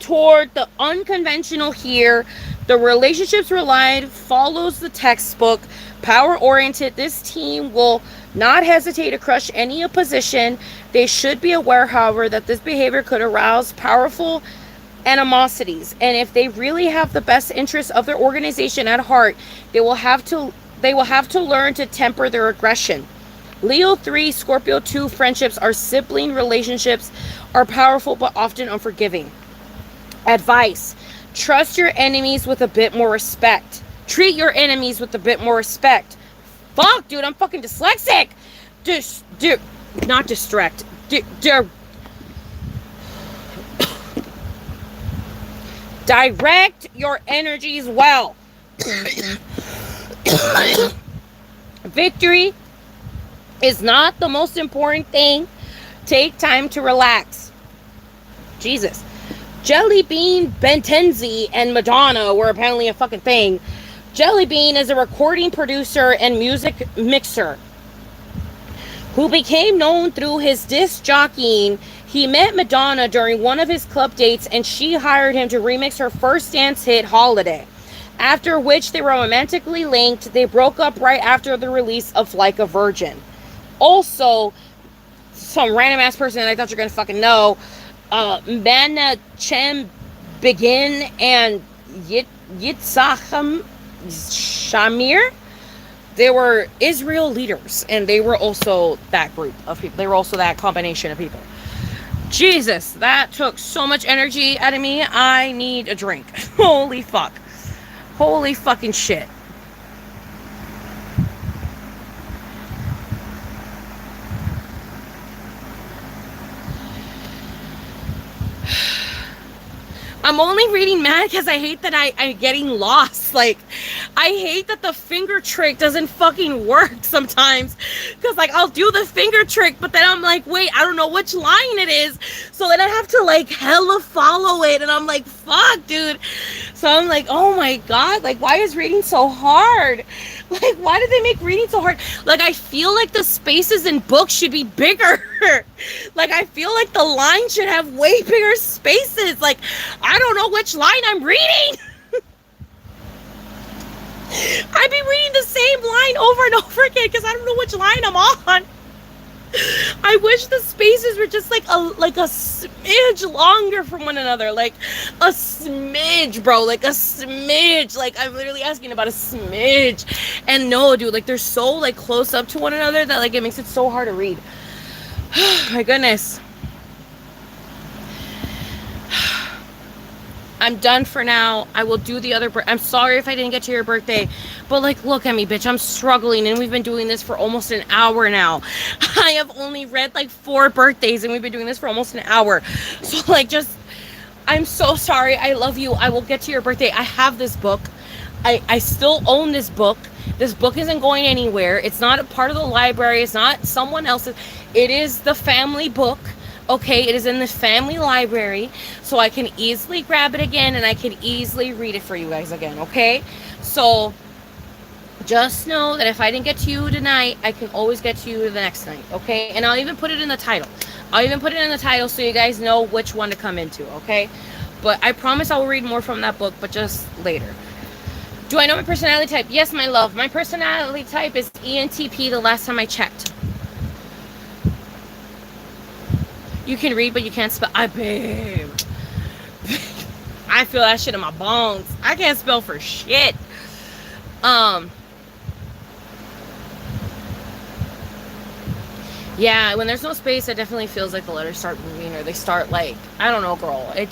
toward the unconventional here. The relationships relied follows the textbook, power oriented. This team will not hesitate to crush any opposition. They should be aware, however, that this behavior could arouse powerful animosities, and if they really have the best interests of their organization at heart, they will have to learn to temper their aggression. Leo 3, Scorpio 2 friendships are sibling relationships, are powerful but often unforgiving. Advice: trust your enemies with a bit more respect. Treat your enemies with a bit more respect. Fuck, dude, I'm fucking dyslexic. Not distract. Direct your energies well. Victory is not the most important thing. Take time to relax. Jesus. Jelly Bean Bentenzi and Madonna were apparently a fucking thing. Jelly Bean is a recording producer and music mixer who became known through his disc jockeying. He met Madonna during one of his club dates, and she hired him to remix her first dance hit, Holiday. After which they were romantically linked. They broke up right after the release of Like a Virgin. Also, some random ass person that I thought you're gonna fucking know, Mana Chem Begin and Yitzhak Shamir. They were Israel leaders, and they were also that group of people. They were also that combination of people. Jesus, that took so much energy out of me. I need a drink. Holy fuck. Holy fucking shit. I'm only reading mad because I hate that I'm getting lost. Like, I hate that the finger trick doesn't fucking work sometimes. Because, like, I'll do the finger trick, but then I'm like, wait, I don't know which line it is. So then I have to, like, hella follow it. And I'm like, fuck, dude. So I'm like, oh my God. Like, why is reading so hard? Like, why did they make reading so hard? Like, I feel like the spaces in books should be bigger. Like, I feel like the line should have way bigger spaces. Like, I don't know which line I'm reading. I've been reading the same line over and over again because I don't know which line I'm on. I wish the spaces were just like a smidge longer from one another. Like a smidge, bro. Like a smidge. Like, I'm literally asking about a smidge. And no, dude, like, they're so like close up to one another that like it makes it so hard to read. My goodness. I'm done for now. I will do the other. I'm sorry if I didn't get to your birthday, but like, look at me, bitch. I'm struggling, and we've been doing this for almost an hour now. I have only read like 4 birthdays, and we've been doing this for almost an hour. So like, just, I'm so sorry. I love you. I will get to your birthday. I have this book. I still own this book. This book isn't going anywhere. It's not a part of the library. It's not someone else's. It is the family book. Okay, it is in the family library, so I can easily grab it again, and I can easily read it for you guys again, okay? So, just know that if I didn't get to you tonight, I can always get to you the next night, okay? And I'll even put it in the title. I'll even put it in the title so you guys know which one to come into, okay? But I promise I will read more from that book, but just later. Do I know my personality type? Yes, my love. My personality type is ENTP the last time I checked. You can read, but you can't spell. Babe. I feel that shit in my bones. I can't spell for shit. Yeah, when there's no space, it definitely feels like the letters start moving, or they start like, I don't know, girl. It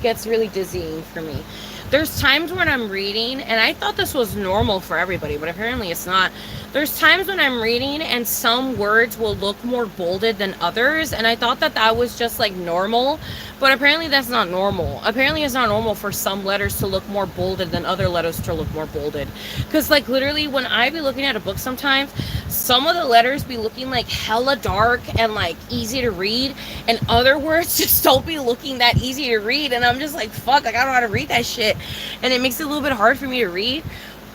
gets really dizzying for me. There's times when I'm reading, and I thought this was normal for everybody, but apparently it's not. There's times when I'm reading and some words will look more bolded than others, and I thought that was just like normal, but apparently that's not normal. Apparently it's not normal for some letters to look more bolded than other letters to look more bolded. Because like literally when I be looking at a book sometimes, some of the letters be looking like hella dark and like easy to read, and other words just don't be looking that easy to read, and I'm just like, fuck, like I don't know how to read that shit, and it makes it a little bit hard for me to read.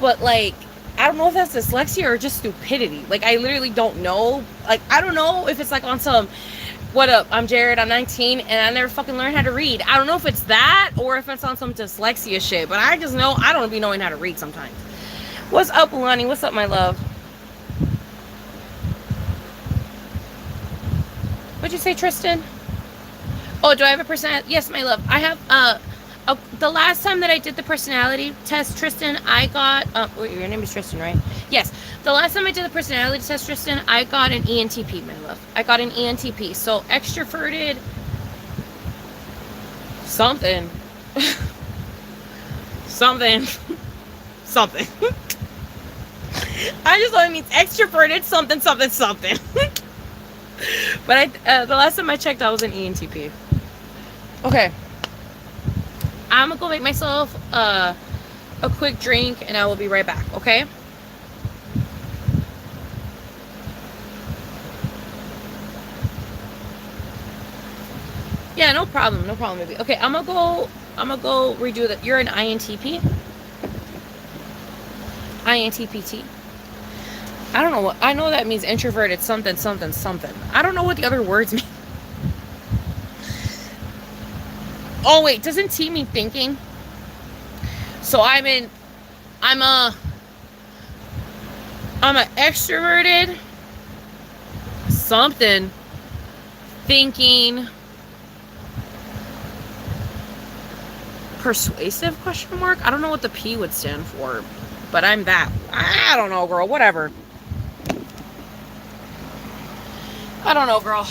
But like, I don't know if that's dyslexia or just stupidity. Like, I literally don't know. Like, I don't know if it's like on some, what up, I'm Jared, I'm 19, and I never fucking learned how to read. I don't know if it's that or if it's on some dyslexia shit, but I just know I don't be knowing how to read sometimes. What's up, Lonnie? What's up, my love? What'd you say, Tristan? Oh, do I have a personality? Yes, my love. I have, the last time that I did the personality test, Tristan, I got, wait, your name is Tristan, right? Yes. The last time I did the personality test, Tristan, I got an ENTP, my love. I got an ENTP. So, extroverted, something. Something. Something. I just know it means extroverted, something, something, something. But the last time I checked, I was an ENTP. Okay. I'm gonna go make myself a quick drink and I will be right back, okay? Yeah, no problem, baby. Okay, I'm gonna go redo that. You're an INTP? INTPT. I don't know what, I know that means introverted, something, something, something. I don't know what the other words mean. Oh wait, doesn't T mean thinking? So I'm a extroverted, something, thinking, persuasive, question mark? I don't know what the P would stand for, but I'm that. I don't know, girl, whatever. I don't know, girl.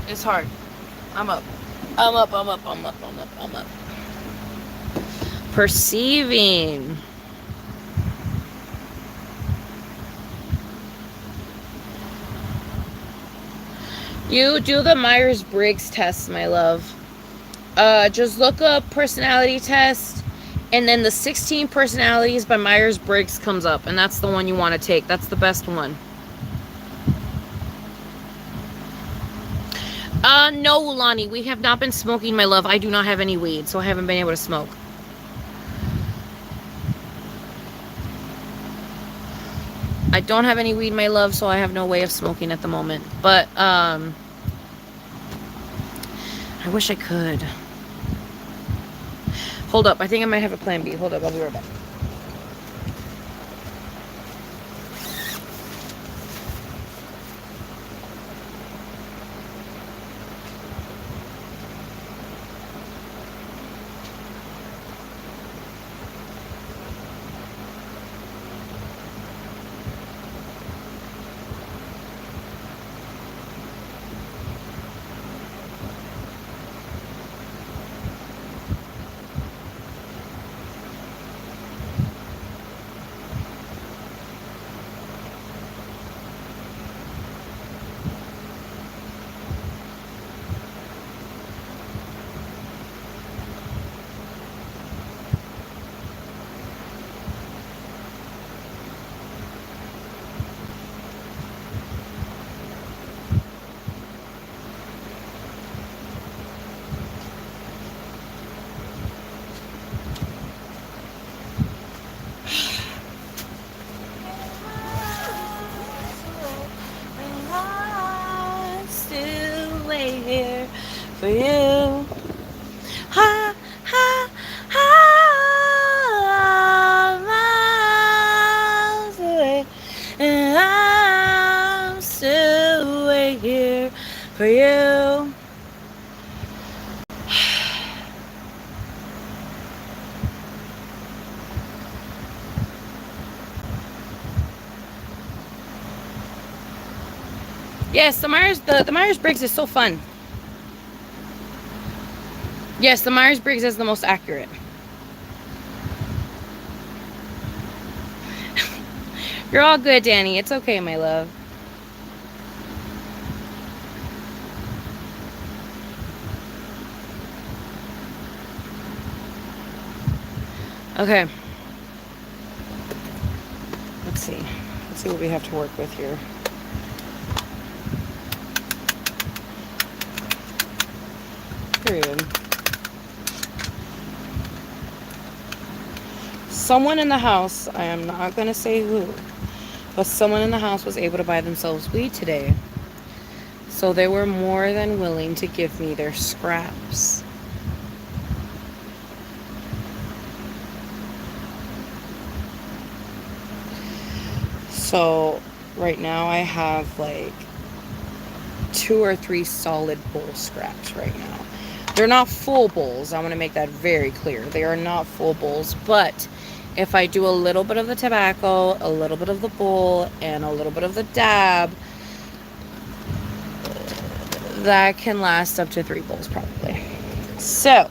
It's hard. I'm up. I'm up. Perceiving. You do the Myers-Briggs test, my love. Just look up personality test, and then the 16 personalities by Myers-Briggs comes up, and that's the one you want to take. That's the best one. No, Ulani, we have not been smoking, my love. I do not have any weed, so I haven't been able to smoke. I don't have any weed, my love, so I have no way of smoking at the moment. But, I wish I could. Hold up, I think I might have a plan B. Hold up, I'll be right back. Here for you. Ha, ha, ha, miles away, and I'm still way here for you. Yes, the Myers-Briggs is so fun. Yes, the Myers-Briggs is the most accurate. You're all good, Danny. It's okay, my love. Okay. Let's see. Let's see what we have to work with here. Period. someone in the house, I am not going to say who, but someone in the house was able to buy themselves weed today. So they were more than willing to give me their scraps. So right now I have like 2 or 3 solid bowl scraps right now. They're not full bowls. I want to make that very clear. They are not full bowls, but if I do a little bit of the tobacco, a little bit of the bowl, and a little bit of the dab, that can last up to 3 bowls probably. So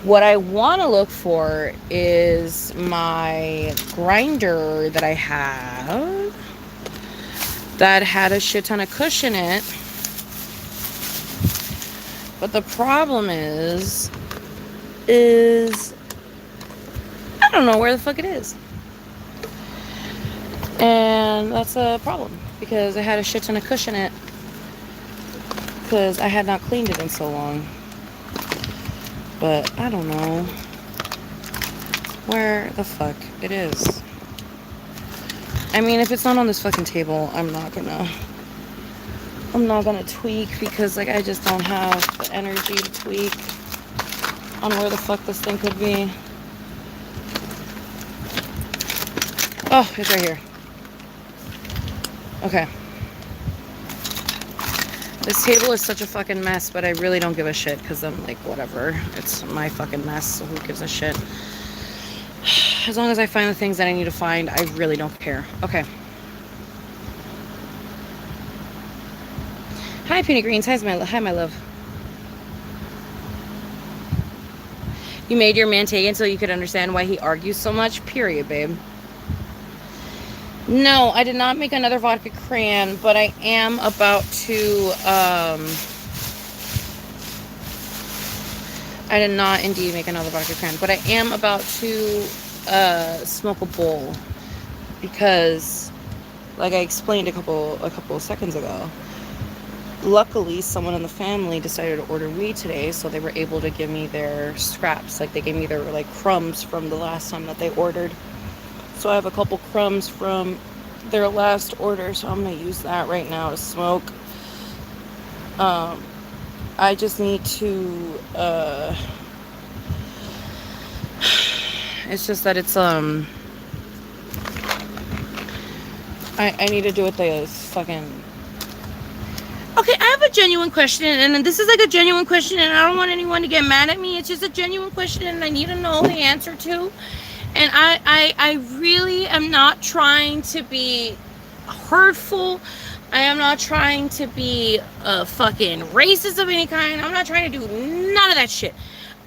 what I want to look for is my grinder that I have that had a shit ton of cushion in it. But the problem is I don't know where the fuck it is. And that's a problem because I had a shit ton of cushion in it because I had not cleaned it in so long. But I don't know where the fuck it is. I mean, if it's not on this fucking table, I'm not gonna tweak because like I just don't have the energy to tweak on where the fuck this thing could be. Oh, it's right here. Okay. This table is such a fucking mess, but I really don't give a shit because I'm like, whatever. It's my fucking mess, so who gives a shit? As long as I find the things that I need to find, I really don't care. Okay. Hi, Peanut Greens. Hi, my love. You made your man take it so you could understand why he argues so much? Period, babe. No, I did not make another vodka cran, but I am about to, I did not indeed make another vodka cran, but I am about to, smoke a bowl because, like I explained a couple of seconds ago, luckily someone in the family decided to order weed today, so they were able to give me their scraps. Like they gave me their like crumbs from the last time that they ordered. So I have a couple crumbs from their last order, so I'm going to use that right now to smoke. I just need to, it's just that it's, I need to do it the fucking... Okay, I have a genuine question, and this is like a genuine question, and I don't want anyone to get mad at me. It's just a genuine question, and I need to know the answer to. And I really am not trying to be hurtful. I am not trying to be fucking racist of any kind. I'm not trying to do none of that shit.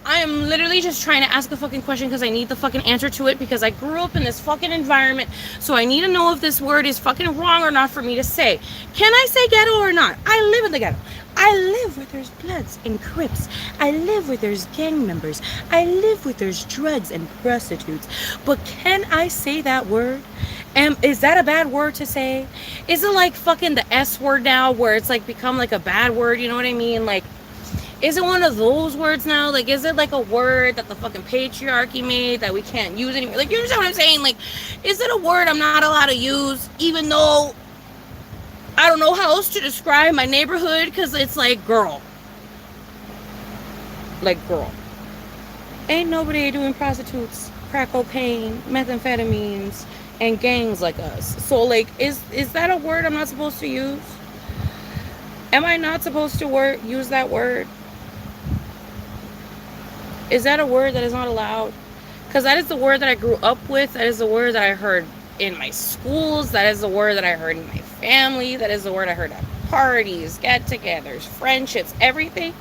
I am literally just trying to ask a fucking question because I need the fucking answer to it because I grew up in this fucking environment. So I need to know if this word is fucking wrong or not for me to say. Can I say ghetto or not? I live in the ghetto. I live where there's Bloods and Crips. I live where there's gang members. I live where there's drugs and prostitutes. But can I say that word? Is that a bad word to say? Is it like fucking the S word now where it's like become like a bad word? You know what I mean? Like, is it one of those words now? Like, is it like a word that the fucking patriarchy made that we can't use anymore? Like, you understand what I'm saying? Like, is it a word I'm not allowed to use even though I don't know how else to describe my neighborhood because it's like, girl. Like, girl. Ain't nobody doing prostitutes, crack cocaine, methamphetamines, and gangs like us. So, like, is that a word I'm not supposed to use? Am I not supposed to use that word? Is that a word that is not allowed? Because that is the word that I grew up with. That is the word that I heard in my schools. That is the word that I heard in my family. That is the word I heard at parties, get-togethers, friendships, everything.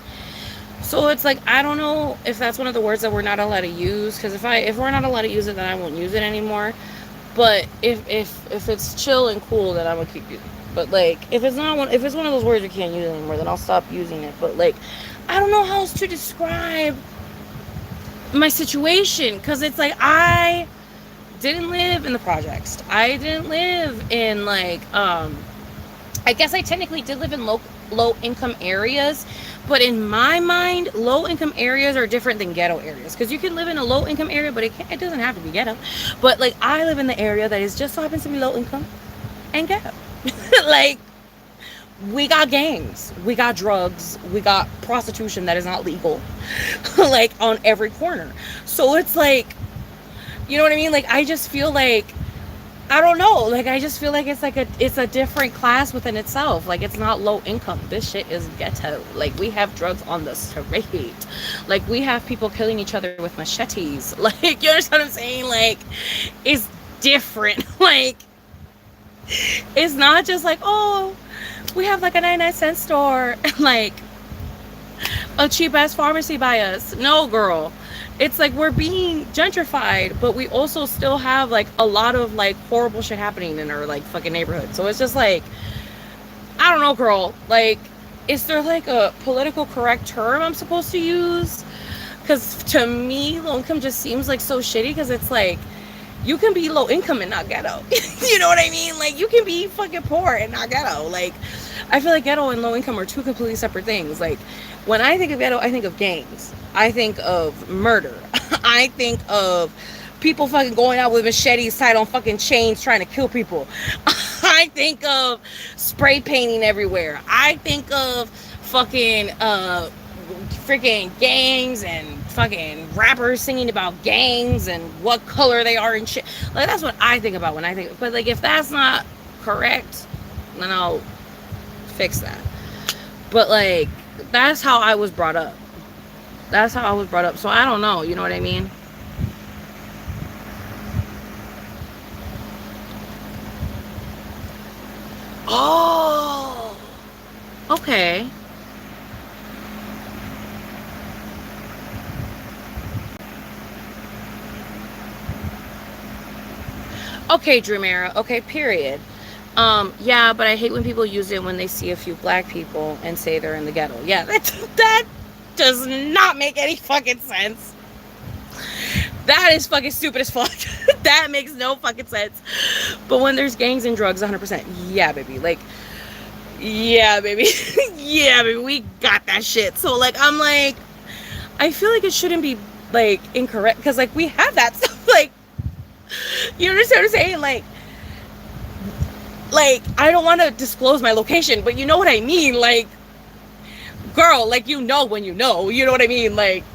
So it's like, I don't know if that's one of the words that we're not allowed to use. Because if we're not allowed to use it, then I won't use it anymore. But if it's chill and cool, then I'm gonna keep using it. But like, if it's one of those words we can't use anymore, then I'll stop using it. But like, I don't know how else to describe my situation, because it's like, I didn't live in the projects. I didn't live in like I I guess I technically did live in low income areas, but in my mind, low income areas are different than ghetto areas. Because you can live in a low income area, but it doesn't have to be ghetto. But like I live in the area that is just so happens to be low income and ghetto. Like we got gangs, we got drugs, we got prostitution that is not legal, like on every corner. So it's like, you know what I mean? Like I just feel like, I don't know. Like I just feel like it's a different class within itself. Like it's not low income. This shit is ghetto. Like we have drugs on the street. Like we have people killing each other with machetes. Like you understand what I'm saying? Like it's different. Like it's not just like, oh, we have like a 99-cent store and like a cheap ass pharmacy by us. No, girl. It's like we're being gentrified, but we also still have like a lot of like horrible shit happening in our like fucking neighborhood. So it's just like, I don't know, girl. Like, is there like a political correct term I'm supposed to use? Because to me, low income just seems like so shitty. Because it's like, you can be low income and not ghetto. You know what I mean? Like, you can be fucking poor and not ghetto. Like, I feel like ghetto and low income are two completely separate things. Like, when I think of ghetto, I think of gangs. I think of murder. I think of people fucking going out with machetes tied on fucking chains trying to kill people. I think of spray painting everywhere. I think of fucking freaking gangs and fucking rappers singing about gangs and what color they are and shit. Like that's what I think about when I think. But like if that's not correct, then I'll fix that. But like that's how I was brought up. That's how I was brought up. So I don't know. You know what I mean? Oh, okay. Okay, Dreamera. Okay, period. Yeah, but I hate when people use it when they see a few black people and say they're in the ghetto. Yeah, that does not make any fucking sense. That is fucking stupid as fuck. That makes no fucking sense. But when there's gangs and drugs, 100%. Yeah, baby. Like, yeah, baby. Yeah, baby. We got that shit. So, like, I'm like, I feel like it shouldn't be, like, incorrect. Because, like, we have that stuff. Like, you understand what I'm saying? Like, I don't want to disclose my location, but you know what I mean? Like, girl, like, you know when you know. You know what I mean? Like,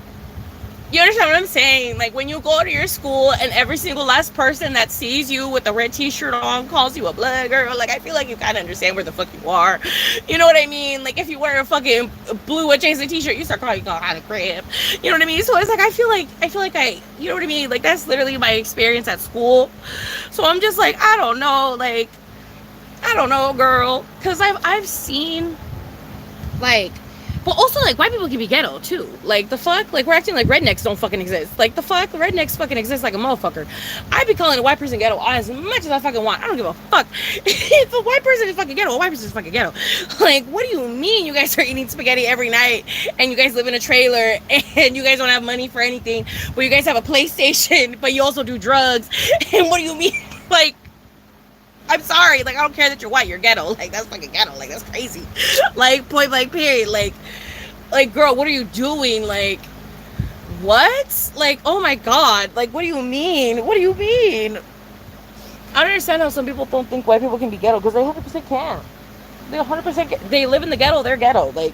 you understand what I'm saying? Like, when you go to your school and every single last person that sees you with a red t-shirt on calls you a blood girl, like, I feel like you kind of understand where the fuck you are. You know what I mean? Like, if you wear a fucking blue adjacent t-shirt, you start calling you out of crib. You know what I mean? So it's like, I feel like you know what I mean? Like, that's literally my experience at school. So I'm just like, I don't know. Like, I don't know, girl. Because I've seen, like, but also, like, white people can be ghetto, too. Like, the fuck? Like, we're acting like rednecks don't fucking exist. Like, the fuck? Rednecks fucking exist like a motherfucker. I be calling a white person ghetto as much as I fucking want. I don't give a fuck. If a white person is fucking ghetto, a white person is fucking ghetto. Like, what do you mean you guys are eating spaghetti every night and you guys live in a trailer and you guys don't have money for anything, but you guys have a PlayStation, but you also do drugs? And what do you mean? Like, I'm sorry, like, I don't care that you're white, you're ghetto. Like, that's fucking ghetto. Like, that's crazy. Like, point blank, period. Like, girl, what are you doing? Like, what? Like, oh my God. Like, what do you mean? What do you mean? I don't understand how some people don't think white people can be ghetto, because they 100% can. They 100% they live in the ghetto, they're ghetto. Like,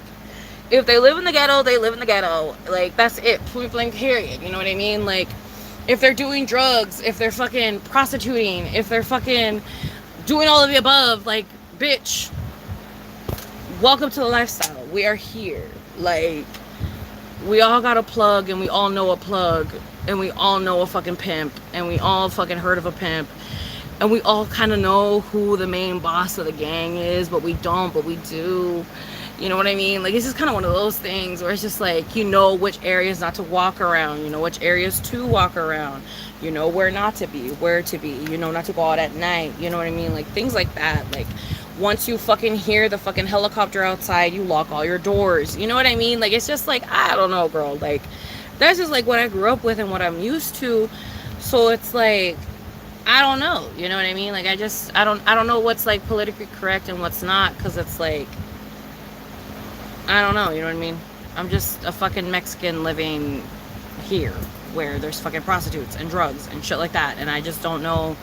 if they live in the ghetto, they live in the ghetto. Like, that's it. Point blank, period. You know what I mean? Like, if they're doing drugs, if they're fucking prostituting, if they're fucking doing all of the above, like, bitch, welcome to the lifestyle. We are here. Like, we all got a plug, and we all know a plug, and we all know a fucking pimp, and we all fucking heard of a pimp, and we all kind of know who the main boss of the gang is, but we don't, but we do. You know what I mean? Like, it's just kind of one of those things where it's just like, you know which areas not to walk around, you know which areas to walk around, you know where not to be, where to be, you know not to go out at night, you know what I mean? Like, things like that. Like, once you fucking hear the fucking helicopter outside, you lock all your doors. You know what I mean? Like, it's just like, I don't know, girl. Like, that's just like what I grew up with and what I'm used to. So it's like, I don't know. You know what I mean? Like I don't know what's like politically correct and what's not, because it's like I don't know. You know what I mean? I'm just a fucking Mexican living here where there's fucking prostitutes and drugs and shit like that, and I just don't know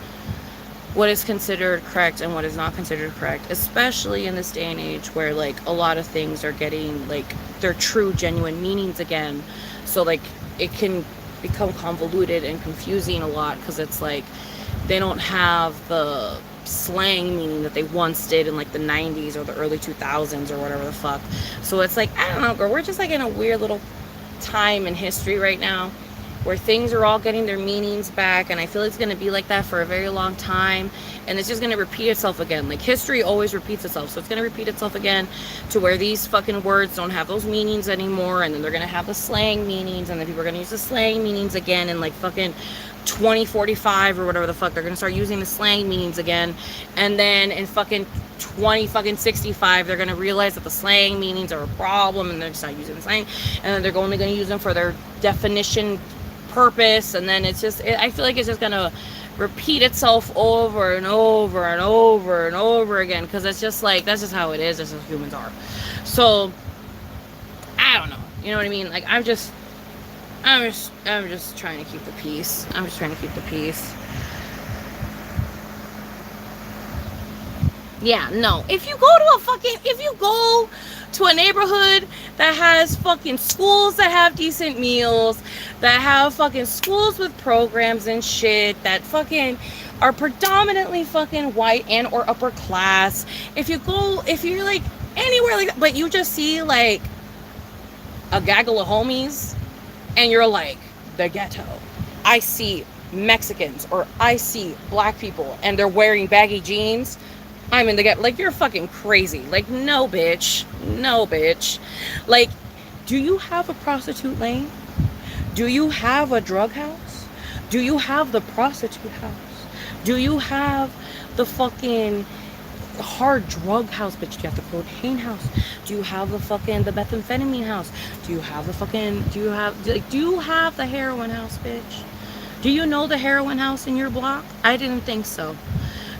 what is considered correct and what is not considered correct, especially in this day and age where like a lot of things are getting like their true genuine meanings again. So like it can become convoluted and confusing a lot, because it's like they don't have the slang meaning that they once did in like the 90s or the early 2000s or whatever the fuck. So it's like, I don't know, girl, we're just like in a weird little time in history right now where things are all getting their meanings back, and I feel it's going to be like that for a very long time, and it's just going to repeat itself again. Like history always repeats itself, so it's going to repeat itself again to where these fucking words don't have those meanings anymore, and then they're going to have the slang meanings, and then people are going to use the slang meanings again in like fucking 2045 or whatever the fuck. They're going to start using the slang meanings again, and then in fucking 2065 they're going to realize that the slang meanings are a problem, and they're just not using the slang, and then they're only going to use them for their definition purpose, and then it's just I feel like it's just gonna repeat itself over and over and over and over again, because it's just like that's just how it is. That's just humans are. So I don't know, you know what I mean? Like I'm just trying to keep the peace. I'm just trying to keep the peace. Yeah, no. If you go to a neighborhood that has fucking schools that have decent meals, that have fucking schools with programs and shit, that fucking are predominantly fucking white and or upper class, if you're like anywhere like that, but you just see like a gaggle of homies and you're like, the ghetto. I see Mexicans or I see black people and they're wearing baggy jeans, I'm in the ghetto. Like, you're fucking crazy. Like, no, bitch. No, bitch. Like, do you have a prostitute lane? Do you have a drug house? Do you have the prostitute house? Do you have the fucking hard drug house, bitch? Do you have the cocaine house? Do you have the methamphetamine house? Do you have the heroin house, bitch? Do you know the heroin house in your block? I didn't think so.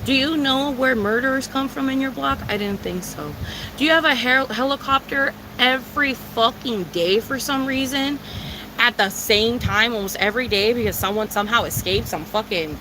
Do you know where murderers come from in your block? I didn't think so. Do you have a helicopter every fucking day for some reason at the same time almost every day because someone somehow escaped some fucking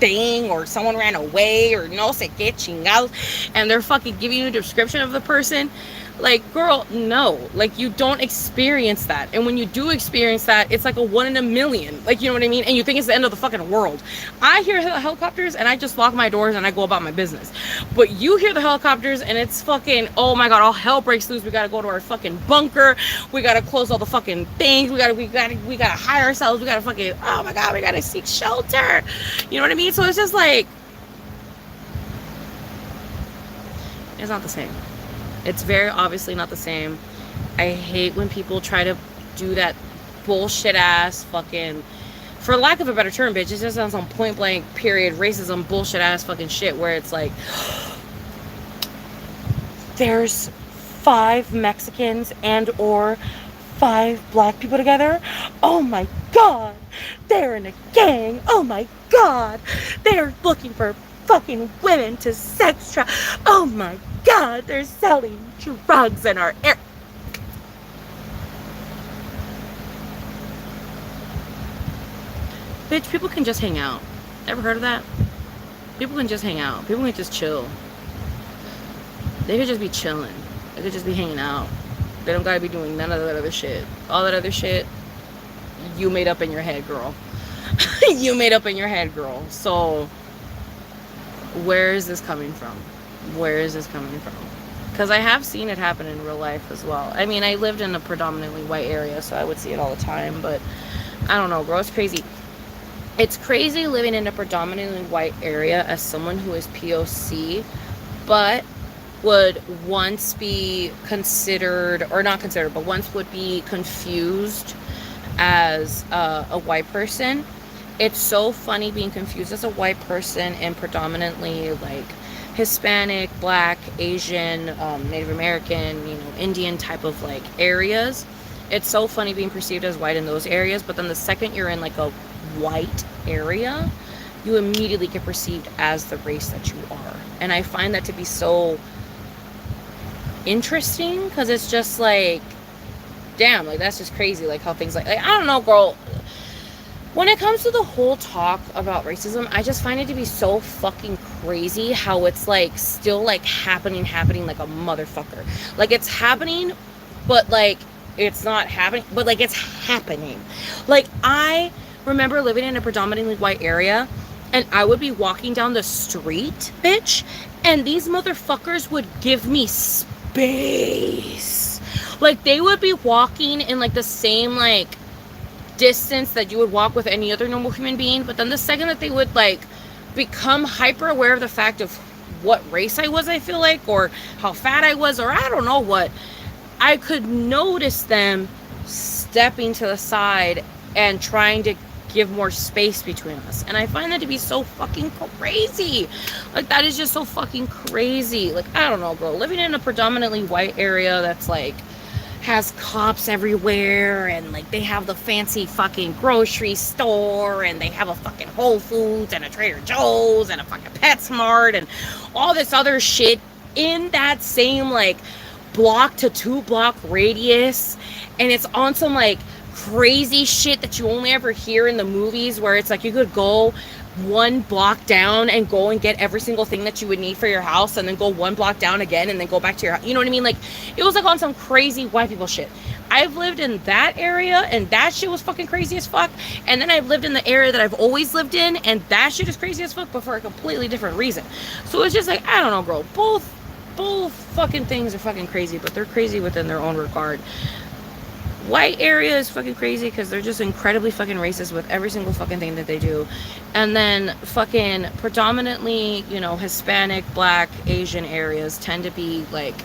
thing, or someone ran away, or no se que chingados, and they're fucking giving you a description of the person? Like, girl, no. Like, you don't experience that. And when you do experience that, it's like a 1 in a million. Like, you know what I mean? And you think it's the end of the fucking world. I hear the helicopters and I just lock my doors and I go about my business. But you hear the helicopters and it's fucking, oh my god, all hell breaks loose. We gotta go to our fucking bunker. We gotta close all the fucking things. We gotta hide ourselves. We gotta fucking, oh my god, we gotta seek shelter. You know what I mean? So it's just like, it's not the same. It's very obviously not the same. I hate when people try to do that bullshit ass fucking, for lack of a better term, bitch, it just sounds on point blank period racism bullshit ass fucking shit where it's like, there's 5 Mexicans and or 5 black people together. Oh my god, they're in a gang. Oh my god, they're looking for fucking women to sex traffic. Oh my god, they're selling drugs in our air. Bitch, people can just hang out. Ever heard of that? People can just hang out. People can just chill. They could just be chilling. They could just be hanging out. They don't gotta be doing none of that other shit. All that other shit, you made up in your head, girl. You made up in your head, girl. So, where is this coming from? Where is this coming from? Because I have seen it happen in real life as well. I mean, I lived in a predominantly white area, so I would see it all the time, but I don't know, girl, it's crazy. It's crazy living in a predominantly white area as someone who is POC, but would once be considered, or not considered, but once would be confused as a white person. It's so funny being confused as a white person in predominantly like Hispanic, Black, Asian, Native American, Indian type of like areas. It's so funny being perceived as white in those areas, but then the second you're in like a white area, you immediately get perceived as the race that you are. And I find that to be so interesting, because it's just like, damn, like that's just crazy, like how things like I don't know, girl. When it comes to the whole talk about racism, I just find it to be so fucking crazy how it's like still like happening like a motherfucker. Like it's happening, but like it's not happening, but like it's happening. Like I remember living in a predominantly white area, and I would be walking down the street, bitch, and these motherfuckers would give me space. Like they would be walking in like the same like distance that you would walk with any other normal human being, but then the second that they would like become hyper aware of the fact of what race I was, I feel like, or how fat I was, or I don't know what, I could notice them stepping to the side and trying to give more space between us. And I find that to be so fucking crazy. Like that is just so fucking crazy. Like I don't know, bro, living in a predominantly white area that's like has cops everywhere, and like they have the fancy fucking grocery store, and they have a fucking Whole Foods and a Trader Joe's and a fucking PetSmart and all this other shit in that same like block to 2 block radius. And it's on some like crazy shit that you only ever hear in the movies, where it's like you could go 1 block down and go and get every single thing that you would need for your house, and then go 1 block down again and then go back to your house. You know what I mean? Like it was like on some crazy white people shit. I've lived in that area, and that shit was fucking crazy as fuck. And then I've lived in the area that I've always lived in, and that shit is crazy as fuck, but for a completely different reason. So it's just like, I don't know, bro. Both fucking things are fucking crazy, but they're crazy within their own regard. White area is fucking crazy because they're just incredibly fucking racist with every single fucking thing that they do. And then fucking predominantly, you know, Hispanic, Black, Asian areas tend to be like,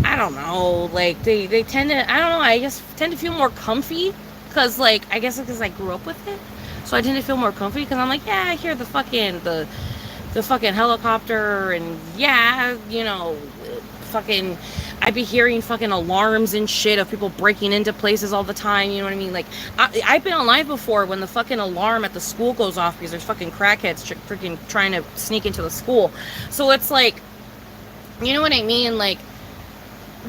I don't know, like they tend to, I don't know, I just tend to feel more comfy because like, I guess because I grew up with it. So I tend to feel more comfy because I'm like, yeah, I hear the fucking helicopter, and yeah, you know, fucking I'd be hearing fucking alarms and shit of people breaking into places all the time, you know what I mean? Like I've been online before when the fucking alarm at the school goes off because there's fucking crackheads freaking trying to sneak into the school. So it's like, you know what I mean? Like,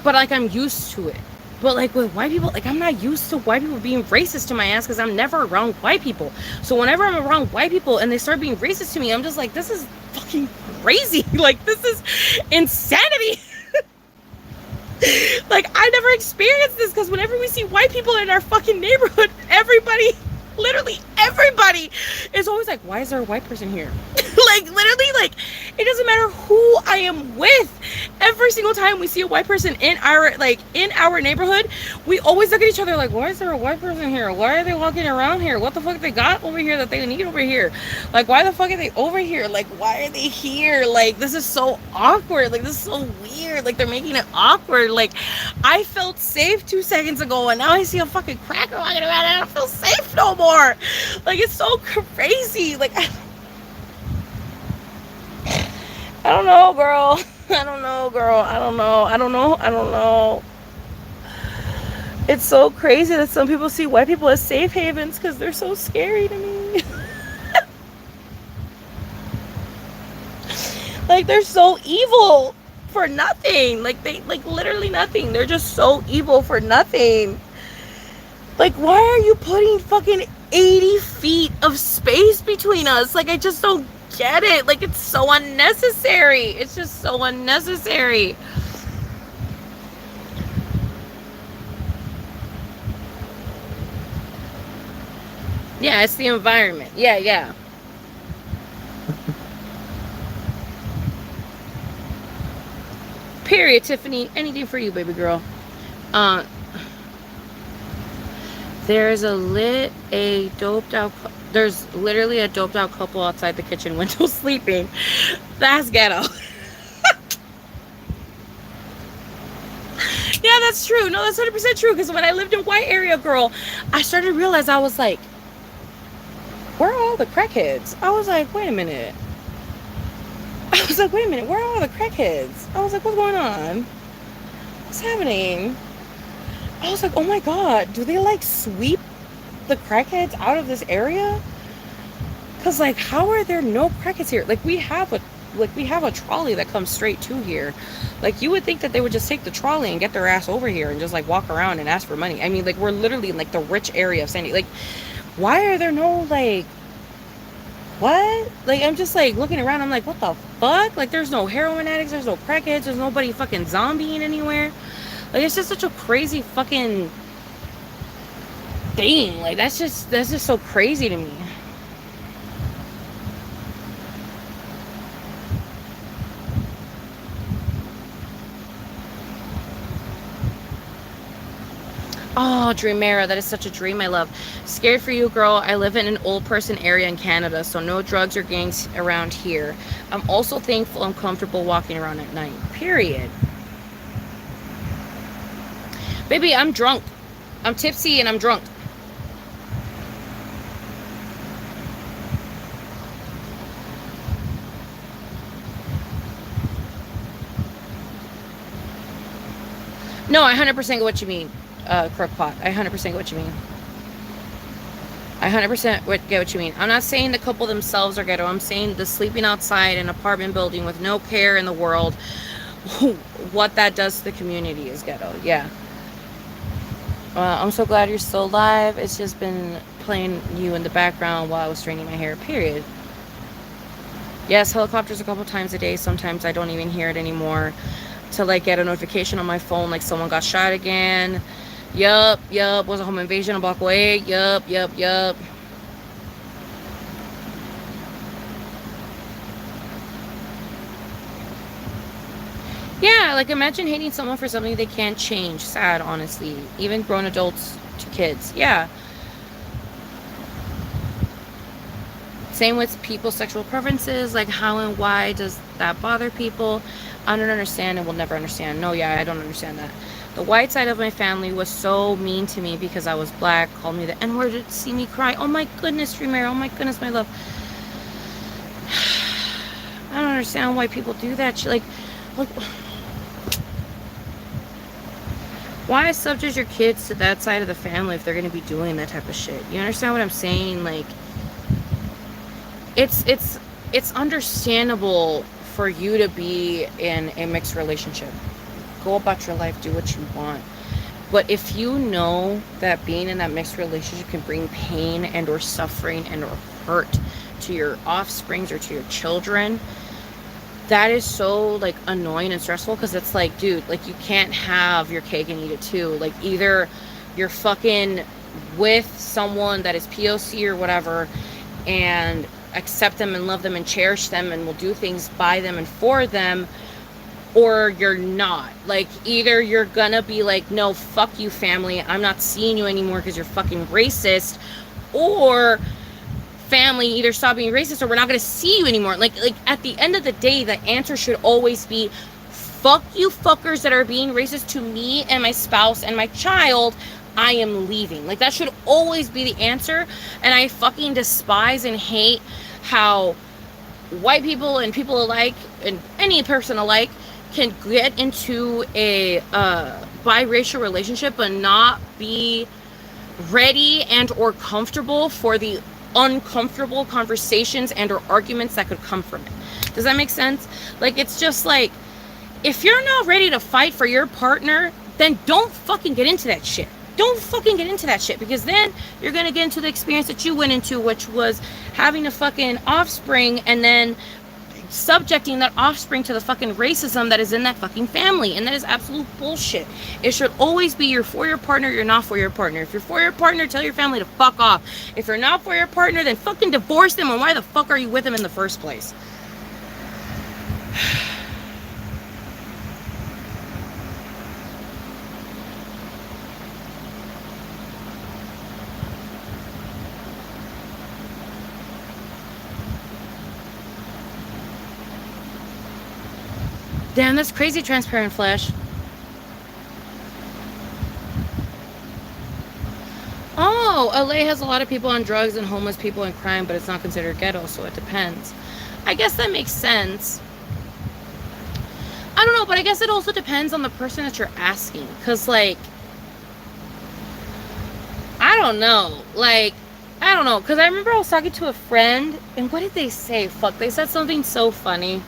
but like I'm used to it. But like with white people, like I'm not used to white people being racist to my ass because I'm never around white people. So whenever I'm around white people and they start being racist to me, I'm just like, this is fucking crazy. Like this is insanity. Like I never experienced this, because whenever we see white people in our fucking neighborhood, everybody, literally everybody is always like, why is there a white person here? Like literally, like it doesn't matter who I am with, every single time we see a white person in our neighborhood, we always look at each other like, why is there a white person here? Why are they walking around here? What the fuck they got over here that they need over here? Like why the fuck are they over here? Like why are they here? Like this is so awkward. Like this is so weird. Like they're making it awkward. Like I felt safe 2 seconds ago, and now I see a fucking cracker walking around and I don't feel safe no more. Like it's so crazy. Like I don't know, girl. I don't know, girl. I don't know. It's so crazy that some people see white people as safe havens because they're so scary to me. Like they're so evil for nothing. Like they literally nothing. They're just so evil for nothing. Like why are you putting fucking 80 feet of space between us? Like I just don't get it. Like it's so unnecessary. It's just so unnecessary. Yeah, it's the environment. Yeah. Period, Tiffany. Anything for you, baby girl. There's literally a doped out couple outside the kitchen window sleeping. That's ghetto. Yeah, that's true. No, that's 100% true. Because when I lived in white area, girl, I started to realize, I was like, where are all the crackheads? I was like, wait a minute. Where are all the crackheads? I was like, what's going on? What's happening? I was like, oh my god, do they like sweep the crackheads out of this area? Cause like, how are there no crackheads here? Like we have a trolley that comes straight to here. Like you would think that they would just take the trolley and get their ass over here and just like walk around and ask for money. I mean, like we're literally in like the rich area of Sandy. Like, why are there no like, what? Like I'm just like looking around. I'm like, what the fuck? Like there's no heroin addicts. There's no crackheads. There's nobody fucking zombieing anywhere. Like it's just such a crazy fucking thing. Like that's just so crazy to me. Oh, Dreamera, that is such a dream, I love. Scared for you, girl. I live in an old person area in Canada, so no drugs or gangs around here. I'm also thankful I'm comfortable walking around at night. Period. Baby, I'm drunk. I'm tipsy and I'm drunk. No, I 100% get what you mean, Crookpot. I 100% get what you mean. I 100% get what you mean. I'm not saying the couple themselves are ghetto. I'm saying the sleeping outside an apartment building with no care in the world, what that does to the community is ghetto. Yeah. I'm so glad you're still alive. It's just been playing you in the background while I was straightening my hair. Period. Yes, helicopters a couple times a day. Sometimes I don't even hear it anymore. To like get a notification on my phone like someone got shot again. Yup. Was a home invasion a block away. Yup. Yeah, like imagine hating someone for something they can't change. Sad, honestly. Even grown adults to kids. Yeah. Same with people's sexual preferences. Like how and why does that bother people? I don't understand and will never understand. No, yeah, I don't understand that. The white side of my family was so mean to me because I was black, called me the N-word to see me cry. Oh my goodness, Dreamer. Oh my goodness, my love. I don't understand why people do that. Like, why subject your kids to that side of the family if they're going to be doing that type of shit? You understand what I'm saying? Like, it's understandable for you to be in a mixed relationship. Go about your life, do what you want. But if you know that being in that mixed relationship can bring pain and or suffering and or hurt to your offsprings or to your children, that is so like annoying and stressful, because it's like, dude, like you can't have your cake and eat it too. Like either you're fucking with someone that is POC or whatever and accept them and love them and cherish them and will do things by them and for them, or you're not. Like either you're gonna be like, no, fuck you family, I'm not seeing you anymore because you're fucking racist, or family, either stop being racist or we're not gonna see you anymore. Like at the end of the day, the answer should always be fuck you fuckers that are being racist to me and my spouse and my child. I am leaving. Like that should always be the answer. And I fucking despise and hate how white people and people alike and any person alike can get into a biracial relationship but not be ready and or comfortable for the uncomfortable conversations and or arguments that could come from it. Does that make sense? Like it's just like, if you're not ready to fight for your partner, then don't fucking get into that shit. Don't fucking get into that shit, because then you're gonna get into the experience that you went into, which was having a fucking offspring and then subjecting that offspring to the fucking racism that is in that fucking family. And that is absolute bullshit. It should always be you're for your partner, you're not for your partner. If you're for your partner, tell your family to fuck off. If you're not for your partner, then fucking divorce them. And why the fuck are you with them in the first place? Damn, that's crazy, Transparent Flesh. Oh, LA has a lot of people on drugs and homeless people and crime, but it's not considered ghetto, so it depends. I guess that makes sense. I don't know, but I guess it also depends on the person that you're asking. Because, like, I don't know. Like, I don't know, because I remember I was talking to a friend, and what did they say? Fuck, they said something so funny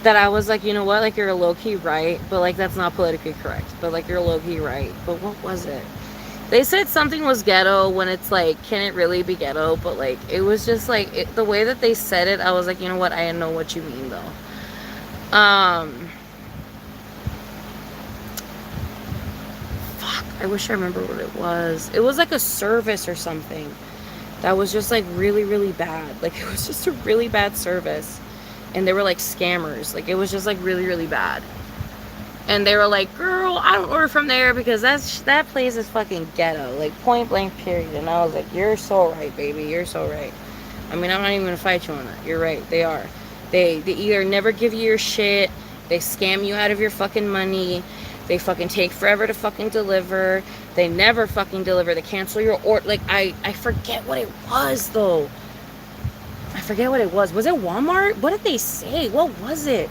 that I was like, you know what, like, you're low-key right, but, like, that's not politically correct, but, like, you're low-key right. But what was it? They said something was ghetto when it's like, can it really be ghetto? But, like, it was just, like, the way that they said it, I was like, you know what, I know what you mean, though. Fuck, I wish I remember what it was. It was, like, a service or something that was just, like, really, really bad. Like, it was just a really bad service. And they were, like, scammers. Like, it was just, like, really, really bad. And they were like, girl, I don't order from there because that place is fucking ghetto. Like, point blank, period. And I was like, you're so right, baby. You're so right. I mean, I'm not even going to fight you on that. You're right. They are. They either never give you your shit. They scam you out of your fucking money. They fucking take forever to fucking deliver. They never fucking deliver. They cancel your order. Like, I forget what it was, though. I forget what it was. Was it Walmart? What did they say? What was it?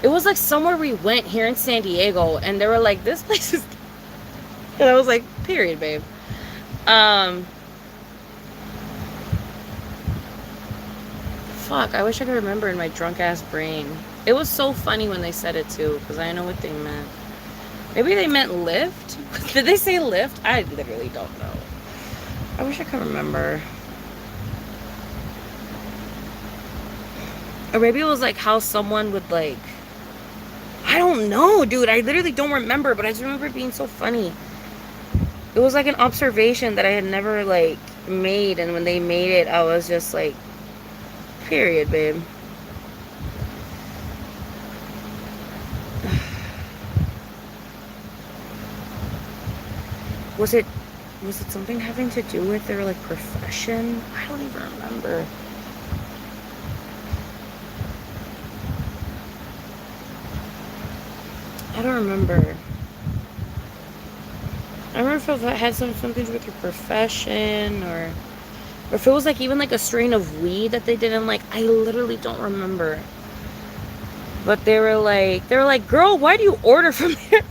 It was like somewhere we went here in San Diego, and they were like, this place is... And I was like, period, babe. Fuck, I wish I could remember in my drunk ass brain. It was so funny when they said it too, because I know what they meant. Maybe they meant lift? Did they say lift? I literally don't know. I wish I could remember. Or maybe it was like how someone would like... I don't know, dude. I literally don't remember, but I just remember it being so funny. It was like an observation that I had never like made, and when they made it, I was just like, period, babe. Was it something having to do with their like profession? I don't even remember. I don't remember. I remember if it had something to do with your profession, or if it was like even like a strain of weed that they didn't like. I literally don't remember. But they were like, girl, why do you order from there?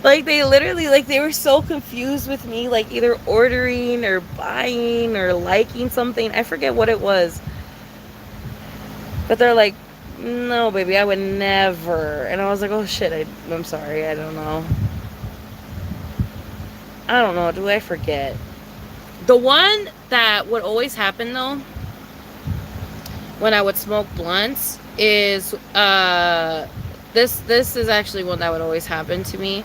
Like, they literally, like, they were so confused with me, like, either ordering or buying or liking something. I forget what it was. But they're like, no, baby, I would never. And I was like, oh, shit, I'm sorry, I don't know. I don't know, do I forget? The one that would always happen, though, when I would smoke blunts is, this is actually one that would always happen to me.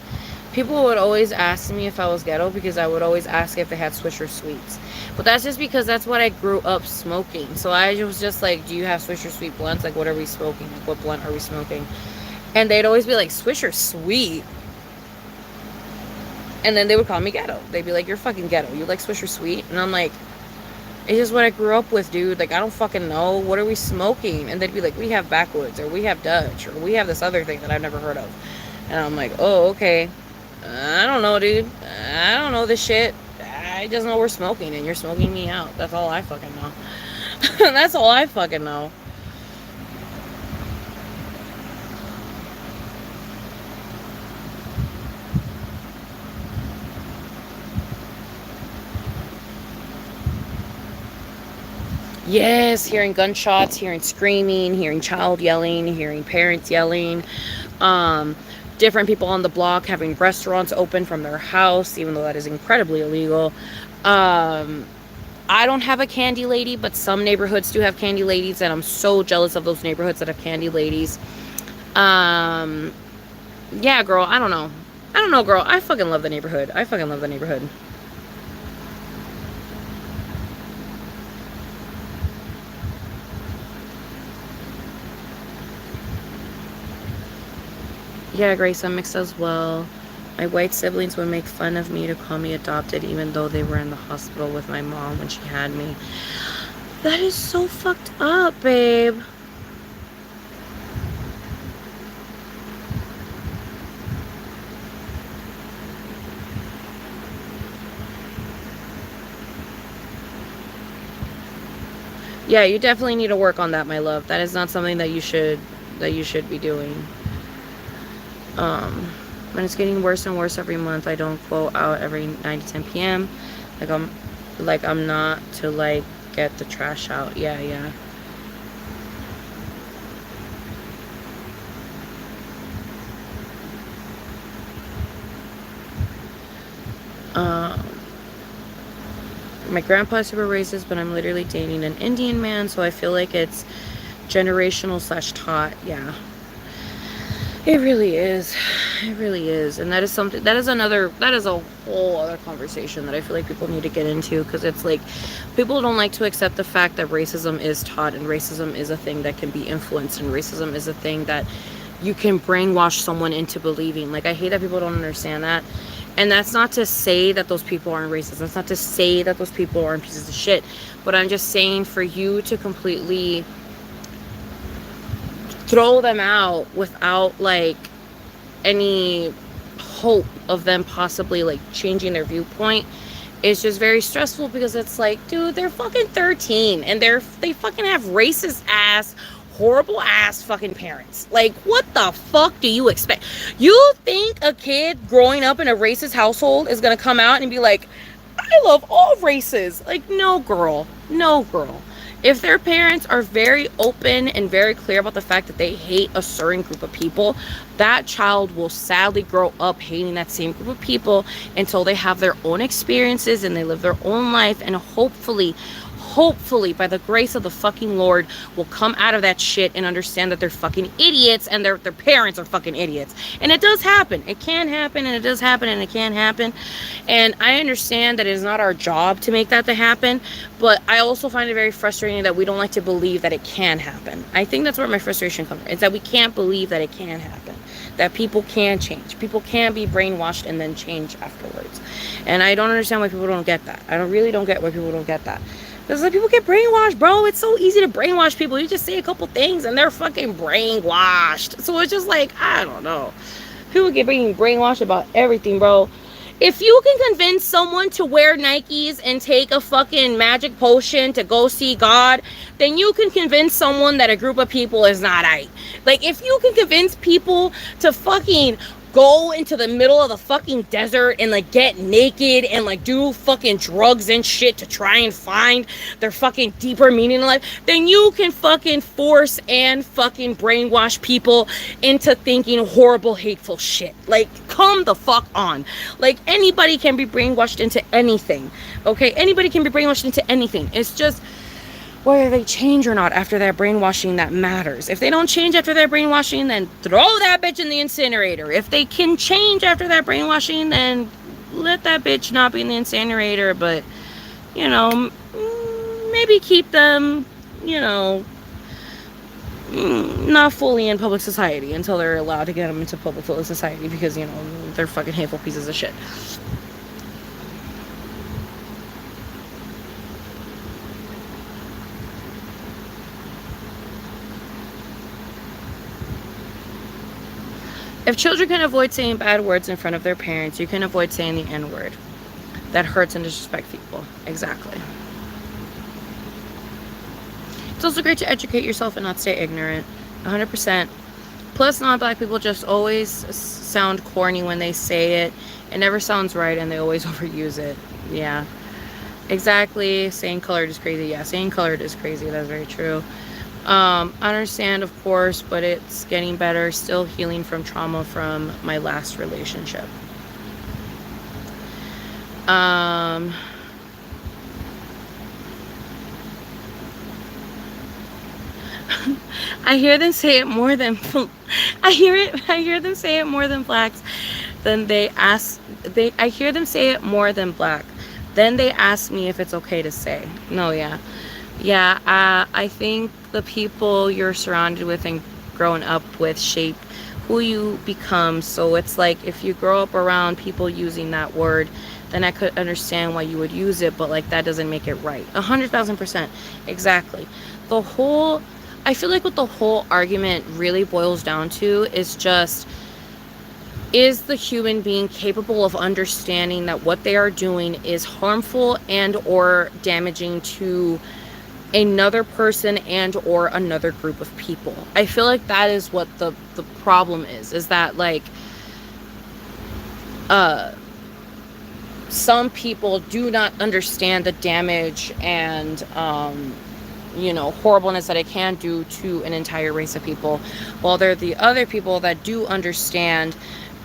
People would always ask me if I was ghetto because I would always ask if they had Swisher Sweets. But that's just because that's what I grew up smoking. So I was just like, do you have Swisher Sweet blunts? Like, what are we smoking? Like, what blunt are we smoking? And they'd always be like, Swisher Sweet? And then they would call me ghetto. They'd be like, you're fucking ghetto. You like Swisher Sweet? And I'm like, it's just what I grew up with, dude. Like, I don't fucking know. What are we smoking? And they'd be like, we have Backwoods, or we have Dutch, or we have this other thing that I've never heard of. And I'm like, oh, okay. I don't know, dude. I don't know this shit. I just know we're smoking, and you're smoking me out. That's all I fucking know. That's all I fucking know. Yes, hearing gunshots, hearing screaming, hearing child yelling, hearing parents yelling. Different people on the block having restaurants open from their house, even though that is incredibly illegal. I don't have a candy lady, but some neighborhoods do have candy ladies, and I'm so jealous of those neighborhoods that have candy ladies. Yeah, girl, I don't know, girl. I fucking love the neighborhood. I fucking love the neighborhood. Yeah, Grace, I'm mixed as well. My white siblings would make fun of me to call me adopted, even though they were in the hospital with my mom when she had me. That is so fucked up, babe. Yeah, you definitely need to work on that, my love. That is not something that you should be doing. When it's getting worse and worse every month, I don't go out every 9 to 10 p.m. Like, Like, I'm not to, like, get the trash out. Yeah, yeah. Um, my grandpa's super racist, but I'm literally dating an Indian man, so I feel like it's generational / taught. Yeah. It really is. It really is. And that is something, that is a whole other conversation that I feel like people need to get into, because it's like, people don't like to accept the fact that racism is taught, and racism is a thing that can be influenced, and racism is a thing that you can brainwash someone into believing. Like, I hate that people don't understand that. And that's not to say that those people aren't racist. That's not to say that those people aren't pieces of shit. But I'm just saying, for you to completely throw them out without, like, any hope of them possibly, like, changing their viewpoint is just very stressful, because it's like, dude, they're fucking 13 and they fucking have racist ass, horrible ass fucking parents. Like, what the fuck do you expect? You think a kid growing up in a racist household is gonna come out and be like, I love all races? Like, no, girl. No, girl. If their parents are very open and very clear about the fact that they hate a certain group of people, that child will sadly grow up hating that same group of people until they have their own experiences and they live their own life, and hopefully by the grace of the fucking Lord, will come out of that shit and understand that they're fucking idiots and their parents are fucking idiots. And it does happen. It can happen, and it does happen, and it can happen. And I understand that it is not our job to make that to happen, but I also find it very frustrating that we don't like to believe that it can happen. I think that's where my frustration comes from. It's that we can't believe that it can happen. That people can change. People can be brainwashed and then change afterwards. And I don't understand why people don't get that. I really don't get why people don't get that. Because, like, people get brainwashed, bro. It's so easy to brainwash people. You just say a couple things and they're fucking brainwashed. So it's just like, I don't know. People get being brainwashed about everything, bro. If you can convince someone to wear Nikes and take a fucking magic potion to go see God, then you can convince someone that a group of people is not right. Like, if you can convince people to fucking go into the middle of the fucking desert and, like, get naked and, like, do fucking drugs and shit to try and find their fucking deeper meaning in life, then you can fucking force and fucking brainwash people into thinking horrible, hateful shit. Like, come the fuck on. Like, anybody can be brainwashed into anything, okay? Anybody can be brainwashed into anything. It's just whether they change or not after that brainwashing that matters. If they don't change after that brainwashing, then throw that bitch in the incinerator. If they can change after that brainwashing, then let that bitch not be in the incinerator, but, you know, maybe keep them, you know, not fully in public society until they're allowed to get them into public society, because, you know, they're fucking hateful pieces of shit. If children can avoid saying bad words in front of their parents, you can avoid saying the N-word. That hurts and disrespects people. Exactly. It's also great to educate yourself and not stay ignorant. 100%. Plus, non-black people just always sound corny when they say it. It never sounds right, and they always overuse it. Yeah. Exactly. Saying colored is crazy. Yeah, saying colored is crazy. That's very true. I understand, of course, but it's getting better. Still healing from trauma from my last relationship. I hear them say it more than I hear them say it more than blacks. Then I hear them say it more than black. Then they ask me if it's okay to say. No, yeah. Yeah, I think the people you're surrounded with and grown up with shape who you become. So it's like, if you grow up around people using that word, then I could understand why you would use it, but, like, that doesn't make it right. 100,000%. Exactly. I feel like what the whole argument really boils down to is just, is the human being capable of understanding that what they are doing is harmful and or damaging to another person and or another group of people? I feel like that is what the problem is that, like, some people do not understand the damage and horribleness that it can do to an entire race of people, while there are the other people that do understand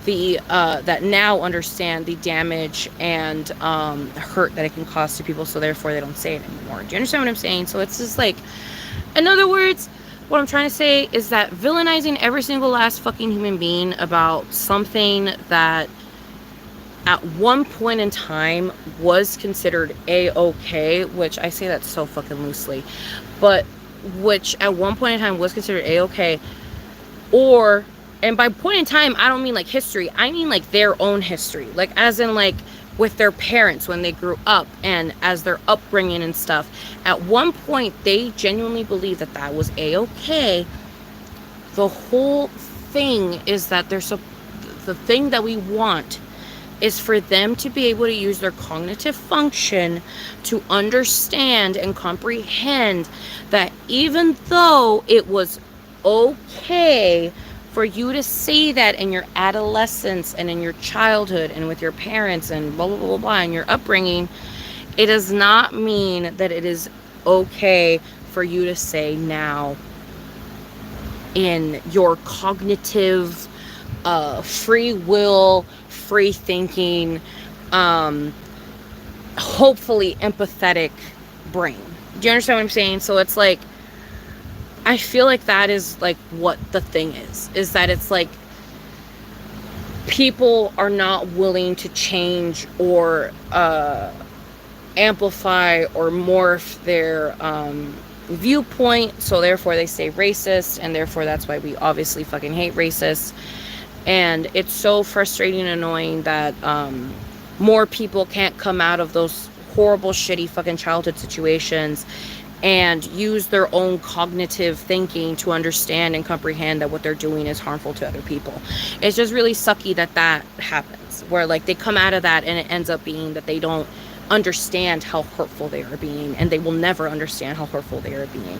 the that now understand the damage and hurt that it can cause to people, so therefore they don't say it anymore. Do you understand what I'm saying? So it's just like, in other words, what I'm trying to say is that villainizing every single last fucking human being about something that at one point in time was considered a-okay, which I say that so fucking loosely, but which at one point in time was considered a-okay, or, and by point in time, I don't mean like history, I mean like their own history, like as in like with their parents when they grew up and as their upbringing and stuff. At one point, they genuinely believed that that was a-okay. The whole thing is that the thing that we want is for them to be able to use their cognitive function to understand and comprehend that even though it was okay for you to say that in your adolescence and in your childhood and with your parents and blah, blah, blah, blah, blah, in your upbringing, it does not mean that it is okay for you to say now in your cognitive, free will, free thinking, hopefully empathetic brain. Do you understand what I'm saying? So it's like, I feel like that is like what the thing is that it's like people are not willing to change or amplify or morph their viewpoint, so therefore they stay racist, and therefore that's why we obviously fucking hate racists. And it's so frustrating and annoying that more people can't come out of those horrible, shitty fucking childhood situations and use their own cognitive thinking to understand and comprehend that what they're doing is harmful to other people. It's just really sucky that that happens, where like they come out of that and it ends up being that they don't understand how hurtful they are being, and they will never understand how hurtful they are being.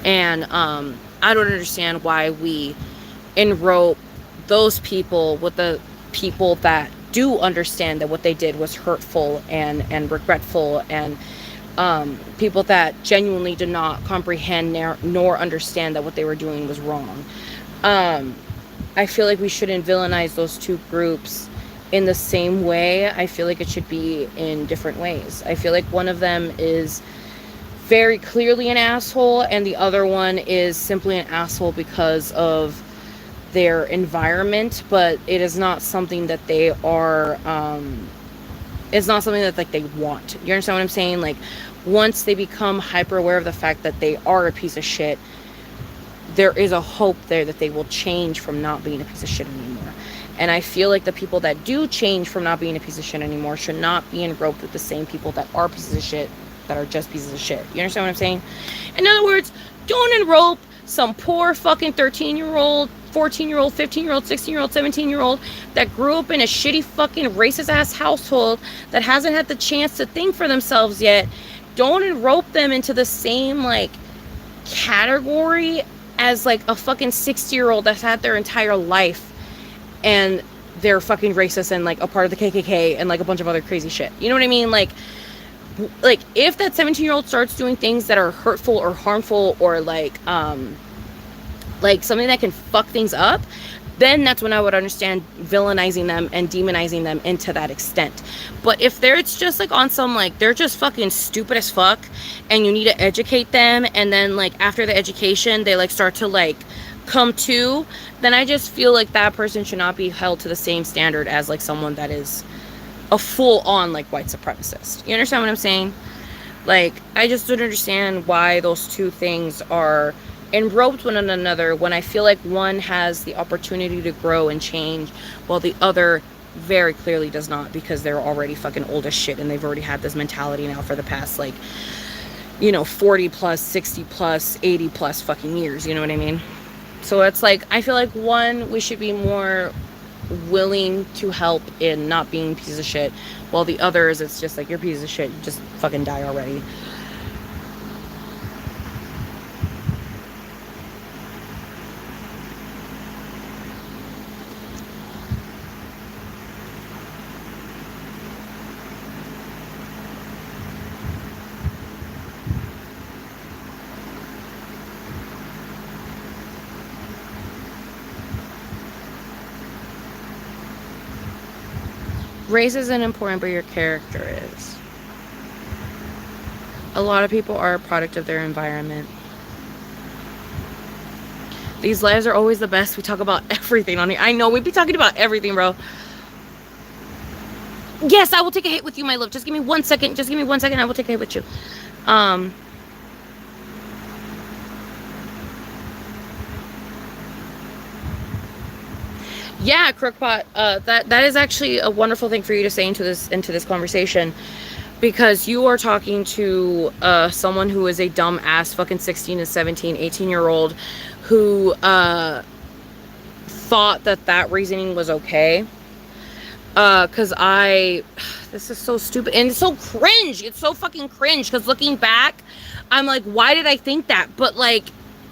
And I don't understand why we enrope those people with the people that do understand that what they did was hurtful and regretful, and people that genuinely did not comprehend nor understand that what they were doing was wrong. I feel like we shouldn't villainize those two groups in the same way. I feel like it should be in different ways. I feel like one of them is very clearly an asshole, and the other one is simply an asshole because of their environment, but it is not something that they are it's not something that like they want. You understand what I'm saying? Like, once they become hyper aware of the fact that they are a piece of shit, there is a hope there that they will change from not being a piece of shit anymore. And I feel like the people that do change from not being a piece of shit anymore should not be enroped with the same people that are pieces of shit, that are just pieces of shit. You understand what I'm saying? In other words, don't enrope some poor fucking 13-year-old, 14-year-old, 15-year-old, 16-year-old, 17-year-old that grew up in a shitty fucking racist ass household that hasn't had the chance to think for themselves yet. Don't enrope them into the same like category as like a fucking 60-year-old that's had their entire life and they're fucking racist and like a part of the KKK and like a bunch of other crazy shit. You know what I mean? Like if that 17-year-old starts doing things that are hurtful or harmful or like something that can fuck things up, then that's when I would understand villainizing them and demonizing them into that extent. But if it's just like on some like they're just fucking stupid as fuck and you need to educate them, and then like after the education they like start to like come to, then I just feel like that person should not be held to the same standard as like someone that is a full-on like white supremacist. You understand what I'm saying? Like, I just don't understand why those two things are enroped one another when I feel like one has the opportunity to grow and change while the other very clearly does not, because they're already fucking old as shit and they've already had this mentality now for the past like 40 plus, 60 plus, 80 plus fucking years. You know what I mean? So it's like, I feel like one, we should be more willing to help in not being pieces of shit, while the others, it's just like, you're a piece of shit, just fucking die already. Race isn't important, but your character is. A lot of people are a product of their environment. These lives are always the best. We talk about everything on here. I know, we be talking about everything, bro. Yes, I will take a hit with you, my love. Just give me 1 second. Just give me 1 second. I will take a hit with you. Yeah, Crookpot. That is actually a wonderful thing for you to say into this conversation, because you are talking to someone who is a dumb ass fucking 16 to 17, 18-year-old who thought that reasoning was okay. Because this is so stupid and it's so cringe. It's so fucking cringe, because looking back, I'm like, why did I think that? But like,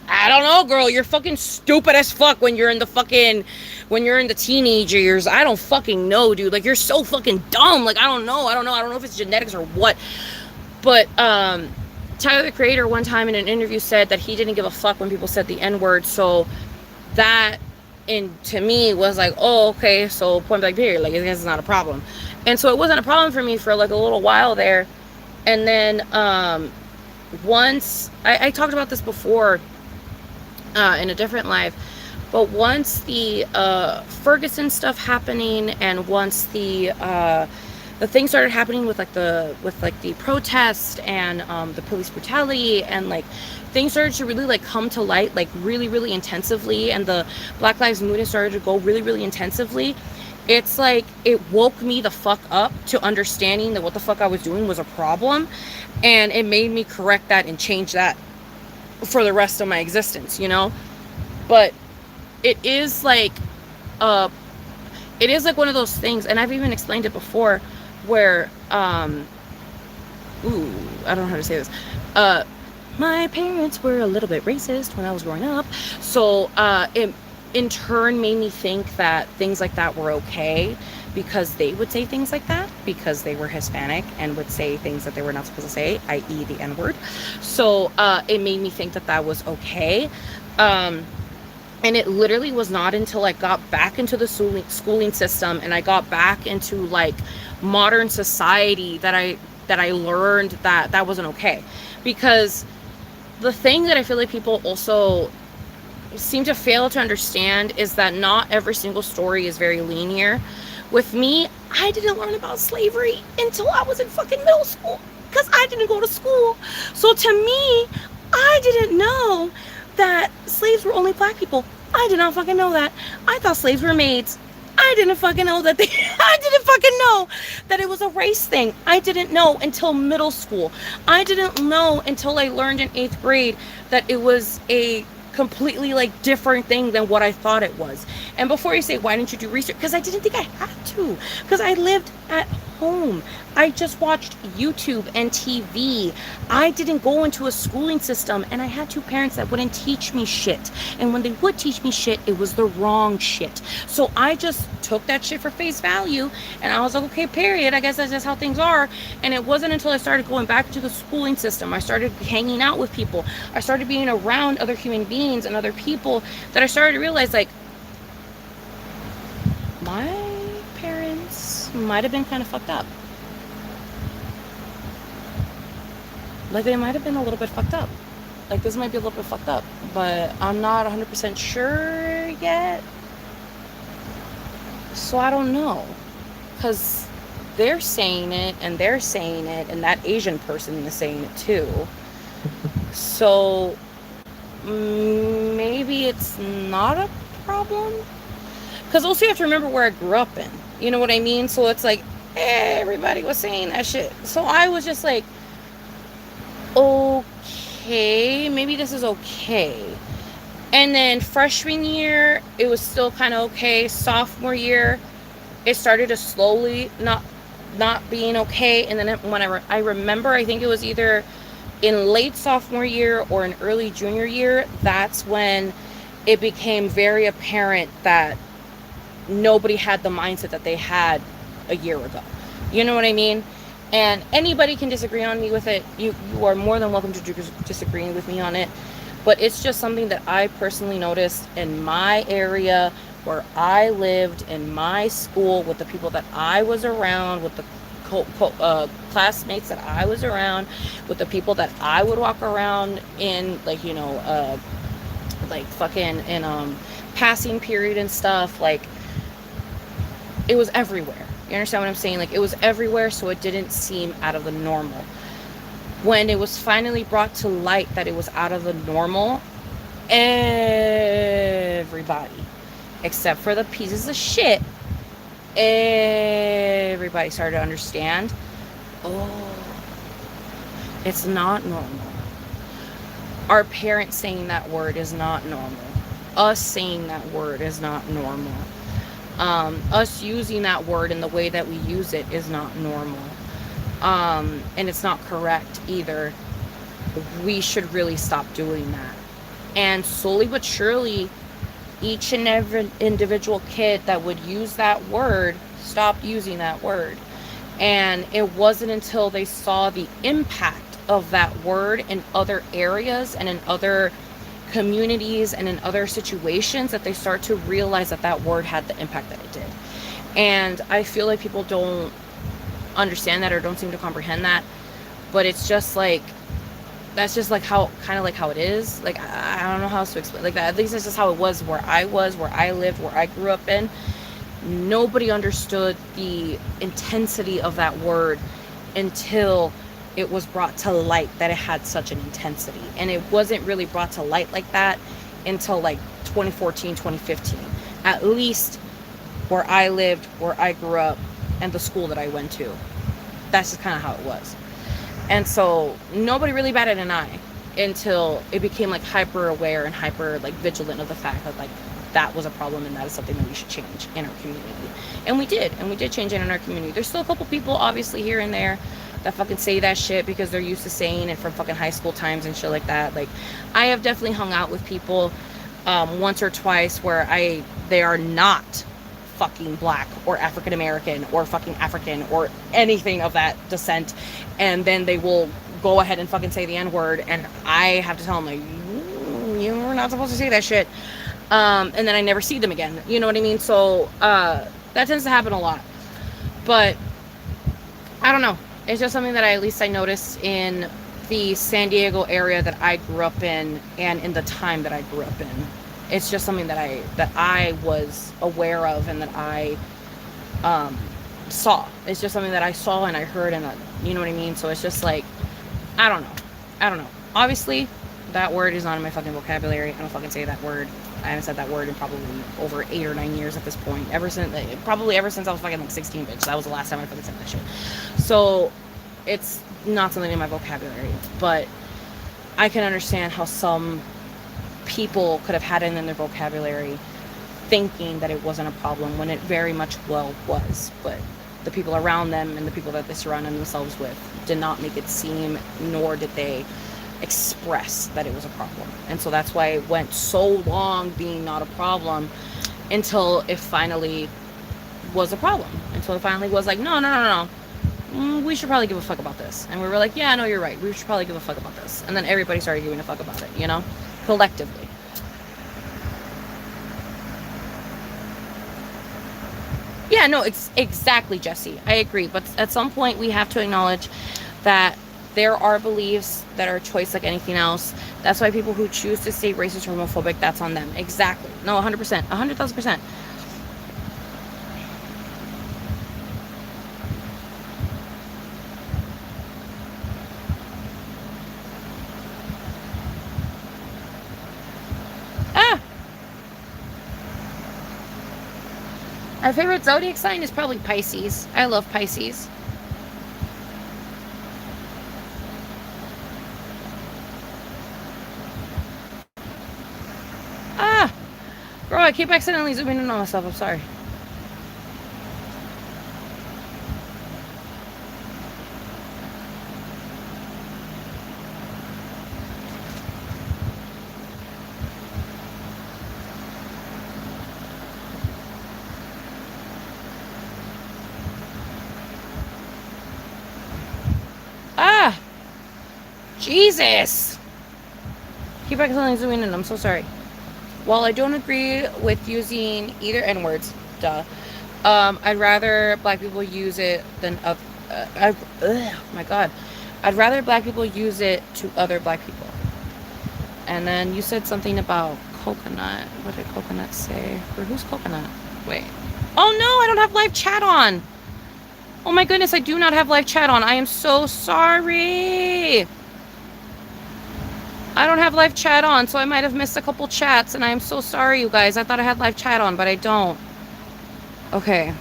I don't know, girl, you're fucking stupid as fuck when you're in the teenager years. I don't fucking know, dude. Like, you're so fucking dumb. Like, I don't know if it's genetics or what. But Tyler, the Creator, one time in an interview said that he didn't give a fuck when people said the N-word. So that, and to me, was like, oh, okay, so point blank period, like, I guess it's not a problem. And so it wasn't a problem for me for like a little while there. And then once I talked about this before in a different live, but once the Ferguson stuff happening, and once the things started happening with the protest and the police brutality, and like things started to really like come to light, like really, really intensively, and the Black Lives Movement started to go really, really intensively. It's like it woke me the fuck up to understanding that what the fuck I was doing was a problem, and it made me correct that and change that for the rest of my existence, you know. But it is like one of those things, and I've even explained it before, where I don't know how to say this. My parents were a little bit racist when I was growing up, so it in turn made me think that things like that were okay, because they would say things like that because they were Hispanic and would say things that they were not supposed to say, i.e. the N-word. So it made me think that that was okay. And it literally was not until I got back into the schooling system and I got back into like modern society that I learned that that wasn't okay. Because the thing that I feel like people also seem to fail to understand is that not every single story is very linear. With me, I didn't learn about slavery until I was in fucking middle school, because I didn't go to school. So to me, I didn't know that slaves were only black people. I did not fucking know that. I thought slaves were maids. I didn't fucking know that I didn't fucking know that it was a race thing. I didn't know until middle school. I didn't know until I learned in 8th grade that it was a completely like different thing than what I thought it was. And before you say, why didn't you do research? Because I didn't think I had to. Because I lived at home. I just watched YouTube and TV. I didn't go into a schooling system, and I had 2 parents that wouldn't teach me shit. And when they would teach me shit, it was the wrong shit. So I just took that shit for face value, and I was like, okay, period. I guess that's just how things are. And it wasn't until I started going back to the schooling system, I started hanging out with people, I started being around other human beings and other people, that I started to realize, like, my parents might have been kind of fucked up. Like, they might have been a little bit fucked up. Like, this might be a little bit fucked up, but I'm not 100% sure yet. So I don't know. Because they're saying it, and that Asian person is saying it too. So maybe it's not a problem. Because also you have to remember where I grew up in. You know what I mean? So it's like, everybody was saying that shit. So I was just like, okay, maybe this is okay. And then freshman year, it was still kind of okay. Sophomore year, it started to slowly not being okay. And then when I remember, I think it was either in late sophomore year or in early junior year, that's when it became very apparent that nobody had the mindset that they had a year ago. You know what I mean? And anybody can disagree on me with it. You are more than welcome to disagree with me on it. But it's just something that I personally noticed in my area where I lived, in my school, with the people that I was around, with the classmates that I was around, with the people that I would walk around in, like, you know, like fucking in passing period and stuff. Like, it was everywhere. You understand what I'm saying? Like, it was everywhere, so it didn't seem out of the normal. When it was finally brought to light that it was out of the normal, everybody, except for the pieces of shit, everybody started to understand, oh, it's not normal. Our parents saying that word is not normal. Us saying that word is not normal. Us using that word in the way that we use it is not normal. And it's not correct either. We should really stop doing that. And slowly but surely, each and every individual kid that would use that word stopped using that word. And it wasn't until they saw the impact of that word in other areas and in other communities and in other situations that they start to realize that that word had the impact that it did. And I feel like people don't understand that or don't seem to comprehend that. But it's just like, that's just like how, kind of like how it is. Like, I don't know how else to explain like that. At least it's just how it was, where I lived, where I grew up in. Nobody understood the intensity of that word until it was brought to light that it had such an intensity. And it wasn't really brought to light like that until like 2014, 2015. At least where I lived, where I grew up, and the school that I went to. That's just kind of how it was. And so nobody really batted an eye until it became like hyper aware and hyper like vigilant of the fact that like that was a problem and that is something that we should change in our community. And we did change it in our community. There's still a couple people obviously here and there that fucking say that shit because they're used to saying it from fucking high school times and shit like that. Like, I have definitely hung out with people once or twice where they are not fucking black or African American or fucking African or anything of that descent, and then they will go ahead and fucking say the N-word, and I have to tell them, like, you're not supposed to say that shit, and then I never see them again, you know what I mean? So that tends to happen a lot. But I don't know, it's just something that at least I noticed in the San Diego area that I grew up in, and in the time that I grew up in. It's just something that I was aware of and that I saw. It's just something that I saw and I heard, and you know what I mean? So it's just like, I don't know. Obviously, that word is not in my fucking vocabulary. I don't fucking say that word. I haven't said that word in probably over 8 or 9 years at this point. Probably ever since I was fucking like 16, bitch. That was the last time I fucking said that shit. So it's not something in my vocabulary. But I can understand how some people could have had it in their vocabulary thinking that it wasn't a problem when it very much well was. But the people around them and the people that they surrounded themselves with did not make it seem, nor did they express that it was a problem. And so that's why it went so long being not a problem until it finally was a problem. Until it finally was like, no. We should probably give a fuck about this. And we were like, yeah, no, you're right. We should probably give a fuck about this. And then everybody started giving a fuck about it, you know? Collectively. Yeah, no, it's exactly, Jesse. I agree. But at some point, we have to acknowledge that there are beliefs that are a choice like anything else. That's why people who choose to stay racist or homophobic, that's on them. Exactly. No, 100%. 100,000%. My favorite zodiac sign is probably Pisces. I love Pisces. Bro, I keep accidentally zooming in on myself. I'm sorry. Jesus! Keep accidentally zooming in. I'm so sorry. While I don't agree with using either N words, duh, I'd rather black people use it than my God, I'd rather black people use it to other black people. And then you said something about coconut. What did coconut say? Or who's coconut? Wait. Oh no, I don't have live chat on. Oh my goodness, I do not have live chat on. I am so sorry. I don't have live chat on, so I might have missed a couple chats, and I am so sorry, you guys. I thought I had live chat on, but I don't. Okay.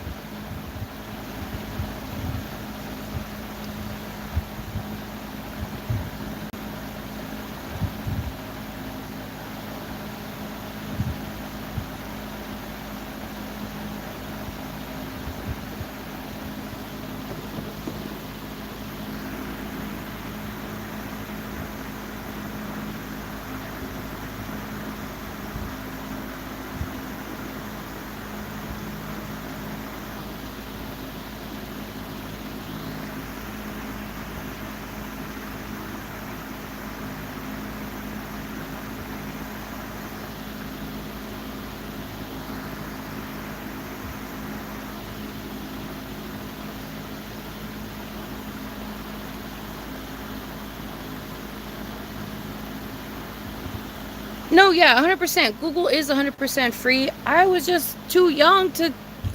No, yeah, 100%. Google is 100% free. I was just too young to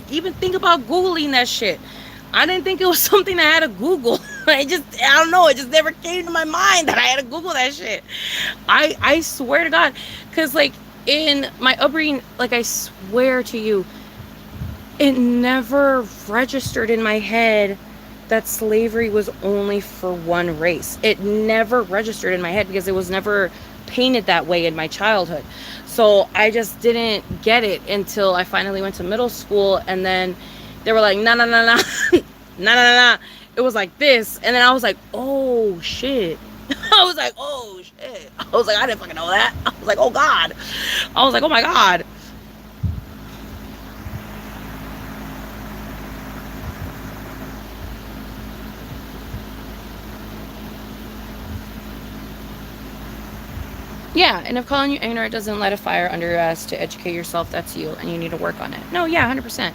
even think about Googling that shit. I didn't think it was something I had to Google. I don't know. It just never came to my mind that I had to Google that shit. I swear to God. Because, like, in my upbringing, like, I swear to you, it never registered in my head that slavery was only for one race. It never registered in my head because it was never painted that way in my childhood. So I just didn't get it until I finally went to middle school, and then they were like, nah, nah, nah, nah, nah, nah, nah, nah. It was like this, and then I was like, oh shit. I was like, oh shit. I was like, I didn't fucking know that. I was like, oh God. I was like, oh my God. Yeah, and if calling you ignorant doesn't light a fire under your ass to educate yourself, that's you, and you need to work on it. No, yeah, 100%.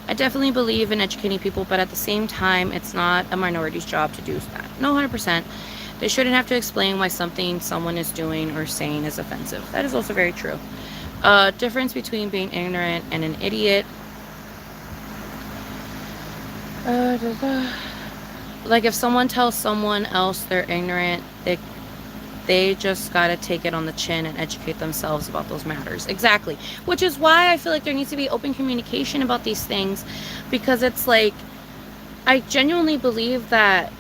I definitely believe in educating people, but at the same time, it's not a minority's job to do that. No, 100%. They shouldn't have to explain why something someone is doing or saying is offensive. That is also very true. Difference between being ignorant and an idiot. Like if someone tells someone else they're ignorant, they just gotta take it on the chin and educate themselves about those matters. Exactly. Which is why I feel like there needs to be open communication about these things, because it's like, I genuinely believe that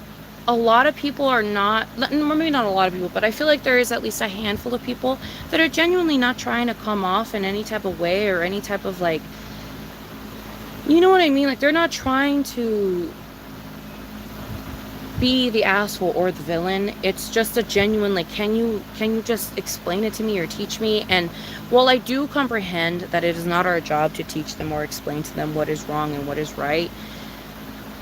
a lot of people are not, maybe not a lot of people, but I feel like there is at least a handful of people that are genuinely not trying to come off in any type of way or any type of, like, you know what I mean? Like, they're not trying to be the asshole or the villain. It's just a genuine, like, can you just explain it to me or teach me? And while I do comprehend that it is not our job to teach them or explain to them what is wrong and what is right,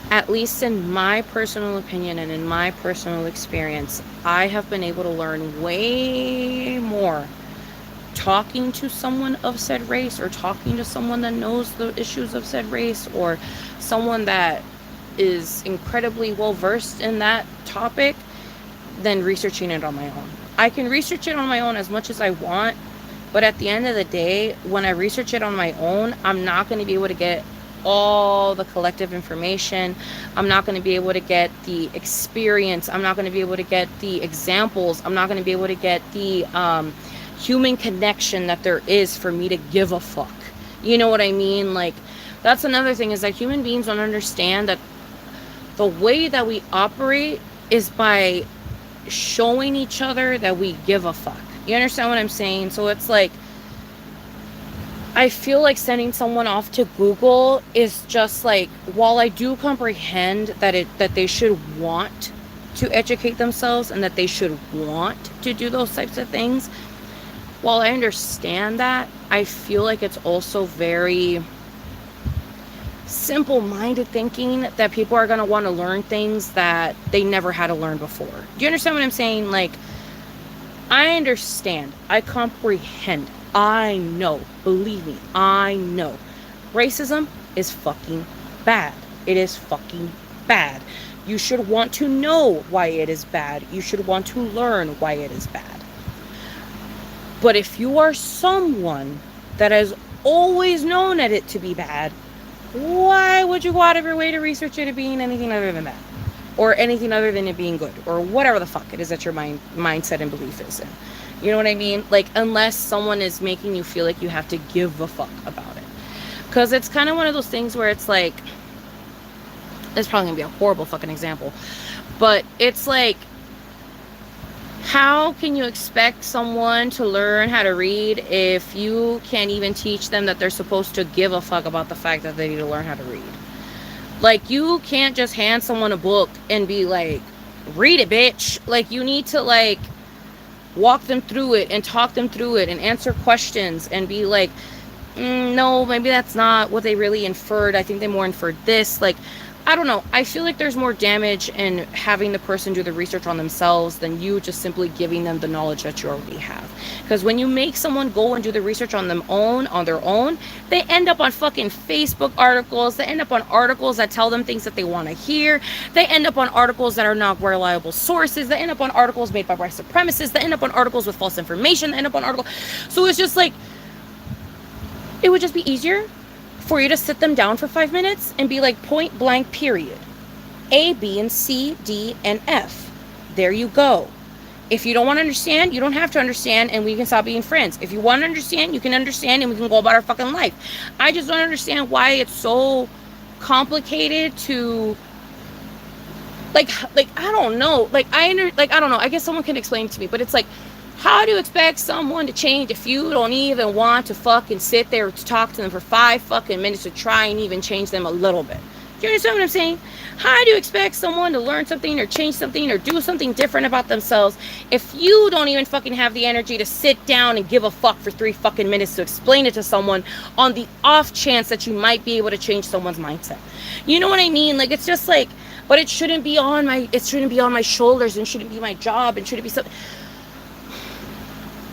at least in my personal opinion and in my personal experience, I have been able to learn way more talking to someone of said race, or talking to someone that knows the issues of said race, or someone that is incredibly well versed in that topic, than researching it on my own. I can research it on my own as much as I want, but at the end of the day, when I research it on my own, I'm not going to be able to get all the collective information. I'm not going to be able to get the experience. I'm not going to be able to get the examples. I'm not going to be able to get the human connection that there is for me to give a fuck. You know what I mean? Like, that's another thing, is that human beings don't understand that the way that we operate is by showing each other that we give a fuck. You understand what I'm saying? So it's like, I feel like sending someone off to Google is just like, while I do comprehend that they should want to educate themselves and that they should want to do those types of things, while I understand that, I feel like it's also very simple-minded thinking that people are going to want to learn things that they never had to learn before. Do you understand what I'm saying? Like, I understand, I comprehend I know, believe me, I know. Racism is fucking bad. It is fucking bad. You should want to know why it is bad. You should want to learn why it is bad. But if you are someone that has always known it to be bad, why would you go out of your way to research it being anything other than that? Or anything other than it being good? Or whatever the fuck it is that your mindset and belief is in. You know what I mean? Like, unless someone is making you feel like you have to give a fuck about it. Because it's kind of one of those things where it's like, it's probably going to be a horrible fucking example. But it's like, how can you expect someone to learn how to read if you can't even teach them that they're supposed to give a fuck about the fact that they need to learn how to read? Like, you can't just hand someone a book and be like, read it, bitch. Like, you need to, like, walk them through it and talk them through it and answer questions and be like, no, maybe that's not what they really inferred. I think they more inferred this. Like, I don't know. I feel like there's more damage in having the person do the research on themselves than you just simply giving them the knowledge that you already have. Because when you make someone go and do the research on their own, they end up on fucking Facebook articles. They end up on articles that tell them things that they want to hear. They end up on articles that are not reliable sources. They end up on articles made by white supremacists. They end up on articles with false information. They end up on articles. So it's just like, it would just be easier for you to sit them down for 5 minutes and be like, point blank, period. A, B, and C, D, and F. There you go. If you don't want to understand, you don't have to understand, and we can stop being friends. If you want to understand, you can understand, and we can go about our fucking life. I just don't understand why it's so complicated to, like I don't know. I don't know. I guess someone can explain it to me, but it's like, how do you expect someone to change if you don't even want to fucking sit there to talk to them for 5 fucking minutes to try and even change them a little bit? Do you understand what I'm saying? How do you expect someone to learn something or change something or do something different about themselves if you don't even fucking have the energy to sit down and give a fuck for 3 fucking minutes to explain it to someone on the off chance that you might be able to change someone's mindset? You know what I mean? Like, it's just like, but it shouldn't be on my shoulders, and shouldn't be my job, and shouldn't be something.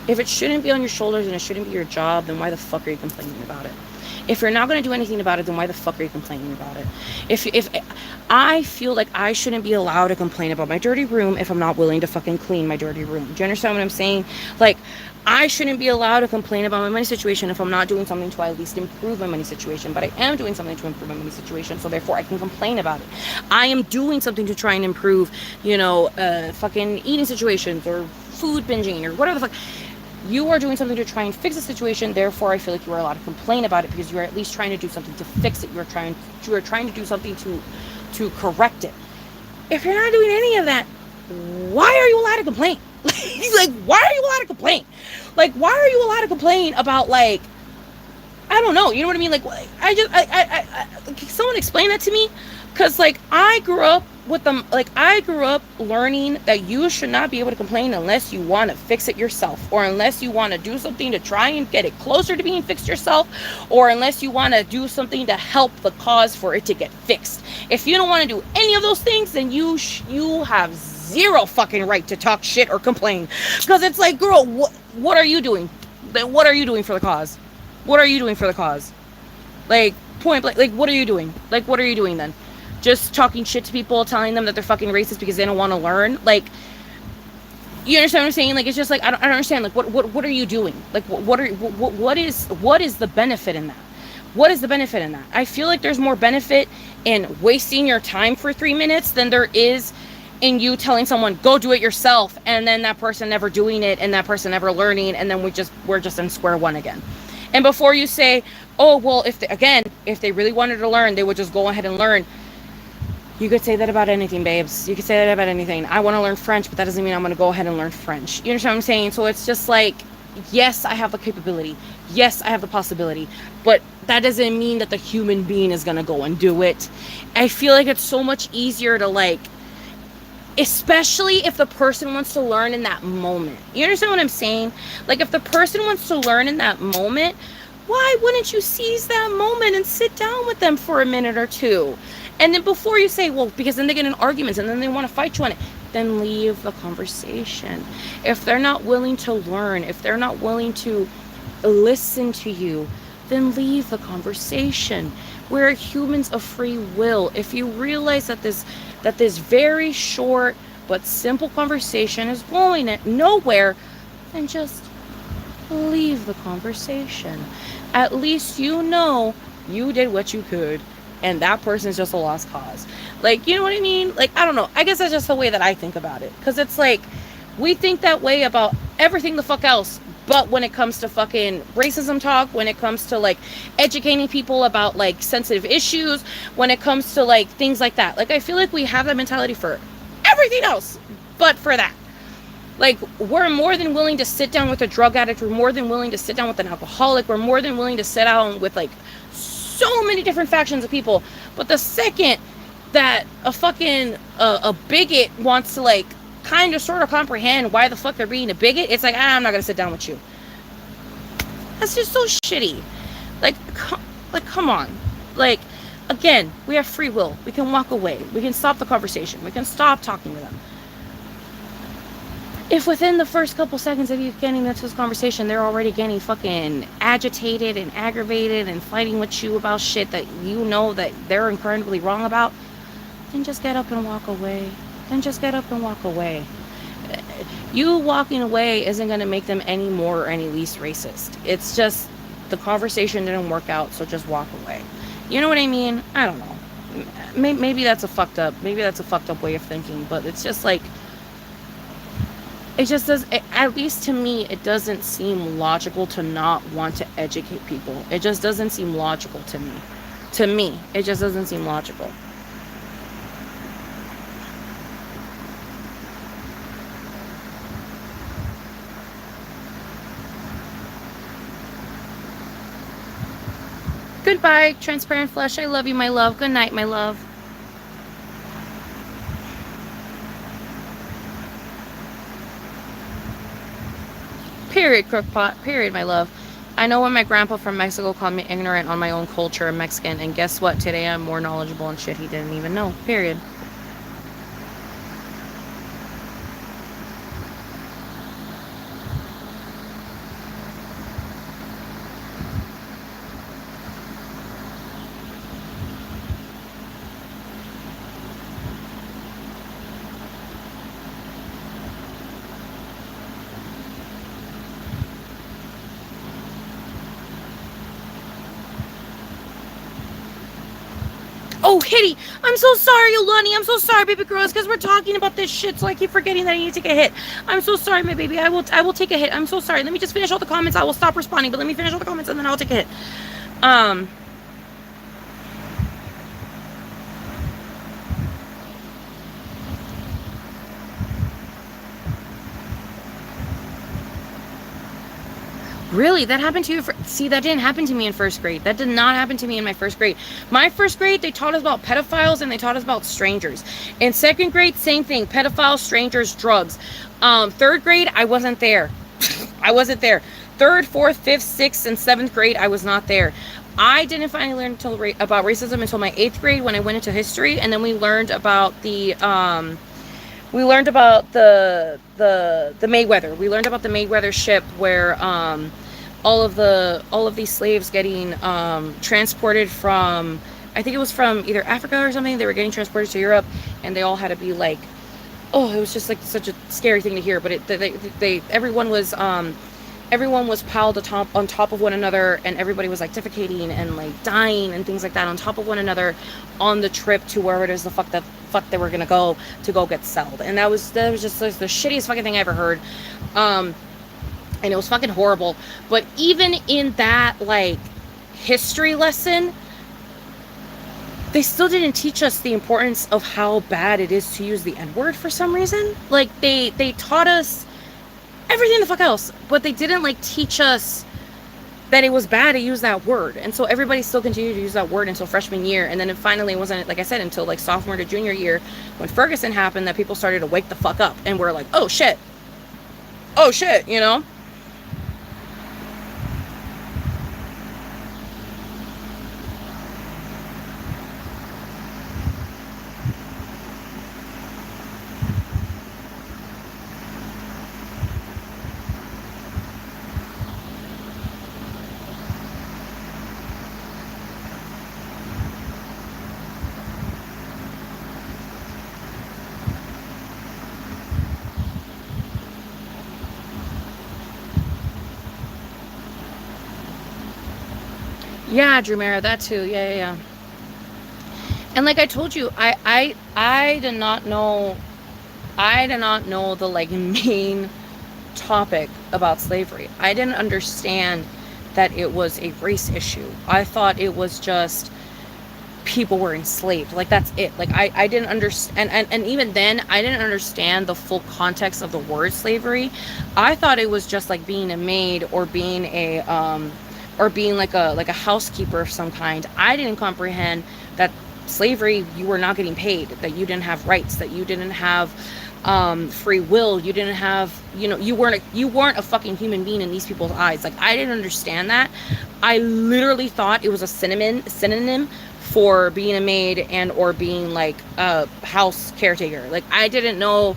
If it shouldn't be on your shoulders and it shouldn't be your job, then why the fuck are you complaining about it? If you're not going to do anything about it, then why the fuck are you complaining about it? If I feel like I shouldn't be allowed to complain about my dirty room if I'm not willing to fucking clean my dirty room. Do you understand what I'm saying? Like, I shouldn't be allowed to complain about my money situation if I'm not doing something to at least improve my money situation. But I am doing something to improve my money situation, so therefore I can complain about it. I am doing something to try and improve, fucking eating situations or food binging or whatever the fuck. You are doing something to try and fix a situation, therefore I feel like you are allowed to complain about it because you are at least trying to do something to fix it. You are trying to do something to correct it. If you're not doing any of that, why are you allowed to complain? Like, why are you allowed to complain? Like, why are you allowed to complain about, like, I don't know, you know what I mean? Like, can someone explain that to me? Because, like, I grew up learning that you should not be able to complain unless you want to fix it yourself, or unless you want to do something to try and get it closer to being fixed yourself, or unless you want to do something to help the cause for it to get fixed. If you don't want to do any of those things, then you have zero fucking right to talk shit or complain. Because it's like, girl, what are you doing? What are you doing for the cause? What are you doing for the cause? Like, point blank, like, what are you doing? Like, what are you doing then? Just talking shit to people, telling them that they're fucking racist because they don't want to learn? Like, you understand what I'm saying? Like, it's just like, I don't understand. Like, what are you doing? Like, what is the benefit in that? What is the benefit in that? I feel like there's more benefit in wasting your time for 3 minutes than there is in you telling someone, go do it yourself, and then that person never doing it, and that person never learning, and then we're just in square one again. And before you say, oh, well, if they really wanted to learn, they would just go ahead and learn. You could say that about anything, babes. You could say that about anything. I want to learn French, but that doesn't mean I'm going to go ahead and learn French. You understand what I'm saying? So it's just like, yes, I have the capability. Yes, I have the possibility. But that doesn't mean that the human being is going to go and do it. I feel like it's so much easier to, like, especially if the person wants to learn in that moment. You understand what I'm saying? Like, if the person wants to learn in that moment, why wouldn't you seize that moment and sit down with them for a minute or two? And then before you say, well, because then they get in arguments and then they want to fight you on it, then leave the conversation. If they're not willing to learn, if they're not willing to listen to you, then leave the conversation. We're humans of free will. If you realize that this very short but simple conversation is going nowhere, then just leave the conversation. At least you know you did what you could, and that person's just a lost cause. Like, you know what I mean? Like, I don't know. I guess that's just the way that I think about it. Because it's like, we think that way about everything the fuck else. But when it comes to fucking racism talk, when it comes to like educating people about like sensitive issues, when it comes to like things like that, like I feel like we have that mentality for everything else but for that. Like, we're more than willing to sit down with a drug addict. We're more than willing to sit down with an alcoholic. We're more than willing to sit down with like so many different factions of people. But the second that a fucking a bigot wants to like kind of sort of comprehend why the fuck they're being a bigot, it's like, I'm not gonna sit down with you. That's just so shitty. Like come on. Like, again, we have free will. We can walk away. We can stop the conversation. We can stop talking to them. If within the first couple seconds of you getting into this conversation, they're already getting fucking agitated and aggravated and fighting with you about shit that you know that they're incredibly wrong about, then just get up and walk away. Then just get up and walk away. You walking away isn't going to make them any more or any less racist. It's just the conversation didn't work out, so just walk away. You know what I mean? I don't know. Maybe that's a fucked up way of thinking, but it's just like, it just does, at least to me, it doesn't seem logical to not want to educate people. It just doesn't seem logical to me. To me, it just doesn't seem logical. Goodbye, transparent flesh. I love you, my love. Good night, my love. Period, crookpot. Period, my love. I know when my grandpa from Mexico called me ignorant on my own culture and Mexican, and guess what? Today I'm more knowledgeable on shit he didn't even know. Period. Oh, Hitty, I'm so sorry, Alani. I'm so sorry, baby girl. It's because we're talking about this shit, so I keep forgetting that I need to take a hit. I'm so sorry, my baby. I will take a hit. I'm so sorry. Let me just finish all the comments. I will stop responding, but let me finish all the comments and then I'll take a hit. Really? That happened to you? See, that didn't happen to me in first grade. That did not happen to me in my first grade. My first grade, they taught us about pedophiles and they taught us about strangers. In second grade, same thing. Pedophiles, strangers, drugs. Third grade, I wasn't there. I wasn't there. Third, fourth, fifth, sixth, and seventh grade, I was not there. I didn't finally learn about racism until my 8th grade when I went into history, and then we learned about the Mayweather. We learned about the Mayweather ship where all of these slaves getting transported from, I think it was from either Africa or something. They were getting transported to Europe, and they all had to be like, oh, it was just like such a scary thing to hear. But everyone was piled on top of one another, and everybody was like defecating and like dying and things like that on top of one another on the trip to wherever it is the fuck they were gonna go to go get sold. And that was just like the shittiest fucking thing I ever heard. And it was fucking horrible. But even in that like history lesson, they still didn't teach us the importance of how bad it is to use the N-word for some reason. Like they taught us everything the fuck else, but they didn't like teach us that it was bad to use that word. And so everybody still continued to use that word until freshman year. And then it finally wasn't, like I said, until like sophomore to junior year when Ferguson happened that people started to wake the fuck up and were like, oh shit, you know. Yeah, Drumera, that too. Yeah, yeah, yeah. And like I told you, I did not know. I did not know the like main topic about slavery. I didn't understand that it was a race issue. I thought it was just people were enslaved. Like that's it. Like I didn't understand, and even then I didn't understand the full context of the word slavery. I thought it was just like being a maid or being a or being like a housekeeper of some kind. I didn't comprehend that slavery, you were not getting paid, that you didn't have rights, that you didn't have free will, you didn't have, you know, you weren't a fucking human being in these people's eyes. Like I didn't understand that. I literally thought it was a synonym for being a maid and or being like a house caretaker. Like I didn't know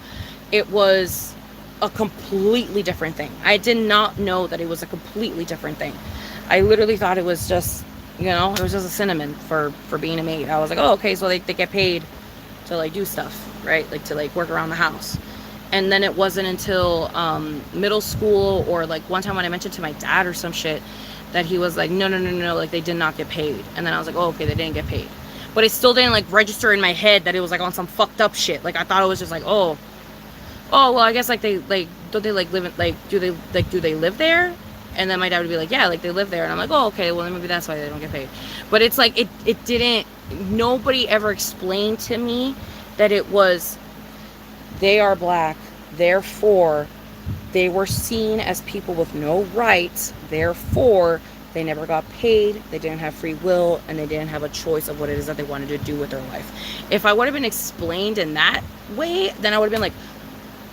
it was a completely different thing. I did not know that it was a completely different thing. I literally thought it was just, you know, it was just a synonym for being a maid. I was like, oh, okay, so they get paid to like do stuff, right? Like to like work around the house. And then it wasn't until middle school or like one time when I mentioned to my dad or some shit that he was like, no, no, no, no, like they did not get paid. And then I was like, oh, okay, they didn't get paid. But it still didn't like register in my head that it was like on some fucked up shit. Like I thought it was just like, oh, well, I guess like they like, don't they like live in, like, do they live there? And then my dad would be like, yeah, like they live there. And I'm like, oh, okay, well maybe that's why they don't get paid. But it's like, it didn't, nobody ever explained to me that it was, they are black, therefore they were seen as people with no rights, therefore they never got paid, they didn't have free will, and they didn't have a choice of what it is that they wanted to do with their life. If I would have been explained in that way, then I would have been like,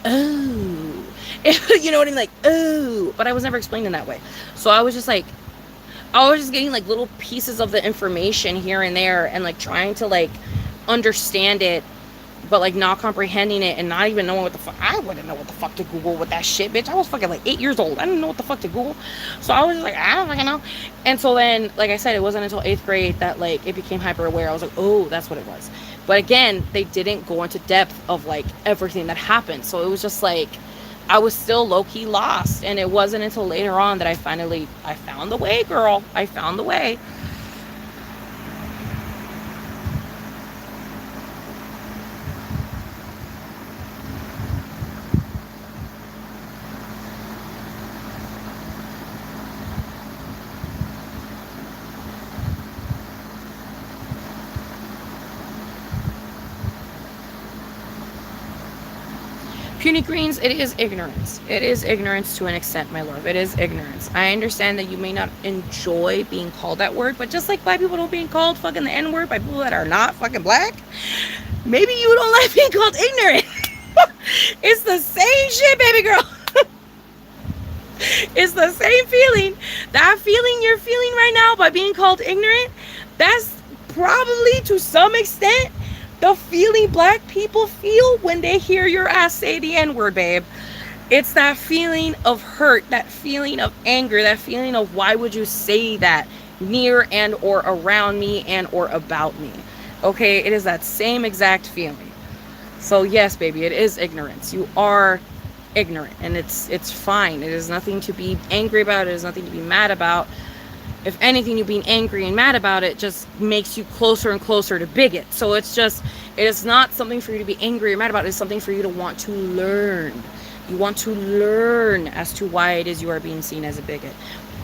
oh, you know what I mean? Like, oh, but I was never explained in that way. So I was just like, I was just getting like little pieces of the information here and there and like trying to like understand it, but like not comprehending it and not even knowing what the fuck. I wouldn't know what the fuck to Google with that shit, bitch. I was fucking like 8 years old. I didn't know what the fuck to Google. So I was just like, I don't fucking know. And so then, like I said, it wasn't until 8th grade that like it became hyper aware. I was like, oh, that's what it was. But again, they didn't go into depth of like everything that happened. So it was just like, I was still low-key lost. And it wasn't until later on that I found the way, girl. I found the way. Puny greens, it is ignorance. It is ignorance to an extent, my love. It is ignorance. I understand that you may not enjoy being called that word, but just like black people don't being called fucking the N-word by people that are not fucking black, maybe you don't like being called ignorant. It's the same shit, baby girl. It's the same feeling. That feeling you're feeling right now by being called ignorant, that's probably to some extent the feeling black people feel when they hear your ass say the N-word, babe. It's that feeling of hurt, that feeling of anger, that feeling of why would you say that near and or around me and or about me. Okay, it is that same exact feeling. So yes, baby, it is ignorance. You are ignorant, and it's fine. It is nothing to be angry about. It is nothing to be mad about. If anything, you being angry and mad about it just makes you closer and closer to bigot. So it's just, it is not something for you to be angry or mad about. It's something for you to want to learn. You want to learn as to why it is you are being seen as a bigot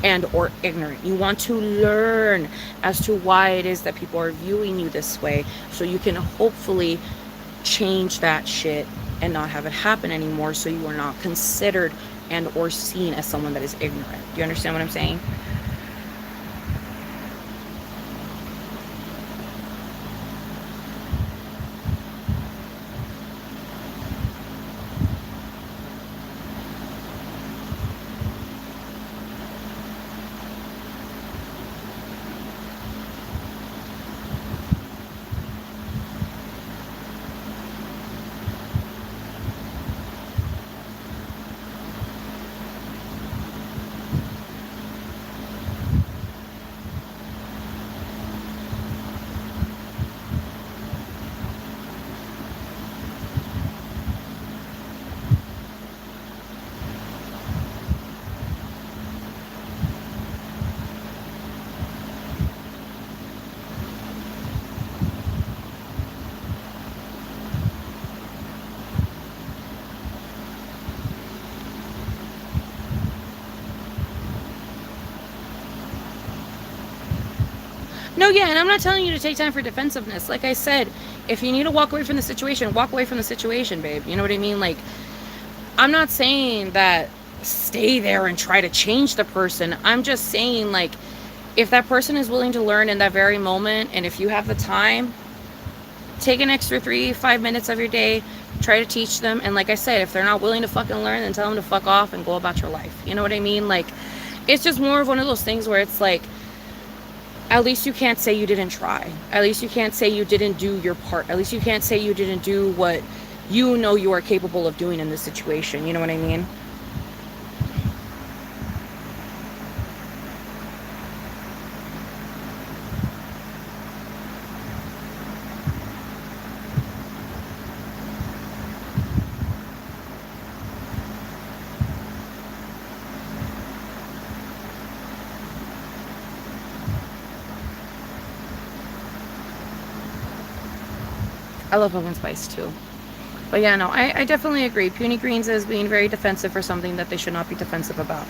and or ignorant. You want to learn as to why it is that people are viewing you this way, so you can hopefully change that shit and not have it happen anymore, so you are not considered and or seen as someone that is ignorant. Do you understand what I'm saying? No, yeah, and I'm not telling you to take time for defensiveness. Like I said, if you need to walk away from the situation, walk away from the situation, babe. You know what I mean? Like, I'm not saying that stay there and try to change the person. I'm just saying, like, if that person is willing to learn in that very moment, and if you have the time, take an extra 3-5 minutes of your day, try to teach them. And like I said, if they're not willing to fucking learn, then tell them to fuck off and go about your life. You know what I mean? Like, it's just more of one of those things where it's like, at least you can't say you didn't try. At least you can't say you didn't do your part. At least you can't say you didn't do what you know you are capable of doing in this situation. You know what I mean? I love pumpkin spice too. But yeah, no, I definitely agree. Puny greens is being very defensive for something that they should not be defensive about.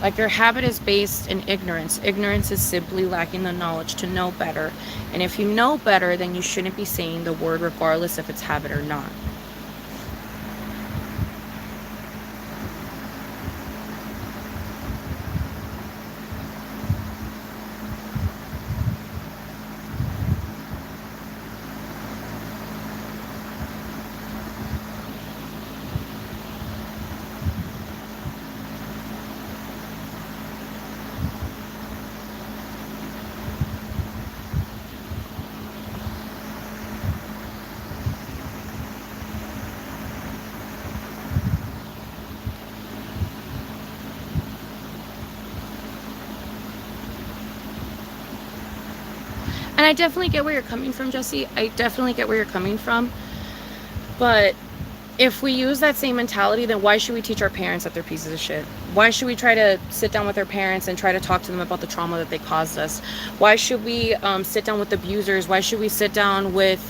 Like, your habit is based in ignorance. Ignorance is simply lacking the knowledge to know better. And if you know better, then you shouldn't be saying the word regardless if it's habit or not. And I definitely get where you're coming from, Jesse. I definitely get where you're coming from. But if we use that same mentality, then why should we teach our parents that they're pieces of shit? Why should we try to sit down with our parents and try to talk to them about the trauma that they caused us? Why should we sit down with abusers? Why should we sit down with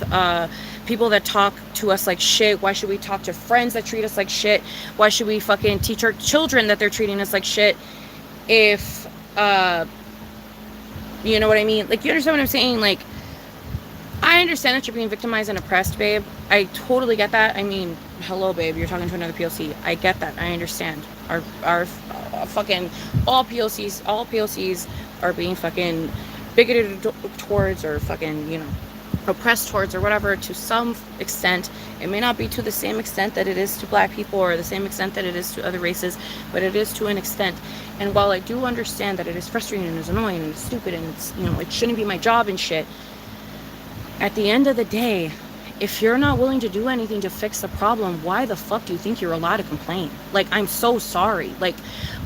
people that talk to us like shit? Why should we talk to friends that treat us like shit? Why should we fucking teach our children that they're treating us like shit if you know what I mean? Like, you understand what I'm saying? Like, I understand that you're being victimized and oppressed, babe. I totally get that. I mean, hello, babe. You're talking to another POC. I get that. I understand. Our fucking all POCs are being fucking bigoted towards, or fucking, you know, oppressed towards, or whatever, to some extent. It may not be to the same extent that it is to black people, or the same extent that it is to other races, but it is to an extent. And while I do understand that it is frustrating and it's annoying and it's stupid and it's, you know, it shouldn't be my job and shit, at the end of the day, if you're not willing to do anything to fix the problem, why the fuck do you think you're allowed to complain? Like, I'm so sorry. Like,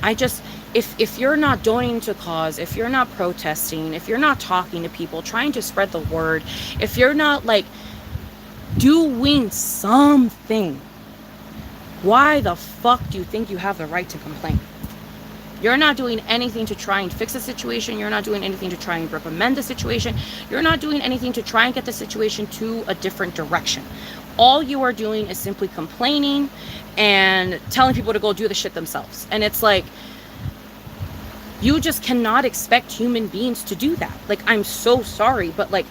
I just, if you're not donating to cause, if you're not protesting, if you're not talking to people, trying to spread the word, if you're not, like, doing something, why the fuck do you think you have the right to complain? You're not doing anything to try and fix the situation. You're not doing anything to try and recommend the situation. You're not doing anything to try and get the situation to a different direction. All you are doing is simply complaining and telling people to go do the shit themselves. And it's like, you just cannot expect human beings to do that. Like, I'm so sorry, but like,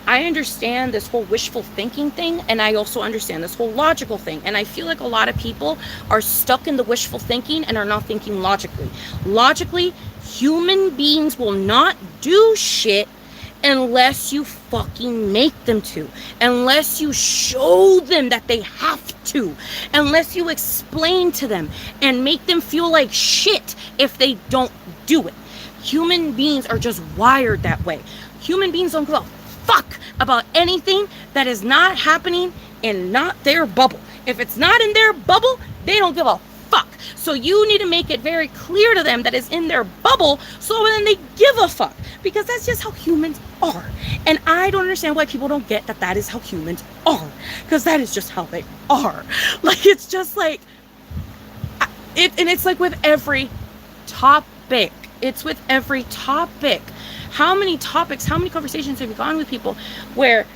I understand this whole wishful thinking thing, and I also understand this whole logical thing. And I feel like a lot of people are stuck in the wishful thinking and are not thinking logically. Logically, human beings will not do shit unless you fucking make them to, unless you show them that they have to, unless you explain to them and make them feel like shit if they don't do it. Human beings are just wired that way. Human beings don't give a fuck about anything that is not happening in not their bubble. If it's not in their bubble, they don't give a fuck. So you need to make it very clear to them that it's in their bubble, so then they give a fuck, because that's just how humans are. And I don't understand why people don't get that that is how humans are, because that is just how they are. Like, it's just like and it's like with every topic. It's with every topic. How many topics, how many conversations have you gone with people where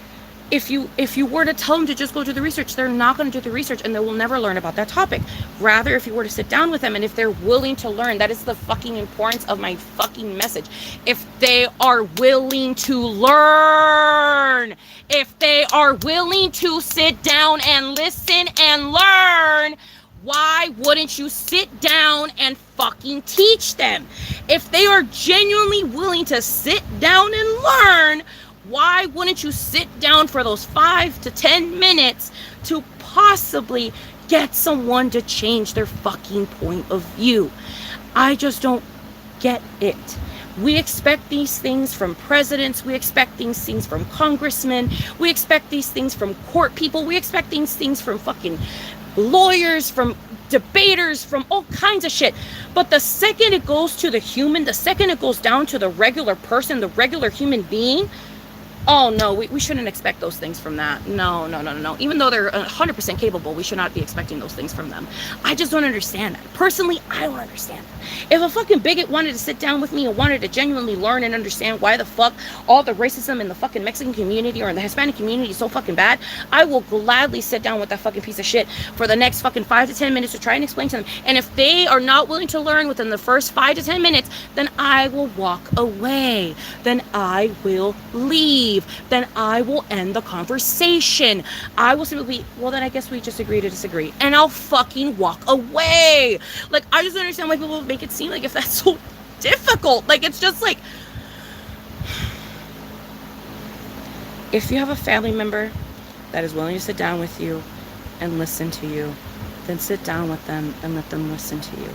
if you were to tell them to just go do the research, they're not going to do the research, and they will never learn about that topic. Rather, if you were to sit down with them, and if they're willing to learn, that is the fucking importance of my fucking message. If they are willing to learn, if they are willing to sit down and listen and learn, why wouldn't you sit down and fucking teach them? If they are genuinely willing to sit down and learn, why wouldn't you sit down for those 5 to 10 minutes to possibly get someone to change their fucking point of view? I just don't get it. We expect these things from presidents. We expect these things from congressmen. We expect these things from court people. We expect these things from fucking lawyers, from debaters, from all kinds of shit. But the second it goes to the human, the second it goes down to the regular person, the regular human being, oh no, we shouldn't expect those things from that. No. Even though they're 100% capable, we should not be expecting those things from them. I just don't understand that. Personally, I don't understand that. If a fucking bigot wanted to sit down with me and wanted to genuinely learn and understand why the fuck all the racism in the fucking Mexican community or in the Hispanic community is so fucking bad, I will gladly sit down with that fucking piece of shit for the next fucking 5 to 10 minutes to try and explain to them. And if they are not willing to learn within the first 5 to 10 minutes, then I will walk away. Then I will leave. Then I will end the conversation. I will simply be, well, then I guess we just agree to disagree. And I'll fucking walk away. Like, I just don't understand why people make it seem like if that's so difficult. Like, it's just like, if you have a family member that is willing to sit down with you and listen to you, then sit down with them and let them listen to you.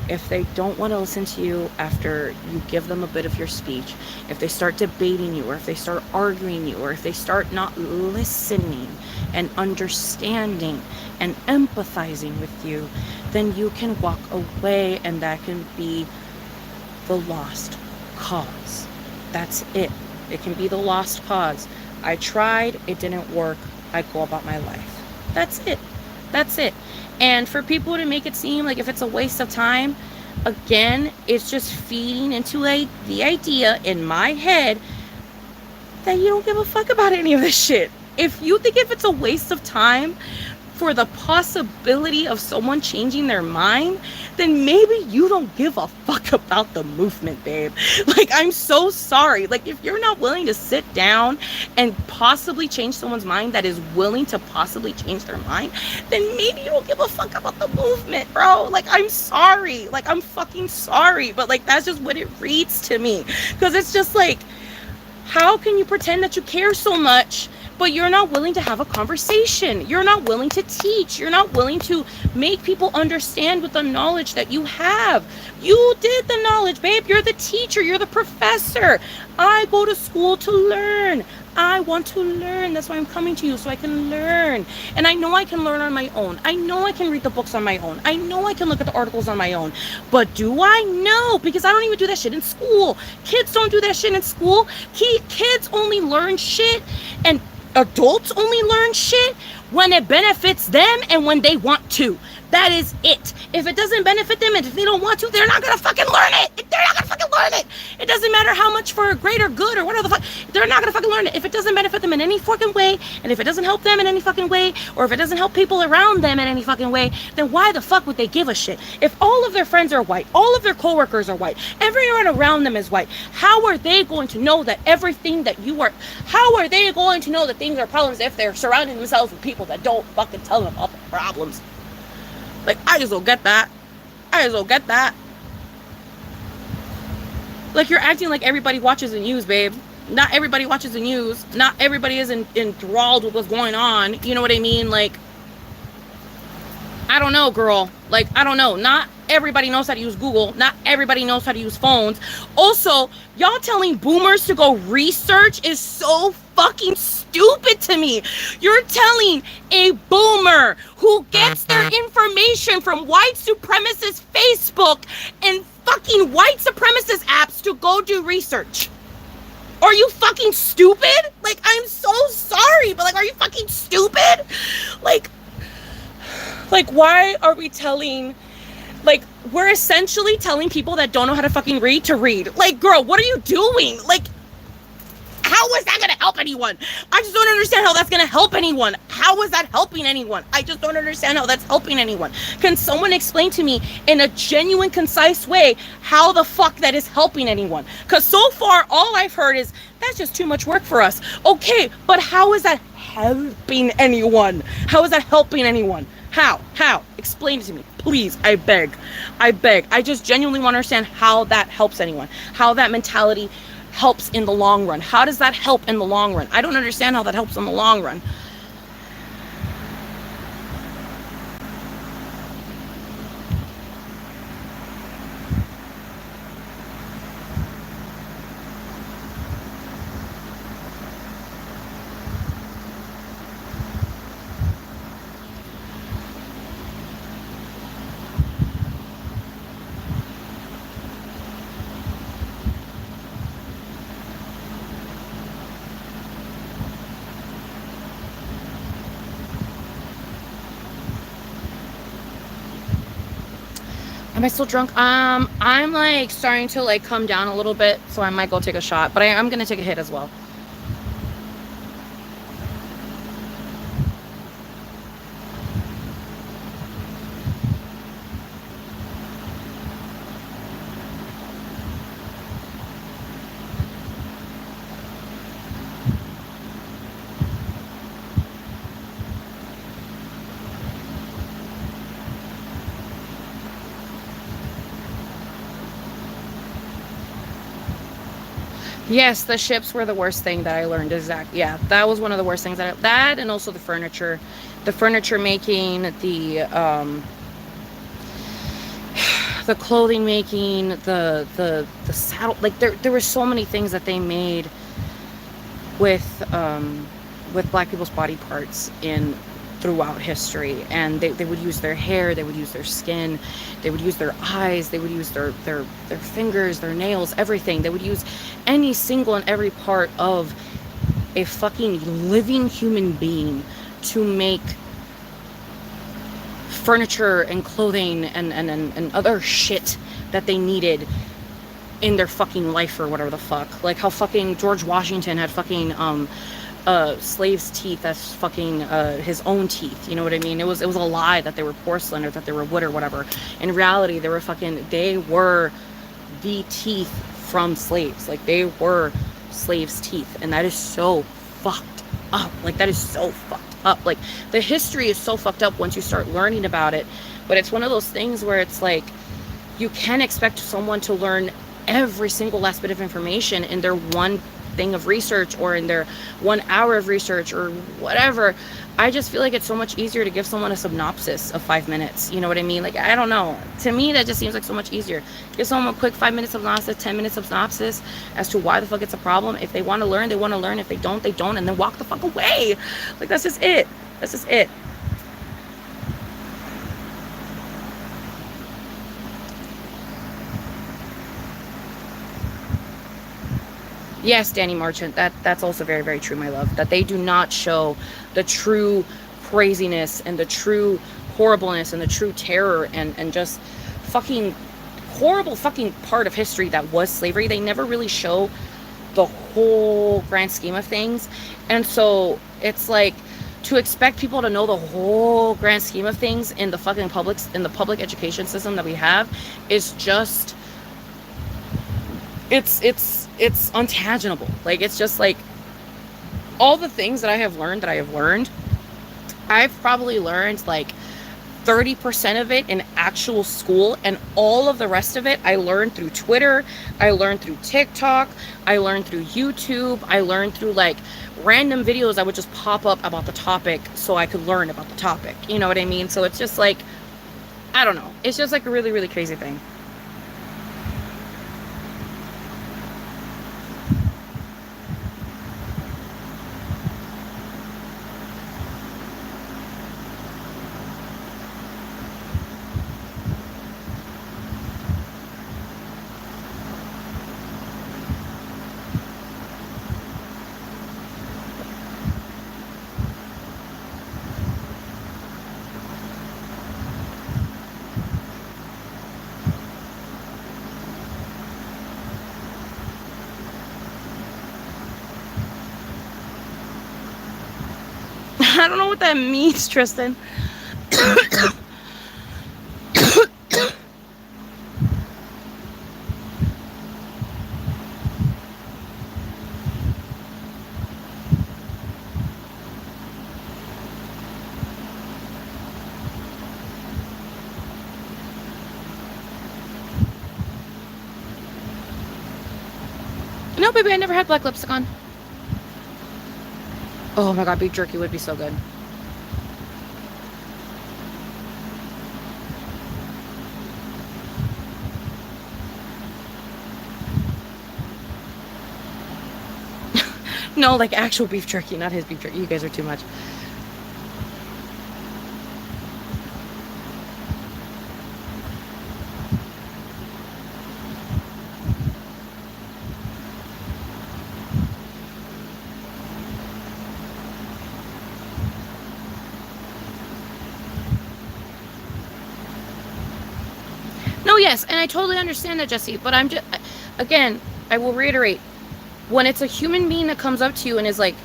If they don't want to listen to you after you give them a bit of your speech, if they start debating you, or if they start arguing you, or if they start not listening and understanding and empathizing with you, then you can walk away, and that can be the lost cause. That's it. It can be the lost cause. I tried, it didn't work, I go about my life. That's it. That's it. And for people to make it seem like if it's a waste of time, again, it's just feeding into the idea in my head that you don't give a fuck about any of this shit. If you think if it's a waste of time for the possibility of someone changing their mind, then maybe you don't give a fuck about the movement, babe. Like, I'm so sorry. Like, if you're not willing to sit down and possibly change someone's mind that is willing to possibly change their mind, then maybe you don't give a fuck about the movement, bro. Like, I'm sorry. Like, I'm fucking sorry. But, like, that's just what it reads to me. Because it's just like, how can you pretend that you care so much, but you're not willing to have a conversation? You're not willing to teach. You're not willing to make people understand with the knowledge that you have. You did the knowledge, babe. You're the teacher. You're the professor. I go to school to learn. I want to learn. That's why I'm coming to you, so I can learn. And I know I can learn on my own. I know I can read the books on my own. I know I can look at the articles on my own. But do I? No, because I don't even do that shit in school. Kids don't do that shit in school. Kids only learn shit, and adults only learn shit when it benefits them and when they want to. That is it. If it doesn't benefit them and if they don't want to, they're not gonna fucking learn it. They're not gonna fucking learn it. It doesn't matter how much for a greater good or whatever the fuck. They're not gonna fucking learn it. If it doesn't benefit them in any fucking way, and if it doesn't help them in any fucking way, or if it doesn't help people around them in any fucking way, then why the fuck would they give a shit? If all of their friends are white, all of their coworkers are white, everyone around them is white, how are they going to know that everything that you are, how are they going to know that things are problems if they're surrounding themselves with people that don't fucking tell them about the problems? Like, I just don't get that. I just don't get that. Like, you're acting like everybody watches the news, babe. Not everybody watches the news. Not everybody is enthralled with what's going on. You know what I mean? Like, I don't know, girl. Like, I don't know. Not everybody knows how to use Google. Not everybody knows how to use phones. Also, y'all telling boomers to go research is so fucking stupid to me. You're telling a boomer who gets their information from white supremacist Facebook and fucking white supremacist apps to go do research. Are you fucking stupid? Like, I'm so sorry, but like, are you fucking stupid? Like, why are we telling, like, we're essentially telling people that don't know how to fucking read to read. Like, girl, what are you doing? Like, how is that gonna help help anyone. I just don't understand how that's going to help anyone. How is that helping anyone? I just don't understand how that's helping anyone. Can someone explain to me in a genuine, concise way how the fuck that is helping anyone? Because so far, all I've heard is, that's just too much work for us. Okay, but how is that helping anyone? How is that helping anyone? How? Explain it to me, please. I beg. I just genuinely want to understand how that helps anyone. How that mentality helps in the long run. How does that help in the long run? I don't understand how that helps in the long run. Am I still drunk? I'm like starting to like come down a little bit, so I might go take a shot, but I'm gonna take a hit as well. Yes, the ships were the worst thing that I learned. Exactly. Yeah, that was one of the worst things that, and also the furniture making, the clothing making, the saddle. Like there were so many things that they made with black people's body parts in throughout history, and they would use their hair, they would use their skin, they would use their eyes, they would use their fingers, their nails, everything. They would use any single and every part of a fucking living human being to make furniture and clothing and other shit that they needed in their fucking life or whatever the fuck. Like how fucking George Washington had fucking slaves' teeth as fucking his own teeth. You know what I mean? It was a lie that they were porcelain or that they were wood or whatever. In reality, they were the teeth from slaves. Like they were slaves' teeth, and that is so fucked up. Like that is so fucked up. Like the history is so fucked up once you start learning about it. But it's one of those things where it's like you can expect someone to learn every single last bit of information in their one thing of research or in their 1 hour of research or whatever. I just feel like it's so much easier to give someone a synopsis of 5 minutes. You know what I mean? Like, I don't know. To me, that just seems like so much easier. Give someone a quick 5 minutes of synopsis, 10 minutes of synopsis as to why the fuck it's a problem. If they want to learn, they want to learn. If they don't, they don't. And then walk the fuck away. Like, that's just it. That's just it. Yes, Danny Marchant, that's also very, very true, my love. That they do not show the true craziness and the true horribleness and the true terror and just fucking horrible fucking part of history that was slavery. They never really show the whole grand scheme of things. And so it's like to expect people to know the whole grand scheme of things in the fucking public education system that we have is just it's untangible. Like, it's just like all the things that I have learned, I've probably learned like 30% of it in actual school, and all of the rest of it I learned through Twitter, I learned through TikTok, I learned through YouTube, I learned through like random videos that would just pop up about the topic so I could learn about the topic. You know what I mean? So it's just like, I don't know. It's just like a really, really crazy thing. I don't know what that means, Tristan. No, baby, I never had black lipstick on. Oh my god, beef jerky would be so good. No, like actual beef jerky, not his beef jerky. You guys are too much. No, yes, and I totally understand that, Jesse, but I'm just, again, I will reiterate, when it's a human being that comes up to you and is like,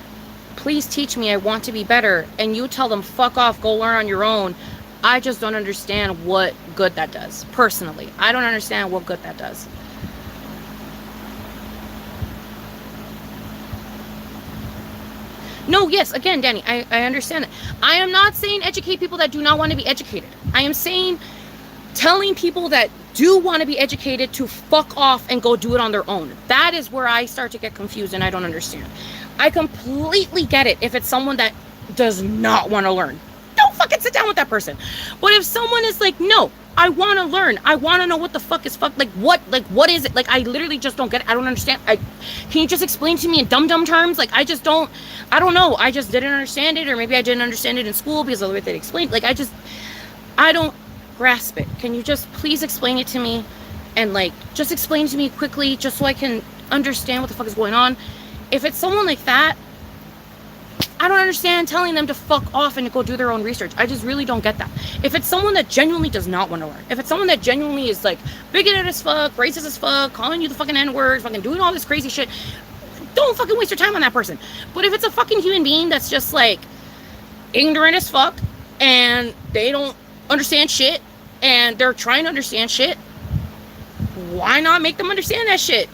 please teach me, I want to be better, and you tell them, fuck off, go learn on your own, I just don't understand what good that does. Personally, I don't understand what good that does. No, yes, again, Danny, I understand that. I am not saying educate people that do not want to be educated. I am saying telling people that do want to be educated to fuck off and go do it on their own. That is where I start to get confused and I don't understand. I completely get it if it's someone that does not want to learn. Don't fucking sit down with that person. But if someone is like, no, I want to learn. I want to know what the fuck is fuck. Like, what is it? Like, I literally just don't get it. I don't understand. Can you just explain to me in dumb terms? Like, I don't know. I just didn't understand it. Or maybe I didn't understand it in school because of the way they explained. Like, I don't grasp it. Can you just please explain it to me? And like, just explain to me quickly just so I can understand what the fuck is going on. If it's someone like that, I don't understand telling them to fuck off and to go do their own research. I just really don't get that. If it's someone that genuinely does not want to learn, if it's someone that genuinely is like bigoted as fuck, racist as fuck, calling you the fucking N-word, fucking doing all this crazy shit, don't fucking waste your time on that person. But if it's a fucking human being that's just like ignorant as fuck and they don't understand shit and they're trying to understand shit, why not make them understand that shit?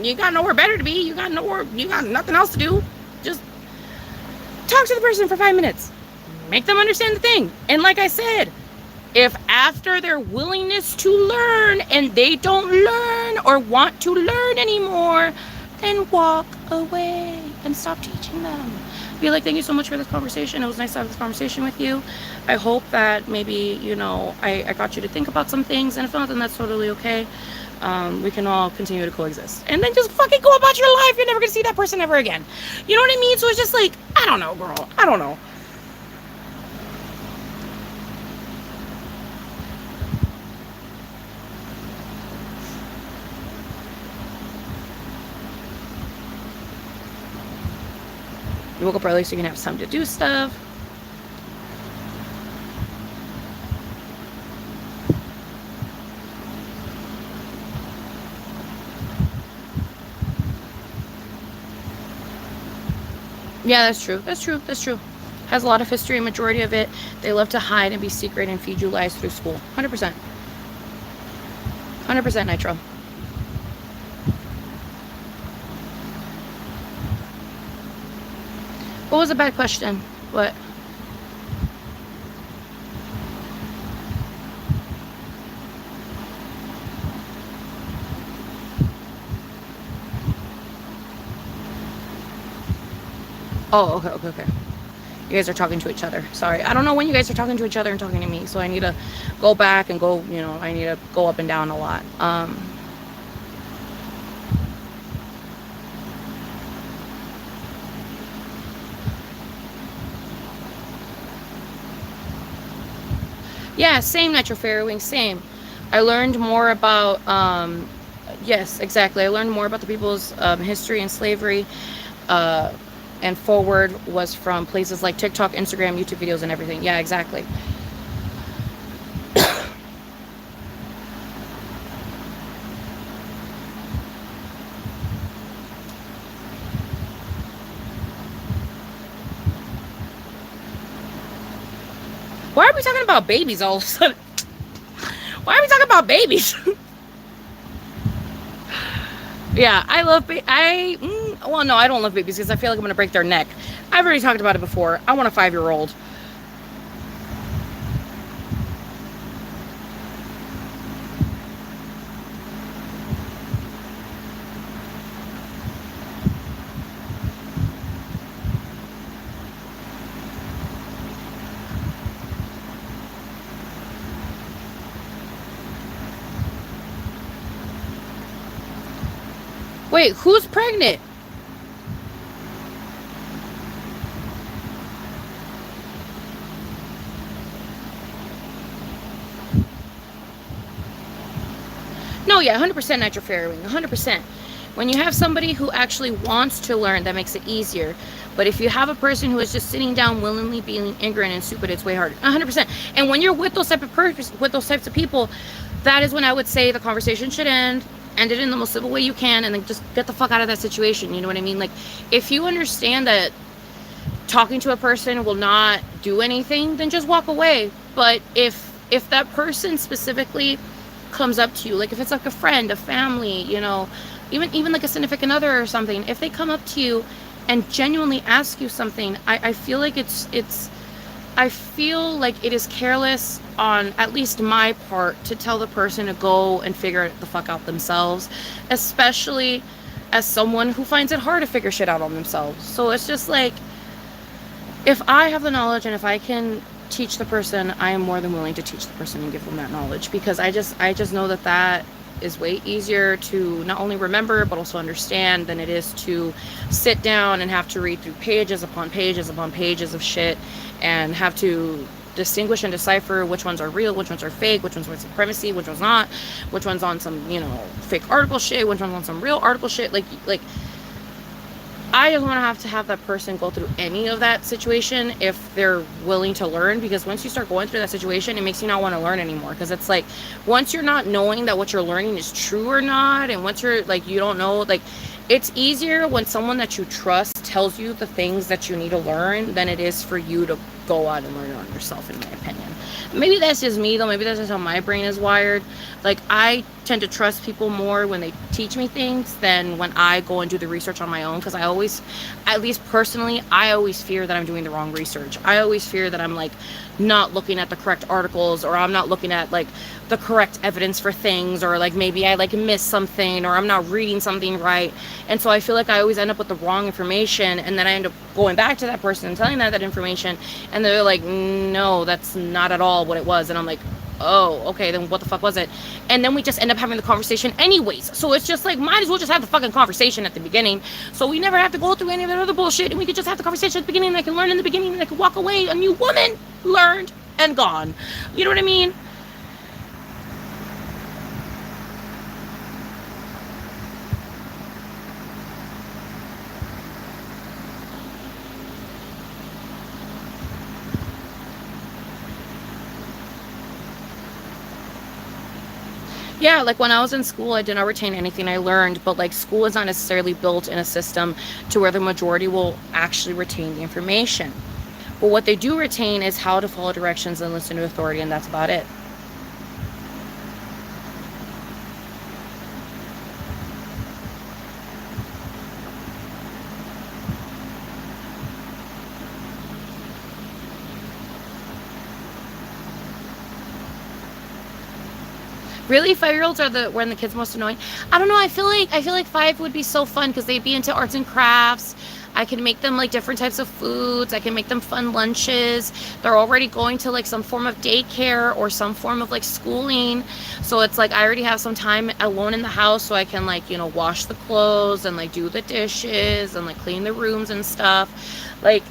You got nowhere better to be. You got nothing else to do. Just talk to the person for 5 minutes. Make them understand the thing. And like I said, if after their willingness to learn and they don't learn or want to learn anymore, then walk away and stop teaching them. Be like, thank you so much for this conversation. It was nice to have this conversation with you. I hope that maybe, I got you to think about some things, and if not, then that's totally okay. We can all continue to coexist. And then just fucking go about your life. You're never gonna see that person ever again. You know what I mean? So it's just like, I don't know, girl. I don't know. You woke up early so you can have time to do stuff. Yeah, that's true. That's true. That's true. Has a lot of history. Majority of it, they love to hide and be secret and feed you lies through school. 100%. 100% Nitro. What was a bad question? What? Oh, okay. You guys are talking to each other. Sorry. I don't know when you guys are talking to each other and talking to me, so I need to go back and go, I need to go up and down a lot. Yeah, same Nitro Fairy Wing, same. I learned more about, yes, exactly. I learned more about the people's history and slavery, and forward was from places like TikTok, Instagram, YouTube videos, and everything. Yeah, exactly. Why are we talking about babies all of a sudden? Why are we talking about babies? Yeah, I love well, no, I don't love babies because I feel like I'm going to break their neck. I've already talked about it before. I want a 5-year-old. Wait, who's pregnant? No, yeah, 100% not your fairy wing. 100%. When you have somebody who actually wants to learn, that makes it easier. But if you have a person who is just sitting down willingly being ignorant and stupid, it's way harder. 100%. And when you're with those types of people, that is when I would say the conversation should end it in the most civil way you can, and then just get the fuck out of that situation. You know what I mean? Like, if you understand that talking to a person will not do anything, then just walk away. But if that person specifically comes up to you, like if it's like a friend, a family, you know, even like a significant other or something, if they come up to you and genuinely ask you something, I feel like I feel like it is careless on at least my part to tell the person to go and figure it the fuck out themselves, especially as someone who finds it hard to figure shit out on themselves. So it's just like, if I have the knowledge and if I can teach the person, I am more than willing to teach the person and give them that knowledge, because I just know that is way easier to not only remember but also understand than it is to sit down and have to read through pages upon pages upon pages of shit and have to distinguish and decipher which ones are real, which ones are fake, which ones are supremacy, which ones not, which ones on some, you know, fake article shit, which ones on some real article shit. Like I don't want to have that person go through any of that situation if they're willing to learn, because once you start going through that situation, it makes you not want to learn anymore. Because it's like, once you're not knowing that what you're learning is true or not, and once you're like, you don't know, like, it's easier when someone that you trust tells you the things that you need to learn than it is for you to go out and learn it on yourself, in my opinion. Maybe that's just me though. Maybe that's just how my brain is wired. Like, I tend to trust people more when they teach me things than when I go and do the research on my own, because I always, at least personally, I always fear that I'm doing the wrong research. I always fear that I'm like not looking at the correct articles, or I'm not looking at like the correct evidence for things, or like maybe I like missed something, or I'm not reading something right. And so I feel like I always end up with the wrong information, and then I end up going back to that person and telling that information, and they're like, no, that's not at all what it was. And I'm like, oh, okay, then what the fuck was it? And then we just end up having the conversation anyways. So it's just like, might as well just have the fucking conversation at the beginning, so we never have to go through any of that other bullshit, and we could just have the conversation at the beginning, and I can learn in the beginning, and I can walk away a new woman, learned and gone. You know what I mean? Yeah, like when I was in school, I did not retain anything I learned, but like school is not necessarily built in a system to where the majority will actually retain the information. But what they do retain is how to follow directions and listen to authority, and that's about it. Really, 5-year-olds are when the kids most annoying. I don't know. I feel like 5 would be so fun because they'd be into arts and crafts. I can make them like different types of foods. I can make them fun lunches. They're already going to like some form of daycare or some form of like schooling. So it's like I already have some time alone in the house, so I can like, you know, wash the clothes and like do the dishes and like clean the rooms and stuff. Like,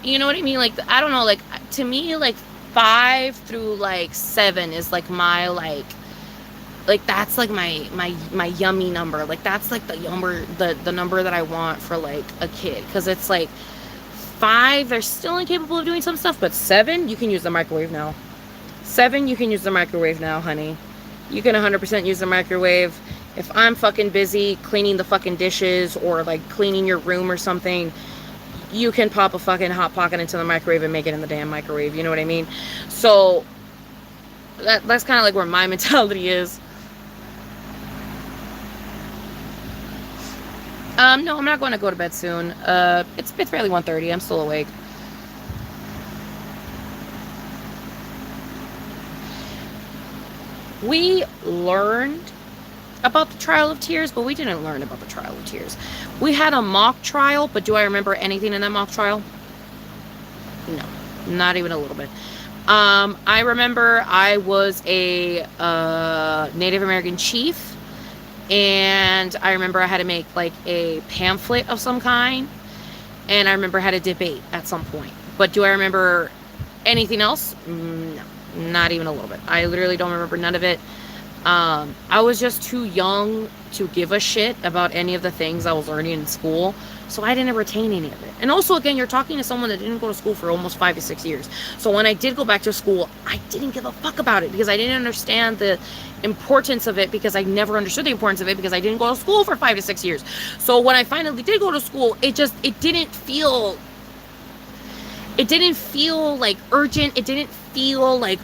you know what I mean? Like, I don't know. Like, to me, like 5 through like 7 is like my like that's like my yummy number. Like that's like the number that I want for like a kid, because it's like 5, they're still incapable of doing some stuff, but 7, you can use the microwave now. 7, you can use the microwave now, honey. You can 100% use the microwave. If I'm fucking busy cleaning the fucking dishes or like cleaning your room or something, you can pop a fucking Hot Pocket into the microwave and make it in the damn microwave. You know what I mean? So that's kind of like where my mentality is. No, I'm not going to go to bed soon. It's barely 1:30. I'm still awake. We learned about the Trial of Tears, but we didn't learn about the Trial of Tears. We had a mock trial, but do I remember anything in that mock trial? No, not even a little bit. I remember I was a Native American chief, and I remember I had to make like a pamphlet of some kind, and I remember I had a debate at some point. But do I remember anything else? No, not even a little bit. I literally don't remember none of it. I was just too young to give a shit about any of the things I was learning in school, so I didn't retain any of it. And also, again, you're talking to someone that didn't go to school for almost 5 to 6 years. So when I did go back to school, I didn't give a fuck about it because I didn't understand the importance of it, because I never understood the importance of it because I didn't go to school for 5 to 6 years. So when I finally did go to school, it didn't feel like urgent. It didn't feel like,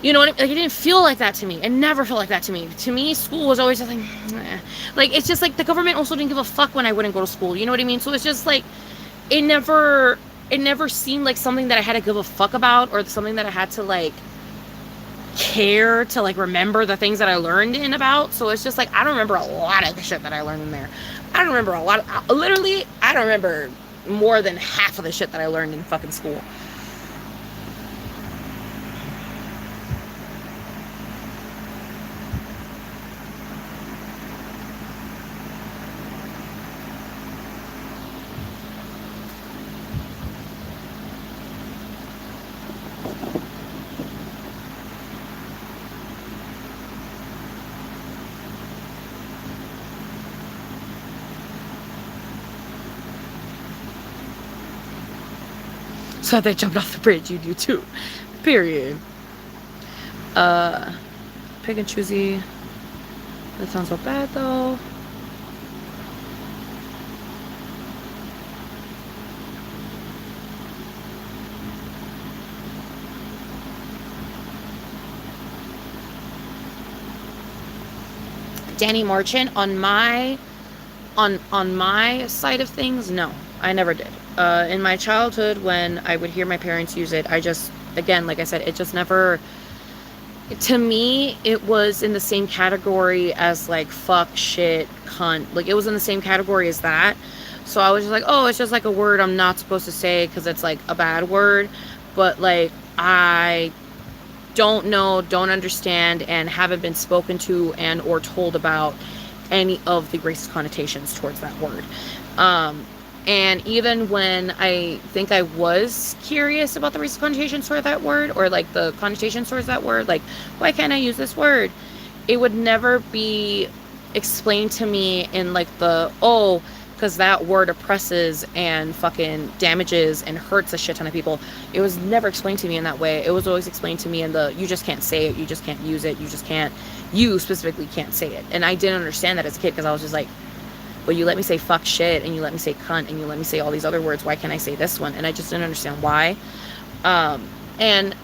you know what I mean? Like, it didn't feel like that to me. It never felt like that to me. To me, school was always just like, eh. Like, it's just like the government also didn't give a fuck when I wouldn't go to school. You know what I mean? So it's just like, it never seemed like something that I had to give a fuck about, or something that I had to like care to like remember the things that I learned in about. So it's just like, I don't remember a lot of the shit that I learned in there. I don't remember a lot of, literally, I don't remember more than half of the shit that I learned in fucking school. So if they jumped off the bridge, you do too. Period. Pick and choosy. That sounds so bad though. Danny Marchant, on my side of things, no, I never did. In my childhood, when I would hear my parents use it, I just, again, like I said, it just never, to me, it was in the same category as like fuck, shit, cunt. Like, it was in the same category as that. So I was just like, oh, it's just like a word I'm not supposed to say because it's like a bad word. But like, I don't know, don't understand, and haven't been spoken to and or told about any of the racist connotations towards that word. And even when I think I was curious about the racist connotations toward that word, or like the connotations towards that word, like, why can't I use this word? It would never be explained to me in like the, oh, because that word oppresses and fucking damages and hurts a shit ton of people. It was never explained to me in that way. It was always explained to me in the, you just can't say it, you just can't use it, you specifically can't say it. And I didn't understand that as a kid, because I was just like, well, you let me say fuck, shit, and you let me say cunt, and you let me say all these other words, why can't I say this one? And I just didn't understand why. And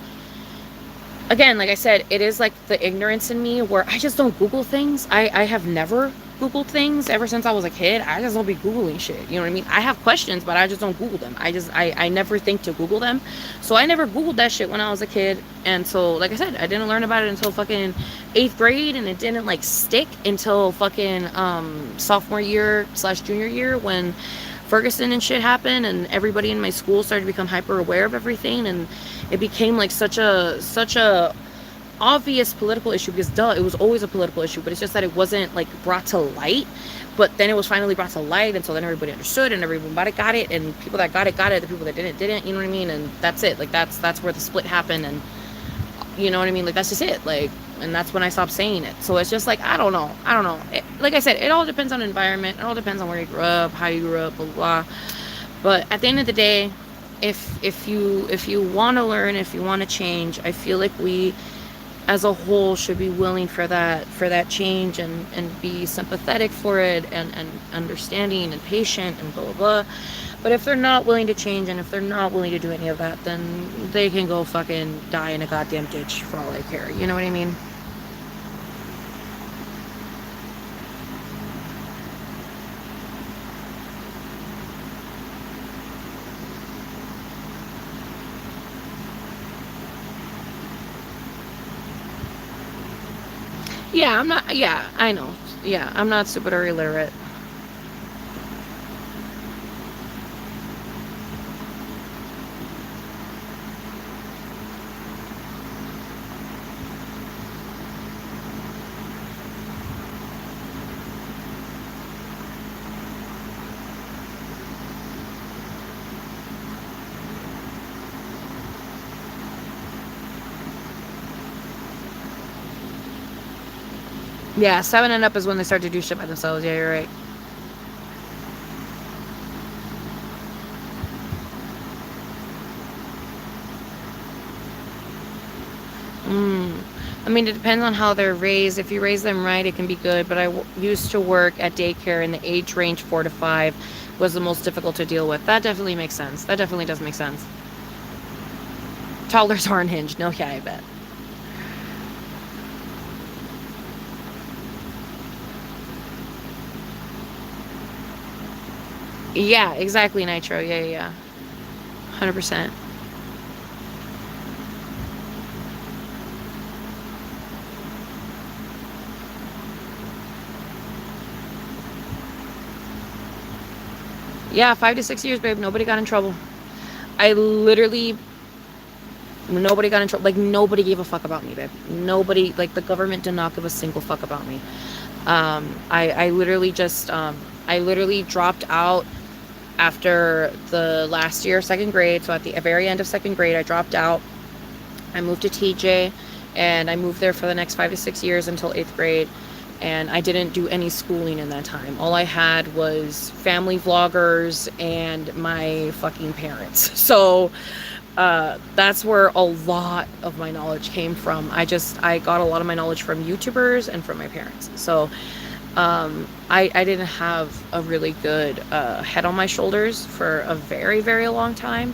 again, like I said, it is like the ignorance in me where I just don't Google things. I have never Googled things ever since I was a kid. I just don't be Googling shit. You know what I mean? I have questions, but I just don't Google them. I never think to Google them. So I never Googled that shit when I was a kid. And so, like I said, I didn't learn about it until fucking 8th grade, and it didn't like stick until fucking sophomore year / junior year, when Ferguson and shit happened, and everybody in my school started to become hyper aware of everything, and it became like such a obvious political issue, because duh, it was always a political issue, but it's just that it wasn't like brought to light. But then it was finally brought to light, and so then everybody understood, and everybody got it, and people that got it, the people that didn't, you know what I mean? And that's it. Like, that's where the split happened, and you know what I mean? Like, that's just it. Like, and that's when I stopped saying it. So it's just like, I don't know. Like I said, it all depends on environment. It all depends on where you grew up, how you grew up, blah, blah. But at the end of the day, if you want to learn, if you want to change, I feel like we as a whole should be willing for that change, and be sympathetic for it, and understanding and patient and blah, blah, blah. But if they're not willing to change and if they're not willing to do any of that, then they can go fucking die in a goddamn ditch for all I care. You know what I mean? Yeah, I'm not. Yeah, I know. Yeah, I'm not stupid or illiterate. Yeah, 7 and up is when they start to do shit by themselves. Yeah, you're right. Mm. I mean, it depends on how they're raised. If you raise them right, it can be good. But used to work at daycare, and the age range 4 to 5 was the most difficult to deal with. That definitely makes sense. That definitely does make sense. Toddlers are unhinged. No, yeah, I bet. Yeah, exactly, Nitro. Yeah, yeah, yeah. 100%. Yeah, 5 to 6 years, babe. Nobody got in trouble. I literally, nobody got in trouble. Like, nobody gave a fuck about me, babe. Nobody, like, the government did not give a single fuck about me. I literally just, I literally dropped out after the last year of second grade. So at the very end of second grade, I dropped out. I moved to TJ, and I moved there for the next 5 to 6 years until 8th grade. And I didn't do any schooling in that time. All I had was family vloggers and my fucking parents. So that's where a lot of my knowledge came from. I got a lot of my knowledge from YouTubers and from my parents. So I didn't have a really good head on my shoulders for a very, very long time,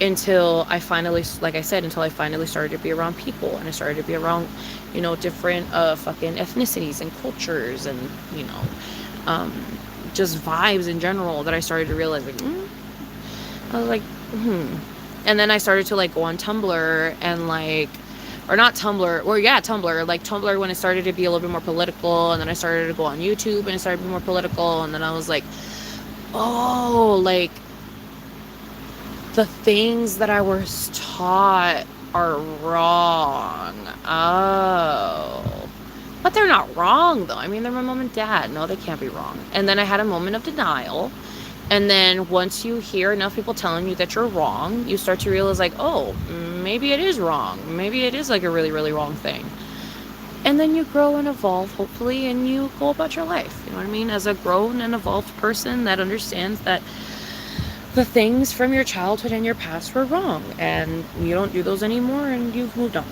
until I finally, like I said, until I finally started to be around people, and I started to be around, different fucking ethnicities and cultures, and, just vibes in general, that I started to realize, like, I was like, And then I started to, like, go on Tumblr, and, like, or not Tumblr, or yeah, Tumblr, like Tumblr when it started to be a little bit more political, and then I started to go on YouTube, and it started to be more political, and then I was like, oh, like, the things that I was taught are wrong. Oh. But they're not wrong, though. I mean, they're my mom and dad. No, they can't be wrong. And then I had a moment of denial. And then once you hear enough people telling you that you're wrong, you start to realize, like, oh, maybe it is wrong. Maybe it is, like, a really, really wrong thing. And then you grow and evolve, hopefully, and you go about your life. You know what I mean? As a grown and evolved person that understands that the things from your childhood and your past were wrong, and you don't do those anymore, and you've moved on.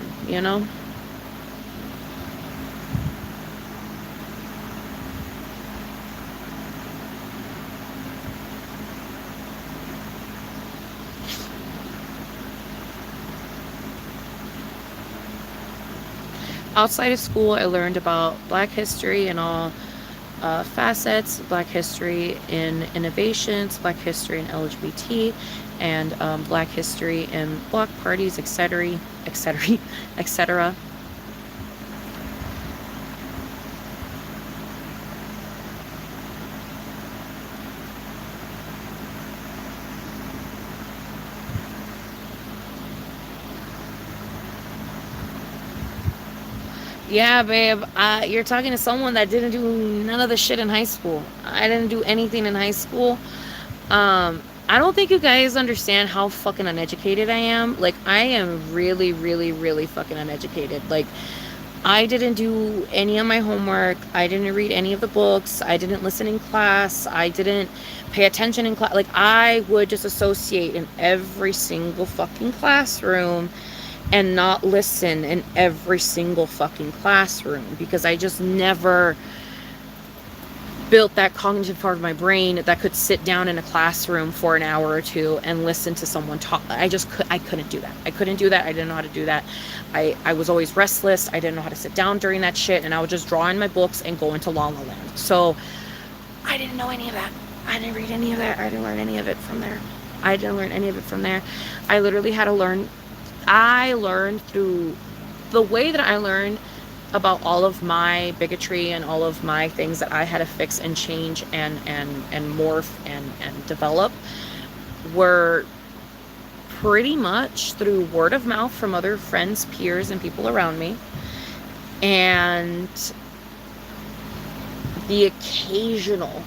Outside of school, I learned about Black history and all facets, Black history in innovations, Black history in LGBT, and Black history in block parties, etc., etc., etc. Yeah, babe, you're talking to someone that didn't do none of the shit in high school. I didn't do anything in high school. I don't think you guys understand how fucking uneducated I am. Like, I am really, really, really fucking uneducated. Like, I didn't do any of my homework. I didn't read any of the books. I didn't listen in class. I didn't pay attention in class. Like, I would just associate in every single fucking classroom and not listen in every single fucking classroom, because I just never built that cognitive part of my brain that could sit down in a classroom for an hour or two and listen to someone talk. I couldn't do that. I couldn't do that. I didn't know how to do that. I was always restless. I didn't know how to sit down during that shit, and I would just draw in my books and go into La La Land. So I didn't know any of that. I didn't read any of that. I didn't learn any of it from there. I literally had to learn. I learned through the way that I learned about all of my bigotry and all of my things that I had to fix and change and morph and develop were pretty much through word of mouth from other friends, peers, and people around me, and the occasional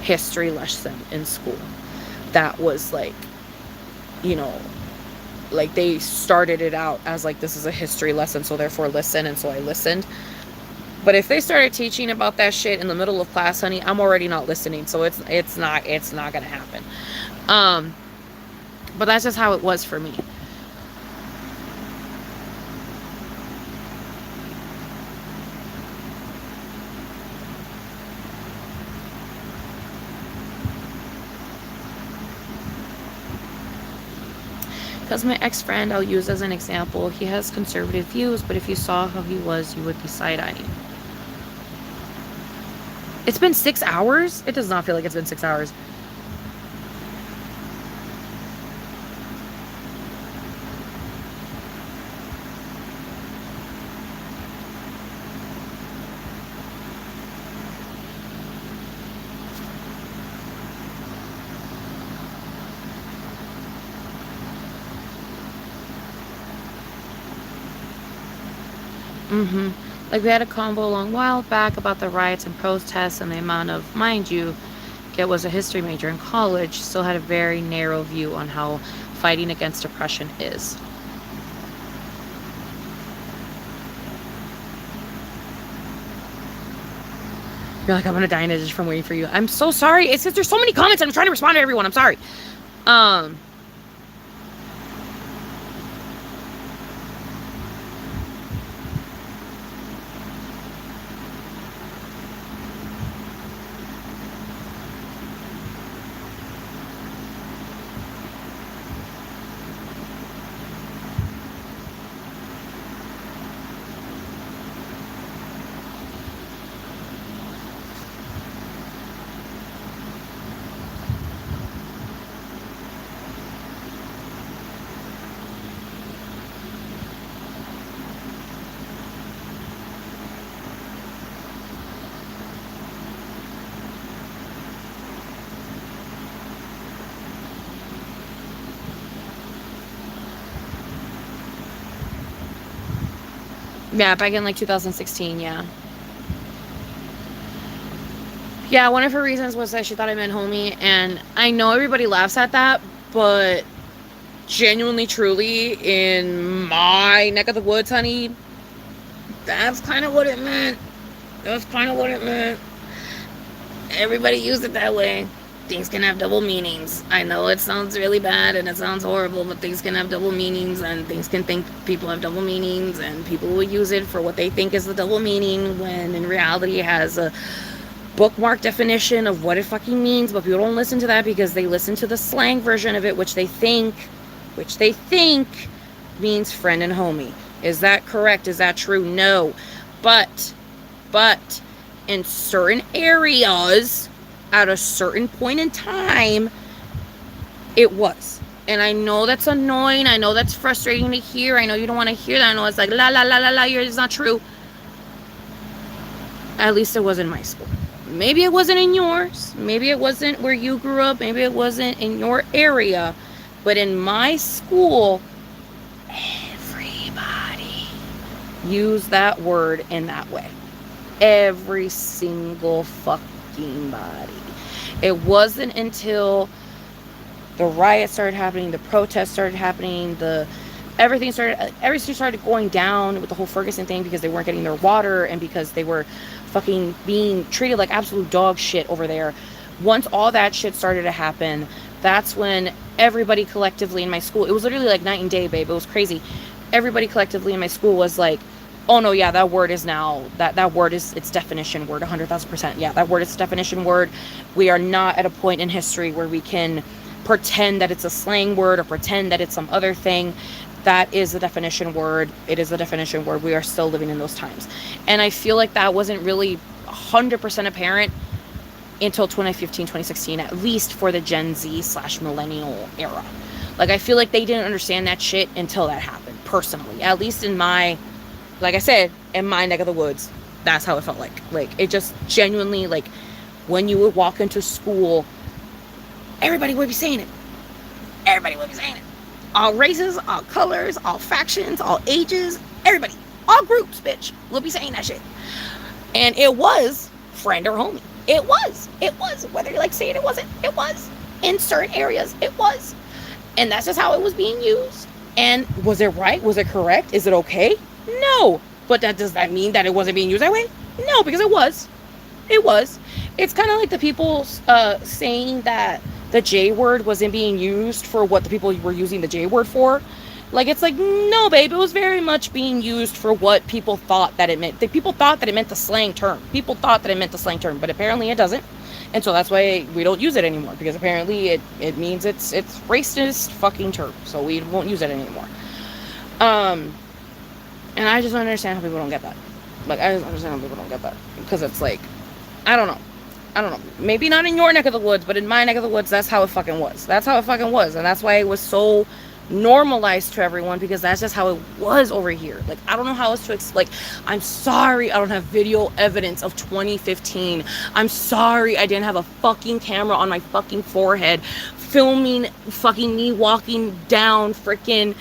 history lesson in school that was like, you know, like they started it out as like, this is a history lesson, so therefore listen. And so I listened. But if they started teaching about that shit in the middle of class, honey, I'm already not listening. So it's not gonna happen. But that's just how it was for me. Because my ex-friend I'll use as an example, he has conservative views, but if you saw how he was, you would be side-eyeing. It's been 6 hours? It does not feel like it's been 6 hours. Like we had a convo a long while back about the riots and protests and the amount of, mind you, it was a history major in college, still had a very narrow view on how fighting against oppression is. You're like, I'm gonna die in a ditch from waiting for you. I'm so sorry. It's just there's so many comments and I'm trying to respond to everyone. I'm sorry. Yeah, back in like 2016, yeah. Yeah, one of her reasons was that she thought I meant homie, and I know everybody laughs at that, but genuinely, truly, in my neck of the woods, honey, that's kind of what it meant. Everybody used it that way. Things can have double meanings. I know it sounds really bad and it sounds horrible, but things can have double meanings, and things can think people have double meanings, and people will use it for what they think is the double meaning, when in reality it has a bookmark definition of what it fucking means, but people don't listen to that because they listen to the slang version of it, which they think means friend and homie. Is that correct? Is that true? No. But in certain areas, at a certain point in time, it was. And I know that's annoying. I know that's frustrating to hear. I know you don't want to hear that. I know it's like, la, la, la, la, la, it's not true. At least it was in my school. Maybe it wasn't in yours. Maybe it wasn't where you grew up. Maybe it wasn't in your area. But in my school, everybody used that word in that way. Every single fucking body. It wasn't until the riots started happening, the protests started happening, everything started going down with the whole Ferguson thing, because they weren't getting their water and because they were fucking being treated like absolute dog shit over there. Once all that shit started to happen, that's when everybody collectively in my school, it was literally like night and day, babe. It was crazy. Everybody collectively in my school was like, Oh no, yeah, that word is now that word is its definition word, 100,000%. Yeah, that word is definition word. We are not at a point in history where we can pretend that it's a slang word or pretend that it's some other thing. That is the definition word. It is the definition word. We are still living in those times, and I feel like that wasn't really 100% apparent until 2015, 2016, at least for the Gen Z slash millennial era. Like, I feel like they didn't understand that shit until that happened, personally. At least in my, like I said, in my neck of the woods, that's how it felt like. Like, it just genuinely, like, when you would walk into school, everybody would be saying it. Everybody would be saying it. All races, all colors, all factions, all ages, everybody. All groups, bitch, will be saying that shit. And it was friend or homie. It was. It was. Whether you like saying it wasn't, it was. In certain areas, it was. And that's just how it was being used. And was it right? Was it correct? Is it okay? No. But does that mean that it wasn't being used that way? No, because it was. It was. It's kind of like the people saying that the J word wasn't being used for what the people were using the J word for. Like, it's like, no, babe, it was very much being used for what people thought that it meant. People thought that it meant the slang term. People thought that it meant the slang term, but apparently it doesn't. And so that's why we don't use it anymore, because apparently it means it's racist fucking term. So we won't use it anymore. And I just don't understand how people don't get that. Like, I just understand how people don't get that. Because it's like, I don't know. Maybe not in your neck of the woods, but in my neck of the woods, that's how it fucking was. That's how it fucking was. And that's why it was so normalized to everyone, because that's just how it was over here. Like, I don't know how else to explain. I'm sorry I don't have video evidence of 2015. I'm sorry I didn't have a fucking camera on my fucking forehead filming fucking me walking down freaking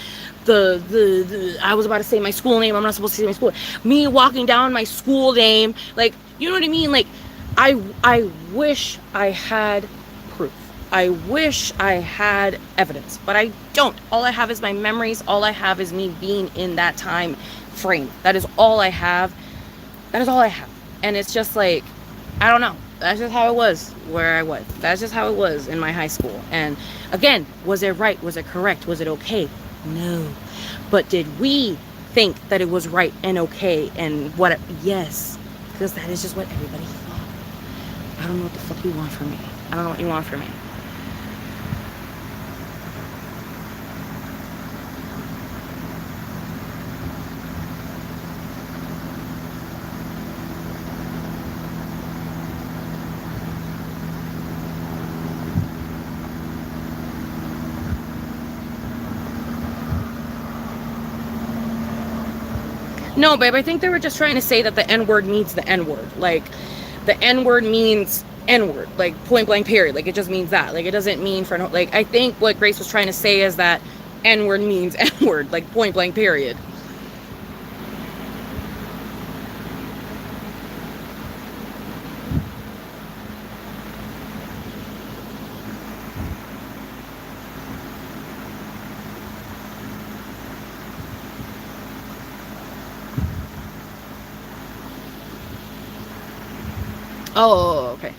the I was about to say my school name. I'm not supposed to say my school. Me walking down my school name. Like, you know what I mean? Like, I wish I had proof. I wish I had evidence, but I don't. All I have is my memories. All I have is me being in that time frame. That is all I have. That is all I have. And it's just like, I don't know. That's just how it was where I was. That's just how it was in my high school. And again, was it right? Was it correct? Was it okay? No. But did we think that it was right and okay and what? Yes. Because that is just what everybody thought. I don't know what the fuck you want from me. I don't know what you want from me. No, babe, I think they were just trying to say that the N-word means the N-word. Like, the N-word means N-word. Like, point blank period. Like, it just means that. Like, it doesn't mean for... No, like, I think what Grace was trying to say is that N-word means N-word. Like, point blank period. Oh, okay.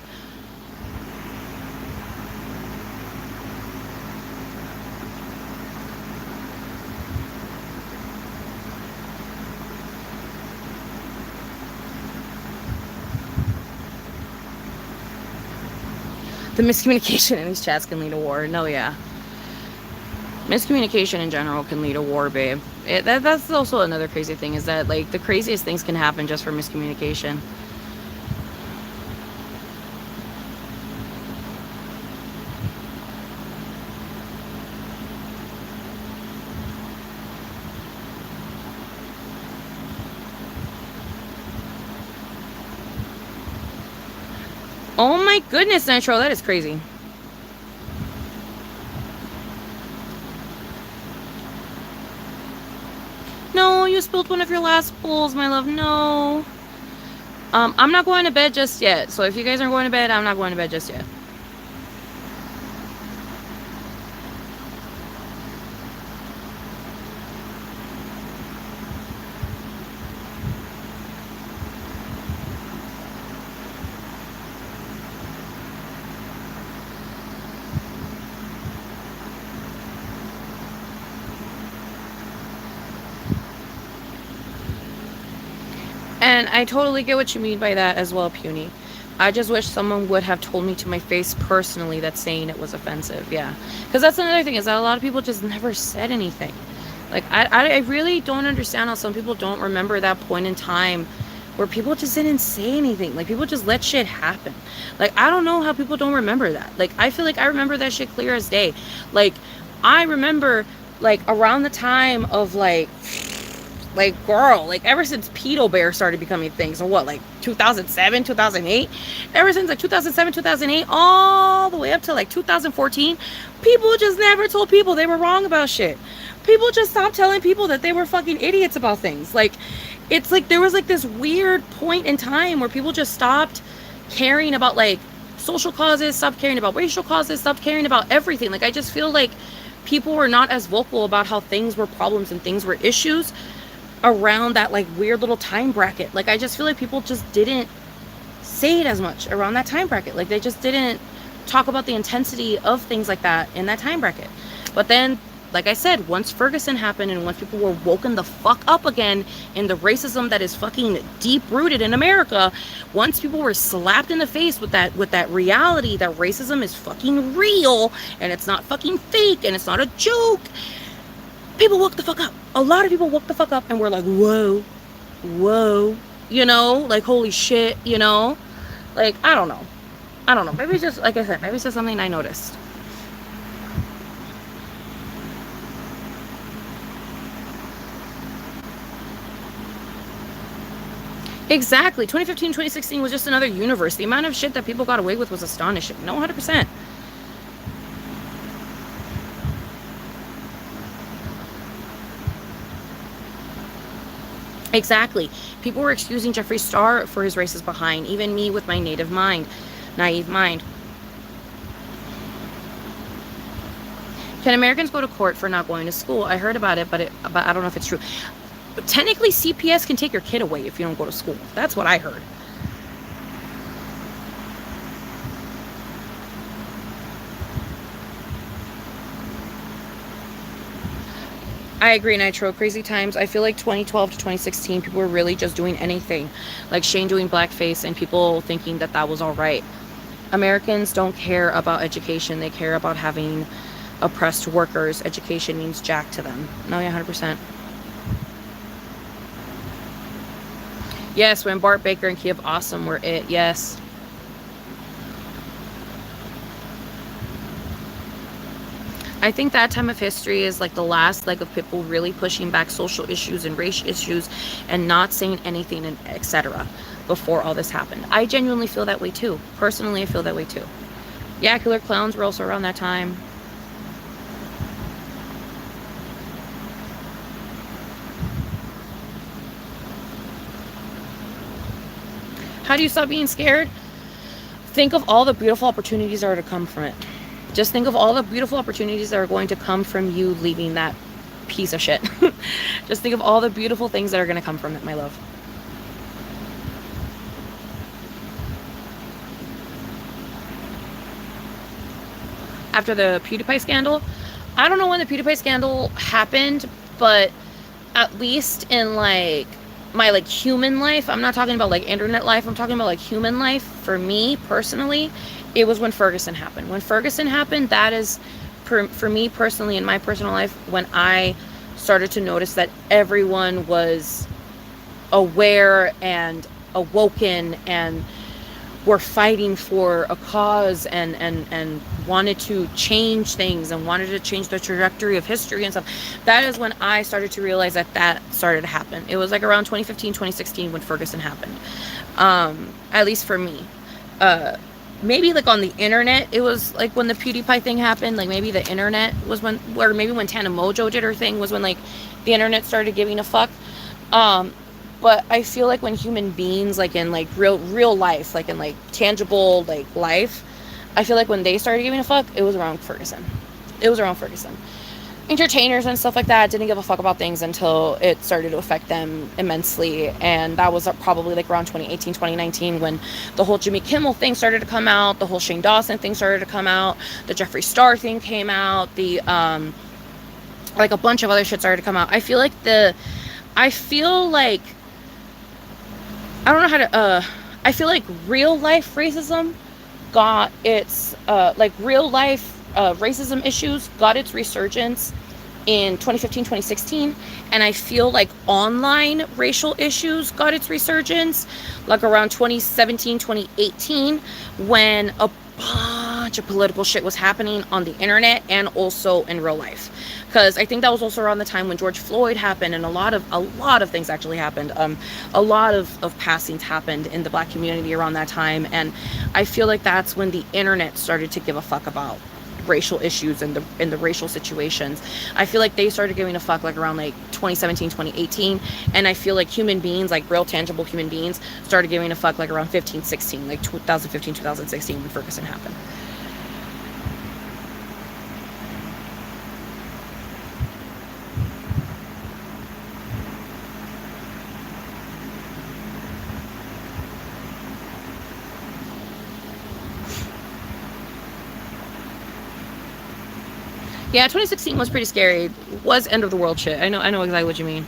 The miscommunication in these chats can lead to war. No, yeah. Miscommunication in general can lead to war, babe. That's also another crazy thing, is that, like, the craziest things can happen just for miscommunication. Oh my goodness, Nitro, that is crazy. No, you spilled one of your last bowls, my love. No. I'm not going to bed just yet. So if you guys aren't going to bed, I'm not going to bed just yet. And I totally get what you mean by that as well, Puny. I just wish someone would have told me to my face personally that saying it was offensive. Yeah. Because that's another thing, is that a lot of people just never said anything. Like, I really don't understand how some people don't remember that point in time where people just didn't say anything. Like, people just let shit happen. Like, I don't know how people don't remember that. Like, I feel like I remember that shit clear as day. Like, I remember, like, around the time of, like, girl, like, ever since Pedo Bear started becoming things, or what, like 2007, 2008, ever since like 2007, 2008, all the way up to like 2014, people just never told people they were wrong about shit. People just stopped telling people that they were fucking idiots about things. Like, it's like there was like this weird point in time where people just stopped caring about like social causes, stopped caring about racial causes, stopped caring about everything. Like, I just feel like people were not as vocal about how things were problems and things were issues around that like weird little time bracket. Like, I just feel like people just didn't say it as much around that time bracket. Like, they just didn't talk about the intensity of things like that in that time bracket. But then, like I said, once Ferguson happened and once people were woken the fuck up again in the racism that is fucking deep rooted in America, once people were slapped in the face with that reality that racism is fucking real and it's not fucking fake and it's not a joke, people woke the fuck up. A lot of people woke the fuck up and were like, whoa, you know, like, holy shit, you know, like, I don't know. Maybe it's just, like I said, maybe it's just something I noticed. Exactly. 2015, 2016 was just another universe. The amount of shit that people got away with was astonishing. No, 100%. Exactly. People were excusing Jeffree Star for his racist behind. Even me with my naive mind. Can Americans go to court for not going to school? I heard about it, but I don't know if it's true. But technically, CPS can take your kid away if you don't go to school. That's what I heard. I agree, Nitro. Crazy times. I feel like 2012 to 2016, people were really just doing anything. Like Shane doing blackface and people thinking that that was all right. Americans don't care about education. They care about having oppressed workers. Education means jack to them. No, yeah, 100%. Yes, when Bart Baker and Kiev Awesome were it. Yes. I think that time of history is like the last leg of people really pushing back social issues and race issues and not saying anything, and etc. before all this happened. I genuinely feel that way too. Personally, I feel that way too. Yeah, Killer Clowns were also around that time. How do you stop being scared? Think of all the beautiful opportunities that are to come from it. Just think of all the beautiful opportunities that are going to come from you leaving that piece of shit. Just think of all the beautiful things that are going to come from it, my love. After the PewDiePie scandal, I don't know when the PewDiePie scandal happened, but at least in like my like human life, I'm not talking about like internet life, I'm talking about like human life, for me personally, it was when Ferguson happened. When Ferguson happened, that is, for me personally, in my personal life, when I started to notice that everyone was aware and awoken and were fighting for a cause and wanted to change things and wanted to change the trajectory of history and stuff. That is when I started to realize that that started to happen. It was like around 2015, 2016 when Ferguson happened. At least for me. Maybe like on the internet, it was like when the PewDiePie thing happened. Like maybe the internet was when, or maybe when Tana Mojo did her thing was when like the internet started giving a fuck. But I feel like when human beings, like in like real life, like in like tangible like life, I feel like when they started giving a fuck, it was around Ferguson. It was around Ferguson. Entertainers and stuff like that didn't give a fuck about things until it started to affect them immensely, and that was probably like around 2018, 2019 when the whole Jimmy Kimmel thing started to come out, the whole Shane Dawson thing started to come out, the Jeffree Star thing came out, the like a bunch of other shit started to come out. I feel like I don't know how to, I feel like real life racism got its, like real life racism issues got its resurgence in 2015, 2016. And I feel like online racial issues got its resurgence like around 2017, 2018, when a bunch of political shit was happening on the internet and also in real life. Because I think that was also around the time when George Floyd happened, and a lot of things actually happened. A lot of passings happened in the Black community around that time, and I feel like that's when the internet started to give a fuck about racial issues and the racial situations. I feel like they started giving a fuck like around like 2017, 2018, and I feel like human beings, like real tangible human beings, started giving a fuck like around 15, 16, like 2015, 2016, when Ferguson happened. Yeah, 2016 was pretty scary. It was end of the world shit. I know exactly what you mean.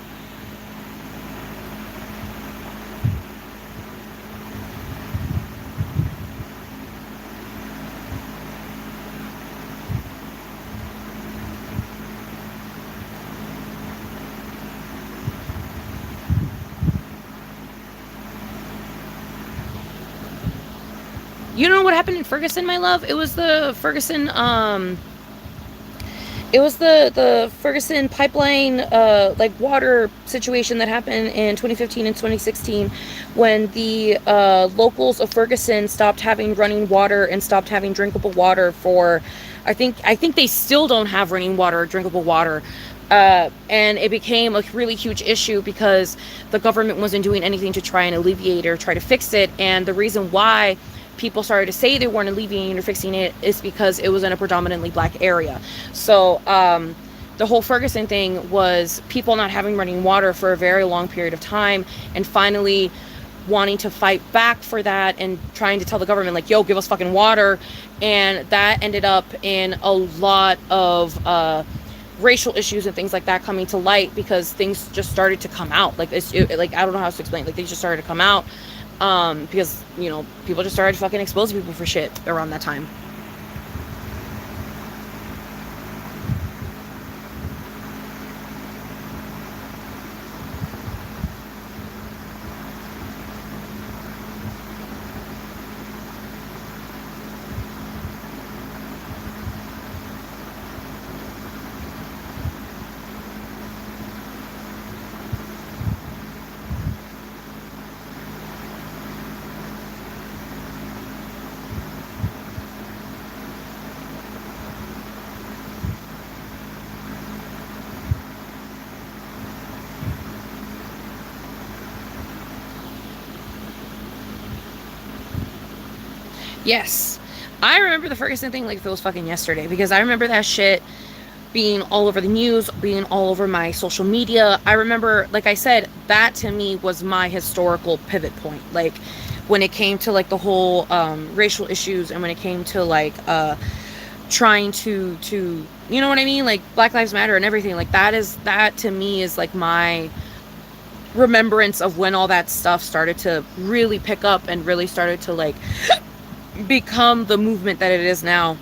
You know what happened in Ferguson, my love? It was the Ferguson it was the Ferguson pipeline like water situation that happened in 2015 and 2016, when the locals of Ferguson stopped having running water and stopped having drinkable water for, I think they still don't have running water or drinkable water. And it became a really huge issue because the government wasn't doing anything to try and alleviate or try to fix it. And the reason why people started to say they weren't alleviating or fixing it is because it was in a predominantly Black area. So the whole Ferguson thing was people not having running water for a very long period of time, and finally wanting to fight back for that and trying to tell the government, like, yo, give us fucking water. And that ended up in a lot of racial issues and things like that coming to light, because things just started to come out. Like, like, I don't know how to explain. Like, they just started to come out because, you know, people just started fucking exposing people for shit around that time. Yes. I remember the Ferguson thing like if it was fucking yesterday, because I remember that shit being all over the news, being all over my social media. I remember, like I said, that to me was my historical pivot point. Like, when it came to like the whole racial issues, and when it came to like trying to you know what I mean, like Black Lives Matter and everything, like that to me is like my remembrance of when all that stuff started to really pick up and really started to like become the movement that it is now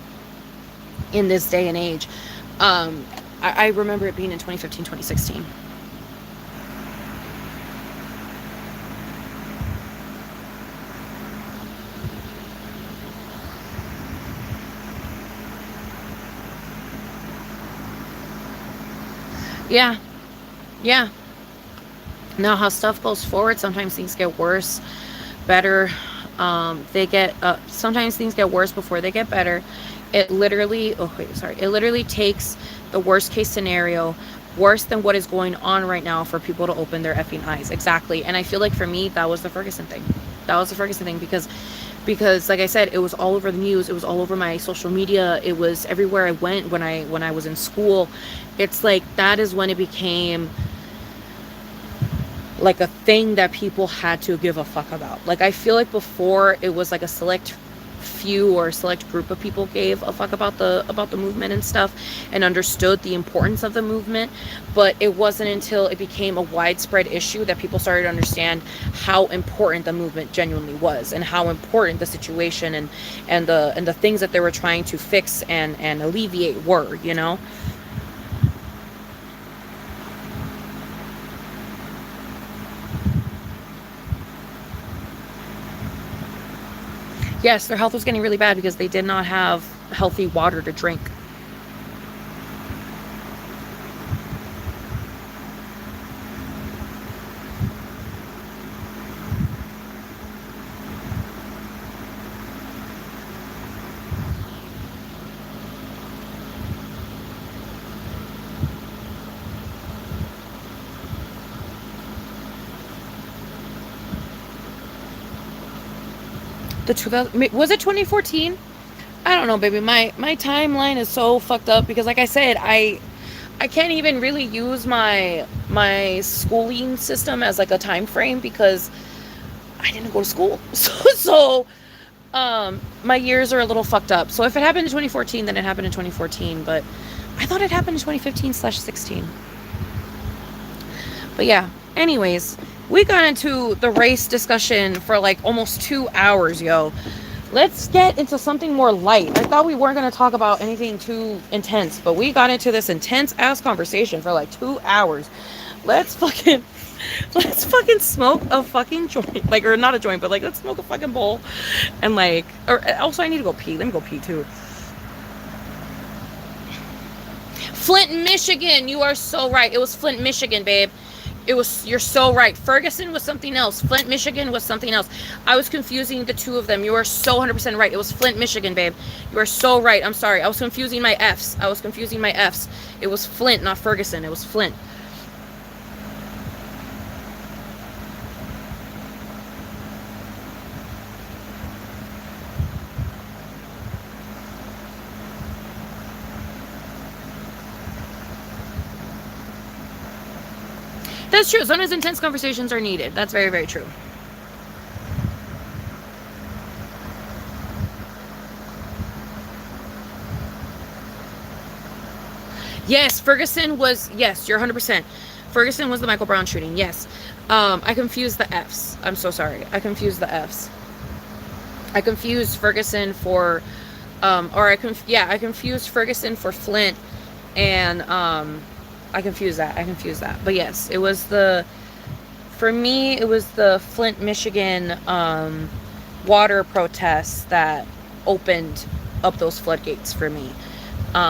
in this day and age. I remember it being in 2015, 2016. Yeah, yeah. Now, how stuff goes forward, sometimes things get worse, better. They get sometimes things get worse before they get better. It literally, oh wait, sorry. It literally takes the worst case scenario, worse than what is going on right now, for people to open their effing eyes. Exactly. And I feel like for me, that was the Ferguson thing. That was the Ferguson thing, because like I said, it was all over the news. It was all over my social media. It was everywhere I went when I was in school. It's like that is when it became like a thing that people had to give a fuck about. Like, I feel like before it was like a select few or select group of people gave a fuck about the movement and stuff and understood the importance of the movement. But it wasn't until it became a widespread issue that people started to understand how important the movement genuinely was, and how important the situation and the things that they were trying to fix and alleviate were, you know. Yes, their health was getting really bad because they did not have healthy water to drink. The 2000, was it 2014? I don't know, baby. My timeline is so fucked up because, like I said, I can't even really use my schooling system as like a time frame because I didn't go to school. So my years are a little fucked up. So if it happened in 2014, then it happened in 2014. But I thought it happened in 2015/16. But yeah. Anyways, we got into the race discussion for like almost 2 hours, yo. Let's get into something more light. I thought we weren't going to talk about anything too intense, but we got into this intense ass conversation for like 2 hours. Let's fucking smoke a fucking joint. Like, or not a joint, but like, let's smoke a fucking bowl. And like, or also I need to go pee. Let me go pee too. Flint, Michigan. You are so right. It was Flint, Michigan, babe. You're so right. Ferguson was something else. Flint, Michigan was something else. I was confusing the two of them. You are so 100% right. It was Flint, Michigan, babe. You are so right. I'm sorry. I was confusing my F's. It was Flint, not Ferguson. It was Flint. That's true. Sometimes intense conversations are needed. That's very, very true. Yes, Ferguson was, yes, you're 100%. Ferguson was the Michael Brown shooting, yes. I confused the F's. I'm so sorry. I confused the F's. I confused Ferguson for, I confused Ferguson for Flint, and, I confused that. But yes, it was for me, it was the Flint, Michigan, water protests that opened up those floodgates for me.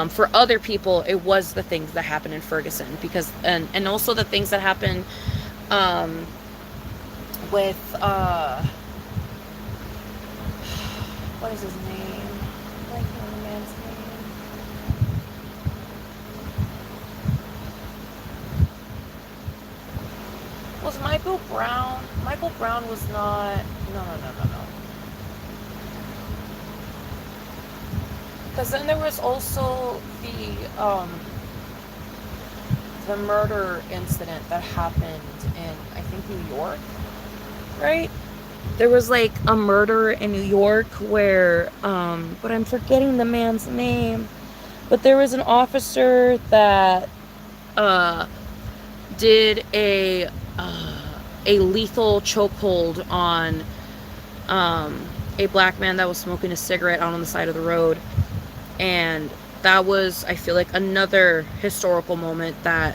For other people, it was the things that happened in Ferguson, because, and also the things that happened, with, what is his name? Like the man's name. Was Michael Brown? Michael Brown was not. No. Because then there was also the murder incident that happened in, I think, New York, right? There was like a murder in New York where, but I'm forgetting the man's name. But there was an officer that did a lethal chokehold on a black man that was smoking a cigarette out on the side of the road. And that was, I feel like, another historical moment that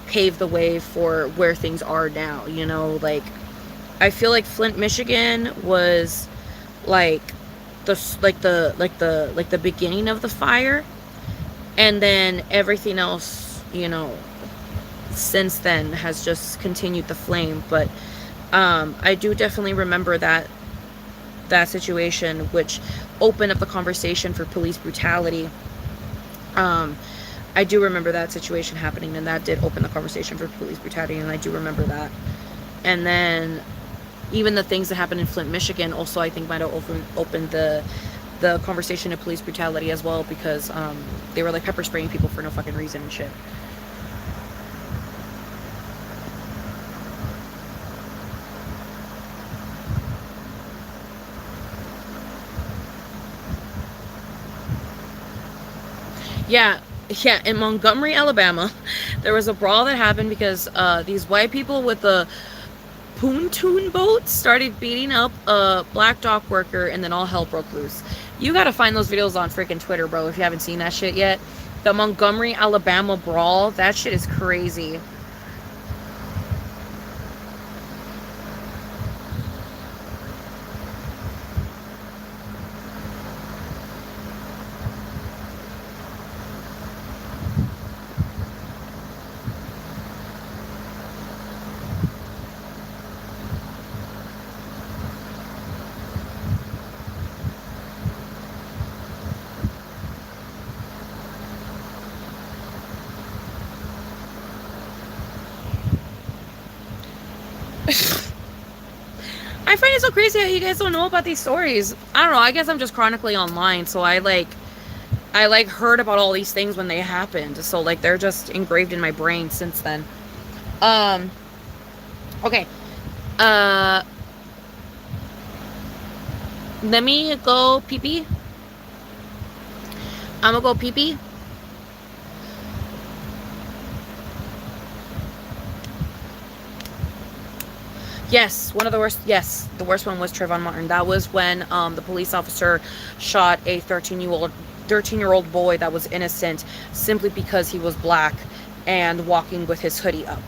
paved the way for where things are now, you know? Like, I feel like Flint, Michigan was like the beginning of the fire, and then everything else, you know, since then has just continued the flame. But I do definitely remember that situation, which opened up the conversation for police brutality. I do remember that situation happening, and that did open the conversation for police brutality, and I do remember that. And then even the things that happened in Flint, Michigan also, I think, might have opened the conversation of police brutality as well, because they were like pepper spraying people for no fucking reason and shit. Yeah, yeah, in Montgomery, Alabama, there was a brawl that happened because these white people with the pontoon boat started beating up a black dock worker, and then all hell broke loose. You gotta find those videos on freaking Twitter, bro, if you haven't seen that shit yet. The Montgomery, Alabama brawl, that shit is crazy. I find it so crazy how you guys don't know about these stories. I don't know. I guess I'm just chronically online, so I heard about all these things when they happened. So like they're just engraved in my brain since then. Um. Okay. Uh. Let me go pee pee. I'm gonna go pee pee. Yes, one of the worst. Yes, the worst one was Trayvon Martin. That was when the police officer shot a 13-year-old boy that was innocent simply because he was black and walking with his hoodie up.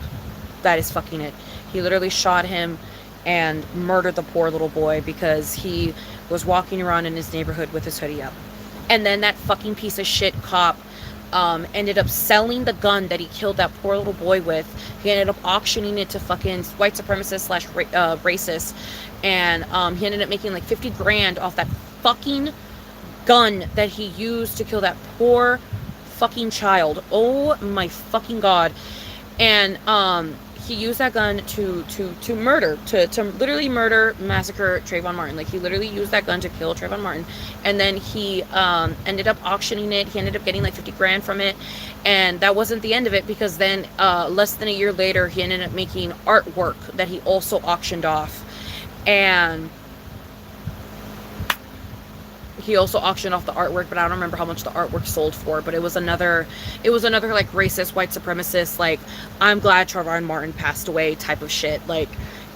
That is fucking it. He literally shot him and murdered the poor little boy because he was walking around in his neighborhood with his hoodie up. And then that fucking piece of shit cop ended up selling the gun that he killed that poor little boy with. He ended up auctioning it to fucking white supremacists slash racists, and he ended up making like 50 grand off that fucking gun that he used to kill that poor fucking child. Oh my fucking god! And he used that gun to murder, to literally murder, massacre Trayvon Martin. Like, he literally used that gun to kill Trayvon Martin. And then he ended up auctioning it. He ended up getting like 50 grand from it. And that wasn't the end of it, because then less than a year later, he ended up making artwork that he also auctioned off. And he also auctioned off the artwork, but I don't remember how much the artwork sold for. But it was another like racist, white supremacist, like, I'm glad Trayvon Martin passed away type of shit. Like,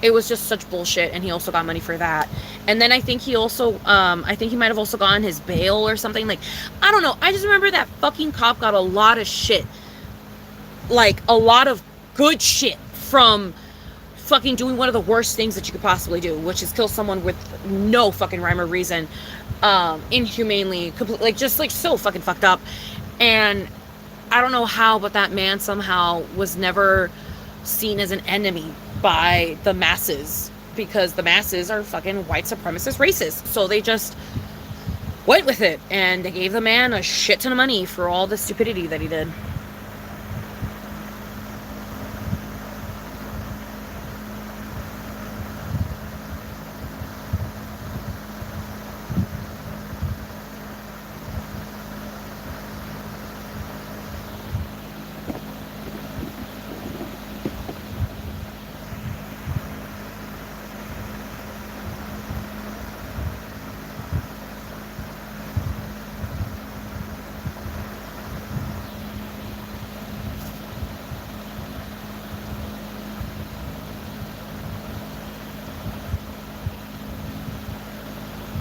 it was just such bullshit. And he also got money for that. And then I think he also I think he might have also gotten his bail or something. Like, I don't know, I just remember that fucking cop got a lot of shit, like a lot of good shit, from fucking doing one of the worst things that you could possibly do, which is kill someone with no fucking rhyme or reason, inhumanely, like, just like so fucking fucked up. And I don't know how, but that man somehow was never seen as an enemy by the masses, because the masses are fucking white supremacist racists. So they just went with it, and they gave the man a shit ton of money for all the stupidity that he did.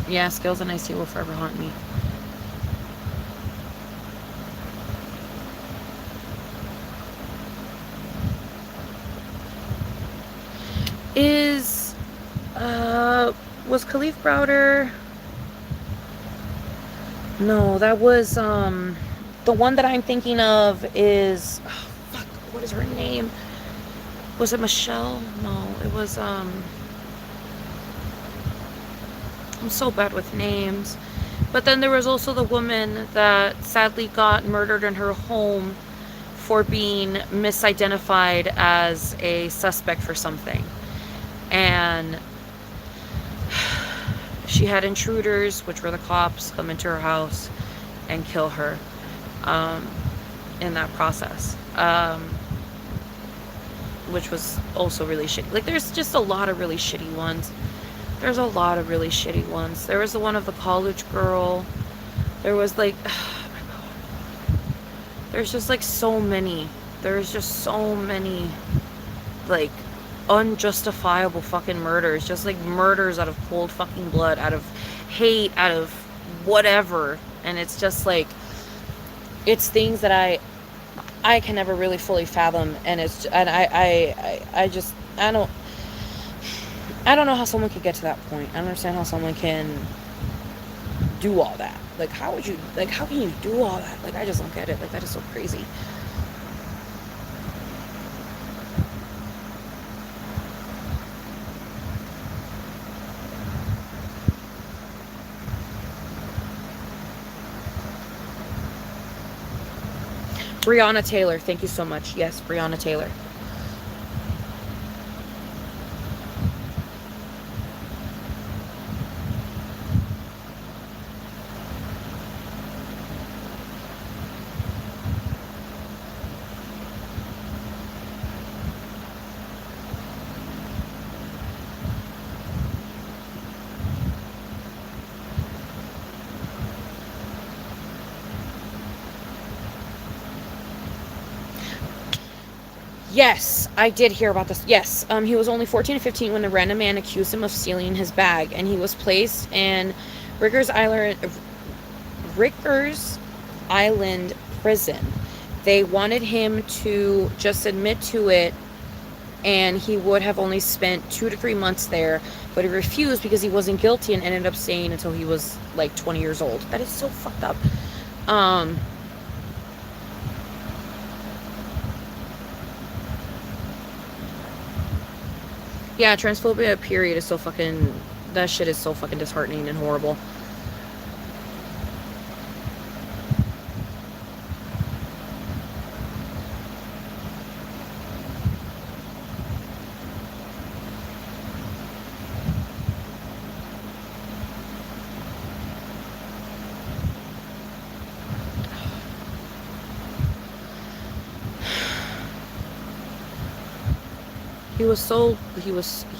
Yeah, Skills and Ice Tea will forever haunt me. Is was Khalif Browder? No, that was the one that I'm thinking of is, oh, fuck, what is her name? Was it Michelle? No, it was I'm so bad with names. But then there was also the woman that sadly got murdered in her home for being misidentified as a suspect for something. And she had intruders, which were the cops, come into her house and kill her in that process. Which was also really shitty. Like, there's just a lot of really shitty ones. There's a lot of really shitty ones. There was the one of the college girl. There was, like, oh my god. There's just like so many. There's just so many like unjustifiable fucking murders. Just like murders out of cold fucking blood, out of hate, out of whatever. And it's just like, it's things that I can never really fully fathom. And it's, and I just, I don't know how someone could get to that point. I don't understand how someone can do all that. Like, how would you, like, how can you do all that? Like, I just don't get it. Like, that is so crazy. Breonna Taylor, thank you so much. Yes, Breonna Taylor. Yes, I did hear about this. Yes, he was only 14 or 15 when a random man accused him of stealing his bag, and he was placed in Rikers Island prison. They wanted him to just admit to it, and he would have only spent 2 to 3 months there, but he refused because he wasn't guilty and ended up staying until he was like 20 years old. That is so fucked up. Yeah, transphobia, period, is so fucking... That shit is so fucking disheartening and horrible.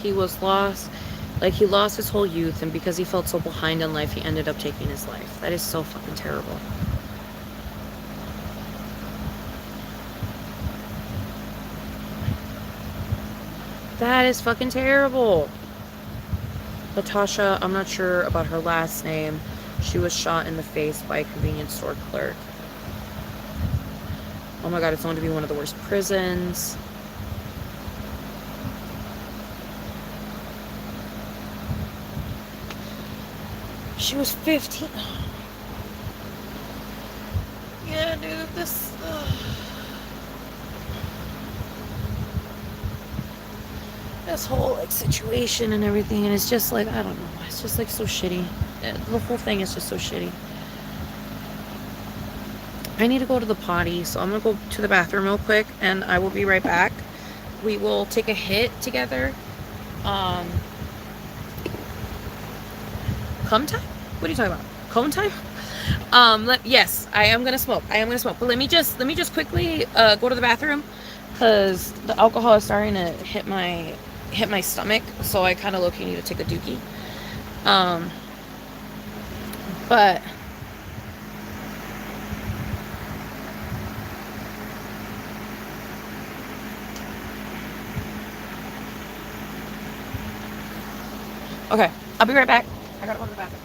He was lost. Like, he lost his whole youth, and because he felt so behind in life, he ended up taking his life. That is so fucking terrible. That is fucking terrible. Latasha, I'm not sure about her last name. She was shot in the face by a convenience store clerk. Oh my god, it's known to be one of the worst prisons. She was 15. Yeah, dude, this... this whole, like, situation and everything, and it's just, like, I don't know. It's just, like, so shitty. The whole thing is just so shitty. I need to go to the potty, so I'm gonna go to the bathroom real quick, and I will be right back. We will take a hit together. Cum time? What are you talking about? Cone time? Yes, I am gonna smoke. But let me just quickly go to the bathroom, because the alcohol is starting to hit my stomach, so I kind of low-key need to take a dookie. But okay, I'll be right back. I gotta go to the bathroom.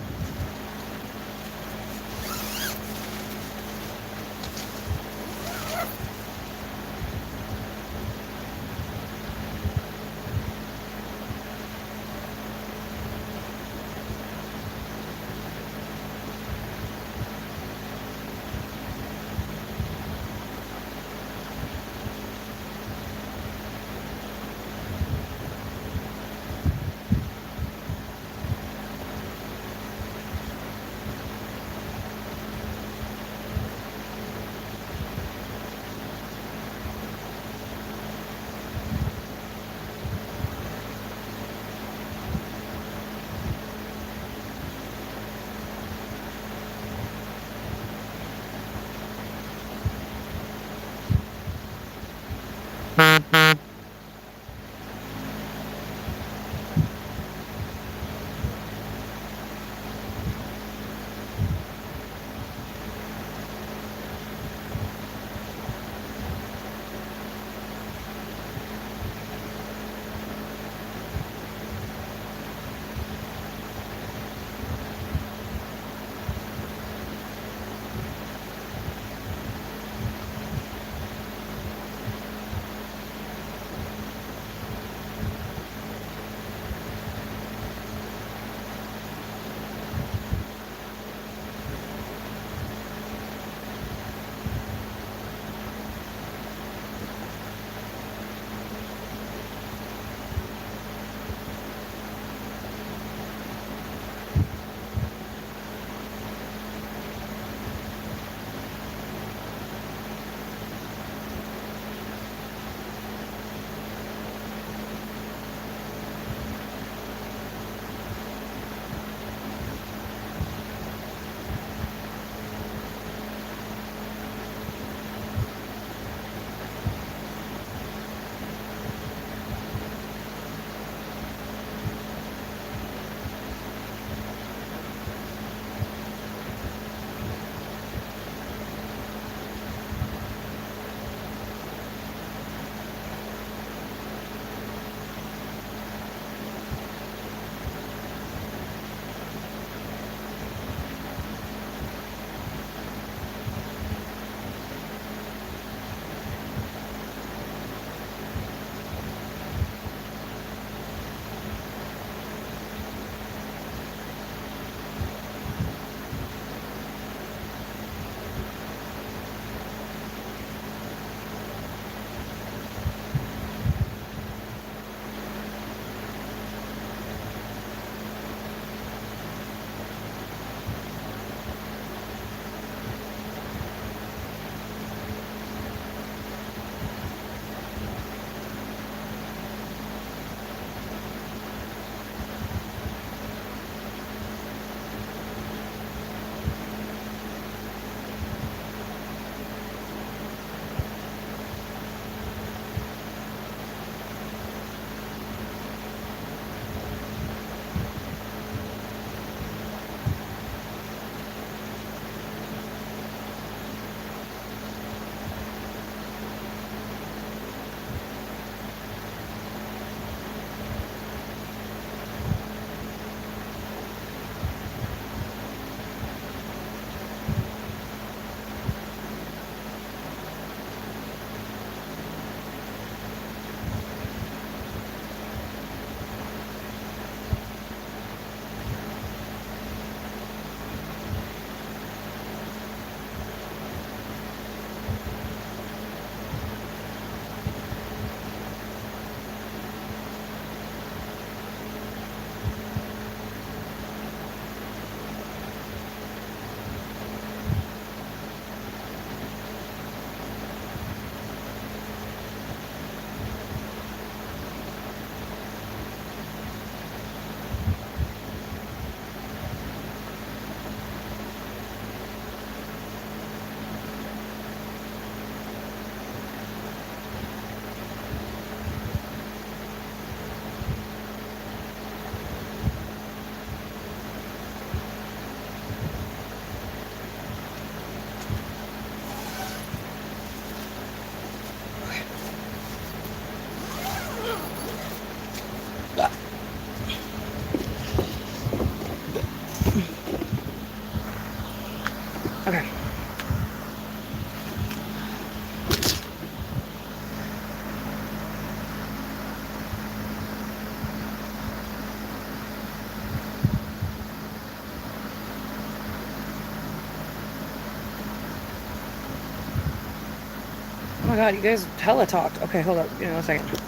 Oh my god, you guys hella talked. Okay, hold up. Give me 1 second.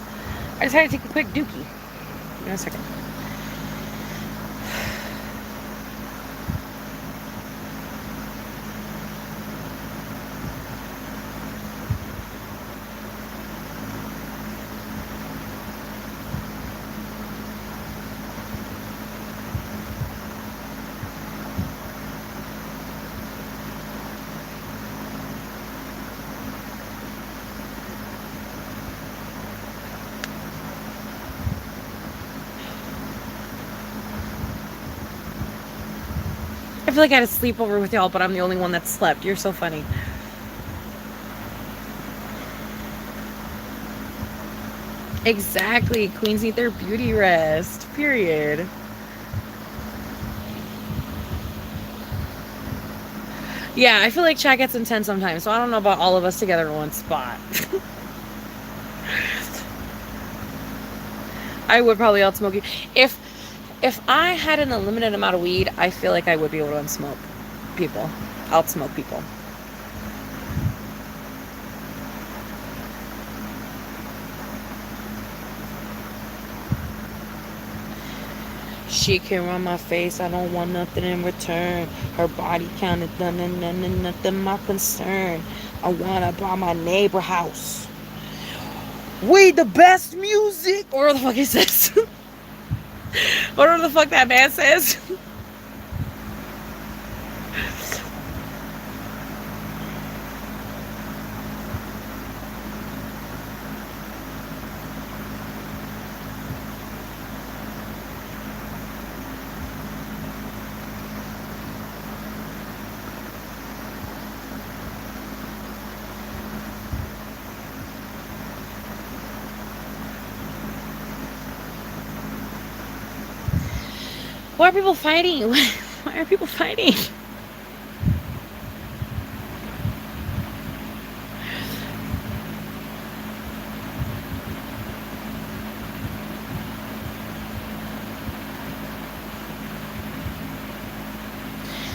I just had to take a quick dookie. Give me 1 second. I feel like I had a sleepover with y'all, but I'm the only one that slept. You're so funny. Exactly. Queens need their beauty rest. Period. Yeah, I feel like chat gets intense sometimes, so I don't know about all of us together in one spot. I would probably outsmoke you. If I had an unlimited amount of weed, I feel like I would be able to unsmoke people. Outsmoke people. She can run my face, I don't want nothing in return. Her body counted, nothing my concern. I wanna buy my neighbor house. We the best music. Or what the fuck is this? Whatever the fuck that man says. Why are people fighting? Why are people fighting?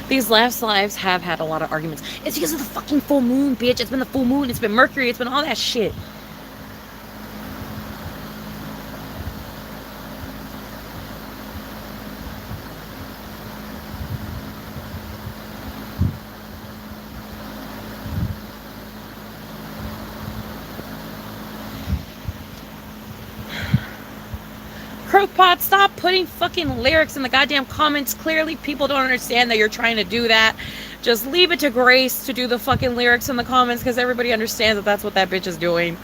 These last lives have had a lot of arguments. It's because of the fucking full moon, bitch. It's been the full moon. It's been Mercury. It's been all that shit. Crookpot, stop putting fucking lyrics in the goddamn comments. Clearly people don't understand that you're trying to do that. Just leave it to Grace to do the fucking lyrics in the comments, because everybody understands that that's what that bitch is doing.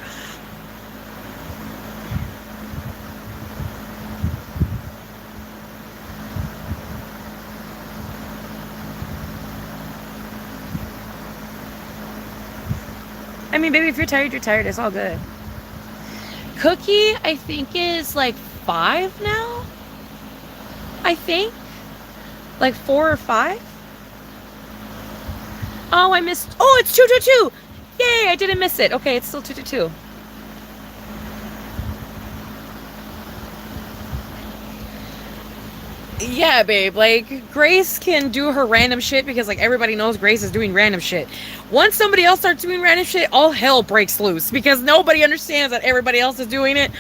I mean, baby, if you're tired, you're tired. It's all good. Cookie, I think, is like 5 now. I think. Like 4 or 5. Oh, I missed. Oh, it's 222. Yay, I didn't miss it. Okay, it's still 222. Yeah, babe, like, Grace can do her random shit because, like, everybody knows Grace is doing random shit. Once somebody else starts doing random shit, all hell breaks loose because nobody understands that everybody else is doing it.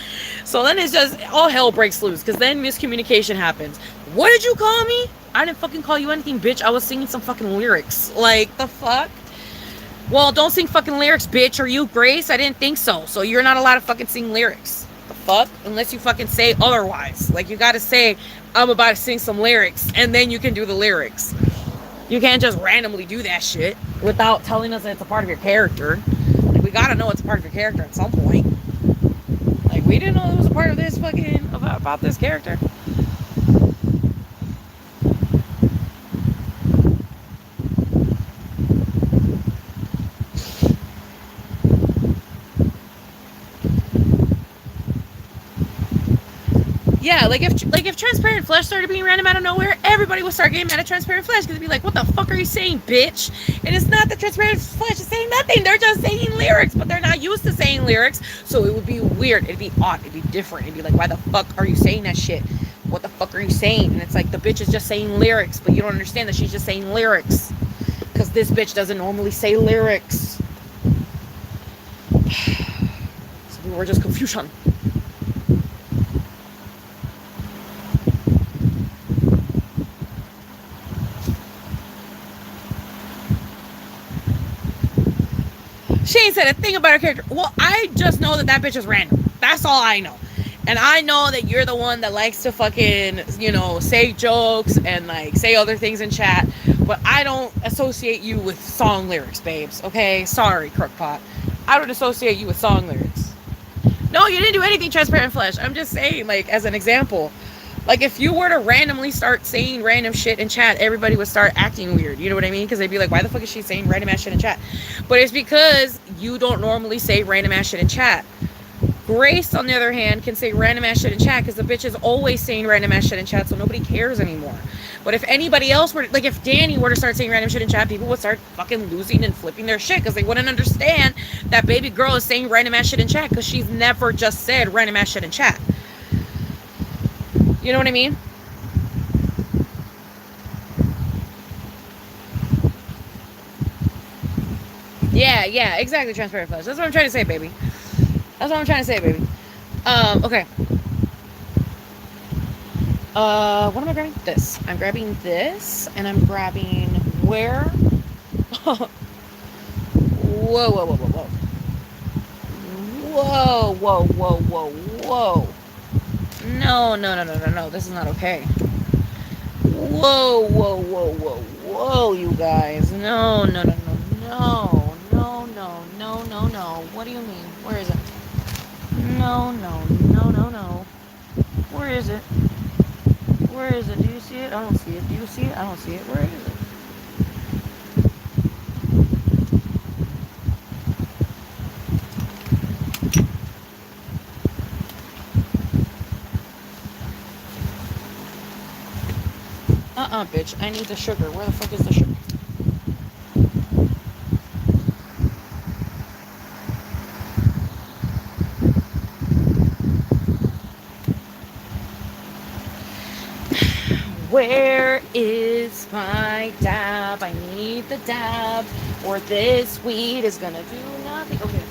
So then it's just, all hell breaks loose because then miscommunication happens. What did you call me? I didn't fucking call you anything, bitch. I was singing some fucking lyrics. Like, the fuck? Well, don't sing fucking lyrics, bitch. Are you Grace? I didn't think so. So you're not allowed to fucking sing lyrics. The fuck? Unless you fucking say otherwise. Like, you gotta say, I'm about to sing some lyrics, and then you can do the lyrics. You can't just randomly do that shit without telling us that it's a part of your character. Like, we gotta know it's a part of your character at some point. Like, we didn't know it was a part of this fucking, about this character. Yeah, like if Transparent Flesh started being random out of nowhere, everybody would start getting mad at Transparent Flesh because they'd be like, what the fuck are you saying, bitch? And it's not that Transparent Flesh is saying nothing. They're just saying lyrics, but they're not used to saying lyrics. So it would be weird. It'd be odd. It'd be different. It'd be like, why the fuck are you saying that shit? What the fuck are you saying? And it's like, the bitch is just saying lyrics, but you don't understand that she's just saying lyrics. Because this bitch doesn't normally say lyrics. were just confusion. She ain't said a thing about her character. Well, I just know that that bitch is random. That's all I know. And I know that you're the one that likes to fucking, you know, say jokes and like say other things in chat. But I don't associate you with song lyrics, babes. Okay? Sorry, Crookpot. I don't associate you with song lyrics. No, you didn't do anything, Transparent Flesh. I'm just saying, like, as an example. Like, if you were to randomly start saying random shit in chat, everybody would start acting weird. You know what I mean? Because they'd be like, why the fuck is she saying random ass shit in chat? But it's because you don't normally say random ass shit in chat. Grace, on the other hand, can say random ass shit in chat because the bitch is always saying random ass shit in chat, so nobody cares anymore. But if anybody else were, like, if Danny were to start saying random shit in chat, people would start fucking losing and flipping their shit because they wouldn't understand that baby girl is saying random ass shit in chat because she's never just said random ass shit in chat. You know what I mean? Yeah, exactly, Transparent Flesh. That's what I'm trying to say, baby. That's what I'm trying to say, baby. Okay. What am I grabbing? This. I'm grabbing this, and I'm grabbing where? Whoa. Whoa. No. This is not okay. Whoa, you guys. No. What do you mean? Where is it? No. Where is it? Do you see it? I don't see it. Do you see it? I don't see it. Where is it? Bitch. I need the sugar. Where the fuck is the sugar? Where is my dab? I need the dab, or this weed is gonna do nothing. Okay.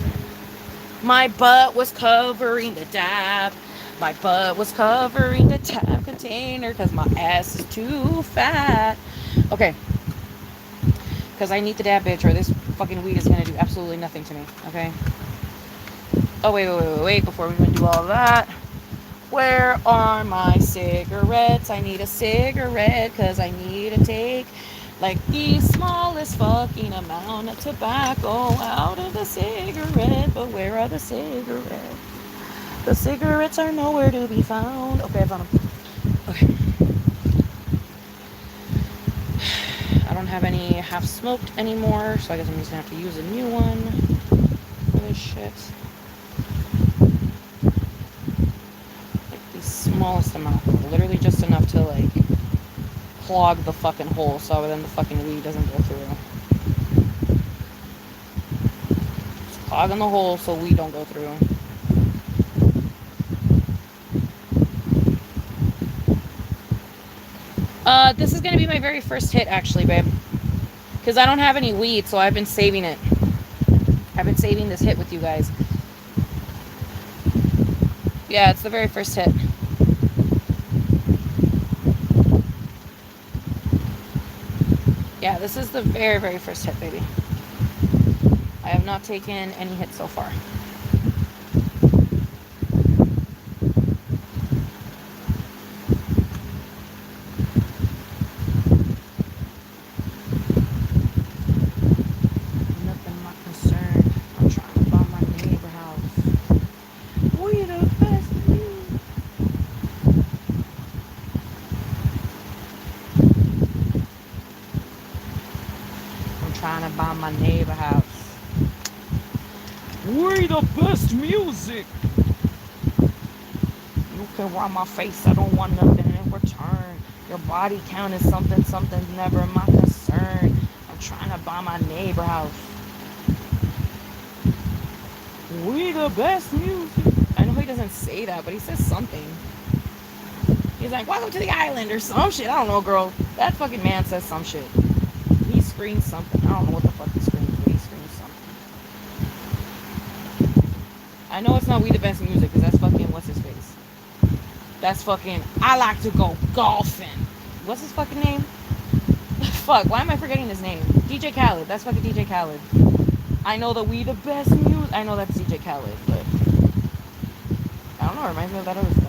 My butt was covering the dab. My butt was covering the tab container because my ass is too fat. Okay. Because I need the dab, bitch, or this fucking weed is gonna do absolutely nothing to me. Okay. Oh, wait. Before we even do all that. Where are my cigarettes? I need a cigarette because I need to take like the smallest fucking amount of tobacco out of the cigarette. But where are the cigarettes? The cigarettes are nowhere to be found. Okay, I found them. Okay. I don't have any half smoked anymore, so I guess I'm just gonna have to use a new one for this shit. Smallest amount, literally just enough to like clog the fucking hole so then the fucking weed doesn't go through. Just clogging the hole so weed don't go through. This is gonna be my very first hit actually, babe, because I don't have any weed, so I've been saving it. I've been saving this hit with you guys. Yeah, it's the very first hit. Yeah, this is the very, very first hit, baby. I have not taken any hits so far. Nothing my concern. I'm trying to buy my neighbor house. We the best news. Trying to buy my neighbor house. We the best music. You can rub my face, I don't want nothing in return. Your body count is something's never my concern. I'm trying to buy my neighbor house. We the best music. I know he doesn't say that, but he says something. He's like, welcome to the island or some shit. I don't know, girl. That fucking man says some shit. He screams something. I don't know what the fuck he screams, but he screams something. I know it's not We the Best Music because that's fucking what's his face. That's fucking I like to go golfing. What's his fucking name? Fuck, why am I forgetting his name? DJ Khaled. That's fucking DJ Khaled. I know that We the Best Music. I know that's DJ Khaled, but I don't know. It reminds me of that other thing.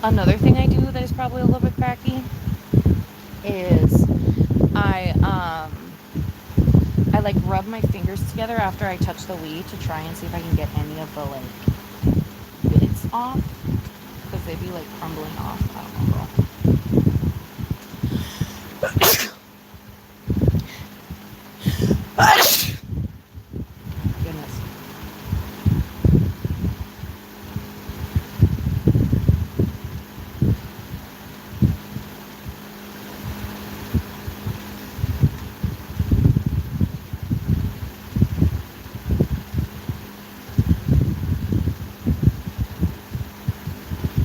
Another thing I do that is probably a little bit cracky is I like rub my fingers together after I touch the weed to try and see if I can get any of the like bits off because they'd be like crumbling off. I don't know, girl. Goodness.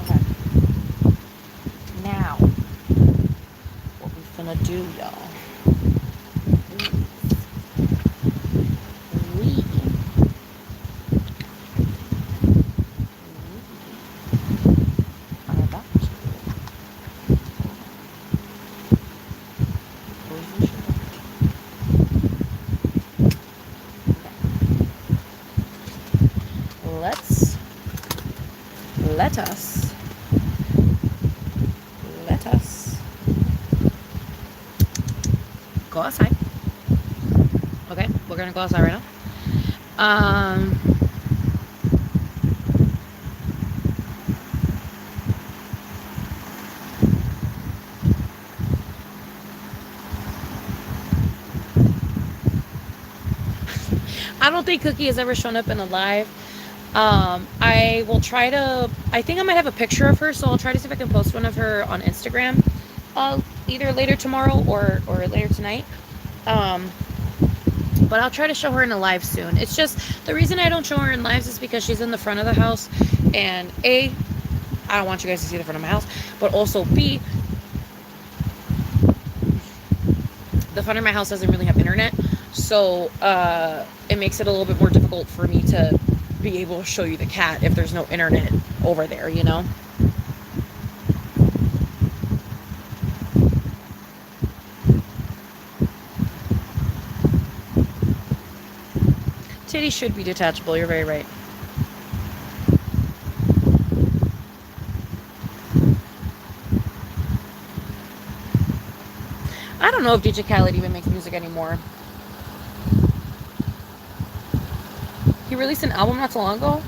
Okay. Now, what we finna do, y'all? Let us go outside. Okay, we're gonna go outside right now. I don't think Cookie has ever shown up in a live. I will try to. I think I might have a picture of her, so I'll try to see if I can post one of her on Instagram, either later tomorrow or later tonight. But I'll try to show her in a live soon. It's just the reason I don't show her in lives is because she's in the front of the house, and A, I don't want you guys to see the front of my house, but also B, the front of my house doesn't really have internet, so it makes it a little bit more difficult for me to be able to show you the cat if there's no internet over there, you know? Titty should be detachable, you're very right. I don't know if DJ Khaled even makes music anymore. He released an album not so long ago.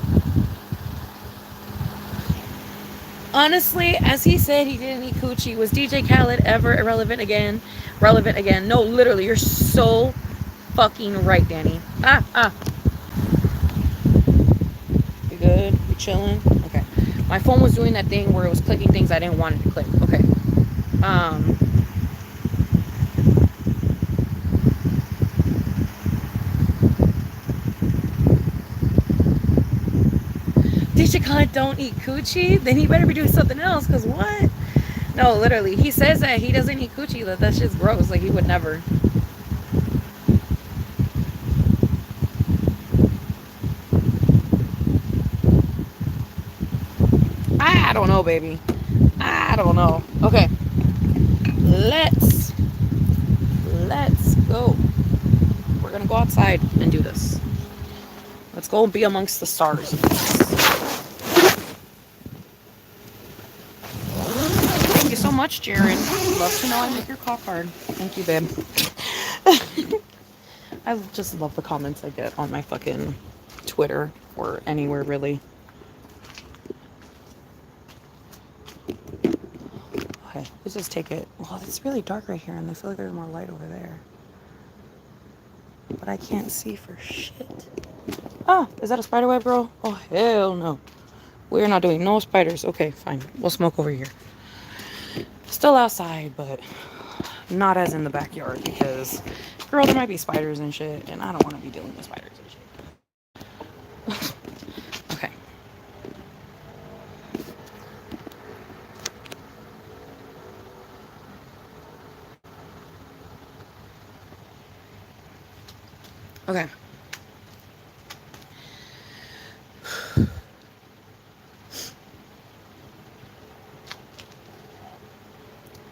Honestly, as he said, he didn't eat coochie. Was DJ Khaled ever irrelevant again? Relevant again? No, literally, you're so fucking right, Danny. You good? You chilling? Okay. My phone was doing that thing where it was clicking things I didn't want it to click. Okay. DJ Khaled don't eat coochie? Then he better be doing something else, because what? No, literally. He says that he doesn't eat coochie, that shit's gross. Like, he would never. I don't know, baby. I don't know. Okay. Let's go. We're going to go outside and do this. Let's go and be amongst the stars. Thank you so much. much, Jaren. Love to know I make your cough hard. Thank you, babe. I just love the comments I get on my fucking Twitter or anywhere, really. Okay, let's just take it. Well, it's really dark right here, and I feel like there's more light over there. But I can't see for shit. Oh, is that a spider web, bro? Oh, hell no. We're not doing no spiders. Okay, fine. We'll smoke over here. Still outside, but not as in the backyard because, girl, there might be spiders and shit, and I don't want to be dealing with spiders and shit. Okay. Okay.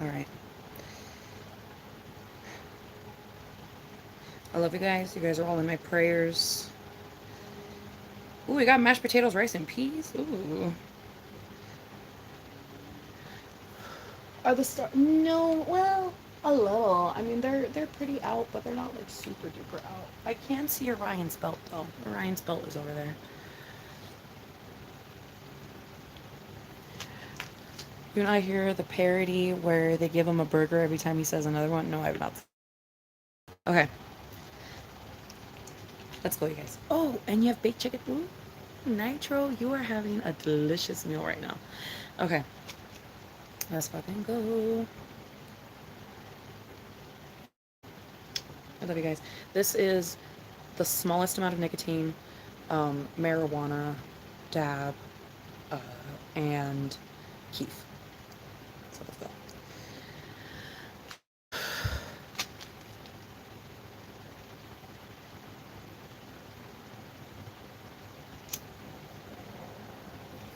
All right. I love you guys. You guys are all in my prayers. Ooh, we got mashed potatoes, rice, and peas. Ooh. Are the stars? No, well, a little. I mean, they're pretty out, but they're not like super duper out. I can see Orion's belt though. Orion's belt is over there. You not hear the parody where they give him a burger every time he says another one? No, I've not. Okay. Let's go, you guys. Oh, and you have baked chicken. Ooh, Nitro, you are having a delicious meal right now. Okay. Let's fucking go. I love you guys. This is the smallest amount of nicotine, marijuana, dab, and Keith. So let's go.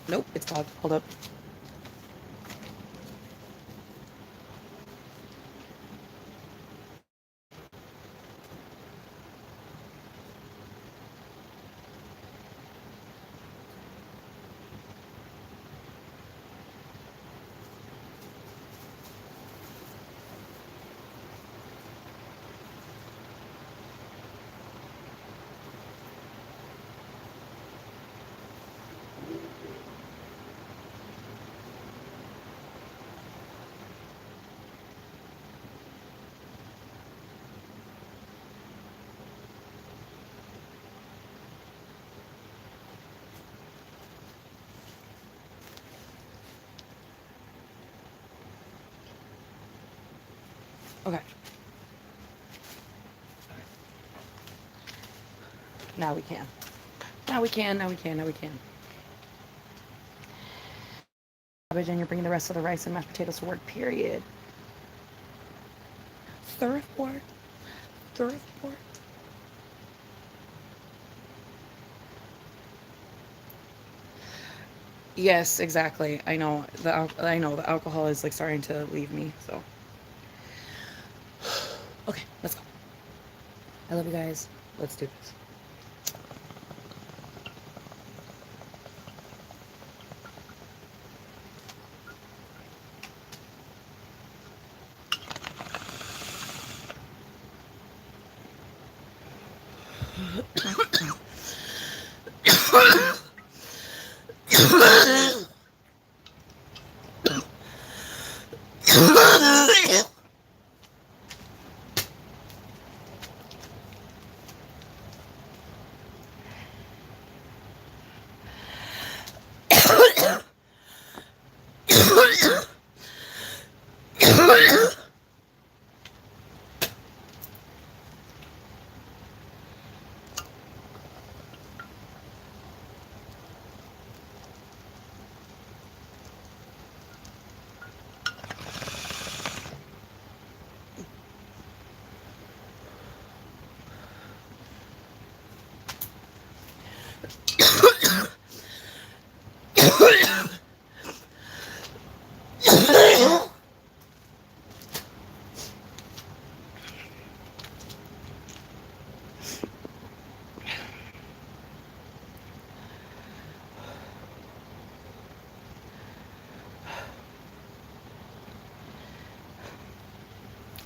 Nope, it's clogged. Hold up. Okay. Now we can. Now we can, now we can, now we can. And you're bringing the rest of the rice and mashed potatoes to work, period. Surfboard. Surfboard. Yes, exactly. I know the alcohol is like starting to leave me, so. Okay, let's go. I love you guys. Let's do this.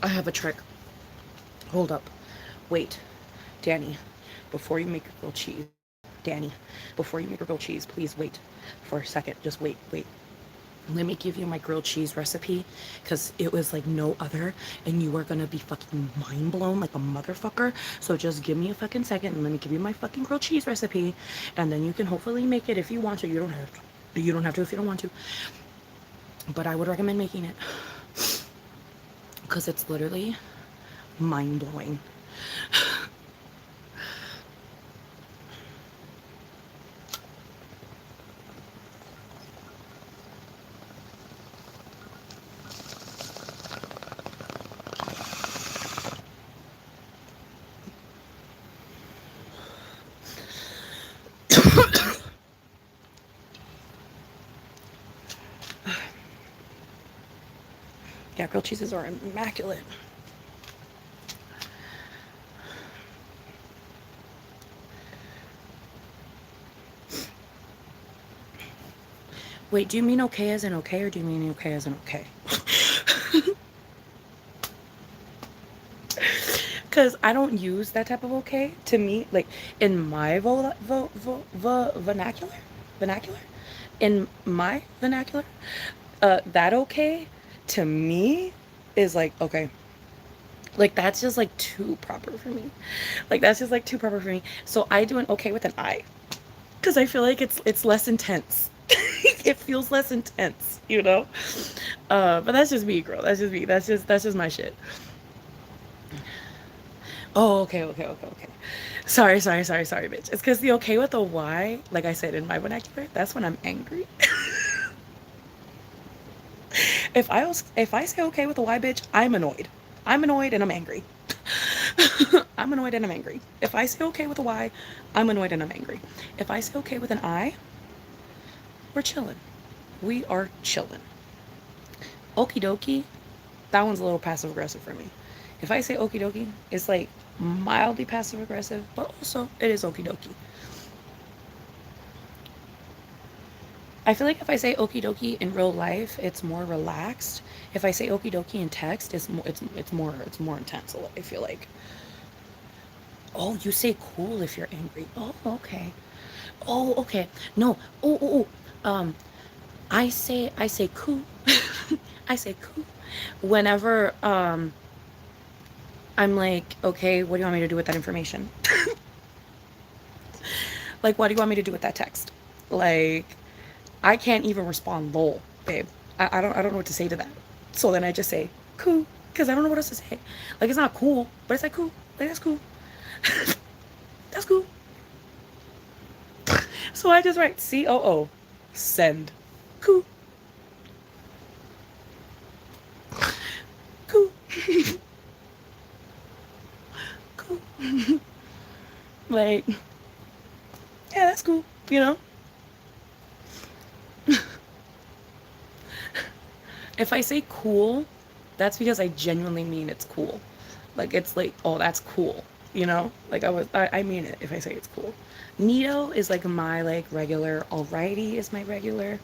I have a trick. Hold up. Wait. Danny, before you make your grilled cheese, Danny, before you make your grilled cheese, please wait for a second. Just wait, wait. Let me give you my grilled cheese recipe because it was like no other and you are gonna be fucking mind blown like a motherfucker. So just give me a fucking second and let me give you my fucking grilled cheese recipe and then you can hopefully make it if you want to. You don't have to. You don't have to if you don't want to. But I would recommend making it because it's literally mind blowing. Yeah, grilled cheeses are immaculate. Wait, do you mean okay as in okay or do you mean okay as in okay? Because I don't use that type of okay. To me, like in my vernacular, in my vernacular, that okay to me is like okay. Like that's just like too proper for me. Like that's just like too proper for me. So I do an okay with an I, because I feel like it's less intense. It feels less intense, you know. But that's just me, girl. That's just me. That's just my shit. Oh, okay, okay, okay, okay. Sorry, sorry, sorry, sorry, bitch. It's because the okay with the Y, like I said in my vernacular, that's when I'm angry. If I say okay with the Y, bitch, I'm annoyed. I'm annoyed and I'm angry. I'm annoyed and I'm angry. If I say okay with a Y, I'm annoyed and I'm angry. If I say okay with an I, we're chilling. We are chilling. Okie dokie, that one's a little passive aggressive for me. If I say okie dokie, it's like mildly passive aggressive, but also it is okie dokie. I feel like if I say okie dokie in real life, it's more relaxed. If I say okie dokie in text, it's more intense. I feel like. Oh, you say cool if you're angry. Oh, okay. Oh, okay. No. Oh, oh, oh. I say cool. I say cool. Whenever I'm like, okay, what do you want me to do with that information? Like, what do you want me to do with that text? Like, I can't even respond lol, babe. I don't know what to say to that. So then I just say cool because I don't know what else to say. Like it's not cool, but it's like cool. Like that's cool. That's cool. So I just write COO send. Cool. Cool. Cool. Like yeah, that's cool, you know? If I say cool, that's because I genuinely mean it's cool. Like it's like, oh, that's cool. You know? Like I mean it if I say it's cool. Neato is like my like regular. Alrighty is my regular.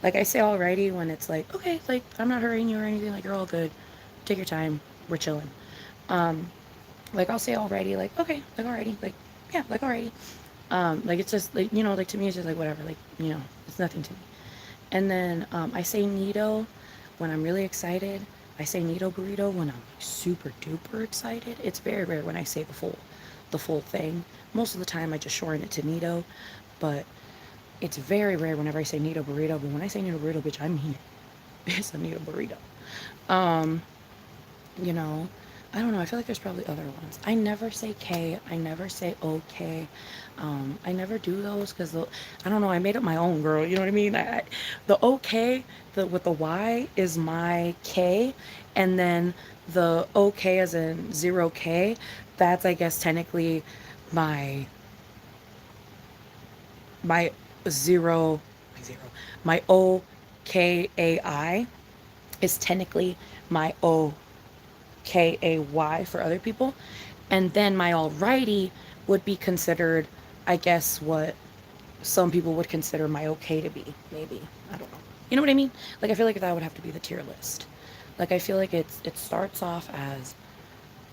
Like I say alrighty when it's like, okay, like I'm not hurrying you or anything, like you're all good. Take your time. We're chilling. Um, like I'll say alrighty, like, okay, like alrighty, like yeah, like alrighty. Like it's just like, you know, like to me it's just like whatever, like, you know, it's nothing to me. And then I say neato when I'm really excited. I say neato burrito when I'm like super duper excited. It's very rare when I say the full thing. Most of the time I just shorten it to neato, but it's very rare whenever I say neato burrito. But when I say neato burrito, bitch, I mean it. It's a neato burrito. Um, you know, I don't know. I feel like there's probably other ones. I never say K. I never say okay. I never do those because I don't know. I made up my own, girl. You know what I mean? The okay, with the Y is my K, and then the okay as in 0K. That's I guess technically my my zero, my OKAI is technically my OKAY for other people. And then my alrighty would be considered, I guess, what some people would consider my okay to be, maybe. I don't know. You know what I mean? Like, I feel like that would have to be the tier list. Like, I feel like it starts off as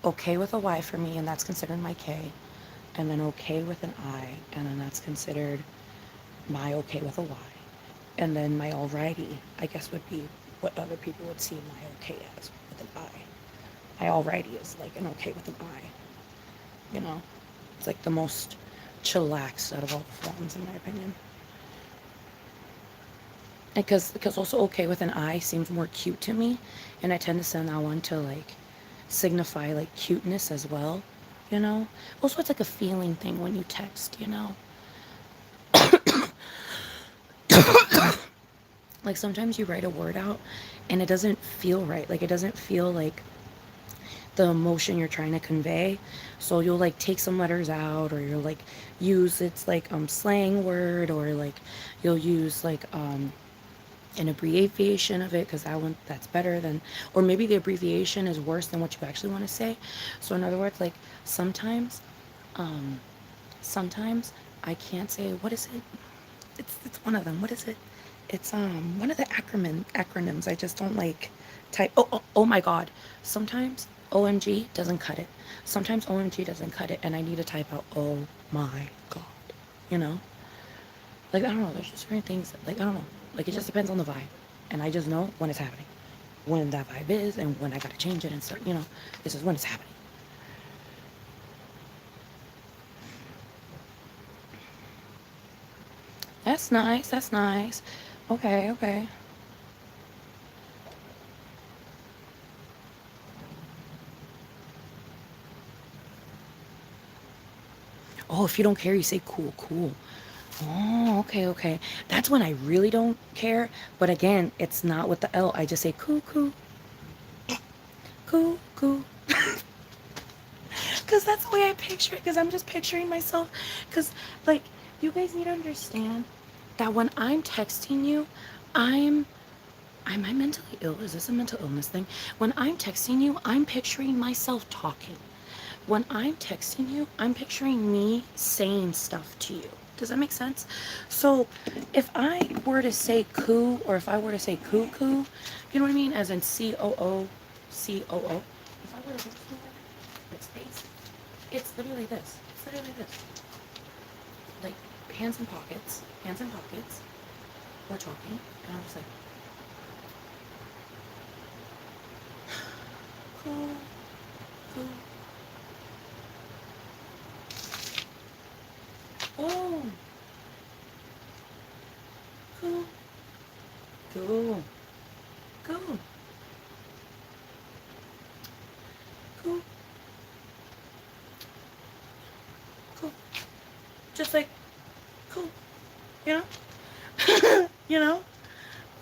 okay with a Y for me, and that's considered my K, and then okay with an I, and then that's considered my okay with a Y, and then my alrighty, I guess, would be what other people would see my okay as with an I. My alrighty is like an okay with an I, you know? It's like the most chillaxed out of all the forms, in my opinion. Because also okay with an I seems more cute to me, and I tend to send that one to like signify like cuteness as well, you know. Also, it's like a feeling thing when you text, you know. Like sometimes you write a word out and it doesn't feel right. Like it doesn't feel like the emotion you're trying to convey. So you'll like take some letters out, or you'll like use it's like slang word, or like you'll use like an abbreviation of it because that's better than, or maybe the abbreviation is worse than what you actually want to say. So in other words, like sometimes um sometimes I can't say, what is it, it's one of them, what is it, it's one of the acronyms I just don't like type. Oh my god, sometimes OMG doesn't cut it. Sometimes OMG doesn't cut it and I need to type out oh my god, you know. Like, I don't know, there's just certain things that, like, I don't know. Like, it just depends on the vibe. And I just know when it's happening. When that vibe is, and when I gotta change it and start, you know, this is when it's happening. That's nice, that's nice. Okay, okay. Oh, if you don't care, you say cool, cool. Oh, okay, okay. That's when I really don't care. But again, it's not with the L. I just say cool, cool, cool, cool. Because that's the way I picture it. Because I'm just picturing myself. Because, like, you guys need to understand that when I'm texting you, I'm. Am I mentally ill? Is this a mental illness thing? When I'm texting you, I'm picturing myself talking. When I'm texting you, I'm picturing me saying stuff to you. Does that make sense? So if I were to say coo, or if I were to say cuckoo, you know what I mean? As in COO, COO. If I were to do like space, it's literally this. It's literally this. Like hands in pockets, hands in pockets. We're talking, and I'm just like, cool, cool. Oh, cool, cool, cool, cool, cool. Just like cool, you know, you know.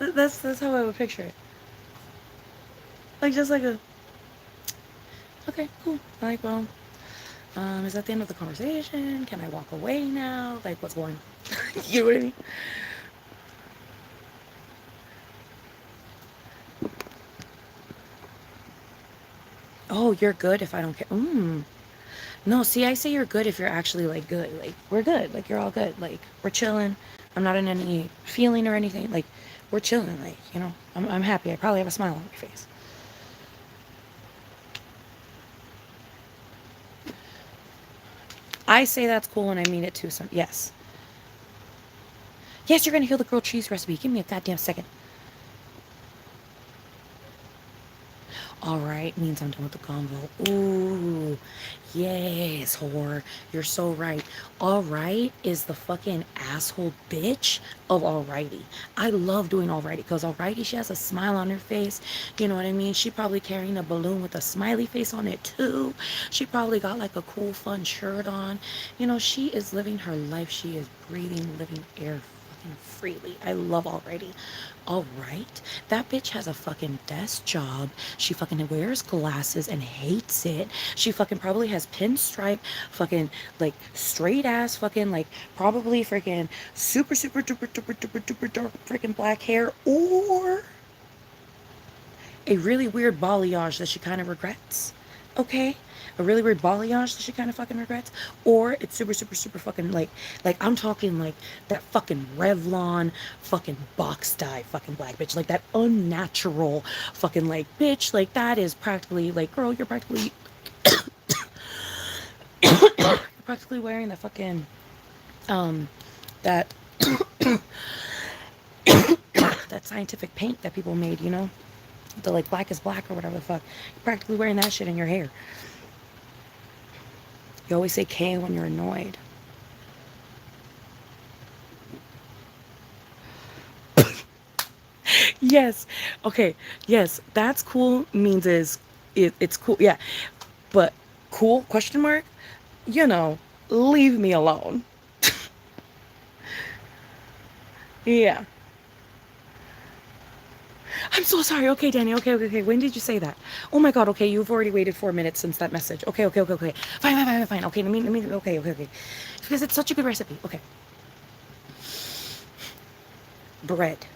That's how I would picture it. Like just like a okay, cool. Like is that the end of the conversation? Can I walk away now? Like what's going on? You know what I mean? Oh, you're good if I don't care. No, see, I say you're good if you're actually like good. Like we're good. Like you're all good. Like we're chilling. I'm not in any feeling or anything. Like we're chilling. Like you know, I'm happy. I probably have a smile on my face. I say that's cool and I mean it too. Some yes, yes, you're gonna heal the grilled cheese recipe. Give me a goddamn second. All right means I'm done with the convo. Ooh, yes, whore. You're so right. All right is the fucking asshole bitch of alrighty. I love doing alrighty because alrighty, she has a smile on her face. You know what I mean? She probably carrying a balloon with a smiley face on it too. She probably got like a cool, fun shirt on. You know, she is living her life. She is breathing, living air freely. I love already. All right. That bitch has a fucking desk job. She fucking wears glasses and hates it. She fucking probably has pinstripe, fucking like straight ass, fucking like probably freaking super, super, duper, duper, duper, duper dark freaking black hair, or a really weird balayage that she kind of regrets. Okay, a really weird balayage that she kind of fucking regrets, or it's super super super fucking like I'm talking like that fucking Revlon fucking box dye fucking black bitch, like that unnatural fucking like bitch, like that is practically like, girl, you're practically wearing the fucking that that scientific paint that people made, you know, the like black is black or whatever the fuck. You're practically wearing that shit in your hair. You always say K when you're annoyed. Yes. Okay. Yes. That's cool means it's cool. Yeah. But cool question mark? You know, leave me alone. Yeah. I'm so sorry. Okay, Danny. Okay, okay, okay. When did you say that? Oh my God. Okay, you've already waited 4 minutes since that message. Okay, okay, okay, okay. Fine, fine, fine, fine. Okay, let me. Okay, okay, okay. Because it's such a good recipe. Okay. Bread.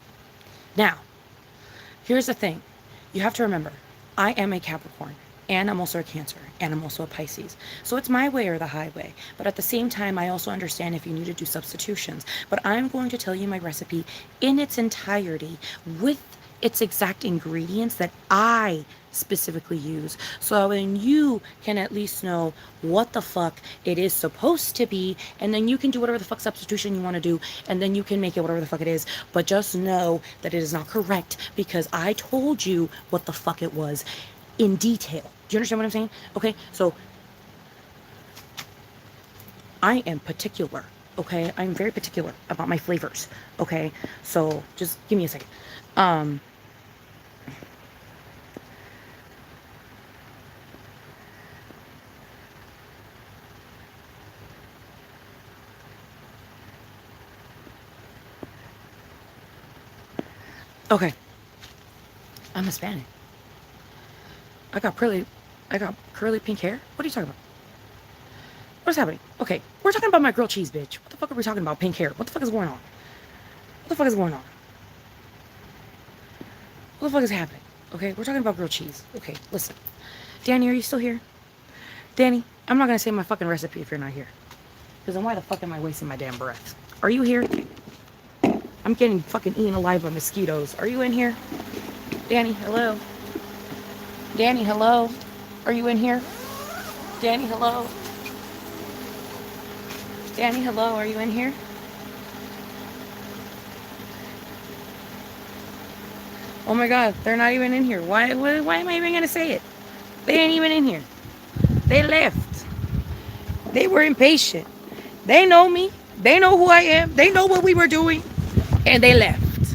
Now, here's the thing. You have to remember, I am a Capricorn, and I'm also a Cancer, and I'm also a Pisces. So it's my way or the highway. But at the same time, I also understand if you need to do substitutions. But I'm going to tell you my recipe in its entirety with its exact ingredients that I specifically use, so then you can at least know what the fuck it is supposed to be, and then you can do whatever the fuck substitution you want to do, and then you can make it whatever the fuck it is. But just know that it is not correct because I told you what the fuck it was in detail. Do you understand what I'm saying? Okay, so I am particular. Okay, I'm very particular about my flavors. Okay, so just give me a second. um okay, I'm Hispanic. I got curly pink hair. What are you talking about? What's happening? Okay, we're talking about my grilled cheese, bitch. What the fuck are we talking about? Pink hair. What the fuck is going on? What the fuck is going on? What the fuck is happening? Okay, we're talking about grilled cheese. Okay, listen. Danny, are you still here? Danny, I'm not gonna say my fucking recipe if you're not here. Because then why the fuck am I wasting my damn breath? Are you here? I'm getting fucking eaten alive by mosquitoes. Are you in here? Danny, hello? Danny, hello? Are you in here? Danny, hello? Danny, hello? Are you in here? Oh my God, they're not even in here. Why am I even gonna say it? They ain't even in here. They left. They were impatient. They know me. They know who I am. They know what we were doing. And they left.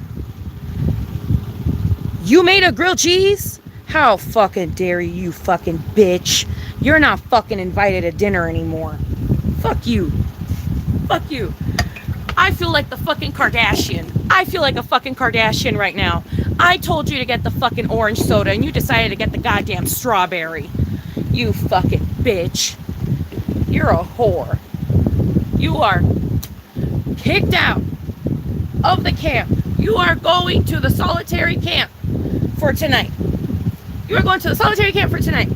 You made a grilled cheese? How fucking dare you fucking bitch. You're not fucking invited to dinner anymore. Fuck you. Fuck you. I feel like the fucking Kardashian. I feel like a fucking Kardashian right now. I told you to get the fucking orange soda and you decided to get the goddamn strawberry. You fucking bitch. You're a whore. You are kicked out of the camp. You are going to the solitary camp for tonight. You are going to the solitary camp for tonight.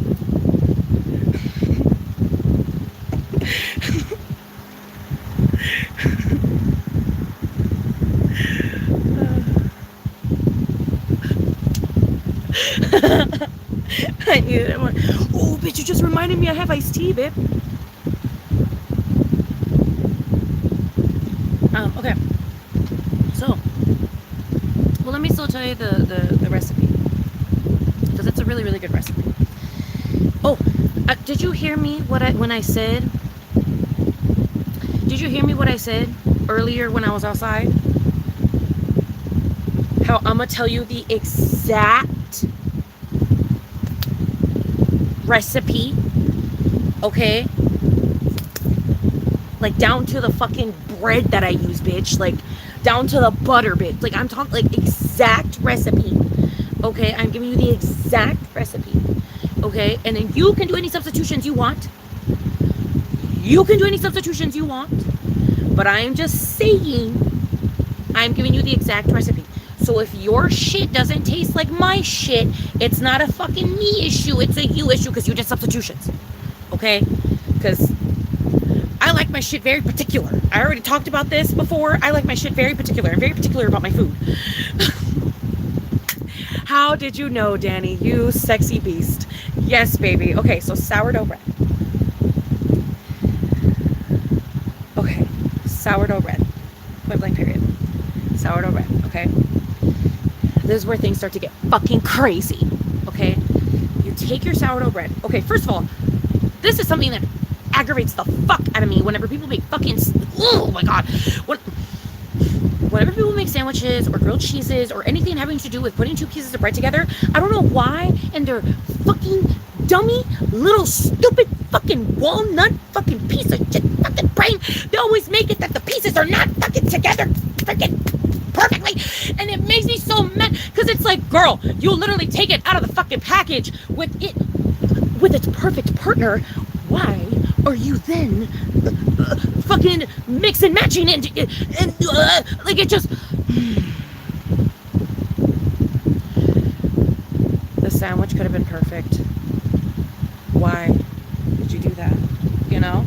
I needed it. Oh, bitch, you just reminded me I have iced tea, babe. Okay. So, well, let me still tell you the recipe. Because it's a really, really good recipe. Oh, did you hear me when I said? Did you hear me what I said earlier when I was outside? How I'm gonna tell you the exact recipe, okay? Like down to the fucking bread that I use, bitch. Like down to the butter, bitch. Like I'm talking like exact recipe. Okay, I'm giving you the exact recipe. Okay, and then you can do any substitutions you want. You can do any substitutions you want. But I am just saying, I'm giving you the exact recipe. So if your shit doesn't taste like my shit, it's not a fucking me issue, it's a you issue because you did substitutions. Okay? Because I like my shit very particular. I already talked about this before. I like my shit very particular. I'm very particular about my food. How did you know, Danny? You sexy beast. Yes, baby. Okay, so sourdough bread. Okay, sourdough bread. Point blank period. Sourdough bread, okay? This is where things start to get fucking crazy, okay? You take your sourdough bread. Okay, first of all, this is something that aggravates the fuck out of me whenever people make fucking, oh my god, whenever people make sandwiches or grilled cheeses or anything having to do with putting two pieces of bread together, I don't know why in their fucking dummy little stupid fucking walnut fucking piece of shit fucking brain, they always make it that the pieces are not fucking together freaking perfectly, and it makes me so mad because it's like, girl, you literally take it out of the fucking package with its perfect partner. Why are you then fucking mix and matching and like it just the sandwich could have been perfect. Why did you do that? You know?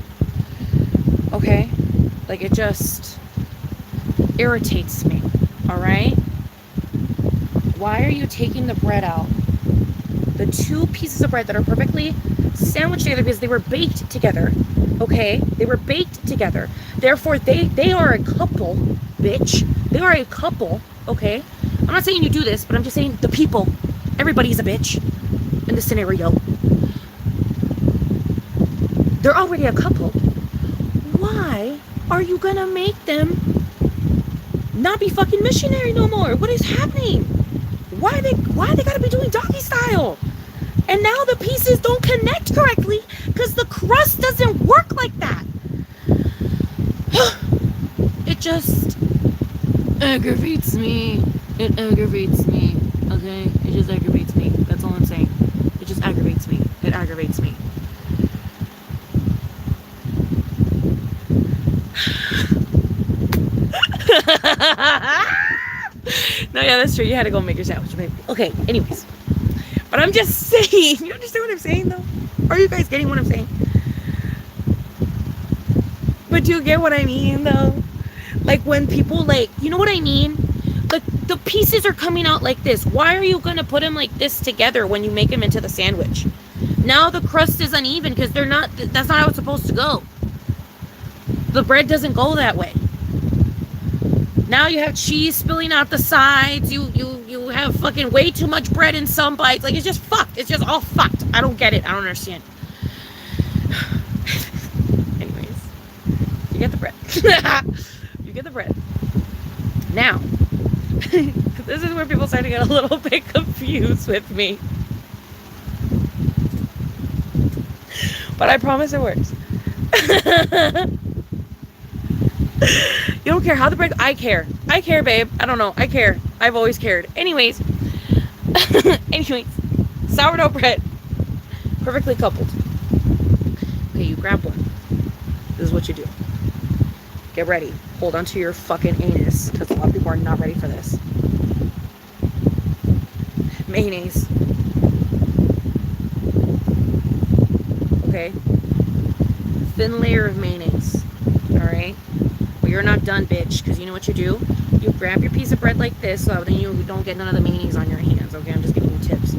Okay? Like it just irritates me. Alright? Why are you taking the bread out? The two pieces of bread that are perfectly sandwiched together because they were baked together. Okay? They were baked together. Therefore, they are a couple, bitch. They are a couple. Okay? I'm not saying you do this, but I'm just saying the people. Everybody's a bitch in this scenario. They're already a couple. Why are you gonna make them not be fucking missionary no more? What is happening? Why they gotta be doing doggy style? And now the pieces don't connect correctly because the crust doesn't work like that. It just aggravates me. It aggravates me. Okay? It just aggravates me. That's all I'm saying. It just aggravates me. It aggravates me. No, yeah, that's true. You had to go make your sandwich. Okay, anyways. But I'm just saying. You understand what I'm saying, though? Are you guys getting what I'm saying? But do you get what I mean, though? Like, when people, like, you know what I mean? Like, the pieces are coming out like this. Why are you going to put them like this together when you make them into the sandwich? Now the crust is uneven because they're not, that's not how it's supposed to go. The bread doesn't go that way. Now you have cheese spilling out the sides. You have fucking way too much bread in some bites. Like, it's just fucked. It's just all fucked. I don't get it. I don't understand. Anyways, you get the bread. You get the bread. Now, this is where people start to get a little bit confused with me. But I promise it works. You don't care how the bread... I care. I care, babe. I don't know. I care. I've always cared. Anyways. Sourdough bread. Perfectly coupled. Okay, you grab one. This is what you do. Get ready. Hold on to your fucking anus. Because a lot of people are not ready for this. Mayonnaise. Okay. Thin layer of mayonnaise. Alright? But you're not done, bitch, because you know what you do? You grab your piece of bread like this, so then you don't get none of the mayonnaise on your hands, okay? I'm just giving you tips.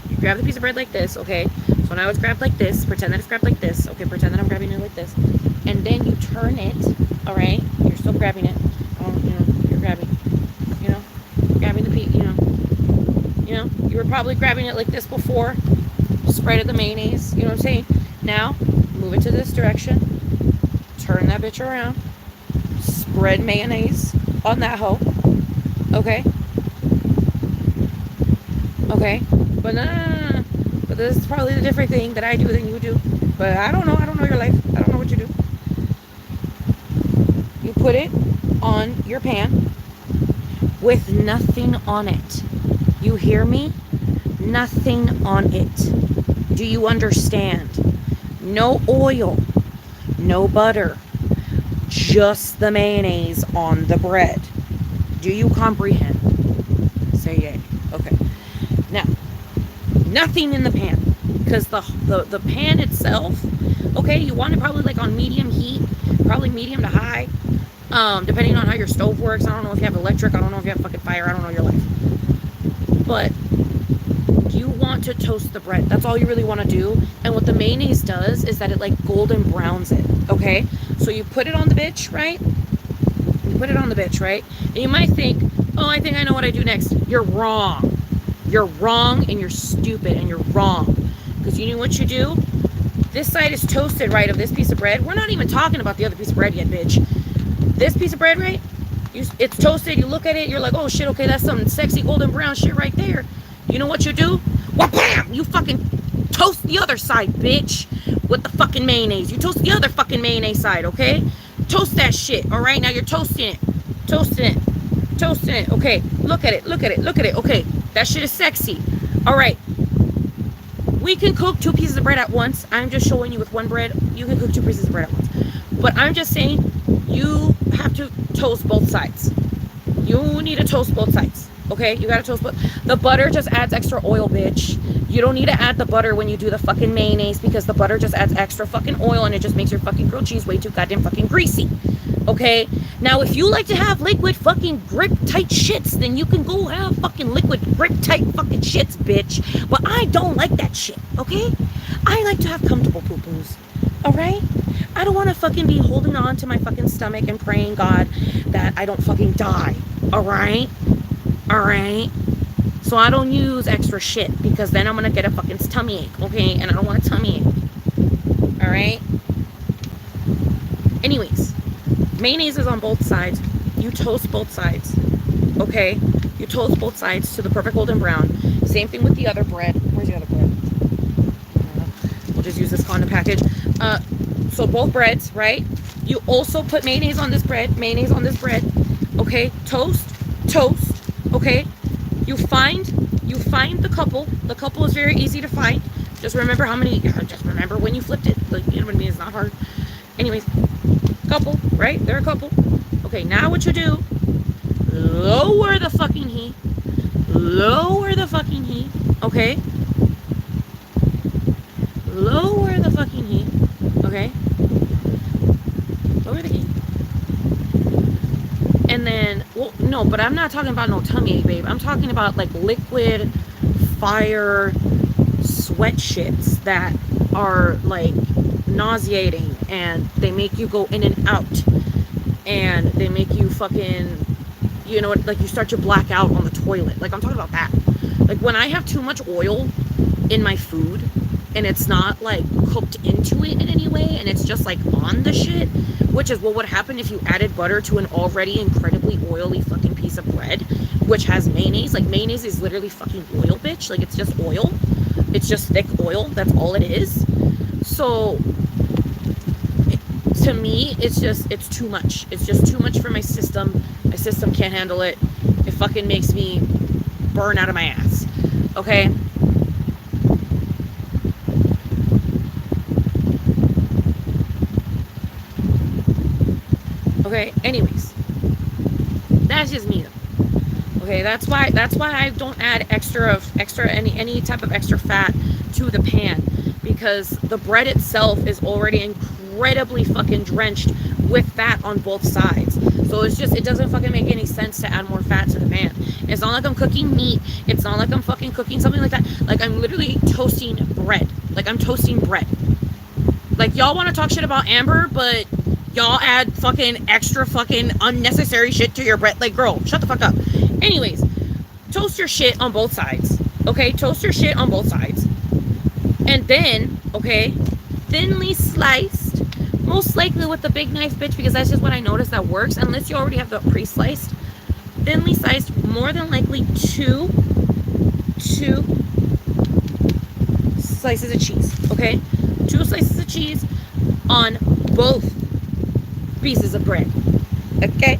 You grab the piece of bread like this, okay? So now it's grabbed like this. Pretend that it's grabbed like this. Okay, pretend that I'm grabbing it like this. And then you turn it, alright? You're still grabbing it. You're grabbing, grabbing the piece, you were probably grabbing it like this before. Spread it the mayonnaise, you know what I'm saying? Now, move it to this direction. Turn that bitch around. Spread mayonnaise on that hoe. Okay? Okay? But no. But this is probably the different thing that I do than you do. But I don't know. I don't know your life. I don't know what you do. You put it on your pan with nothing on it. You hear me? Nothing on it. Do you understand? No oil. No butter. Just the mayonnaise on the bread. Do you comprehend? say yay. Okay. Now, nothing in the pan, because the pan itself, okay, you want it probably like on medium heat, probably medium to high, depending on how your stove works. I don't know if you have electric, I don't know if you have fucking fire, I don't know your life. But you want to toast the bread. That's all you really want to do. And what the mayonnaise does is that it like golden browns it, okay? So you put it on the bitch, right? You put it on the bitch, right? And you might think, oh, I think I know what I do next. You're wrong. You're wrong, and you're stupid, and you're wrong. Because you know what you do? This side is toasted, right, of this piece of bread. We're not even talking about the other piece of bread yet, bitch. This piece of bread, right? It's toasted. You look at it, you're like, oh shit, okay, that's some sexy golden brown shit right there. You know what you do? Well, bam! You fucking toast the other side, bitch, with the fucking mayonnaise. You toast the other fucking mayonnaise side, okay? Toast that shit, all right? Now you're toasting it. Toasting it. Toasting it. Okay, look at it. Look at it. Look at it. Okay, that shit is sexy. All right. We can cook 2 pieces of bread at once. I'm just showing you with one bread. You can cook 2 pieces of bread at once. But I'm just saying you have to toast both sides. You need to toast both sides. Okay? You gotta toast both. The butter just adds extra oil, bitch. You don't need to add the butter when you do the fucking mayonnaise, because the butter just adds extra fucking oil and it just makes your fucking grilled cheese way too goddamn fucking greasy. Okay? Now, if you like to have liquid fucking grip tight shits, then you can go have fucking liquid grip tight fucking shits, bitch. But I don't like that shit, okay? I like to have comfortable poo-poos, alright? I don't want to fucking be holding on to my fucking stomach and praying God that I don't fucking die, alright? Alright? So I don't use extra shit, because then I'm gonna get a fucking tummy ache, okay? And I don't want a tummy ache, alright? Anyways, mayonnaise is on both sides. You toast both sides, okay? You toast both sides to the perfect golden brown. Same thing with the other bread. Where's the other bread? We'll just use this condom package. So both breads, right? You also put mayonnaise on this bread, mayonnaise on this bread, okay? Toast, okay? You find the couple. The couple is very easy to find. Just remember just remember when you flipped it. Like, you know what I mean? It's not hard. Anyways, couple, right? They're a couple. Okay, now what you do, lower the fucking heat. Lower the fucking heat, okay? Lower the fucking heat, okay? Lower the heat. And then, well, no, but I'm not talking about no tummy ache, babe. I'm talking about like liquid fire sweat shits that are like nauseating, and they make you go in and out, and they make you fucking, you know, like you start to black out on the toilet. Like, I'm talking about that. Like, when I have too much oil in my food and it's not like cooked into it in any way, and it's just like on the shit, which is what would happen if you added butter to an already incredibly oily fucking piece of bread, which has mayonnaise. Like, mayonnaise is literally fucking oil, bitch. Like, it's just oil. It's just thick oil. That's all it is. So to me, it's too much. It's just too much for my system. My system can't handle it. It fucking makes me burn out of my ass. Okay? Okay, anyways. That's just me though. Okay, that's why I don't add any type of extra fat to the pan, because the bread itself is already incredibly fucking drenched with fat on both sides. So it doesn't fucking make any sense to add more fat to the pan. It's not like I'm cooking meat. It's not like I'm fucking cooking something like that. Like, I'm literally toasting bread. Like, I'm toasting bread. Like, y'all want to talk shit about Amber, but y'all add fucking extra fucking unnecessary shit to your bread. Like, girl, shut the fuck up. Anyways, toast your shit on both sides. Okay? Toast your shit on both sides. And then, okay, thinly sliced, most likely with the big knife, bitch, because that's just what I noticed that works, unless you already have the pre-sliced. Thinly sliced, more than likely two slices of cheese, okay? 2 slices of cheese on both pieces of bread, okay?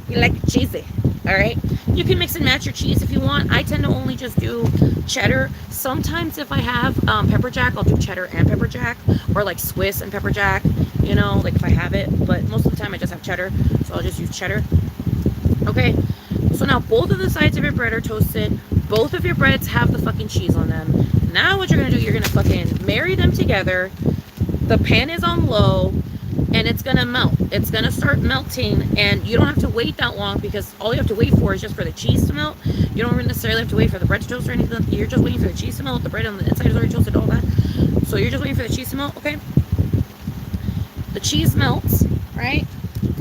You like it cheesy, all right? You can mix and match your cheese if you want. I tend to only just do cheddar. Sometimes if I have pepper jack, I'll do cheddar and pepper jack, or like Swiss and pepper jack, you know, like if I have it. But most of the time I just have cheddar, so I'll just use cheddar. Okay, So now both of the sides of your bread are toasted. Both of your breads have the fucking cheese on them. Now what you're gonna do, you're gonna fucking marry them together. The pan is on low, and it's gonna melt. It's gonna start melting, and you don't have to wait that long, because all you have to wait for is just for the cheese to melt. You don't necessarily have to wait for the bread to toast or anything. You're just waiting for the cheese to melt. The bread on the inside is already toasted, all that. So you're just waiting for the cheese to melt, okay? The cheese melts, right?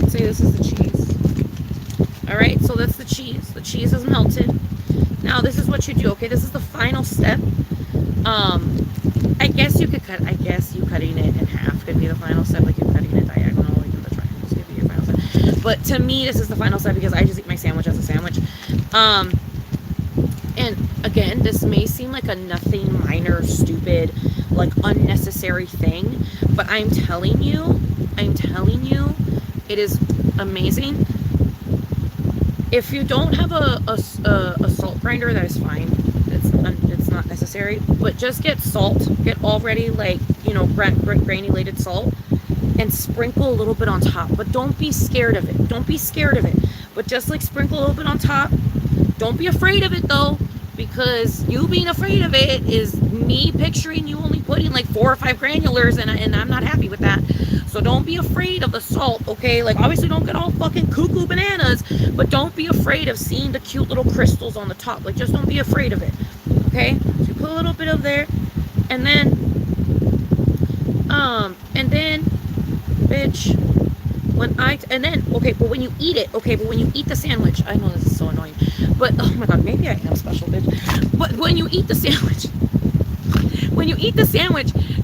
Say this is the cheese. All right, so that's the cheese. The cheese is melted. Now this is what you do, okay? This is the final step. I guess you cutting it in half could be the final step, like you're cutting it diagonal, like in the triangles could be your final step. But to me, this is the final step because I just eat my sandwich as a sandwich. And again, this may seem like a nothing, minor, stupid, like unnecessary thing, but I'm telling you, it is amazing. If you don't have a salt grinder, that is fine. It's not necessary, but just get salt. Get already, like, you know, granulated salt, and sprinkle a little bit on top. But don't be scared of it. Don't be scared of it. But just like sprinkle a little bit on top. Don't be afraid of it though, because you being afraid of it is me picturing you only putting like 4 or 5 granulars, and I'm not happy with that. So don't be afraid of the salt, okay? Like, obviously don't get all fucking cuckoo bananas, but don't be afraid of seeing the cute little crystals on the top. Like, just don't be afraid of it, okay? So you put a little bit of there, and then, bitch, but when you eat it, okay, but when you eat the sandwich, I know this is so annoying, but, oh my god, maybe I am special, bitch, but when you eat the sandwich,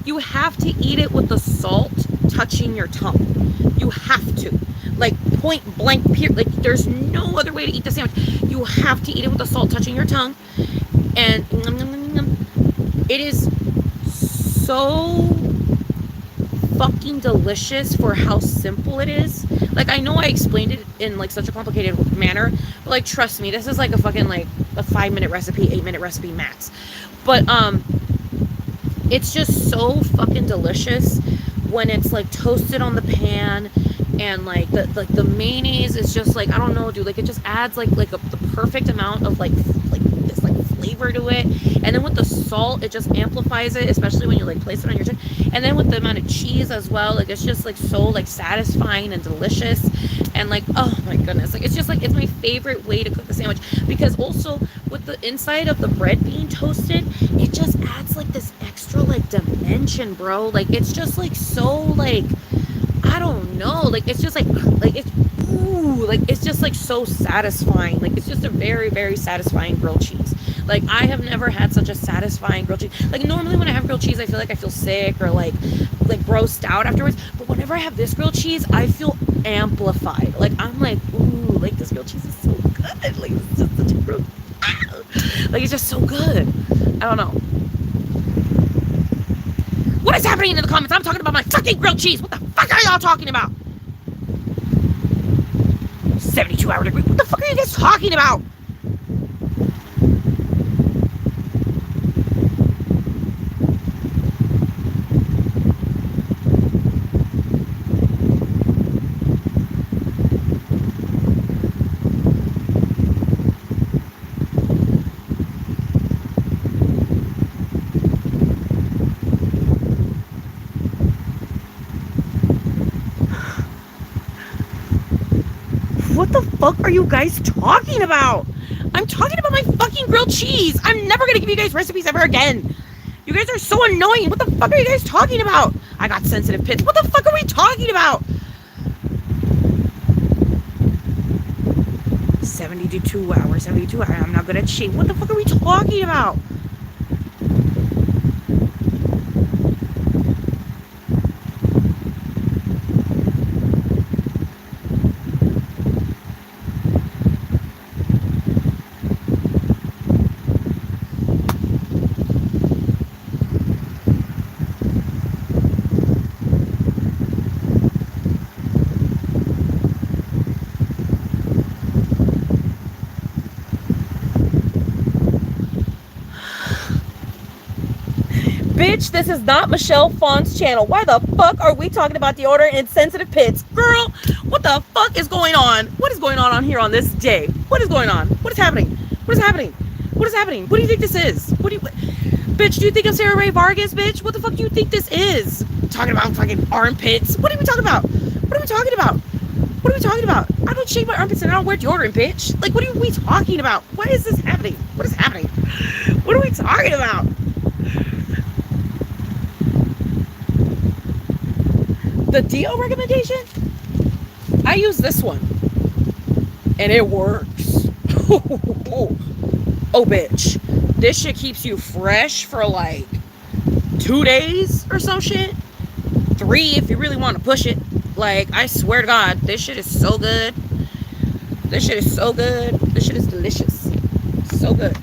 you have to eat it with the salt touching your tongue. You have to. Like, point blank, period. Like, there's no other way to eat the sandwich. You have to eat it with the salt touching your tongue. And it is so fucking delicious for how simple it is. Like, I know I explained it in, like, such a complicated manner, but, like, trust me, this is, like, a fucking, like, a 5-minute recipe, 8-minute recipe max. But, it's just so fucking delicious when it's like toasted on the pan, and like the mayonnaise is just like, I don't know, dude, like it just adds the perfect amount of like this like flavor to it, and then with the salt it just amplifies it, especially when you like place it on your tongue, and then with the amount of cheese as well, like it's just like so like satisfying and delicious, and like, oh my goodness, like it's just like, it's my favorite way to cook the sandwich, because also with the inside of the bread being toasted, it just adds like this extra like dimension, bro. Like it's just like so like, I don't know, like it's just like it's, ooh, like it's just like so satisfying. Like it's just a very, very satisfying grilled cheese. Like I have never had such a satisfying grilled cheese. Like normally when I have grilled cheese, I feel like I feel sick or like grossed out afterwards. But whenever I have this grilled cheese, I feel amplified. Like I'm like, ooh, like this grilled cheese is so good. Like it's just such a grilled, like it's just so good. I don't know. What is happening in the comments? I'm talking about my fucking grilled cheese. What the fuck are y'all talking about? 72-hour degree. What the fuck are you guys talking about? What the fuck are you guys talking about? I'm talking about my fucking grilled cheese. I'm never gonna give you guys recipes ever again. You guys are so annoying. What the fuck are you guys talking about? I got sensitive pits. What the fuck are we talking about? 72 hours, 72 hours. I'm not good at shape. What the fuck are we talking about? Bitch, this is not Michelle Fawn's channel. Why the fuck are we talking about deodorant and sensitive pits? Girl, what the fuck is going on? What is going on here on this day? What is going on? What is happening? What is happening? What is happening? What do you think this is? Bitch, do you think of Sarah Ray Vargas, bitch? What the fuck do you think this is? Talking about fucking armpits. What are we talking about? What are we talking about? What are we talking about? I don't shave my armpits and I don't wear deodorant, bitch. Like, what are we talking about? What is this happening? What is happening? What are we talking about? The Dio recommendation? I use this one. And it works. Oh, bitch. This shit keeps you fresh for like 2 days or some shit. 3 if you really want to push it. Like, I swear to God, this shit is so good. This shit is so good. This shit is delicious. So good.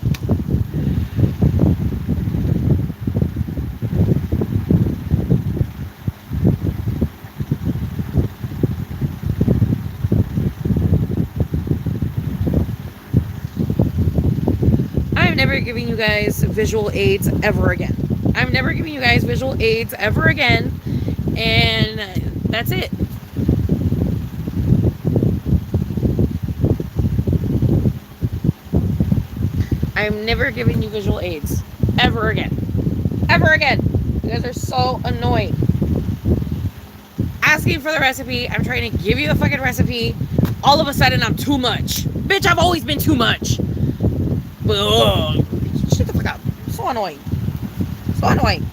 I'm never giving you guys visual aids ever again. I'm never giving you guys visual aids ever again. And that's it. I'm never giving you visual aids ever again. Ever again. You guys are so annoying. Asking for the recipe. I'm trying to give you the fucking recipe. All of a sudden, I'm too much. Bitch, I've always been too much. Ugh. Shut the fuck up. So annoying. So annoying.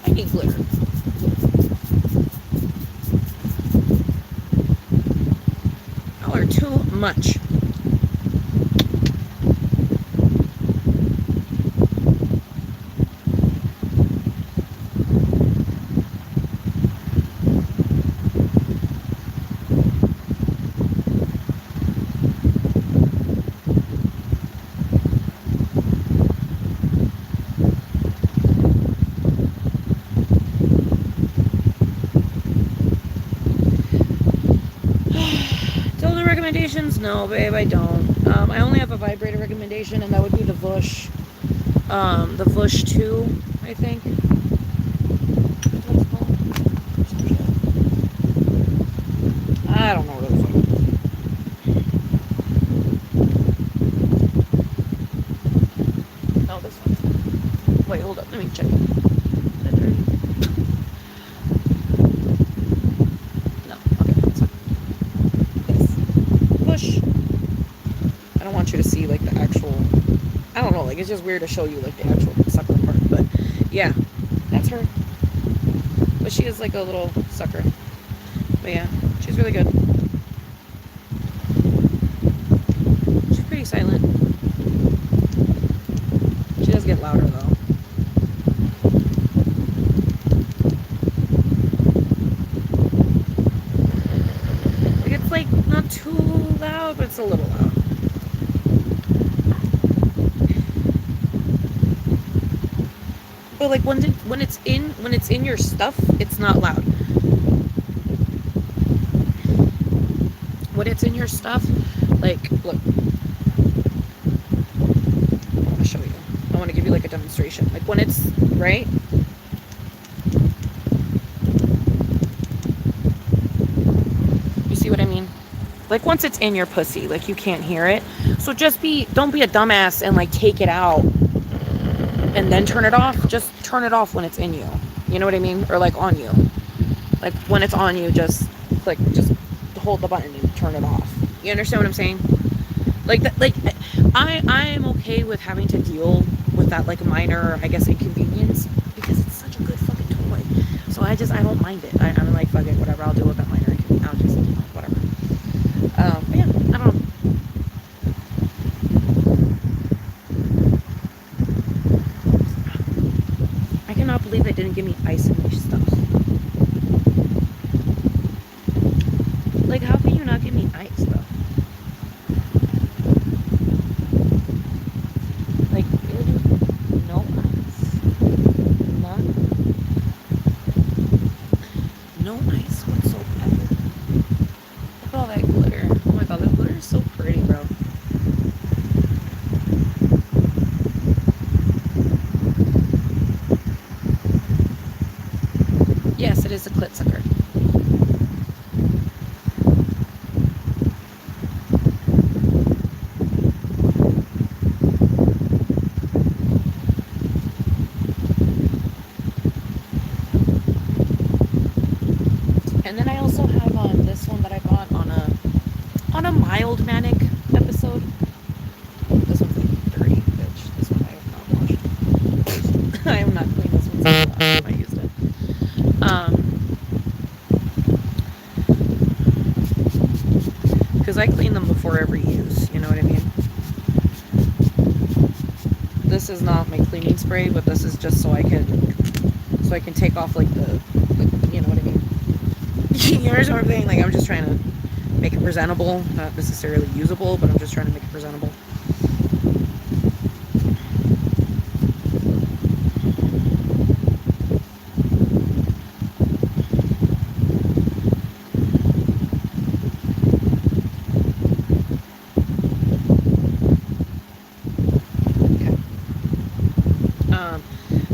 I need glitter. Y'all are too much. Recommendations? No, babe, I don't. I only have a vibrator recommendation, and that would be the Vush. The Vush 2, I think. I don't know what the fuck. No, this one. Wait, hold up. Let me check. You to see like the actual, I don't know, like it's just weird to show you like the actual sucker part, but yeah, that's her. But she is like a little sucker. But yeah, she's really good. She's pretty silent. She does get louder though. Like it's like not too loud, but it's a little loud. But like when it's in your stuff, it's not loud. When it's in your stuff, like look. I want to show you. I want to give you like a demonstration. Like when it's right. You see what I mean? Like once it's in your pussy, like you can't hear it. So don't be a dumbass and like take it out and then turn it off. Just turn it off when it's in you. You know what I mean? Or like on you. Like when it's on you, just hold the button and turn it off. You understand what I'm saying? Like that, like I am okay with having to deal with that like minor, I guess, inconvenience because it's such a good fucking toy. So I don't mind it. I'm like, fuck it, whatever, I'll deal with that minor inconvenience. I'll just whatever. But yeah, I don't know. I cannot believe they didn't give me ice in these stuff. Like, how can you not give me ice, though? Like, really? No ice? None? No ice whatsoever? Look at all that glitter. Oh my god, that glitter is so mild manic episode. This one's like dirty, bitch. This one I have not washed. I am not cleaning this one since the last time I used it. Because I clean them before every use, you know what I mean? This is not my cleaning spray, but this is just so I can take off like the, you know what I mean? You know what I'm saying? Like, I'm just trying to make it presentable, not necessarily usable, but I'm just trying to make it presentable.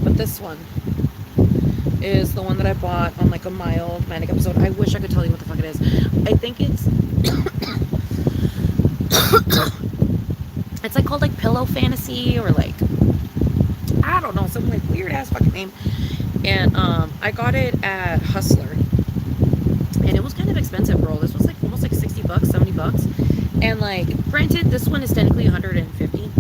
But this one is the one that I bought on like a mild manic episode. I wish I could tell you what the fuck it is. I think it's it's like called like Pillow Fantasy, or like, I don't know, some like weird ass fucking name. And I got it at Hustler, and it was kind of expensive, girl. This was like almost like 60 bucks, 70 bucks. And like, granted, this one is technically 150,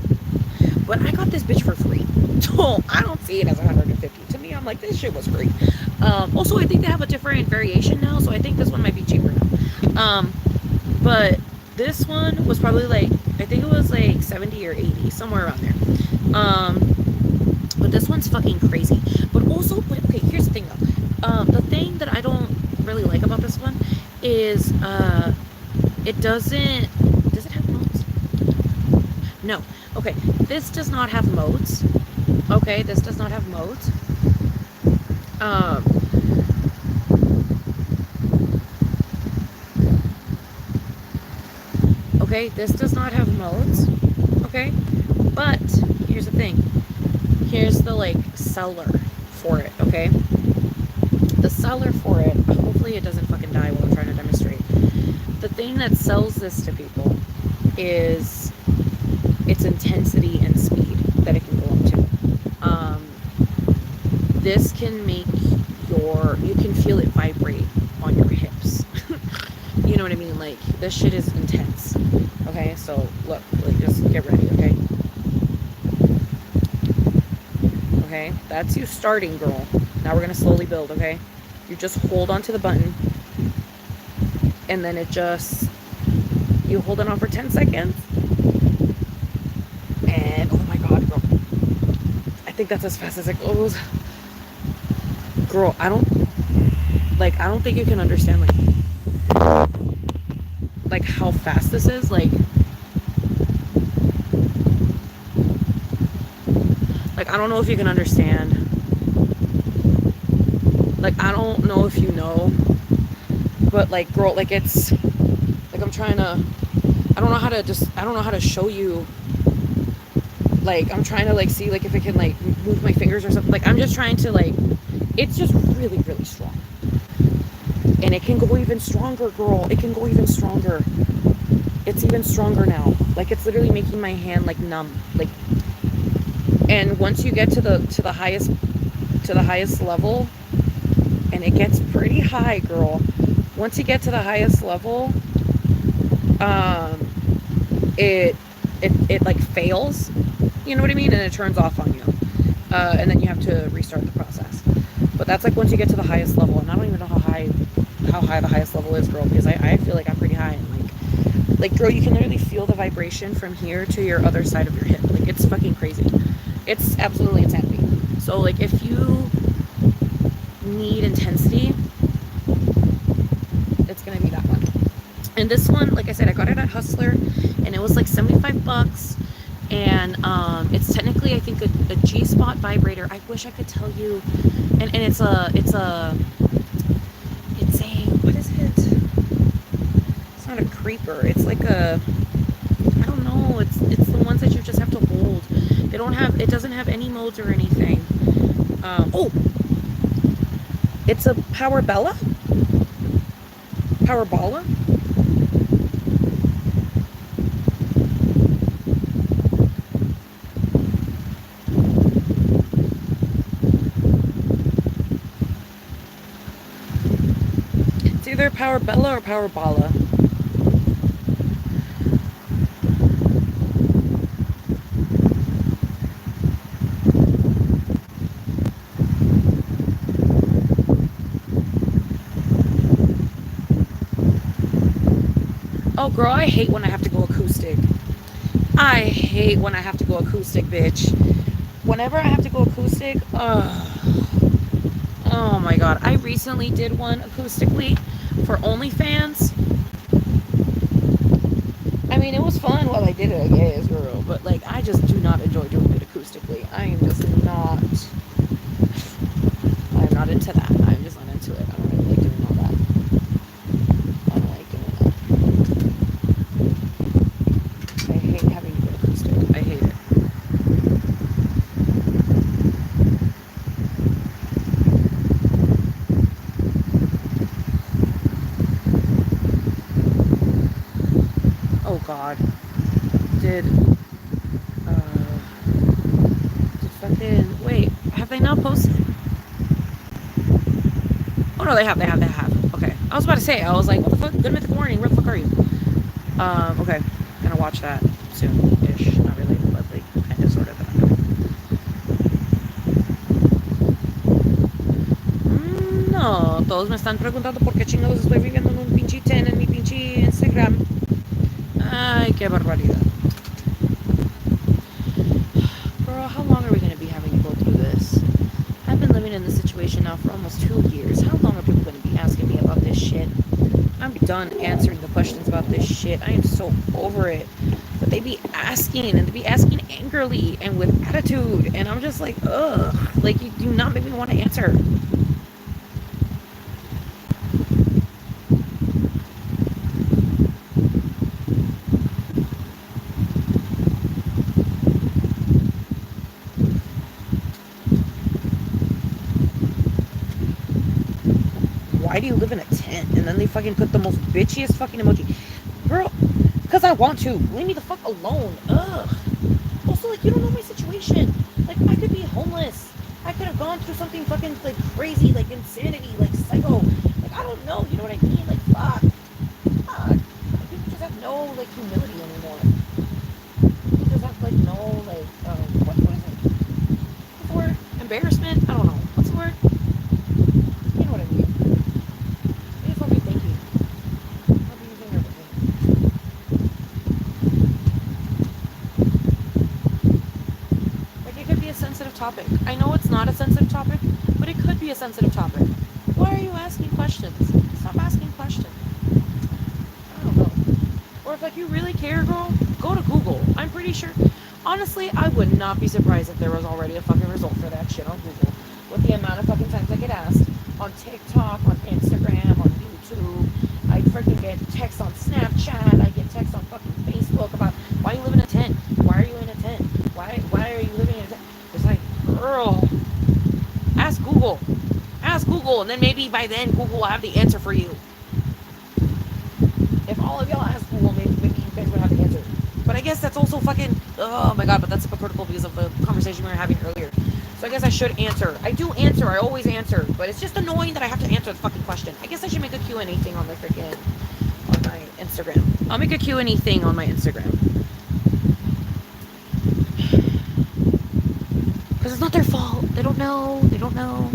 but I got this bitch for free. So I don't see it as 150. To me, I'm like, this shit was free. Also, I think they have a different variation now, so I think this one might be cheaper now. But this one was probably like, I think it was like 70 or 80, somewhere around there. But this one's fucking crazy. But also, okay, here's the thing though. The thing that I don't really like about this one is it doesn't, does it have modes? No. Okay, this does not have modes. Okay, this does not have modes. Okay, this does not have modes. Okay, but here's the thing. Here's the like seller for it. Okay, the seller for it. Hopefully, it doesn't fucking die while I'm trying to demonstrate. The thing that sells this to people is its intensity and speed that it can go up to. This can make you can feel it vibrate on your hips. You know what I mean? Like, this shit is intense. Okay, so look, like, just get ready, okay? Okay, that's you starting, girl. Now we're gonna slowly build, okay? You just hold onto the button, and then you hold it on for 10 seconds, and oh my god, girl, I think that's as fast as it goes. Girl, I don't think you can understand like how fast this is. Like I don't know if you can understand. Like, I don't know if you know, but like, girl, like, it's like, I don't know how to show you. Like, I'm trying to like see like if it can like move my fingers or something. Like, I'm just trying to like, it's just really, really strong. And it can go even stronger, girl. It can go even stronger. It's even stronger now. Like, it's literally making my hand like numb. Like, and once you get to the highest level, and it gets pretty high, girl. Once you get to the highest level, it like fails. You know what I mean? And it turns off on you. And then you have to restart the process. But that's like once you get to the highest level, and I don't even know how high the highest level is, girl, because I feel like I'm pretty high, and like girl, you can literally feel the vibration from here to your other side of your hip. Like, it's fucking crazy. It's absolutely insanity. So like, if you need intensity, it's gonna be that one. And this one, like I said, I got it at Hustler, and it was like 75 bucks. And it's technically, I think, a G-spot vibrator. I wish I could tell you. And it's a what is it? It's not a creeper. It's like a, I don't know. It's the ones that you just have to hold. It doesn't have any modes or anything. It's a Powerbella? Powerballa? It's either Powerbella or Powerballa. Oh, girl, I hate when I have to go acoustic. I hate when I have to go acoustic, bitch. Whenever I have to go acoustic, oh my god. I recently did one acoustically for OnlyFans. I mean, it was fun while I did it, I guess, girl. But, like, I just do not enjoy doing it acoustically. I am just not... I'm not into that. I'm just not into it. I don't really like doing all that. I don't like doing that. I hate having to go acoustic. I hate it. Oh, God. Did fucking... Wait, have they not posted? Oh, no, they have. Okay. I was about to say, I was like, what the fuck? Good Mythical Morning, where the fuck are you? Okay. Gonna watch that soon-ish. Not really, but like, kind of, sort of. No, todos me están preguntando por qué chingados estoy viviendo en un pinche 10 en mi pinche Instagram. Ay, qué barbaridad. Girl, how long are we gonna be having to go through this? I've been living in this situation now for almost 2 years. How long are people gonna be asking me about this shit? I'm done answering the questions about this shit. I am so over it. But they be asking, and they be asking angrily and with attitude. And I'm just like, ugh. Like, you do not make me want to answer. Why do you live in a tent? And then they fucking put the most bitchiest fucking emoji. Girl, because I want to. Leave me the fuck alone. Ugh. Also, like, you don't know my situation. Like, I could be homeless. I could have gone through something fucking, like, crazy, like, insanity, like, psycho. Like, I don't know. You know what I mean? Like, fuck. Fuck. Like, people just have no, like, humility anymore. People just have, like, no, like, what is it? What's the word? Embarrassment? I don't know. What's the word? You know what I mean? They just won't be thinking. Won't be using everything. Like, it could be a sensitive topic. I know it's not a sensitive topic, but it could be a sensitive topic. Why are you asking questions? Stop asking questions. I don't know. Or if, like, you really care, girl, go to Google. I'm pretty sure. Honestly, I would not be surprised if there was already a fucking result for that shit on Google. With the amount of fucking times I get asked on TikTok, on Instagram, on YouTube. I freaking get texts on Snapchat. I get texts on fucking Facebook about why you live in a tent. Why are you in a tent? Why are you living in a tent? It's like, girl, ask Google. Ask Google, and then maybe by then Google will have the answer for you. If all of y'all ask Google, maybe you guys would have the answer. But I guess that's also fucking, oh my god, but that's hypocritical because of the conversation we were having earlier. So I guess I should answer. I do answer. I always answer. But it's just annoying that I have to answer the fucking question. I guess I should make a Q&A thing on my freaking, on my Instagram. I'll make a Q&A thing on my Instagram. Because it's not their fault. They don't know. They don't know.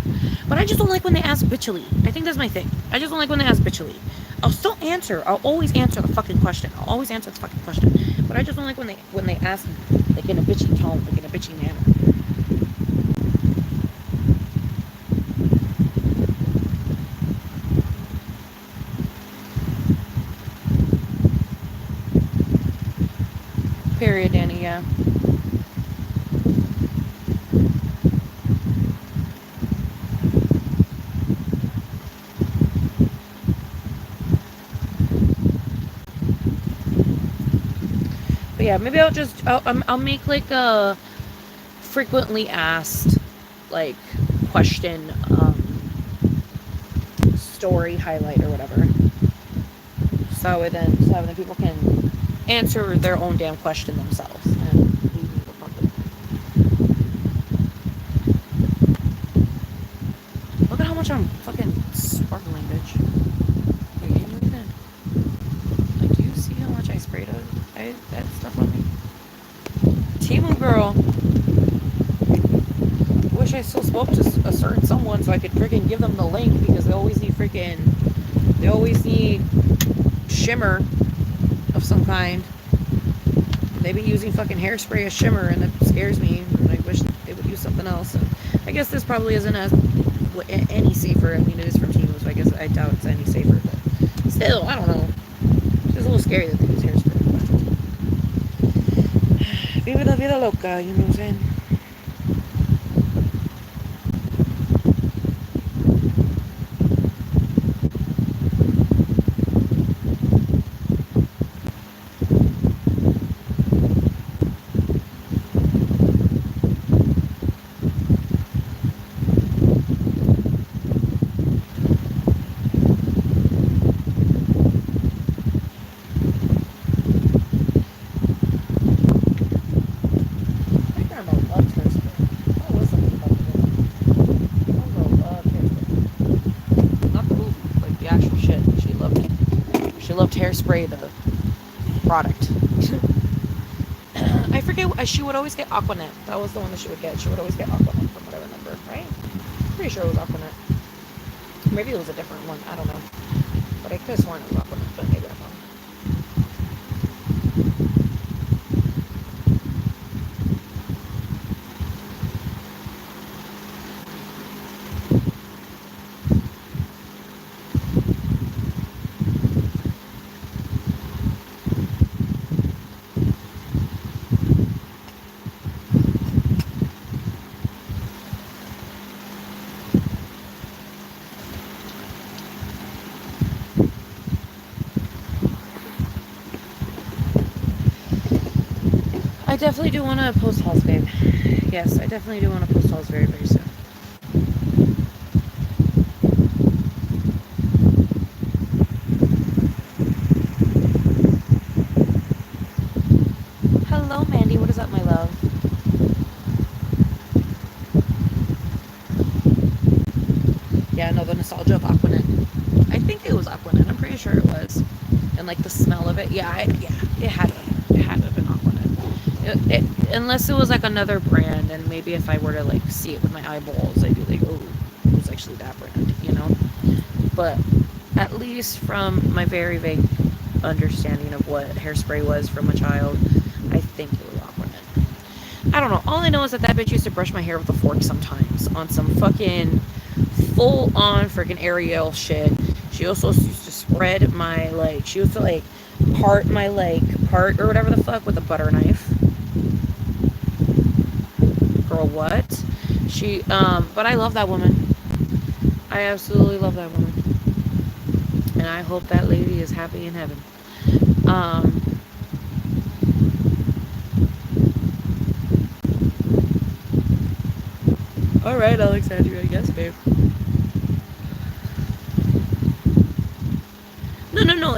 But I just don't like when they ask bitchily. I think that's my thing. I just don't like when they ask bitchily. I'll still answer. I'll always answer the fucking question. I'll always answer the fucking question. But I just don't like when they ask, like, in a bitchy tone, like in a bitchy manner. Period, Danny, yeah. But yeah, maybe I'll make like a frequently asked, like, question, story highlight or whatever. So then people can answer their own damn question themselves and leave me the fucking. Look at how much I'm fucking sparkling, bitch. Wait, can you even, like, do you see how much I sprayed that stuff on me? Timu girl. Wish I still spoke to a certain someone so I could freaking give them the link because they always need shimmer. some kind. They be using fucking hairspray as shimmer, and it scares me. And I wish they would use something else. And I guess this probably isn't as any safer. I mean, it is from Temu, so I guess I doubt it's any safer. But still, I don't know. It's just a little scary that they use hairspray. But viva la vida loca, you know what I'm saying? Hairspray, the product. I forget, she would always get Aquanet. That was the one that she would get. She would always get Aquanet from what I remember, right? Pretty sure it was Aquanet. Maybe it was a different one. I don't know. But I could have sworn it was Aquanet, but maybe I'm wrong. I definitely do want to post hauls, babe. Yes, I definitely do want to post hauls very, very soon. Hello, Mandy. What is up, my love? Yeah, no, the nostalgia of Aquanet. I think it was Aquanet. I'm pretty sure it was. And like the smell of it. Yeah, it had to have been Aquanet. Unless it was like another brand, and maybe if I were to like see it with my eyeballs, I'd be like, oh, it was actually that brand, you know? But at least from my very vague understanding of what hairspray was from a child, I think it was Aquanet. I don't know. All I know is that bitch used to brush my hair with a fork sometimes on some fucking full-on freaking Ariel shit. She also used to spread my, like, she used to, like, part my, like, part or whatever the fuck with a butter knife. Girl, what? She, but I love that woman. I absolutely love that woman. And I hope that lady is happy in heaven. Alright, Alexandria, I guess, babe. No.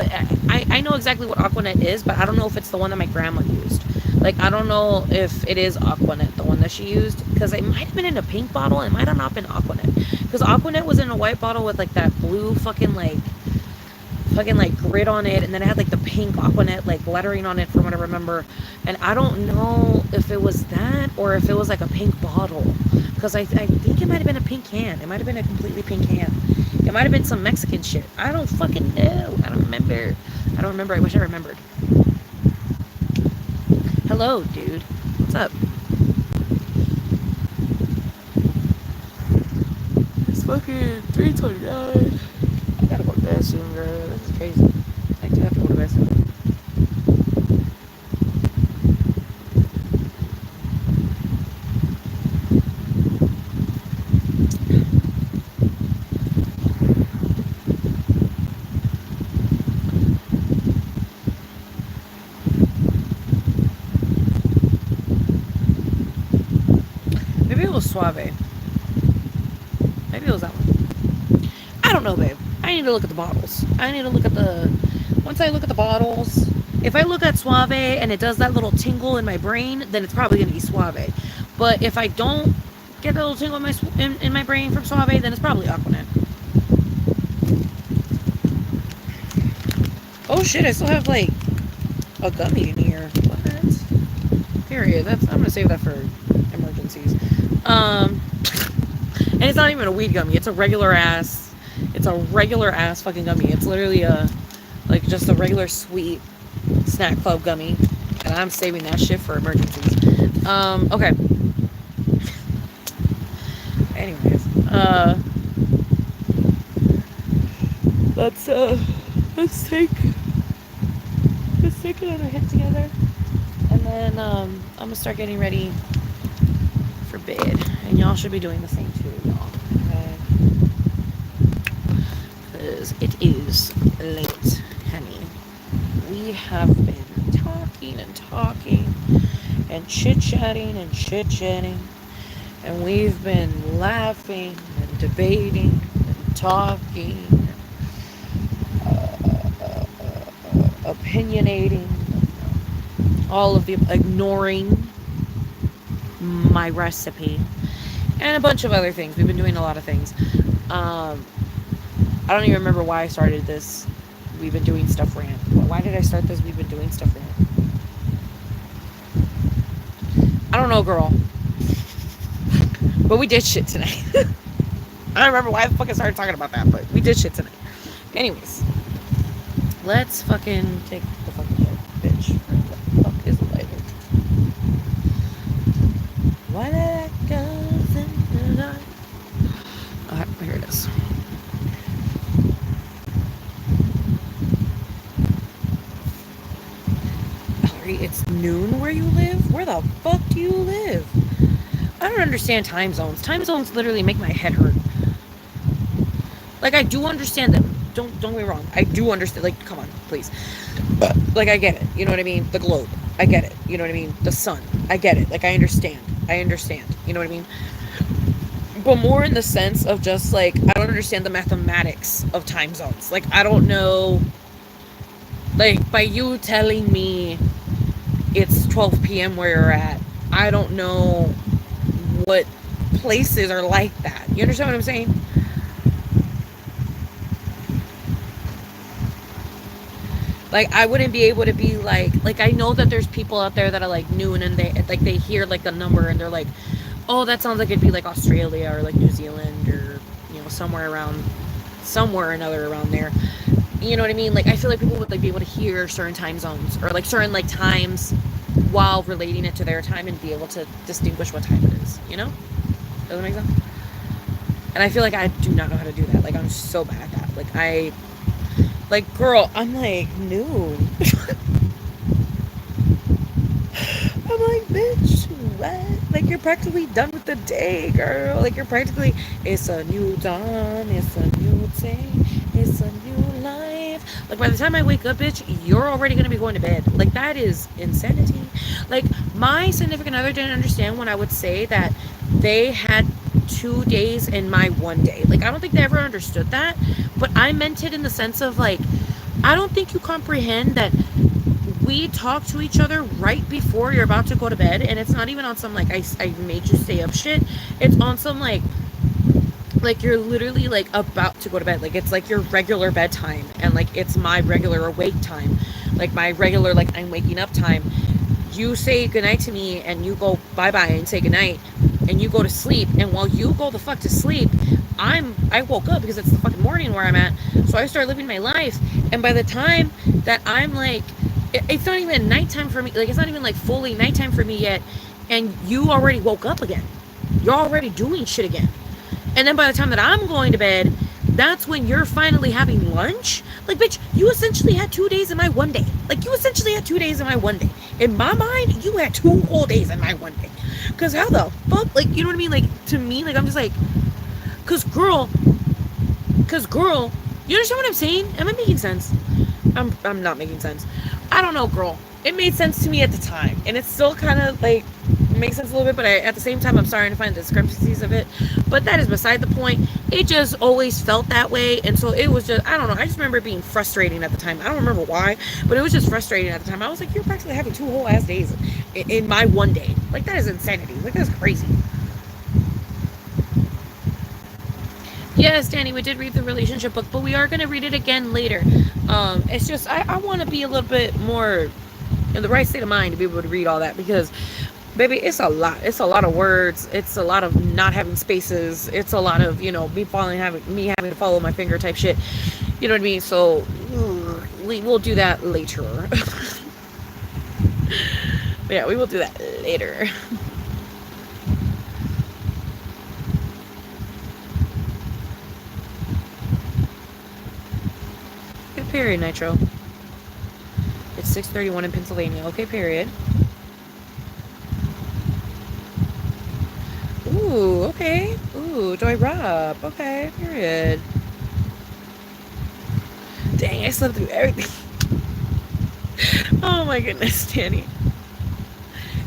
I know exactly what Aquanet is, but I don't know if it's the one that my grandma used. Like, I don't know if it is Aquanet, the one that she used, because it might have been in a pink bottle, it might have not been Aquanet. Because Aquanet was in a white bottle with, like, that blue fucking grid on it, and then it had, like, the pink Aquanet, like, lettering on it from what I remember. And I don't know if it was that, or if it was, like, a pink bottle. Because I think it might have been a pink can. It might have been a completely pink can. It might have been some Mexican shit. I don't fucking know. I don't remember. I wish I remembered. Hello, dude. What's up? It's fucking 3:29. I gotta go to bed soon, girl. This is crazy. I do have to go to bed soon. Suave. Maybe it was that one. I don't know, babe. I need to look at the bottles. Once I look at the bottles, if I look at Suave and it does that little tingle in my brain, then it's probably going to be Suave. But if I don't get that little tingle in my brain from Suave, then it's probably Aquanet. Oh shit, I still have like a gummy in here. What? Period. I'm going to save that for emergencies. And it's not even a weed gummy. It's a regular ass fucking gummy. It's literally just a regular sweet snack club gummy, and I'm saving that shit for emergencies. Okay. Anyways, let's take another hit together, and then I'm gonna start getting ready for bed, and y'all should be doing the same too, y'all. Okay? Because it is late, honey. We have been talking and chit-chatting and we've been laughing and debating and talking, opinionating, all of the ignoring my recipe, and a bunch of other things. We've been doing a lot of things. I don't even remember why I started this. We've been doing stuff rant. Why did I start this? We've been doing stuff rant. I don't know, girl. But we did shit tonight. I don't remember why the fuck I started talking about that, but we did shit tonight. Anyways, let's fucking take the fucking light, bitch. Where the fuck is the lighter? Why that goes in the dark? Oh, here it is. It's noon where you live? Where the fuck do you live? I don't understand time zones. Time zones literally make my head hurt. Like, I do understand them. Don't get me wrong. I do understand. Like, come on, please. Like, I get it. You know what I mean? The globe. I get it. You know what I mean? The sun. I get it. Like, I understand. You know what I mean? But more in the sense of just, like, I don't understand the mathematics of time zones. Like, I don't know. Like, by you telling me it's 12 p.m. where you're at, I don't know what places are like that. You understand what I'm saying? Like, I wouldn't be able to be like I know that there's people out there that are like noon and they hear like a number and they're like, oh, that sounds like it'd be like Australia or like New Zealand or, you know, somewhere or another around there. You know what I mean? Like, I feel like people would like be able to hear certain time zones or like certain like times while relating it to their time and be able to distinguish what time it is, you know? Does that make sense? And I feel like I do not know how to do that. Like, I'm so bad at that. Like, girl, I'm like, noon. I'm like, bitch, what? Like, you're practically done with the day, girl. Like, it's a new dawn, it's a new day, it's a new life. Like, by the time I wake up, bitch, you're already gonna be going to bed. Like, that is insanity. Like, my significant other didn't understand when I would say that they had 2 days in my 1 day. Like, I don't think they ever understood that, but I meant it in the sense of, like, I don't think you comprehend that we talk to each other right before you're about to go to bed, and it's not even on some, like, I made you stay up shit. It's on some, like you're literally, like, about to go to bed. Like, it's, like, your regular bedtime, and, like, it's my regular awake time. Like, my regular, like, I'm waking up time. You say goodnight to me, and you go bye-bye and say goodnight, and you go to sleep, and while you go the fuck to sleep, I woke up because it's the fucking morning where I'm at, so I start living my life, and by the time that I'm, like, it's not even nighttime for me, like, it's not even, like, fully nighttime for me yet, and you already woke up again. You're already doing shit again. And then by the time that I'm going to bed, that's when you're finally having lunch. Like, bitch, you essentially had 2 days in my 1 day. Like, you essentially had 2 days in my 1 day. In my mind, you had 2 whole days in my 1 day. Because how the fuck, like, you know what I mean? Like, to me, like, I'm just like, Because girl, you understand what I'm saying? Am I making sense? I'm not making sense. I don't know, girl. It made sense to me at the time. And it's still kind of, like, makes sense a little bit, but at the same time, I'm starting to find the discrepancies of it. But that is beside the point. It just always felt that way. And so it was just, I don't know. I just remember it being frustrating at the time. I don't remember why, but it was just frustrating at the time. I was like, you're practically having 2 whole ass days in my 1 day. Like, that is insanity. Like, that's crazy. Yes, Danny, we did read the relationship book, but we are going to read it again later. It's just, I want to be a little bit more in the right state of mind to be able to read all that, because, baby, it's a lot. It's a lot of words. It's a lot of not having spaces. It's a lot of, you know, me having to follow my finger type shit. You know what I mean? So we'll do that later. yeah, we will do that later. Okay, period, Nitro. It's 6:31 in Pennsylvania. Okay, period. Ooh, okay. Ooh, Joy Rob. Okay, period. Dang, I slept through everything. Oh my goodness, Danny.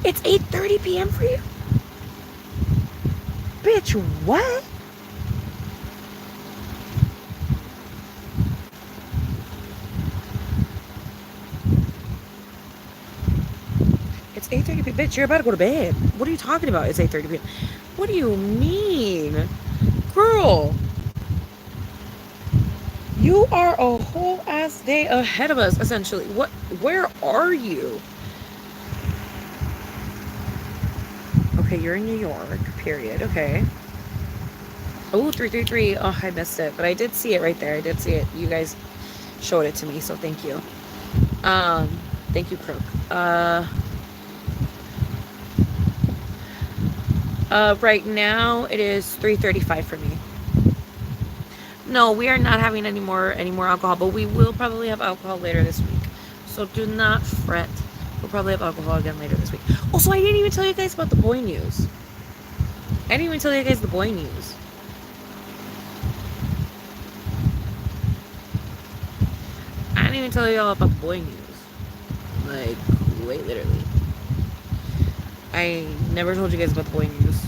It's 8:30 p.m. for you? Bitch, what? It's 8:30 p.m. Bitch, you're about to go to bed. What are you talking about? It's 8:30 p.m. What do you mean? Girl, you are a whole ass day ahead of us, essentially. Where are you? Okay, you're in New York, period. Okay. Oh, 333. Oh, I missed it. But I did see it right there. I did see it. You guys showed it to me, so thank you. Thank you, Crook. Right now it is 3:35 for me. No, we are not having any more alcohol, but we will probably have alcohol later this week. So do not fret. We'll probably have alcohol again later this week. Also, I didn't even tell you guys about the boy news. I didn't even tell you guys the boy news. I didn't even tell you all about the boy news. Like, wait, literally. I never told you guys about the boy news.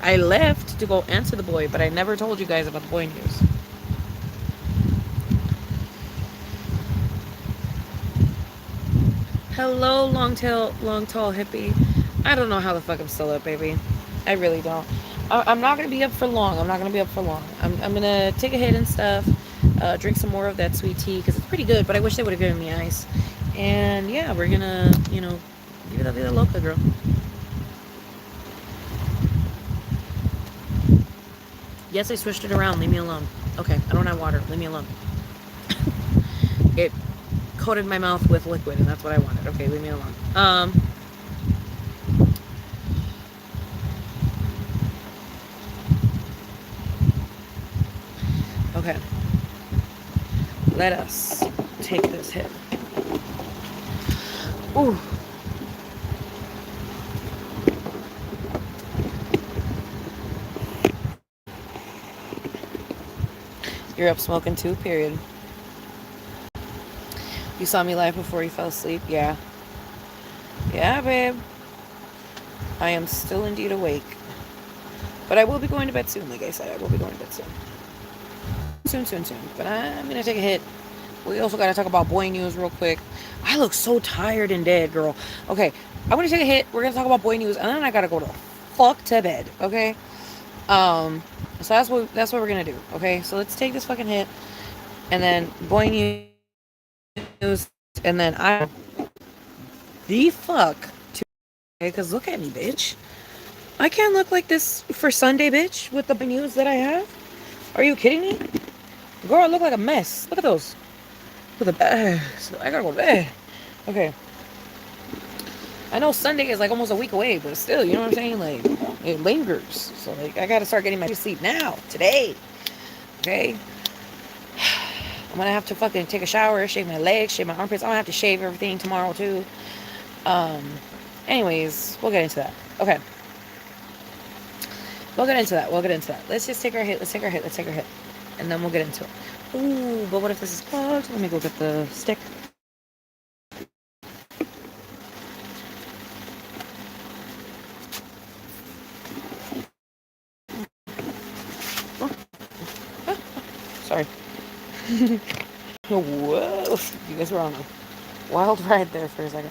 I left to go answer the boy, but I never told you guys about the boy news. Hello, long tall hippie. I don't know how the fuck I'm still up, baby. I really don't. I'm not gonna be up for long. I'm gonna take a hit and stuff. Drink some more of that sweet tea because it's pretty good. But I wish they would have given me ice. And yeah, we're gonna, give it a vida loca, girl. Yes, I switched it around. Leave me alone. Okay, I don't have water. Leave me alone. It coated my mouth with liquid, and that's what I wanted. Okay, leave me alone. Okay. Let us take this hit. Ooh. You're up smoking too, period. You saw me live before you fell asleep? Yeah. Yeah, babe. I am still indeed awake. But I will be going to bed soon, like I said. I will be going to bed soon. Soon. But I'm going to take a hit. We also got to talk about boy news real quick. I look so tired and dead, girl. Okay, I'm going to take a hit. We're going to talk about boy news. And then I got to go to fuck to bed, okay? So that's what we're going to do, okay? So let's take this fucking hit. And then boy news. And then the fuck to, okay? Because look at me, bitch. I can't look like this for Sunday, bitch, with the news that I have. Are you kidding me? Girl, I look like a mess. Look at those. With a bed. I gotta go to bed. Okay. I know Sunday is like almost a week away, but still, you know what I'm saying? Like, it lingers. So, like, I gotta start getting my sleep now. Today. Okay? I'm gonna have to fucking take a shower, shave my legs, shave my armpits. I'm gonna have to shave everything tomorrow, too. Anyways, we'll get into that. Okay. We'll get into that. Let's just take our hit. And then we'll get into it. Ooh, but what if this is clogged? Let me go get the stick. Sorry. Whoa. You guys were on a wild ride there for a second.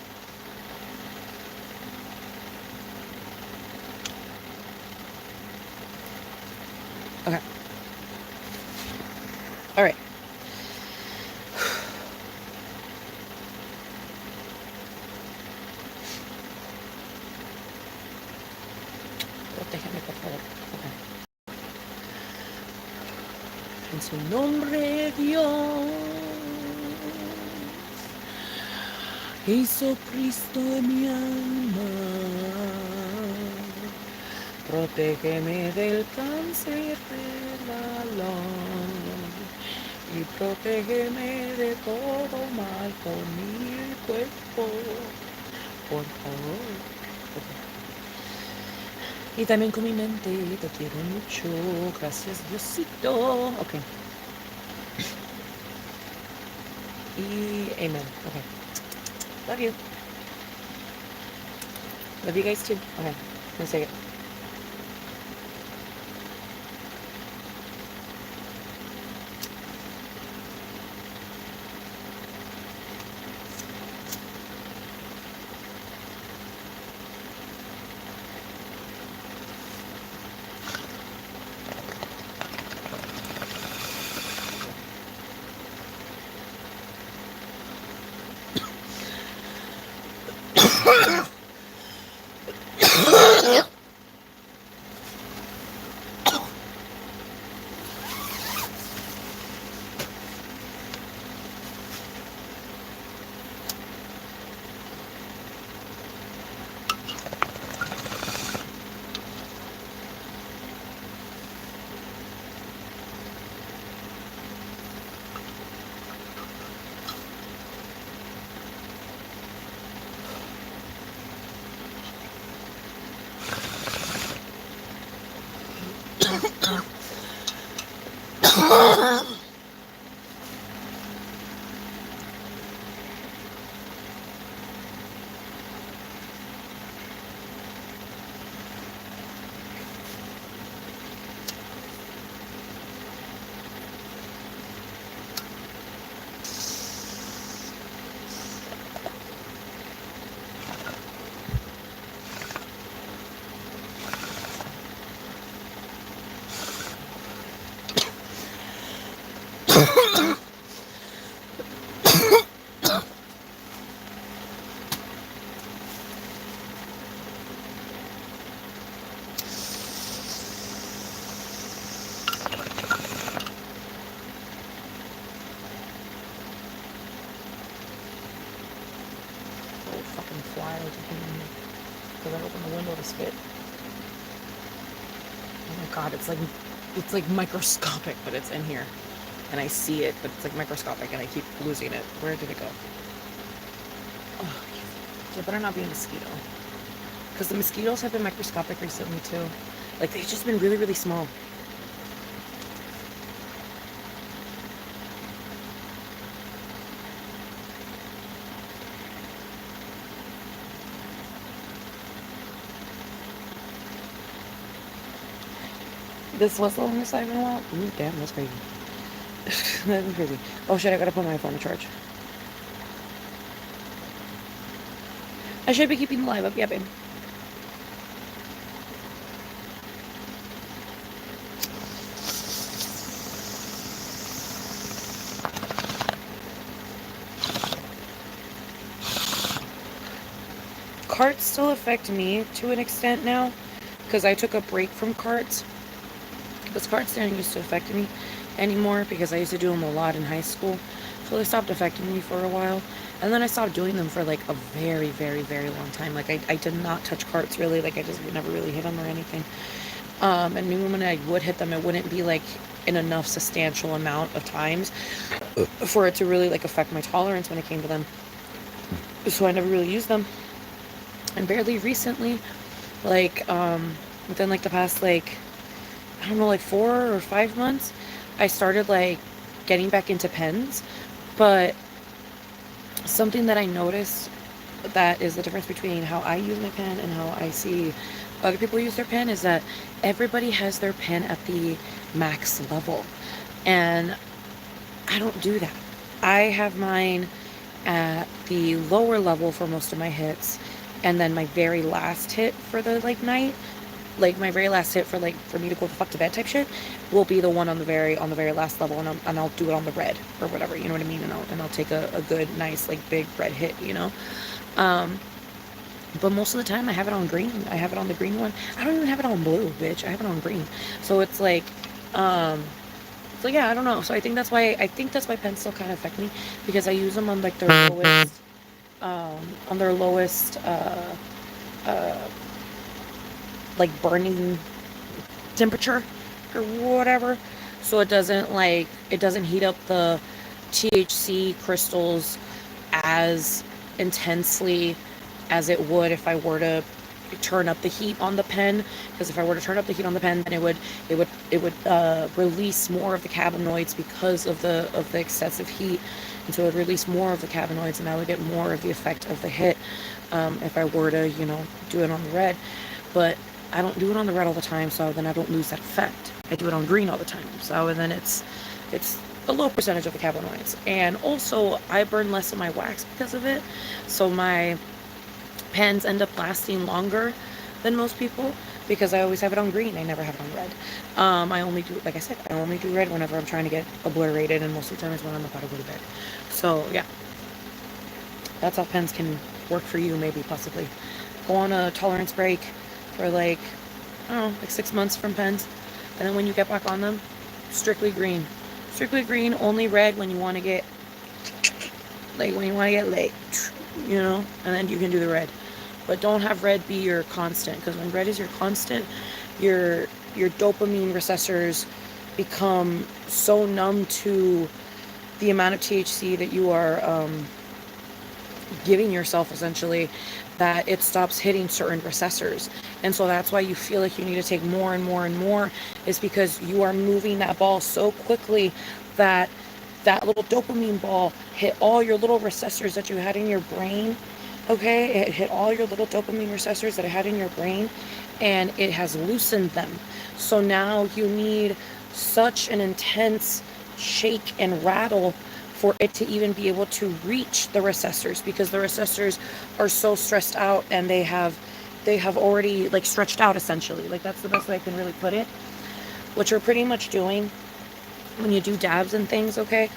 Okay. All right. Okay. En su nombre, Dios. Jesucristo de mi alma, protégeme del cáncer de la luz y protégeme de todo mal con mi cuerpo, por favor. Y también con mi mente, te quiero mucho, gracias Diosito. Ok. Y amen. Okay. Love you. Love you guys too. Okay. I'm gonna say it. Fucking fly that came in here because I opened the window to spit. Oh my god, it's like microscopic, but it's in here. And I see it, but it's like microscopic and I keep losing it. Where did it go? Oh, it better not be a mosquito. Because the mosquitoes have been microscopic recently too. Like they've just been really, really small. This was the longest I've been a while. Ooh, damn, that's crazy. That's crazy. Oh shit, I gotta put my phone to charge. I should be keeping the live up, yeah, babe. Carts still affect me to an extent now, because I took a break from carts. Because carts didn't used to affect me anymore, because I used to do them a lot in high school. So they stopped affecting me for a while. And then I stopped doing them for like a very, very, very long time. Like I did not touch carts really. Like I just would never really hit them or anything. And even when I would hit them, it wouldn't be like in enough substantial amount of times for it to really like affect my tolerance when it came to them. So I never really used them. And barely recently, like within like the past like I don't know, like 4 or 5 months, I started like getting back into pens. But something that I noticed that is the difference between how I use my pen and how I see other people use their pen is that everybody has their pen at the max level. And I don't do that. I have mine at the lower level for most of my hits, and then my very last hit for the like night, like my very last hit for like for me to go the fuck to bed type shit, will be the one on the very last level, and I'll do it on the red or whatever, you know what I mean, and I'll take a good nice like big red hit, you know. But most of the time I have it on green. I have it on the green one. I don't even have it on blue, bitch. I have it on green. So it's like, so yeah, I don't know. So I think that's why pens still kind of affect me, because I use them on like their lowest. on their lowest like burning temperature or whatever, so it doesn't heat up the THC crystals as intensely as it would if I were to turn up the heat on the pen. Because if I were to turn up the heat on the pen, then it would release more of the cannabinoids because of the excessive heat, and so it would release more of the cannabinoids, and I would get more of the effect of the hit if I were to, do it on the red. But I don't do it on the red all the time, so then I don't lose that effect. I do it on green all the time, so then it's a low percentage of the cannabinoids. And also, I burn less of my wax because of it, so my pens end up lasting longer than most people because I always have it on green. I never have it on red. I only do, like I said, I only do red whenever I'm trying to get obliterated, and most of the time is when I'm about to go to bed. So yeah, that's how pens can work for you, maybe, possibly. Go on a tolerance break for like, I don't know, like 6 months from pens, and then when you get back on them, strictly green. Strictly green, only red when you want to get, like, late, and then you can do the red. But don't have red be your constant, because when red is your constant, your dopamine receptors become so numb to the amount of THC that you are giving yourself, essentially, that it stops hitting certain receptors. And so that's why you feel like you need to take more and more and more, is because you are moving that ball so quickly that that little dopamine ball hit all your little receptors that you had in your brain. Okay, it hit all your little dopamine receptors that it had in your brain, and it has loosened them. So now you need such an intense shake and rattle for it to even be able to reach the receptors, because the receptors are so stressed out, and they have already, like, stretched out, essentially. Like, that's the best way I can really put it. What you're pretty much doing when you do dabs and things, okay?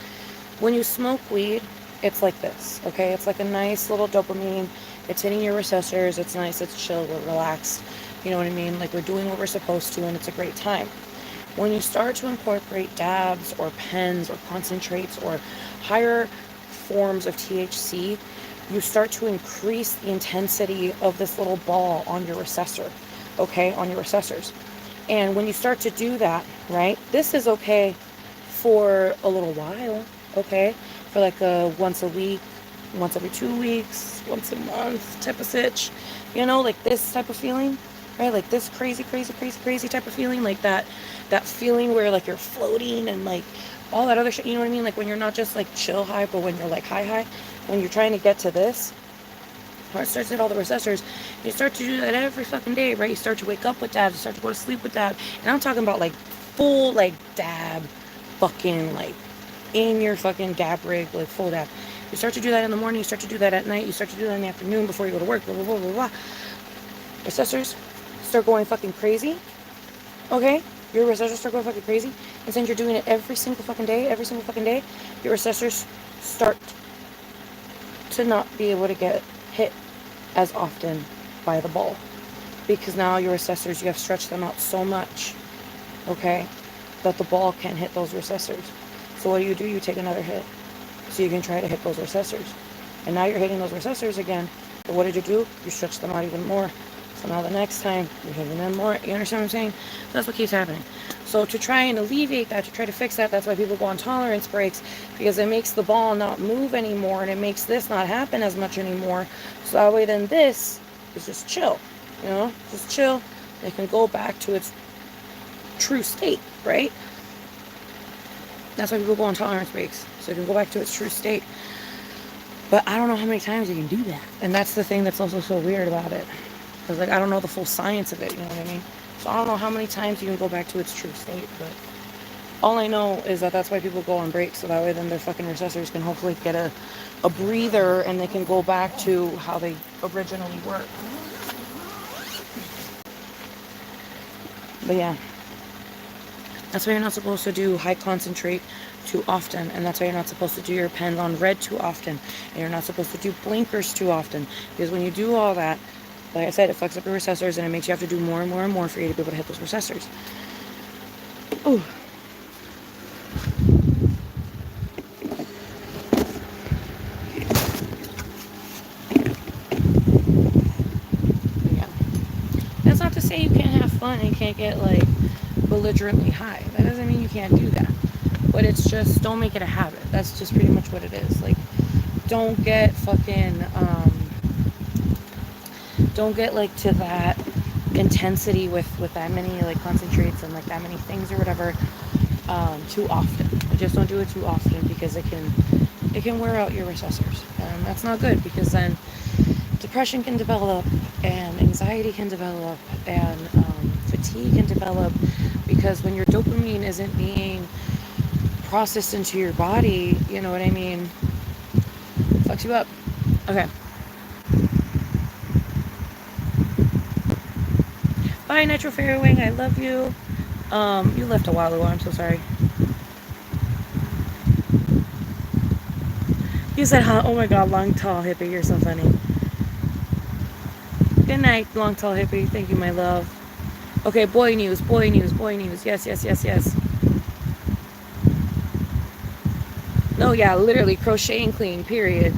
When you smoke weed, it's like this, okay? It's like a nice little dopamine. It's hitting your receptors. It's nice. It's chill. We're relaxed. You know what I mean? Like, we're doing what we're supposed to, and it's a great time. When you start to incorporate dabs or pens or concentrates or higher forms of THC, you start to increase the intensity of this little ball on your receptor, okay? On your receptors. And when you start to do that, right, this is okay for a little while, okay? For like a once a week, once every 2 weeks, once a month type of sitch, like this type of feeling, right? Like this crazy type of feeling, like that feeling where, like, you're floating and, like, all that other shit, you know what I mean? Like, when you're not just, like, chill high, but when you're, like, high, when you're trying to get to this, where it starts to hit all the receptors, you start to do that every fucking day, right? You start to wake up with dabs, you start to go to sleep with dabs, and I'm talking about, like, full, like, dab, fucking, like, in your fucking dab rig, like, full dab. You start to do that in the morning, you start to do that at night, you start to do that in the afternoon before you go to work, blah, blah, blah, blah, blah. Receptors start going fucking crazy, okay? Your receptors start going fucking crazy, and since you're doing it every single fucking day, your receptors start to not be able to get hit as often by the ball, because now your receptors, you have stretched them out so much, okay, that the ball can't hit those receptors. So what do? You take another hit, so you can try to hit those receptors, and now you're hitting those receptors again. But what did you do? You stretch them out even more. So now the next time, you're hitting them more. You understand what I'm saying? That's what keeps happening. So to try and alleviate that, to try to fix that, that's why people go on tolerance breaks, because it makes the ball not move anymore, and it makes this not happen as much anymore. So that way then this is just chill, just chill. It can go back to its true state, right? That's why people go on tolerance breaks, so it can go back to its true state. But I don't know how many times you can do that. And that's the thing that's also so weird about it. Because, like, I don't know the full science of it, you know what I mean? So I don't know how many times you can go back to its true state. But all I know is that that's why people go on breaks. So that way then their fucking receptors can hopefully get a breather, and they can go back to how they originally were. But yeah. That's why you're not supposed to do high concentrate too often, and that's why you're not supposed to do your pens on red too often, and you're not supposed to do blinkers too often, because when you do all that, like I said, it fucks up your receptors, and it makes you have to do more and more and more for you to be able to hit those receptors. Ooh. to say you can't have fun and can't get like belligerently high. That doesn't mean you can't do that. But it's just don't make it a habit. That's just pretty much what it is. Like don't get fucking don't get like to that intensity with that many like concentrates and like that many things or whatever too often. I just don't do it too often because it can wear out your receptors, and that's not good because then depression can develop and anxiety can develop and fatigue can develop because when your dopamine isn't being processed into your body, you know what I mean, fucks you up. Okay. Bye, Nitro Fairy Wing. I love you. You left a while ago. I'm so sorry. You said, huh? Oh my god, long, tall hippie. You're so funny. Good night, long, tall hippie. Thank you, my love. Okay, boy news, boy news, boy news. Yes, yes, yes, yes. No, yeah, literally crochet and clean, period.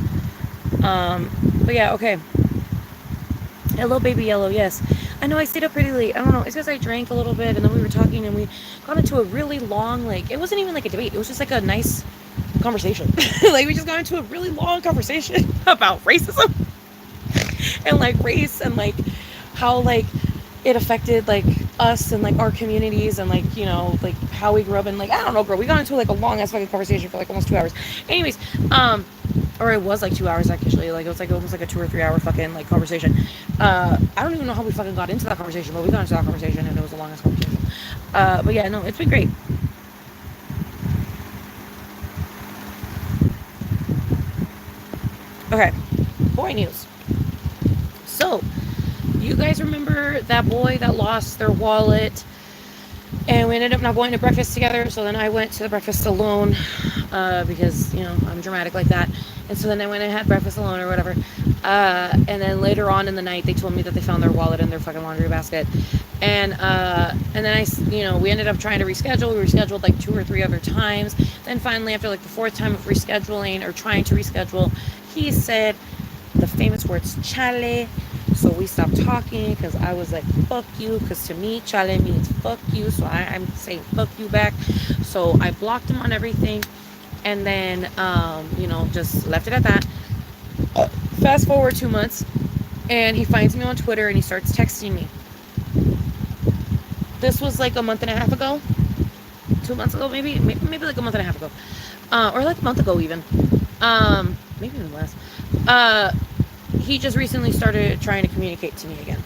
But yeah, okay. Hello, baby yellow. Yes, I know I stayed up pretty late. I don't know. It's because I drank a little bit and then we were talking and we got into a really long, like, it wasn't even like a debate. It was just like a nice conversation. Like, we just got into a really long conversation about racism and like race and like how like it affected like us and like our communities and like, you know, like how we grew up and like, I don't know, bro. We got into like a long ass fucking conversation for like almost 2 hours. Anyways, or it was like 2 hours actually. Like it was like almost like a 2 or 3 hour fucking like conversation. I don't even know how we fucking got into that conversation, but we got into that conversation and it was the longest conversation. But yeah, no, it's been great. Okay, boy news. So, you guys remember that boy that lost their wallet and we ended up not going to breakfast together, so then I went to the breakfast alone because, you know, I'm dramatic like that. And so then I went and had breakfast alone or whatever. And then later on in the night, they told me that they found their wallet in their fucking laundry basket. And then you know, we ended up trying to reschedule. We rescheduled like 2 or 3 other times. Then finally, after like the 4th time of rescheduling or trying to reschedule, he said the famous words, chale. So we stopped talking because I was like, fuck you. Because to me, chale means fuck you. So I'm saying fuck you back. So I blocked him on everything. And then, you know, just left it at that. Fast forward 2 months. And he finds me on Twitter and he starts texting me. This was like a month and a half ago. 2 months ago, maybe like a month and a half ago. Or like a month ago even. Maybe even less. He just recently started trying to communicate to me again.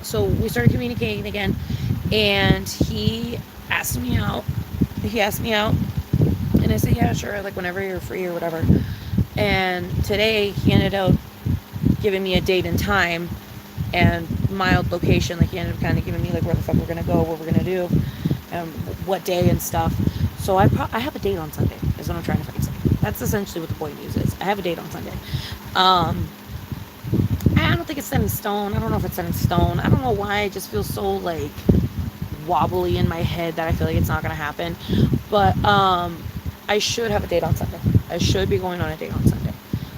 So we started communicating again, and he asked me out. And I said, yeah, sure, like whenever you're free or whatever. And today he ended up giving me a date and time and mild location. Like he ended up kind of giving me like where the fuck we're gonna go, what we're gonna do, what day and stuff. So I have a date on Sunday, is what I'm trying to fucking say. That's essentially what the boy news is. I have a date on Sunday. I don't think it's set in stone. I don't know if it's set in stone. I don't know why I just feel so like wobbly in my head that I feel like it's not gonna happen. But I should have a date on Sunday. I should be going on a date on Sunday.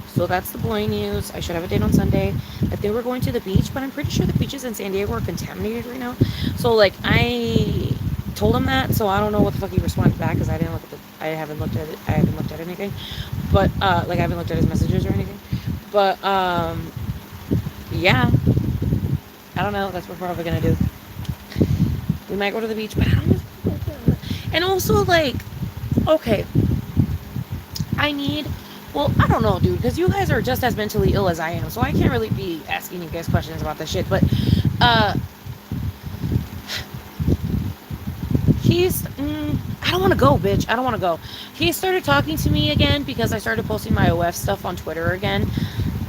So that's the boy news. I should have a date on Sunday. If they were going to the beach, but I'm pretty sure the beaches in San Diego are contaminated right now. So like I told him that, so I don't know what the fuck he responded back because I haven't looked at it. I haven't looked at anything. But like I haven't looked at his messages or anything. But yeah. I don't know. That's what we're probably gonna do. We might go to the beach, but I don't know. And also like, okay, I don't know, dude, because you guys are just as mentally ill as I am, so I can't really be asking you guys questions about this shit, but I don't want to go, bitch. I don't want to go. He started talking to me again because I started posting my OF stuff on Twitter again,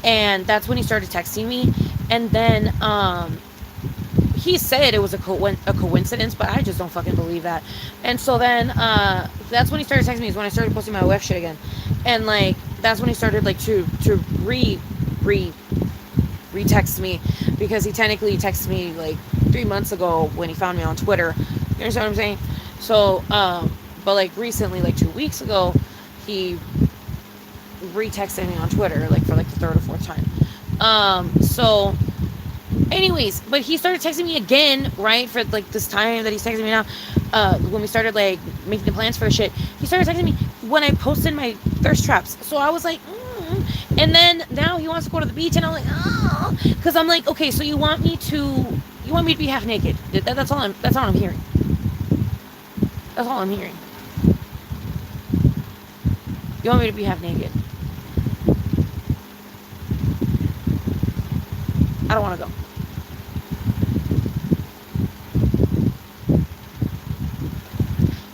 and that's when he started texting me, and then he said it was a coincidence, but I just don't fucking believe that. And so then that's when he started texting me, is when I started posting my OF shit again. And like that's when he started like to re-text me, because he technically texted me like 3 months ago when he found me on Twitter. You understand what I'm saying? So but like recently, like 2 weeks ago, he retexted me on Twitter like for like the 3rd or 4th time. So Anyways, but he started texting me again, right? For like this time that he's texting me now, when we started like making the plans for shit, he started texting me when I posted my thirst traps. So I was like, and then now he wants to go to the beach, and I'm like, oh, because I'm like, okay, so you want me to be half naked? That's all I'm hearing. That's all I'm hearing. You want me to be half naked? I don't want to go.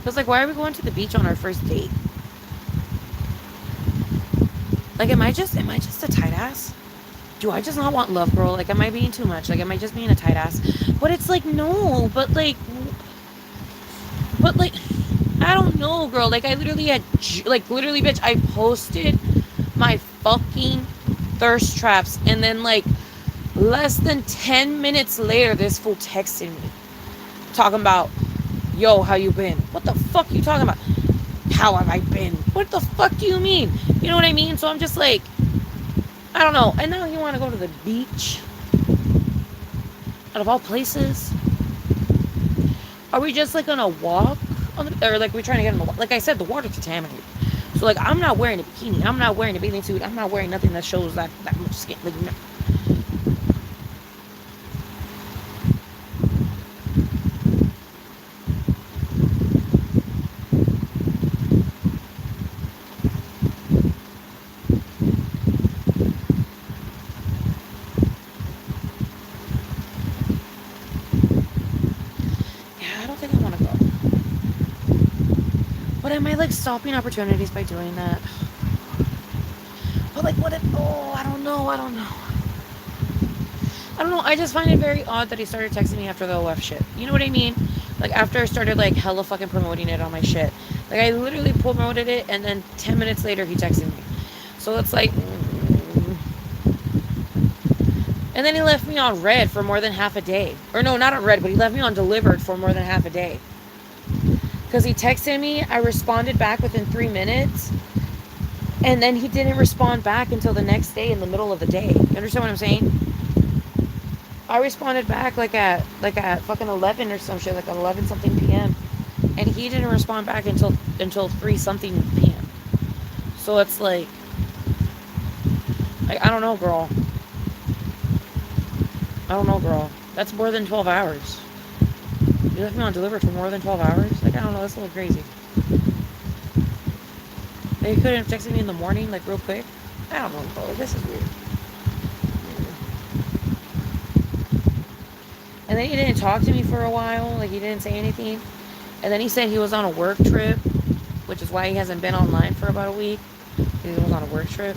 It's like, why are we going to the beach on our first date? Like, am I just a tight ass? Do I just not want love, girl? Like, am I being too much? Like, am I just being a tight ass? But it's like, no, but like, I don't know, girl. Like, I literally had, like, literally, bitch, I posted my fucking thirst traps, and then, like, less than 10 minutes later, this fool texted me, talking about, yo, how you been? What the fuck you talking about? How have I been? What the fuck do you mean? You know what I mean? So I'm just like, I don't know. And now you want to go to the beach? Out of all places? Are we just like gonna walk on the, or like we trying to get in the, like I said, the water's contaminated. So like, I'm not wearing a bikini. I'm not wearing a bathing suit. I'm not wearing nothing that shows that much skin. Like, no. Yeah, I don't think I want to go. But am I like stopping opportunities by doing that? But like, what if? Oh, I don't know. I don't know. I just find it very odd that he started texting me after the OF shit. You know what I mean? Like, after I started, like, hella fucking promoting it on my shit. Like, I literally promoted it, and then 10 minutes later, he texted me. So it's like... And then he left me on red for more than half a day. Or no, not on red, but he left me on delivered for more than half a day. Because he texted me, I responded back within 3 minutes, and then he didn't respond back until the next day in the middle of the day. You understand what I'm saying? I responded back like at fucking 11 or some shit, like 11 something p.m. And he didn't respond back until 3 something p.m. So it's like I don't know, girl. I don't know, girl. That's more than 12 hours. You left me on delivered for more than 12 hours? Like, I don't know, that's a little crazy. They couldn't have texted me in the morning, like, real quick? I don't know, bro. This is weird. And then he didn't talk to me for a while. Like, he didn't say anything. And then he said he was on a work trip, which is why he hasn't been online for about a week. He was on a work trip.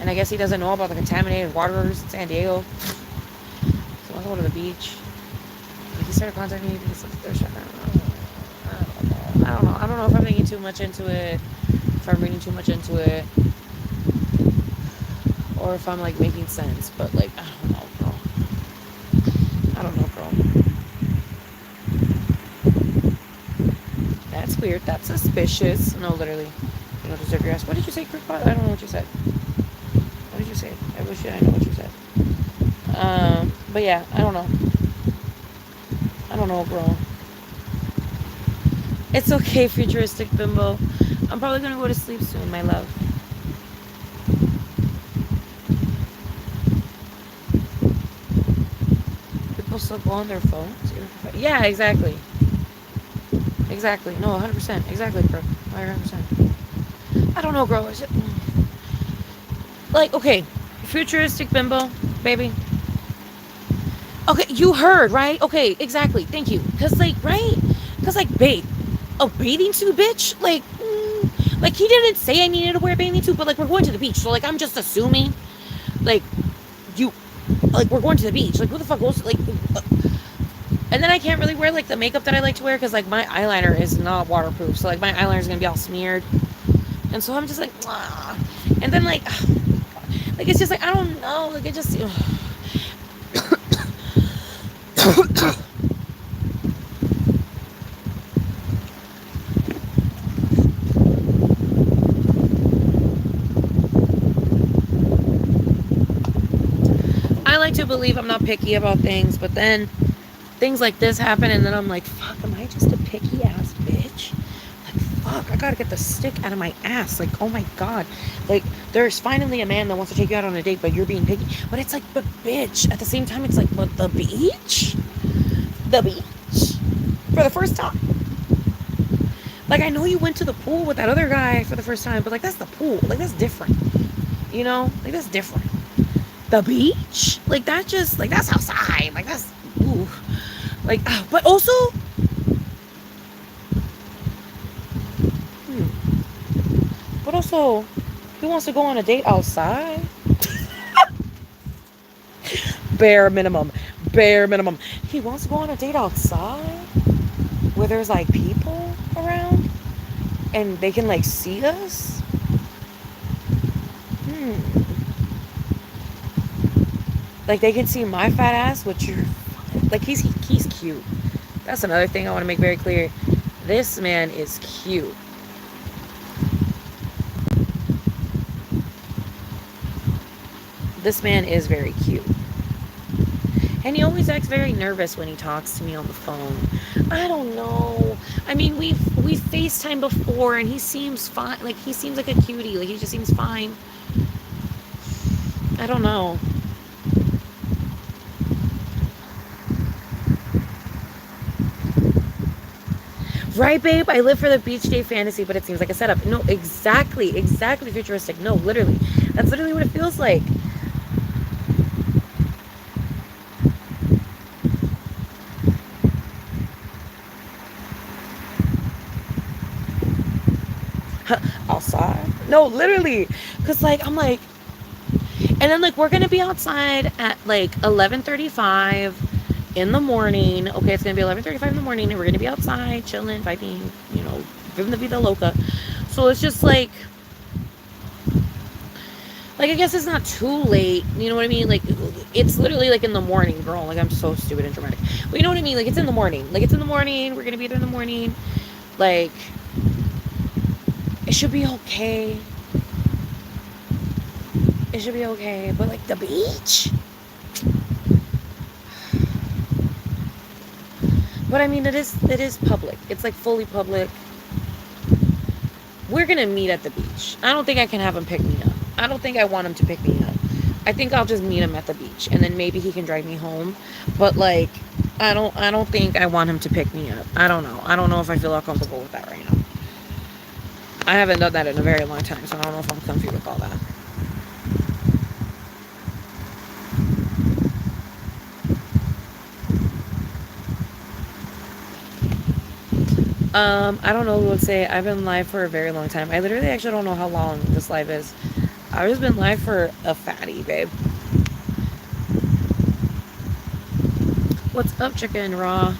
And I guess he doesn't know about the contaminated waters in San Diego. So I'll go to the beach. He started contacting me because of the thirst trap. I don't know. I don't know if I'm thinking too much into it. If I'm reading too much into it. Or if I'm like making sense. But like, I don't know, girl. I don't know, girl. That's weird. That's suspicious. No, literally. You don't deserve your ass. What did you say, Kirkbot? I don't know what you said. What did you say? I wish I know what you said. But yeah, I don't know. I don't know, bro. It's okay, futuristic bimbo. I'm probably gonna go to sleep soon, my love. People still go on their phones? Yeah, exactly. Exactly. No, 100%. Exactly, bro. 100%. I don't know, girl. Is it... Like, okay. Futuristic bimbo, baby. Okay, you heard, right? Okay, exactly. Thank you. Because, like, right? Because, like, babe. A bathing suit, bitch? Like, like, he didn't say I needed to wear a bathing suit, but, like, we're going to the beach. So, like, I'm just assuming, like, like, we're going to the beach. Like, who the fuck goes, like... And then I can't really wear, like, the makeup that I like to wear because, like, my eyeliner is not waterproof. So, like, my eyeliner is going to be all smeared. And so I'm just like, ah. And then, like, it's just like, I don't know. Like, it just... to believe I'm not picky about things, but then things like this happen, and then I'm like, fuck, am I just a picky ass bitch? Like, fuck, I gotta get the stick out of my ass. Like, oh my god. Like, there's finally a man that wants to take you out on a date, but you're being picky. But it's like, but bitch. At the same time, it's like, but the beach? The beach? For the first time. Like, I know you went to the pool with that other guy for the first time, but like, that's the pool. Like, that's different. You know? Like, that's different. The beach? Like, that just, like, that's outside. Like, that's, ooh. Like, but also, but also, he wants to go on a date outside. Bare minimum. Bare minimum. He wants to go on a date outside where there's like people around and they can like see us. Like they can see my fat ass, which you're like he's cute. That's another thing I want to make very clear. This man is cute. This man is very cute. And he always acts very nervous when he talks to me on the phone. I don't know. I mean, we've FaceTime before and he seems fine. Like he seems like a cutie. Like he just seems fine. I don't know. Right, babe? I live for the beach day fantasy, but it seems like a setup. No, exactly futuristic. No, literally. That's literally what it feels like. Outside? No, literally. Because, like, I'm like... And then, like, we're going to be outside at, like, 11:35 in the morning. Okay, it's going to be 11:35 in the morning, and we're going to be outside, chilling, vibing, you know, living the vida loca. So it's just, like, I guess it's not too late. You know what I mean? Like, it's literally, like, in the morning, girl. Like, I'm so stupid and dramatic. But you know what I mean? Like, it's in the morning. Like, it's in the morning. We're going to be there in the morning. Like... It should be okay. It should be okay. But like the beach? But I mean it is public. It's like fully public. We're gonna meet at the beach. I don't think I can have him pick me up. I don't think I want him to pick me up. I think I'll just meet him at the beach and then maybe he can drive me home. But like I don't think I want him to pick me up. I don't know. I don't know if I feel comfortable with that right now. I haven't done that in a very long time, so I don't know if I'm comfy with all that. I don't know who would say I've been live for a very long time. I literally actually don't know how long this live is. I've just been live for a fatty, babe. What's up, chicken raw?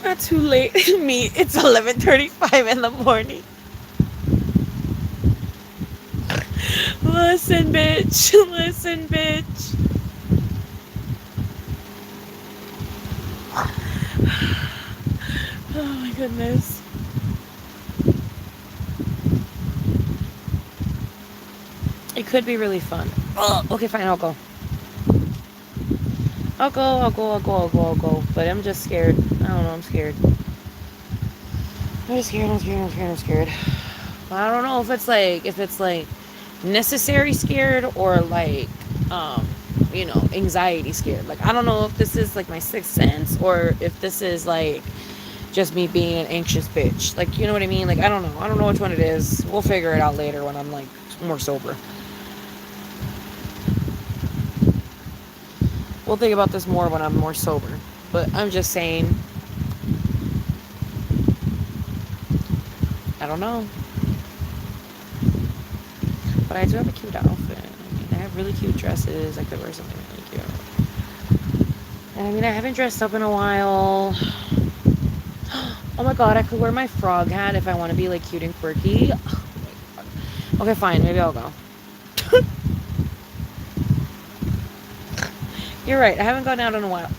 Not too late. Me, it's 11:35 in the morning. Listen, bitch. Listen, bitch. Oh my goodness. It could be really fun. Oh, okay, fine, I'll go. I'll go. But I'm just scared. I don't know, I'm scared. I'm scared. I don't know if it's like necessary scared or like you know, anxiety scared. Like I don't know if this is like my sixth sense or if this is like just me being an anxious bitch. Like, you know what I mean? Like I don't know which one it is. We'll figure it out later when I'm like more sober. We'll think about this more when I'm more sober. But I'm just saying, I don't know. But I do have a cute outfit. I mean, I have really cute dresses. I could wear something really cute. And I mean, I haven't dressed up in a while. Oh my god, I could wear my frog hat if I want to be like cute and quirky. Oh my god. Okay, fine. Maybe I'll go. You're right. I haven't gone out in a while.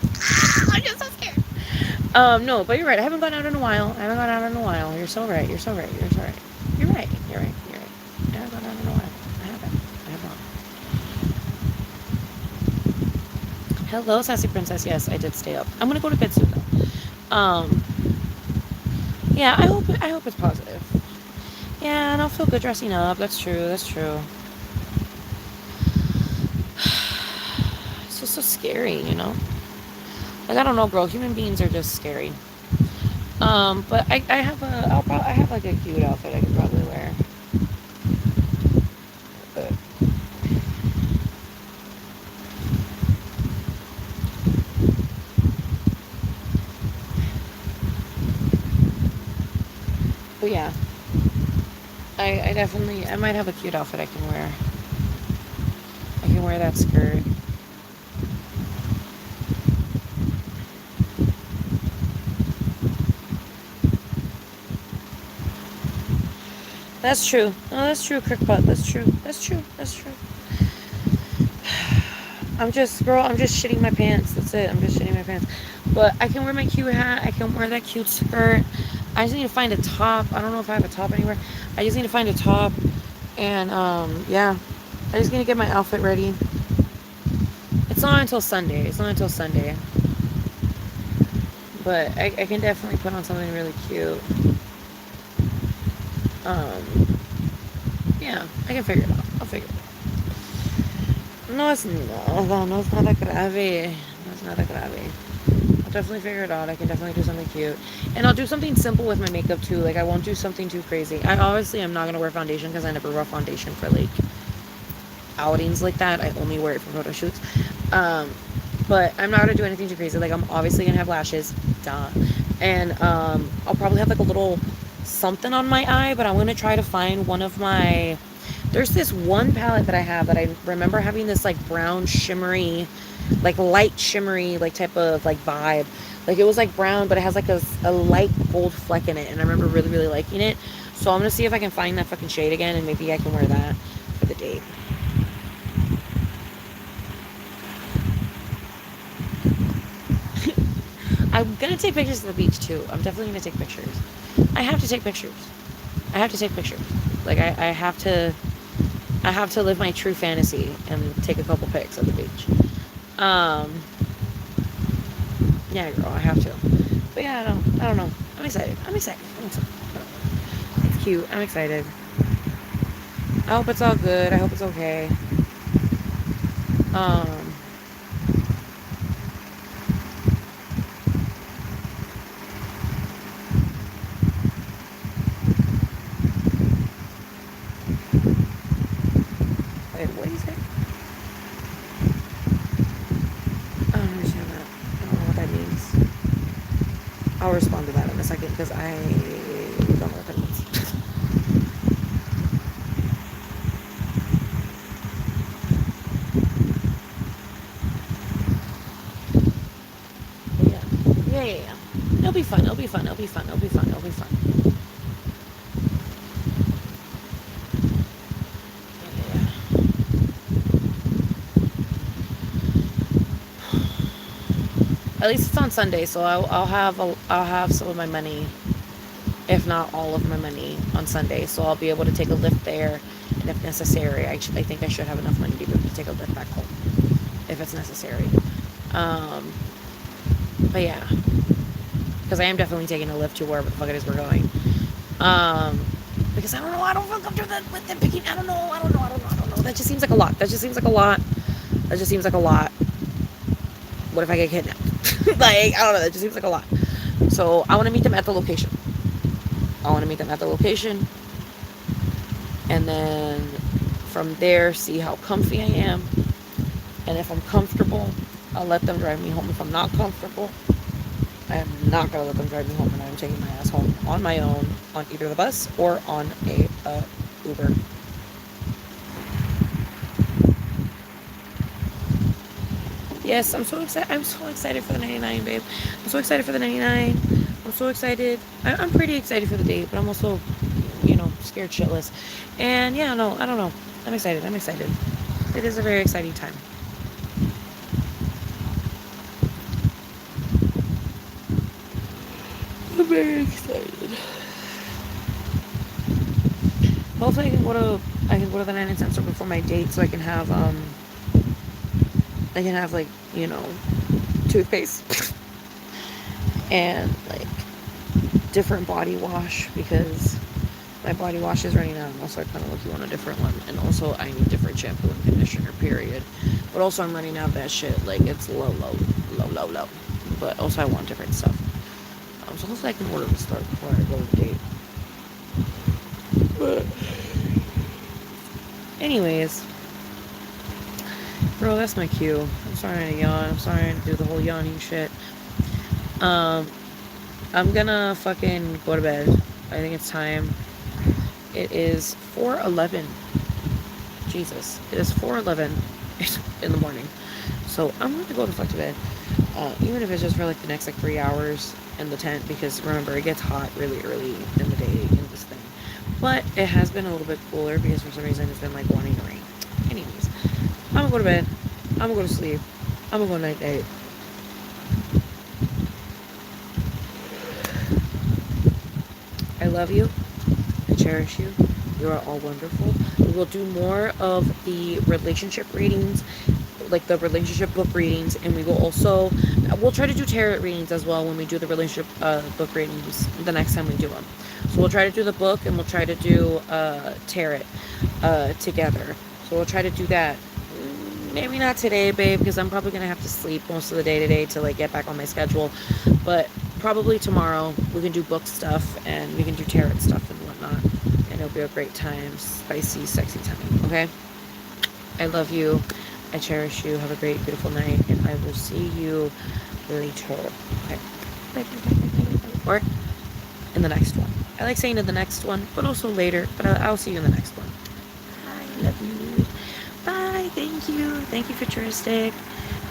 I'm just so scared. No, but you're right. I haven't gone out in a while. I haven't gone out in a while. You're so right. You're so right. You're so right. You're right. You're right. You're right. I haven't gone out in a while. I haven't. I have not. Hello, sassy princess. Yes, I did stay up. I'm gonna go to bed soon though. Yeah. I hope it's positive. Yeah, and I'll feel good dressing up. That's true. That's true. It's just so scary, you know. Like I don't know, girl. Human beings are just scary. But I have I have like a cute outfit I could probably wear. But yeah, I definitely I might have a cute outfit I can wear. I can wear that skirt. That's true. No, that's true, Crickbutt. That's true. That's true. That's true. I'm just, girl, I'm just shitting my pants. That's it. I'm just shitting my pants. But I can wear my cute hat. I can wear that cute skirt. I just need to find a top. I don't know if I have a top anywhere. I just need to find a top. And, yeah. I just need to get my outfit ready. It's not until Sunday. It's not until Sunday. But I can definitely put on something really cute. Yeah, I can figure it out. I'll figure it out. No, it's nada grave. No, it's nada grave. I'll definitely figure it out. I can definitely do something cute. And I'll do something simple with my makeup too. Like, I won't do something too crazy. I obviously am not going to wear foundation because I never wear foundation for, like, outings like that. I only wear it for photo shoots. But I'm not going to do anything too crazy. Like, I'm obviously going to have lashes. Duh. And I'll probably have, like, a little something on my eye, but I'm going to try to find one of my... There's this one palette that I have that I remember having this, like, brown shimmery, like, light shimmery, like, type of, like, vibe. Like, it was, like, brown, but it has, like, a light gold fleck in it, and I remember really, really liking it. So I'm going to see if I can find that fucking shade again, and maybe I can wear that for the date. I'm going to take pictures of the beach, too. I'm definitely going to take pictures. I have to take pictures. I have to take pictures. Like, I have to live my true fantasy and take a couple pics at the beach. Yeah, girl, I have to. But yeah, I don't know. I'm excited. It's cute. I'm excited. I hope it's all good. I hope it's okay. Wait, what is it? I don't understand that. I don't know what that means. I'll respond to that in a second because I don't know what that means. Yeah. It'll be fun. At least it's on Sunday, so I'll have some of my money, if not all of my money, on Sunday. So I'll be able to take a lift there, and if necessary, I think I should have enough money to be able to take a lift back home, if it's necessary. But yeah, because I am definitely taking a lift to wherever the fuck it is we're going. Because I don't know, I don't feel comfortable with them picking. I don't know. That just seems like a lot. What if I get kidnapped? Like, I don't know, that just seems like a lot. So I want to meet them at the location. And then from there, see how comfy I am. And if I'm comfortable, I'll let them drive me home. If I'm not comfortable, I am not going to let them drive me home, and I'm taking my ass home on my own, on either the bus or on a Uber. Yes, I'm so excited. I'm so excited for the 99, babe. I'm so excited for the 99. I'm so excited. I'm pretty excited for the date, but I'm also, scared shitless. And yeah, no, I don't know. I'm excited. It is a very exciting time. very excited. Hopefully I can go to the 99 cent store before my date so I can have like, you know, toothpaste and like different body wash because my body wash is running out. Also, I kind of look on a different one, and also I need different shampoo and conditioner. Period. But also, I'm running out of that shit. Like it's low. But also, I want different stuff. So hopefully, I can order the start before I go to the date. But anyways, bro, that's my cue. I'm starting to yawn. I'm starting to do the whole yawning shit. I'm gonna fucking go to bed. I think it's time. It is 4:11. Jesus. It is 4:11 in the morning. So I'm going to go the fuck to bed. Even if it's just for like the next like 3 hours in the tent. Because remember, it gets hot really early in the day in this thing. But it has been a little bit cooler because for some reason it's been like wanting to rain. Anyways. I'm going to go to bed. I'm going to go to sleep. I'm going to go night-night. I love you. I cherish you. You are all wonderful. We will do more of the relationship readings, like the relationship book readings, and we'll try to do tarot readings as well when we do the relationship book readings the next time we do them. So we'll try to do the book and we'll try to do tarot together. So we'll try to do that. Maybe not today, babe, because I'm probably going to have to sleep most of the day today to like get back on my schedule. But probably tomorrow we can do book stuff and we can do tarot stuff and whatnot. And it'll be a great time. Spicy, sexy time. Okay? I love you. I cherish you. Have a great, beautiful night. And I will see you later. Okay? Bye. Or in the next one. I like saying in the next one, but also later. But I'll see you in the next one. I love you. Bye. Thank you. Thank you, Futuristic.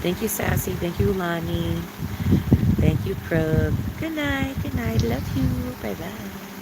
Thank you, Sassy. Thank you, Lani. Thank you, Krug. Good night. Good night. Love you. Bye-bye.